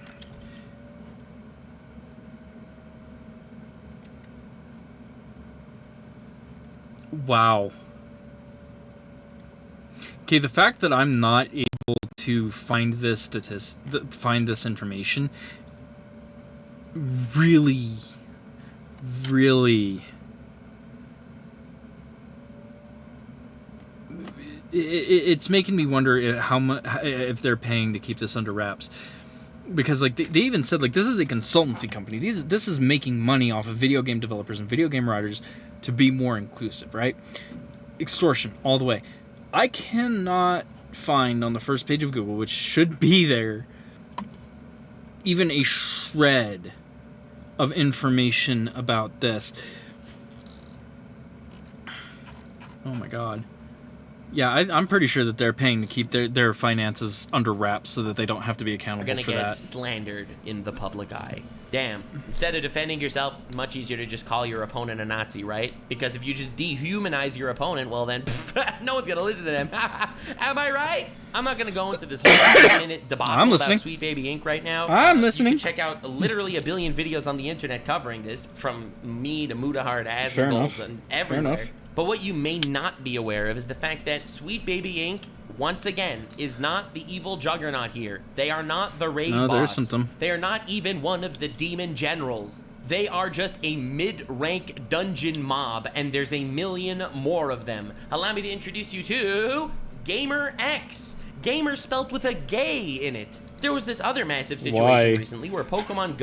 Wow. Okay, the fact that I'm not able to find this find this information really it's making me wonder how much if they're paying to keep this under wraps. Because like they even said like this is a consultancy company. This is making money off of video game developers and video game writers to be more inclusive, right? Extortion all the way. I cannot find on the first page of Google, which should be there, even a shred of information about this. Oh my god. Yeah, I'm pretty sure that they're paying to keep their finances under wraps so that they don't have to be accountable for that. You're gonna get slandered in the public eye. Damn. Instead of defending yourself, much easier to just call your opponent a Nazi, right? Because if you just dehumanize your opponent, well then, no one's gonna listen to them. Am I right? I'm not gonna go into this whole 5-minute debacle about Sweet Baby Ink right now. I'm listening. You can check out literally a billion videos on the internet covering this, from me to Mudahar to Asmongold and everywhere. But what you may not be aware of is the fact that Sweet Baby Inc., once again, is not the evil juggernaut here. They are not the raid boss. There's something. They are not even one of the demon generals. They are just a mid-rank dungeon mob, and there's a million more of them. Allow me to introduce you to Gamer X. Gamer spelt with a gay in it. There was this other massive situation recently where Pokemon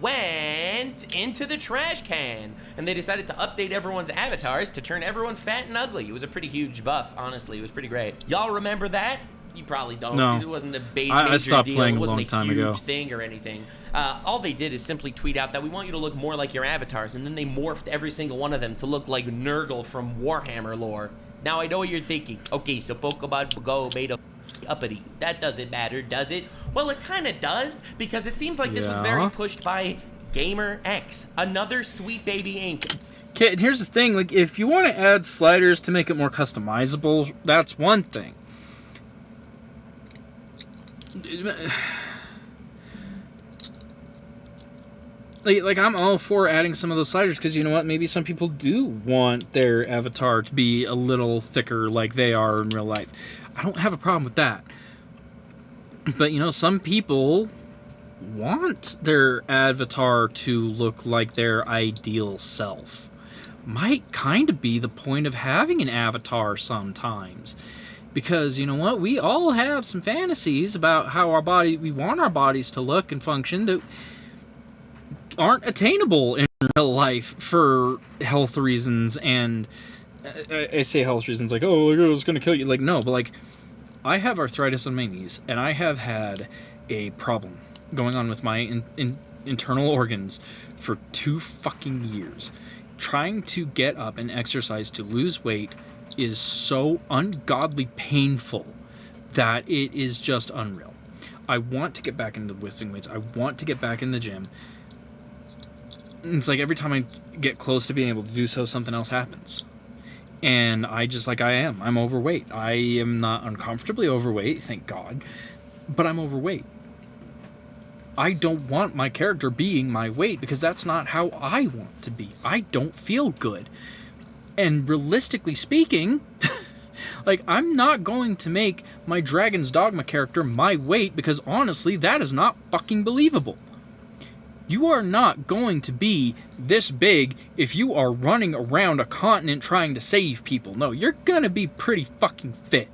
went into the trash can, and they decided to update everyone's avatars to turn everyone fat and ugly. It was a pretty huge buff, honestly. It was pretty great. Y'all remember that? You probably don't. No. It wasn't a major I stopped deal. playing It wasn't a long time ago. huge thing or anything. All they did is simply tweet out that we want you to look more like your avatars, and then they morphed every single one of them to look like Nurgle from Warhammer lore. Now I know what you're thinking. Okay, so Pokemon Go made a uppity. That doesn't matter, does it? Well, it kind of does, because it seems like this was very pushed by Gamer X, another Sweet Baby Inc. Okay, and here's the thing, like, if you want to add sliders to make it more customizable, that's one thing. Like I'm all for adding some of those sliders, because you know what, maybe some people do want their avatar to be a little thicker like they are in real life. I don't have a problem with that. But, you know, some people want their avatar to look like their ideal self. Might kind of be the point of having an avatar sometimes. Because, you know what, we all have some fantasies about how we want our bodies to look and function that aren't attainable in real life for health reasons. And I say health reasons like, oh, it's going to kill you. Like, no, but like, I have arthritis on my knees, and I have had a problem going on with my internal organs for 2 fucking years. Trying to get up and exercise to lose weight is so ungodly painful that it is just unreal. I want to get back into lifting weights. I want to get back in the gym. It's like every time I get close to being able to do so, something else happens. And I'm overweight. I am not uncomfortably overweight, thank God, but I'm overweight. I don't want my character being my weight, because that's not how I want to be. I don't feel good. And realistically speaking, like, I'm not going to make my Dragon's Dogma character my weight, because honestly, that is not fucking believable. You are not going to be this big if you are running around a continent trying to save people. No, you're gonna be pretty fucking fit.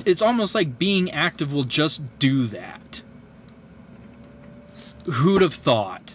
It's almost like being active will just do that. Who'd have thought?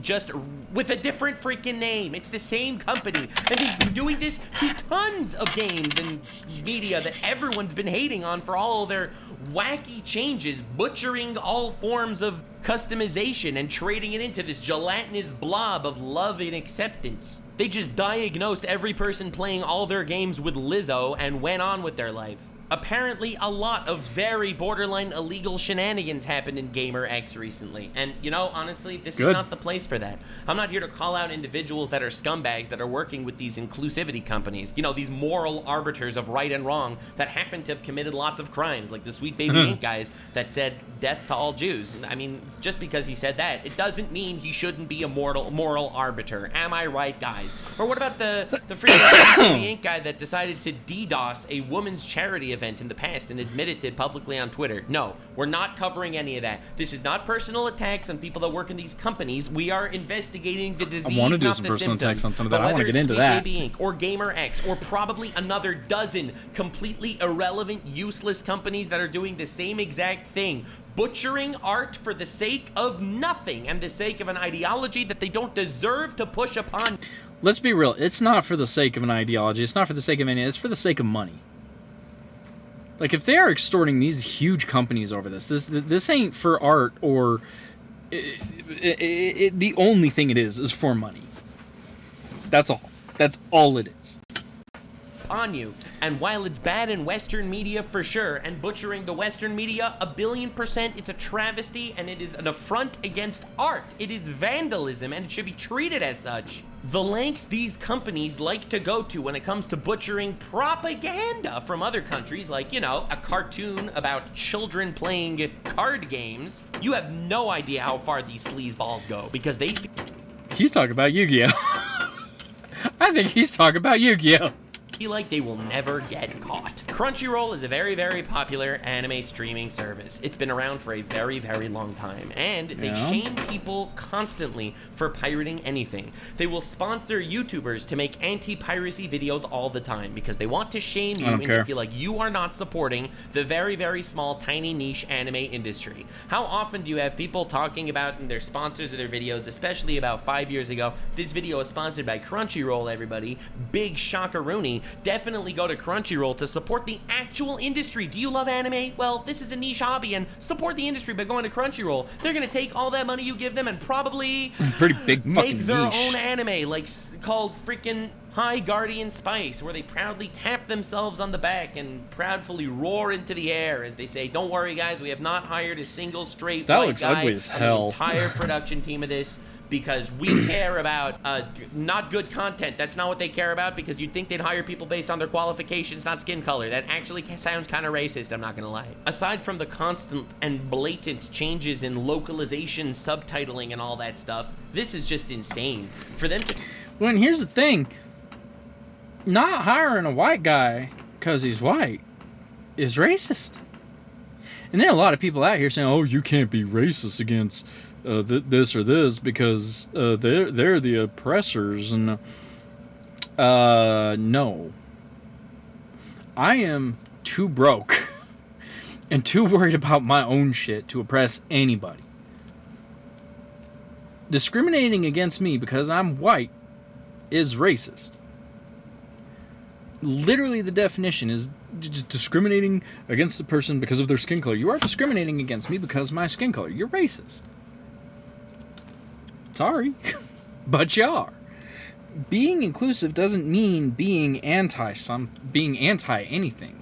Just with a different freaking name. It's the same company, and they've been doing this to tons of games and media that everyone's been hating on for all their wacky changes, butchering all forms of customization and trading it into this gelatinous blob of love and acceptance. They just diagnosed every person playing all their games with Lizzo and went on with their life. Apparently, a lot of very borderline illegal shenanigans happened in Gamer X recently. And, you know, honestly, this is not the place for that. I'm not here to call out individuals that are scumbags that are working with these inclusivity companies. You know, these moral arbiters of right and wrong that happen to have committed lots of crimes, like the Sweet Baby Inc. guys that said death to all Jews. I mean, just because he said that, it doesn't mean he shouldn't be a moral arbiter. Am I right, guys? Or what about the freaking Sweet Baby Inc. guy that decided to DDoS a woman's charity event event in the past and admitted it publicly on Twitter. No, we're not covering any of that. This is not personal attacks on people that work in these companies. We are investigating the disease, I want to do not some the personal symptom. attacks on some of that. But I want to whether get it's into Sweet that. Baby Inc. or Gamer X or probably another dozen completely irrelevant, useless companies that are doing the same exact thing, butchering art for the sake of nothing and the sake of an ideology that they don't deserve to push upon. Let's be real. It's not for the sake of an ideology. It's not for the sake of any. It's for the sake of money. Like, if they are extorting these huge companies over this ain't for art or... the only thing it is for money. That's all. That's all it is. On you. And while it's bad in Western media for sure, and butchering the Western media 1,000,000,000%, it's a travesty and it is an affront against art. It is vandalism and it should be treated as such. The lengths these companies like to go to when it comes to butchering propaganda from other countries, like, you know, a cartoon about children playing card games, you have no idea how far these sleazeballs go, because they... He's talking about Yu-Gi-Oh! I think he's talking about Yu-Gi-Oh! Feel like they will never get caught. Crunchyroll is a very, very popular anime streaming service. It's been around for a very, very long time, and they shame people constantly for pirating anything. They will sponsor YouTubers to make anti-piracy videos all the time because they want to shame you and to feel like you are not supporting the very, very small, tiny niche anime industry. How often do you have people talking about in their sponsors of their videos, especially about 5 years ago, this video is sponsored by Crunchyroll, everybody, big shockaroonie. Definitely go to Crunchyroll to support the actual industry. Do you love anime? Well, this is a niche hobby, and support the industry by going to Crunchyroll. They're gonna take all that money you give them and probably pretty big make their niche. own anime, like called freaking High Guardian Spice, where they proudly tap themselves on the back and proudly roar into the air as they say, "Don't worry, guys, we have not hired a single straight white guy ugly as on hell. the entire production team of this." Because we care about not good content. That's not what they care about, because you'd think they'd hire people based on their qualifications, not skin color. That actually sounds kind of racist, I'm not gonna lie. Aside from the constant and blatant changes in localization, subtitling, and all that stuff, this is just insane. For them to... Well, and here's the thing. Not hiring a white guy because he's white is racist. And there are a lot of people out here saying, oh, you can't be racist against... this or this because they're the oppressors, and no, I am too broke and too worried about my own shit to oppress anybody. Discriminating against me because I'm white is racist. Literally, the definition is just discriminating against a person because of their skin color. You are discriminating against me because of my skin color. You're racist. Sorry, but you are. Being inclusive doesn't mean being anti anything.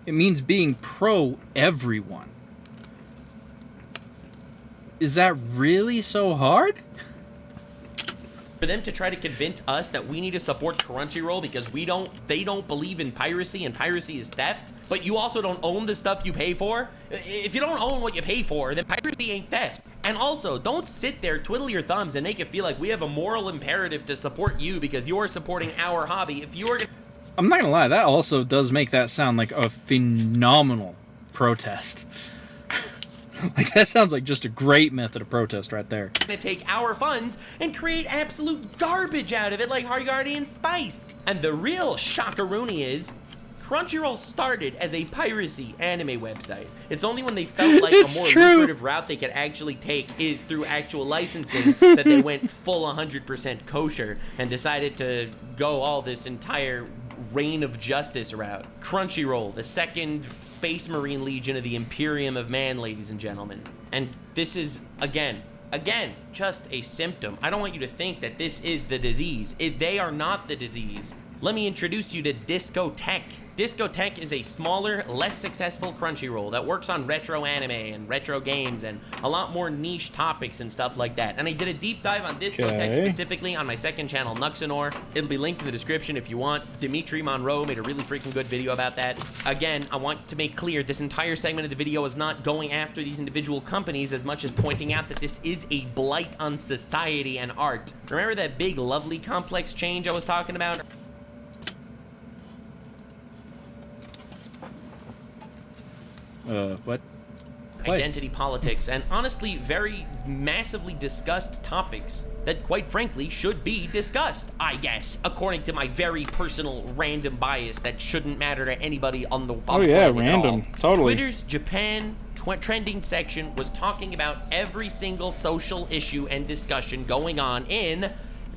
It means being pro everyone. Is that really so hard? For them to try to convince us that we need to support Crunchyroll because they don't believe in piracy and piracy is theft, but you also don't own the stuff you pay for. If you don't own what you pay for, then piracy ain't theft. And also, don't sit there, twiddle your thumbs, and make it feel like we have a moral imperative to support you because you're supporting our hobby. If you're gonna... I'm not gonna lie, that also does make that sound like a phenomenal protest. Like, that sounds like just a great method of protest right there. Gonna take our funds and create absolute garbage out of it like High Guardian Spice. And the real shockaroonie is Crunchyroll started as a piracy anime website. It's only when they felt like a more lucrative route they could actually take is through actual licensing that they went full 100% kosher and decided to go all this entire reign of justice route. Crunchyroll, the second Space Marine Legion of the Imperium of Man, ladies and gentlemen. And this is, again, just a symptom. I don't want you to think that this is the disease. They are not the disease. Let me introduce you to Discotech. Discotech is a smaller, less successful Crunchyroll that works on retro anime and retro games and a lot more niche topics and stuff like that. And I did a deep dive on Discotech specifically on my second channel, Nuxanor. It'll be linked in the description if you want. Dimitri Monroe made a really freaking good video about that. Again, I want to make clear this entire segment of the video is not going after these individual companies as much as pointing out that this is a blight on society and art. Remember that big lovely complex change I was talking about? What? Identity politics, and honestly, very massively discussed topics that, quite frankly, should be discussed, I guess, according to my very personal random bias that shouldn't matter to anybody on the planet at all. Totally. Twitter's Japan trending section was talking about every single social issue and discussion going on in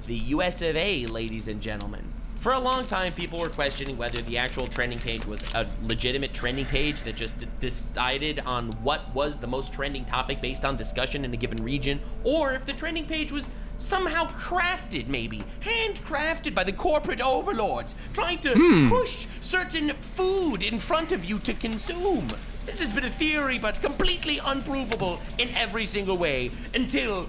the US of A, ladies and gentlemen. For a long time, people were questioning whether the actual trending page was a legitimate trending page that just decided on what was the most trending topic based on discussion in a given region, or if the trending page was somehow crafted, maybe, handcrafted by the corporate overlords, trying to push certain food in front of you to consume. This has been a theory, but completely unprovable in every single way until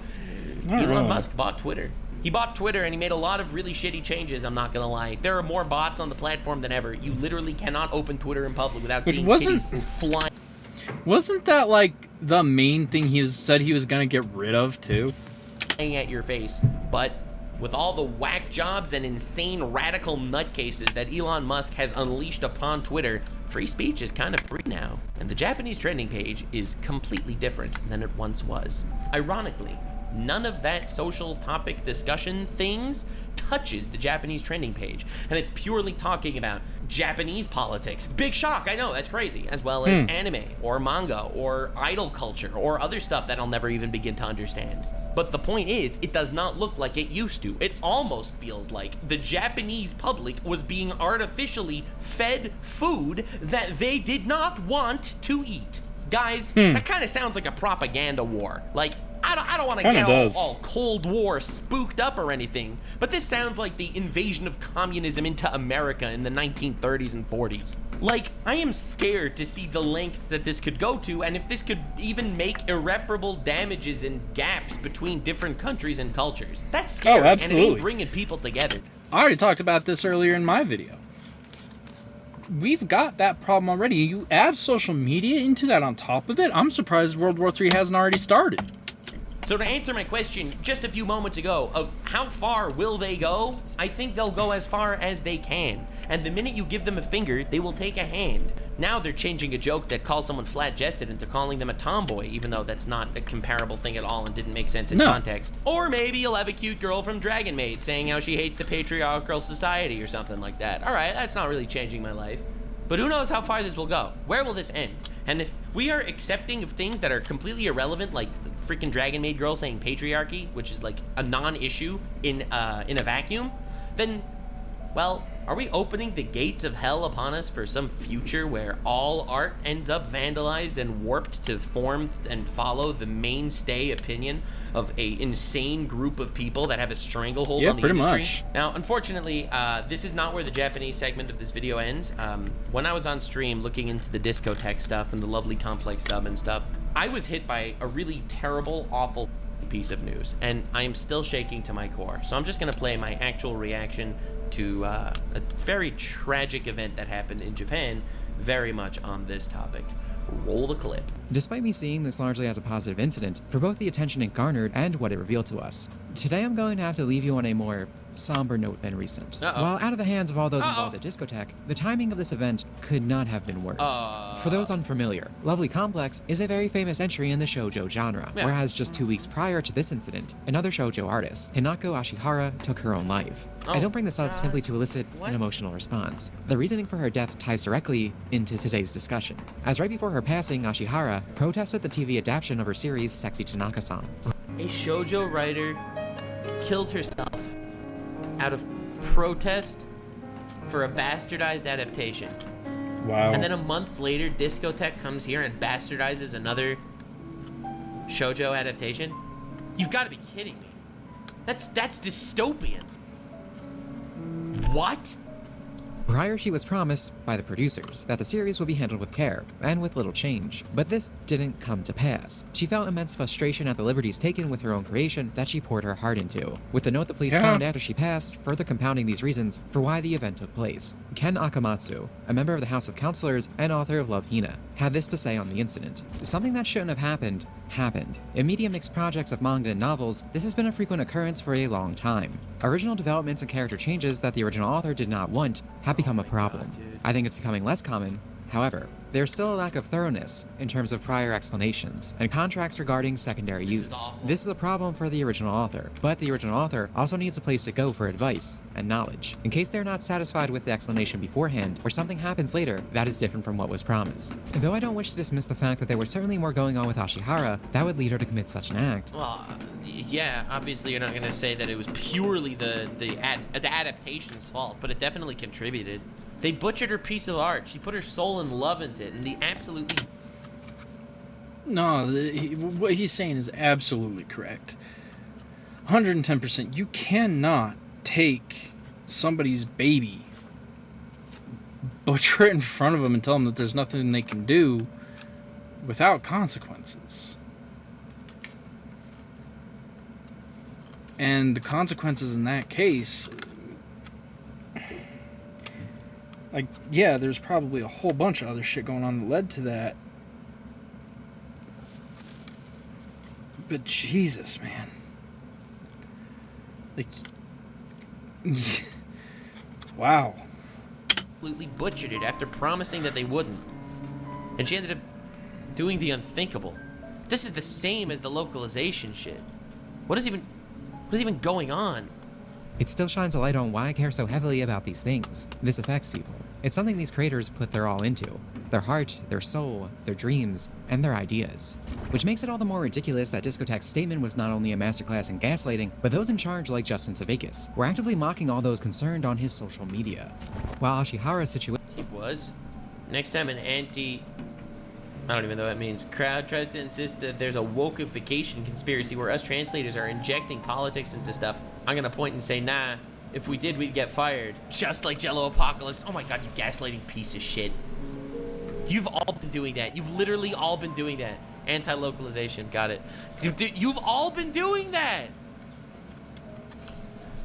Elon Musk bought Twitter. He bought Twitter and he made a lot of really shitty changes, I'm not gonna lie. There are more bots on the platform than ever. You literally cannot open Twitter in public without seeing kitties flying. Wasn't that like the main thing he said he was gonna get rid of too? At your face. But with all the whack jobs and insane radical nutcases that Elon Musk has unleashed upon Twitter, free speech is kind of free now. And the Japanese trending page is completely different than it once was. Ironically, none of that social topic discussion things touches the Japanese trending page. And it's purely talking about Japanese politics. Big shock, I know, that's crazy. As well as anime, or manga, or idol culture, or other stuff that I'll never even begin to understand. But the point is, it does not look like it used to. It almost feels like the Japanese public was being artificially fed food that they did not want to eat. Guys, that kind of sounds like a propaganda war. Like, I don't want to get all Cold War spooked up or anything, but this sounds like the invasion of communism into America in the 1930s and 40s. Like, I am scared to see the lengths that this could go to, and if this could even make irreparable damages and gaps between different countries and cultures. That's scary, and it ain't bringing people together. I already talked about this earlier in my video. We've got that problem already. You add social media into that on top of it, I'm surprised World War III hasn't already started. So to answer my question just a few moments ago of how far will they go, I think they'll go as far as they can. And the minute you give them a finger, they will take a hand. Now they're changing a joke that calls someone flat-chested into calling them a tomboy, even though that's not a comparable thing at all and didn't make sense in context. Or maybe you'll have a cute girl from Dragon Maid saying how she hates the patriarchal society or something like that. All right, that's not really changing my life. But who knows how far this will go? Where will this end? And if we are accepting of things that are completely irrelevant, like freaking Dragon Maid girl saying patriarchy, which is like a non-issue in a vacuum, then, well, are we opening the gates of hell upon us for some future where all art ends up vandalized and warped to form and follow the mainstay opinion of a insane group of people that have a stranglehold on the industry? Much. Now, unfortunately, this is not where the Japanese segment of this video ends. When I was on stream looking into the discotheque stuff and the lovely complex dub and stuff, I was hit by a really terrible, awful piece of news, and I am still shaking to my core. So I'm just gonna play my actual reaction to a very tragic event that happened in Japan, very much on this topic. Roll the clip. Despite me seeing this largely as a positive incident, for both the attention it garnered and what it revealed to us, today I'm going to have to leave you on a more somber note than recent. While out of the hands of all those involved at Discotheque, the timing of this event could not have been worse. For those unfamiliar, Lovely Complex is a very famous entry in the shoujo genre, whereas just 2 weeks prior to this incident, another shoujo artist, Hinako Ashihara, took her own life. I don't bring this up simply to elicit an emotional response. The reasoning for her death ties directly into today's discussion, as right before her passing, Ashihara protested the TV adaptation of her series Sexy Tanaka-san. A shoujo writer killed herself out of protest for a bastardized adaptation. Wow. And then a month later, Discotheque comes here and bastardizes another shoujo adaptation? You've got to be kidding me. That's dystopian. What? Prior, she was promised by the producers that the series would be handled with care and with little change, but this didn't come to pass. She felt immense frustration at the liberties taken with her own creation that she poured her heart into, with the note the police found after she passed further compounding these reasons for why the event took place. Ken Akamatsu, a member of the House of Counselors and author of Love Hina, had this to say on the incident. Something that shouldn't have happened. In media mixed projects of manga and novels, this has been a frequent occurrence for a long time. Original developments and character changes that the original author did not want have become a problem. I think it's becoming less common. However, there's still a lack of thoroughness in terms of prior explanations and contracts regarding secondary use. This is a problem for the original author, but the original author also needs a place to go for advice and knowledge, in case they're not satisfied with the explanation beforehand, or something happens later that is different from what was promised. Though I don't wish to dismiss the fact that there was certainly more going on with Ashihara that would lead her to commit such an act. Well, yeah, obviously you're not going to say that it was purely the adaptation's fault, but it definitely contributed. They butchered her piece of art. She put her soul and love into it, and the absolutely... No, what he's saying is absolutely correct. 110%. You cannot take somebody's baby, butcher it in front of them, and tell them that there's nothing they can do without consequences. And the consequences in that case... Like, yeah, there's probably a whole bunch of other shit going on that led to that. But Jesus, man. Like, wow. Absolutely butchered it after promising that they wouldn't. And she ended up doing the unthinkable. This is the same as the localization shit. What is even going on? It still shines a light on why I care so heavily about these things. This affects people. It's something these creators put their all into. Their heart, their soul, their dreams, and their ideas. Which makes it all the more ridiculous that Discotech's statement was not only a masterclass in gaslighting, but those in charge like Justin Savakis were actively mocking all those concerned on his social media. While Ashihara's situation... He was. Next time an I don't even know what that means. Crowd tries to insist that there's a wokeification conspiracy where us translators are injecting politics into stuff, I'm gonna point and say, nah, if we did, we'd get fired. Just like Jello Apocalypse. Oh my god, you gaslighting piece of shit. You've all been doing that. You've literally all been doing that. Anti-localization, got it. You've all been doing that.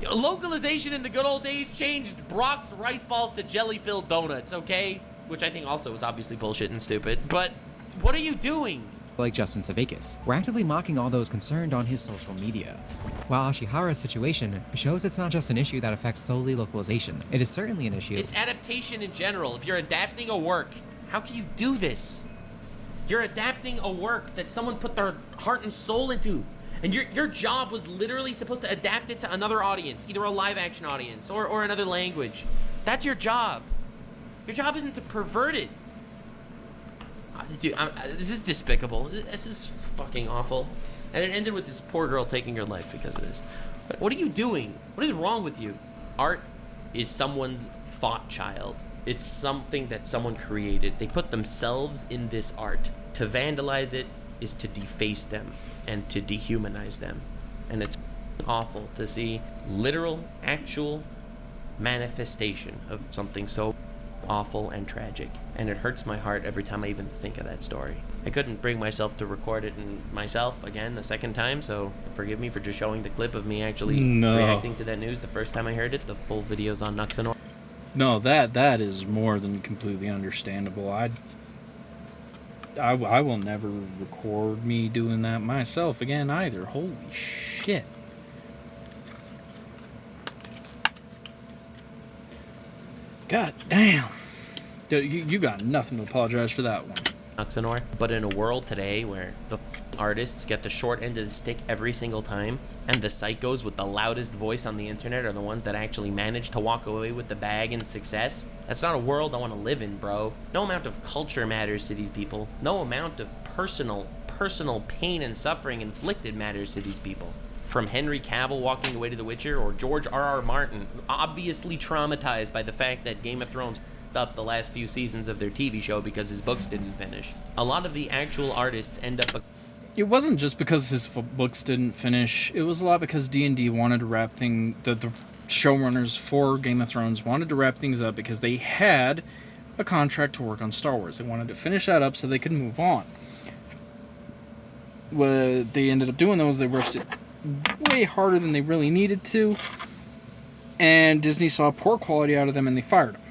Localization in the good old days changed Brock's rice balls to jelly-filled donuts, okay? Which I think also is obviously bullshit and stupid, but what are you doing? Like Justin Savakis were actively mocking all those concerned on his social media. While Ashihara's situation shows it's not just an issue that affects solely localization, it is certainly an issue. It's adaptation in general. If you're adapting a work, how can you do this? You're adapting a work that someone put their heart and soul into. And your job was literally supposed to adapt it to another audience, either a live action audience or another language. That's your job. Your job isn't to pervert it. Dude, this is despicable. This is fucking awful. And it ended with this poor girl taking her life because of this. What are you doing? What is wrong with you? Art is someone's thought child. It's something that someone created. They put themselves in this art. To vandalize it is to deface them and to dehumanize them. And it's awful to see literal, actual manifestation of something so awful and tragic, and it hurts my heart every time I even think of that story. I couldn't bring myself to record it myself again a second time, so forgive me for just showing the clip of me actually reacting to that news the first time I heard it. The full video's on Nuxanor. No, that is more than completely understandable. I will never record me doing that myself again either. Holy shit. God damn. Dude, you got nothing to apologize for that one. Nuxanor. But in a world today where the artists get the short end of the stick every single time, and the psychos with the loudest voice on the internet are the ones that actually manage to walk away with the bag and success, that's not a world I want to live in, bro. No amount of culture matters to these people. No amount of personal pain and suffering inflicted matters to these people. From Henry Cavill walking away to The Witcher, or George R.R. Martin, obviously traumatized by the fact that Game of Thrones up the last few seasons of their TV show because his books didn't finish. A lot of the actual artists end up... It wasn't just because his books didn't finish. It was a lot because D&D wanted to wrap things... The showrunners for Game of Thrones wanted to wrap things up because they had a contract to work on Star Wars. They wanted to finish that up so they could move on. What they ended up doing, though, was they rushed it way harder than they really needed to, and Disney saw poor quality out of them and they fired them.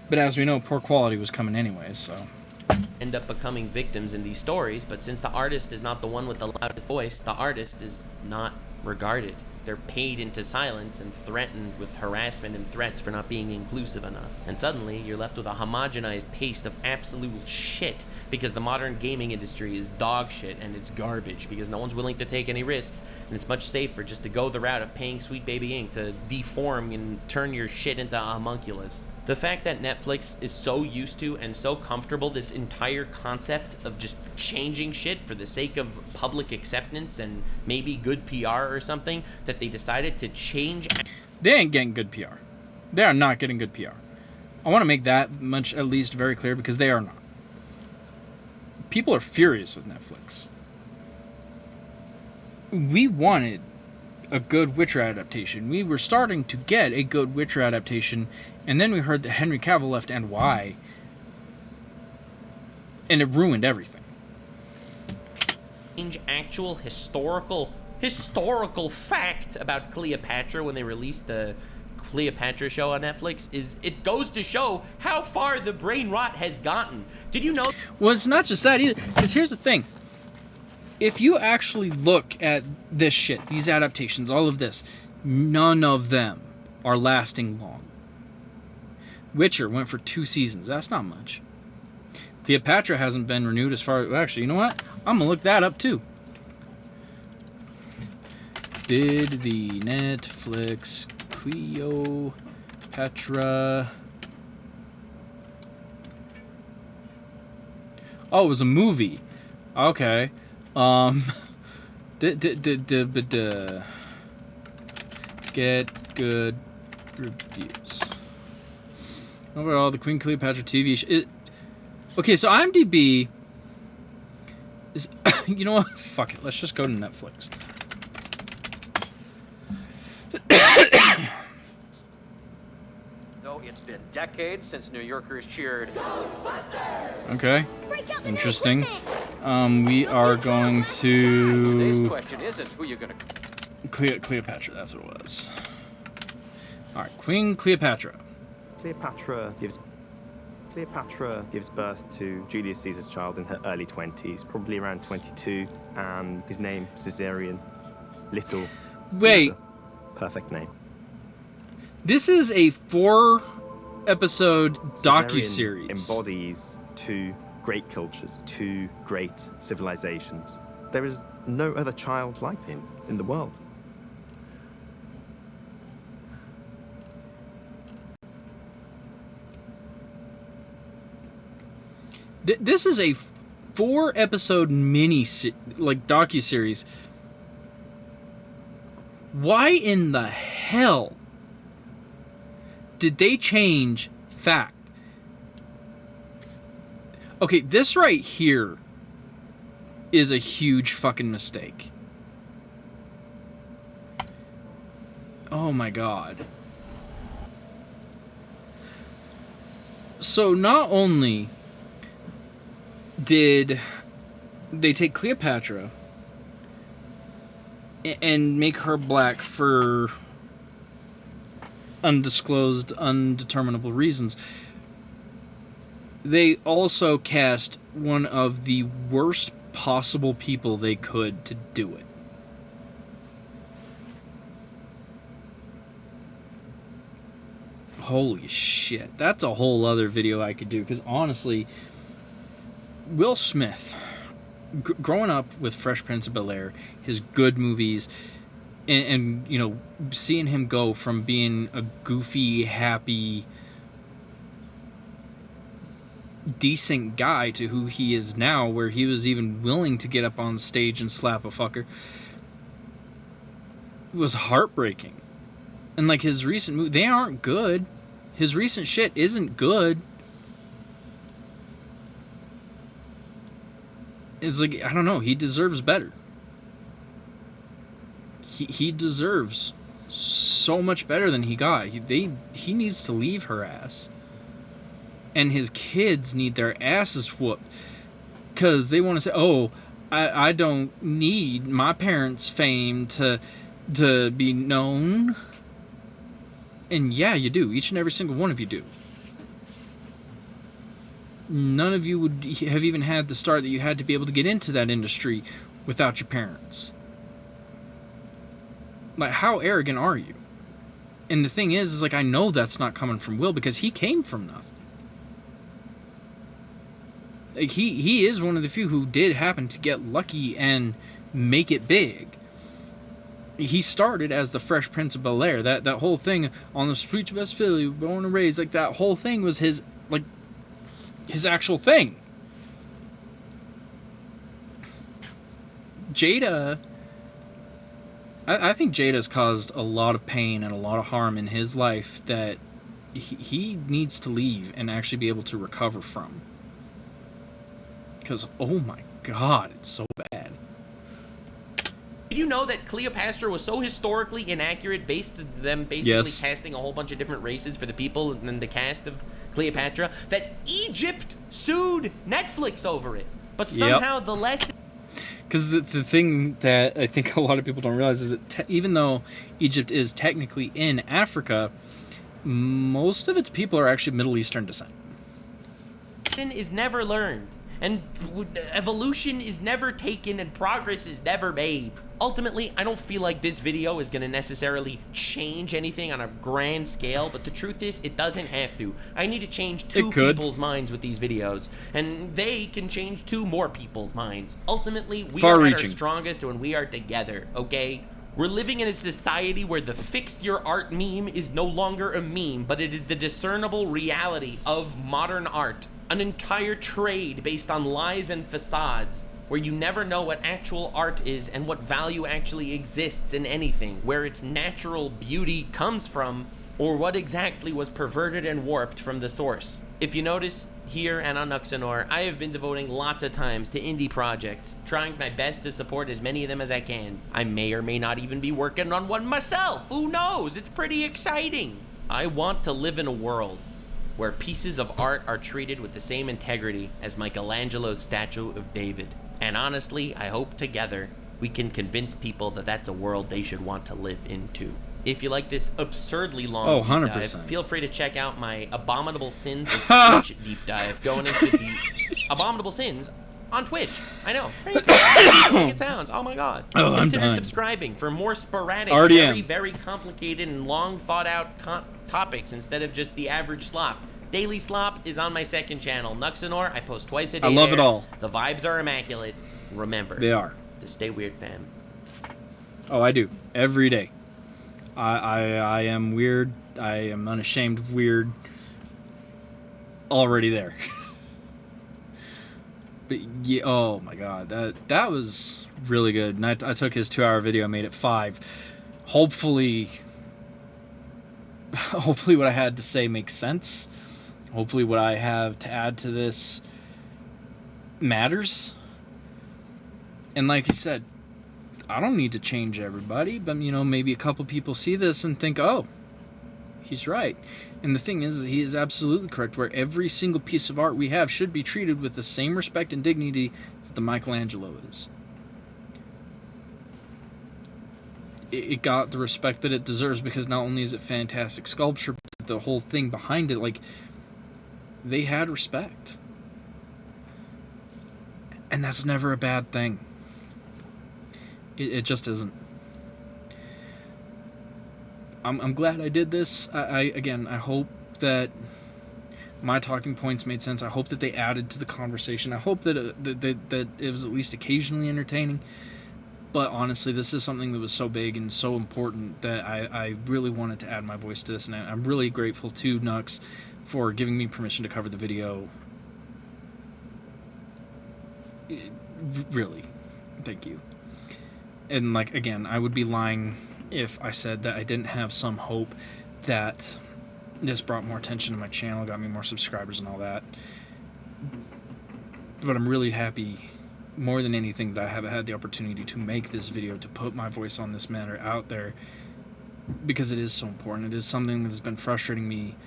But as we know, poor quality was coming anyways, so... End up becoming victims in these stories, but since the artist is not the one with the loudest voice, the artist is not regarded. They're paid into silence and threatened with harassment and threats for not being inclusive enough. And suddenly, you're left with a homogenized paste of absolute shit because the modern gaming industry is dog shit and it's garbage because no one's willing to take any risks, and it's much safer just to go the route of paying Sweet Baby Inc. to deform and turn your shit into a homunculus. The fact that Netflix is so used to and so comfortable this entire concept of just changing shit for the sake of public acceptance and maybe good PR or something, that they decided to change. They ain't getting good PR. They are not getting good PR. I want to make that much at least very clear because they are not. People are furious with Netflix. We wanted a good Witcher adaptation. We were starting to get a good Witcher adaptation, and then we heard that Henry Cavill left and why, and it ruined everything. Change actual historical fact about Cleopatra when they released the Cleopatra show on Netflix is it goes to show how far the brain rot has gotten. Did you know? Well, it's not just that either, because here's the thing. If you actually look at this shit, these adaptations, all of this, none of them are lasting long. Witcher went for 2 seasons. That's not much. Cleopatra hasn't been renewed as far as... Actually, you know what? I'm going to look that up too. Did the Netflix Cleopatra... Oh, it was a movie. Okay. Get good reviews. Overall, the Queen Cleopatra TV show. Okay, so IMDb is. You know what? Fuck it. Let's just go to Netflix. Though it's been decades since New Yorkers cheered. Okay. Interesting. We are going to. Today's question isn't who you're gonna. Cleopatra. That's what it was. All right, Queen Cleopatra. Cleopatra gives birth to Julius Caesar's child in her early 20s, probably around 22, and his name Caesarion. Little Caesar. Wait. Perfect name. This is a 4-episode docuseries. Embodies 2 great cultures, 2 great civilizations. There is no other child like him in the world. This is a 4-episode docuseries. Why in the hell did they change fact? Okay, this right here is a huge fucking mistake. Oh my god. So not only did they take Cleopatra and make her black for undisclosed, undeterminable reasons, they also cast one of the worst possible people they could to do it. Holy shit. That's a whole other video I could do, because honestly, Will Smith, growing up with Fresh Prince of Bel-Air, his good movies, and you know, seeing him go from being a goofy, happy, decent guy to who he is now, where he was even willing to get up on stage and slap a fucker, was heartbreaking. And like his recent movies, they aren't good. His recent shit isn't good. It's like, I don't know, he deserves better. He deserves so much better than he got. He needs to leave her ass. And his kids need their asses whooped. Because they want to say, oh, I don't need my parents' fame to be known. And yeah, you do. Each and every single one of you do. None of you would have even had the start that you had to be able to get into that industry without your parents. Like, how arrogant are you? And the thing is like, I know that's not coming from Will because he came from nothing. Like, he is one of the few who did happen to get lucky and make it big. He started as the Fresh Prince of Bel-Air. That whole thing on the streets of Westphalia, born and raised, like, that whole thing was his actual thing. Jada, I think Jada's caused a lot of pain and a lot of harm in his life that he needs to leave and actually be able to recover from. Because, oh my god, it's so bad. Did you know that Cleopatra was so historically inaccurate based on them basically casting a whole bunch of different races for the people and then the cast of Cleopatra, that Egypt sued Netflix over it? But somehow the lesson... Because the thing that I think a lot of people don't realize is that even though Egypt is technically in Africa, most of its people are actually Middle Eastern descent. Is never learned, and evolution is never taken, and progress is never made. Ultimately, I don't feel like this video is going to necessarily change anything on a grand scale, but the truth is, it doesn't have to. I need to change 2 people's minds with these videos, and they can change 2 more people's minds. Ultimately, we are at our strongest when we are together, okay? We're living in a society where the fix your art meme is no longer a meme, but it is the discernible reality of modern art. An entire trade based on lies and facades, where you never know what actual art is and what value actually exists in anything, where its natural beauty comes from, or what exactly was perverted and warped from the source. If you notice, here and on Nuxanor, I have been devoting lots of times to indie projects, trying my best to support as many of them as I can. I may or may not even be working on one myself, who knows? It's pretty exciting. I want to live in a world where pieces of art are treated with the same integrity as Michelangelo's statue of David. And honestly, I hope together we can convince people that that's a world they should want to live into. If you like this absurdly long deep dive, feel free to check out my Abominable Sins of Twitch deep dive, going into the Abominable Sins on Twitch. I know. It sounds. Oh my god. Consider subscribing for more sporadic, very complicated and long thought out topics instead of just the average slop. Daily Slop is on my second channel, Nuxanor. I post twice a day. I love it all. The vibes are immaculate. Remember, they are. To stay weird, fam. Oh, I do. Every day. I am weird. I am unashamed of weird. Already there. But yeah, oh my god, that was really good. And I took his 2-hour video, made it 5. Hopefully what I had to say makes sense. Hopefully what I have to add to this matters. And like you said, I don't need to change everybody, but, you know, maybe a couple people see this and think, oh, he's right. And the thing is, he is absolutely correct, where every single piece of art we have should be treated with the same respect and dignity that the Michelangelo is. It got the respect that it deserves because not only is it fantastic sculpture, but the whole thing behind it, like, they had respect. And that's never a bad thing. It just isn't. I'm glad I did this. Again, I hope that my talking points made sense. I hope that they added to the conversation. I hope that it was at least occasionally entertaining. But honestly, this is something that was so big and so important that I really wanted to add my voice to this. And I'm really grateful to Nux for giving me permission to cover the video. Really. Thank you. And, like, again, I would be lying if I said that I didn't have some hope that this brought more attention to my channel, got me more subscribers and all that. But I'm really happy, more than anything, that I have had the opportunity to make this video, to put my voice on this matter out there, because it is so important. It is something that's been frustrating me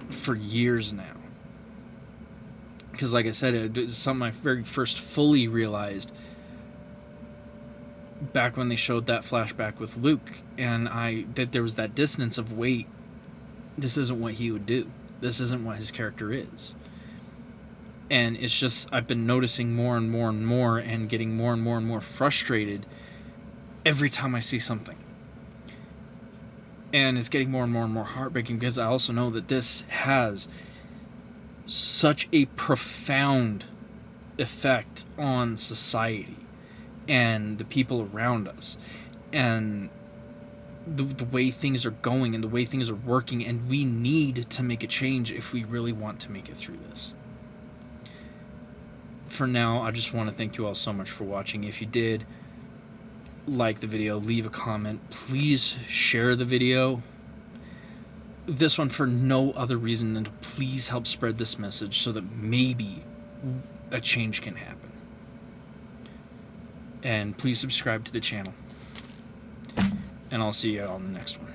for years now. Because, like I said, it's something I very first fully realized back when they showed that flashback with Luke, and that there was that dissonance of, wait, this isn't what he would do. This isn't what his character is. And it's just, I've been noticing more and more and more, and getting more and more and more frustrated every time I see something. And it's getting more and more and more heartbreaking because I also know that this has such a profound effect on society and the people around us and the way things are going and the way things are working, and we need to make a change if we really want to make it through this. For now, I just want to thank you all so much for watching. If you did like the video, leave a comment. Please share the video. This one for no other reason than to please help spread this message so that maybe a change can happen. And please subscribe to the channel. And I'll see you on the next one.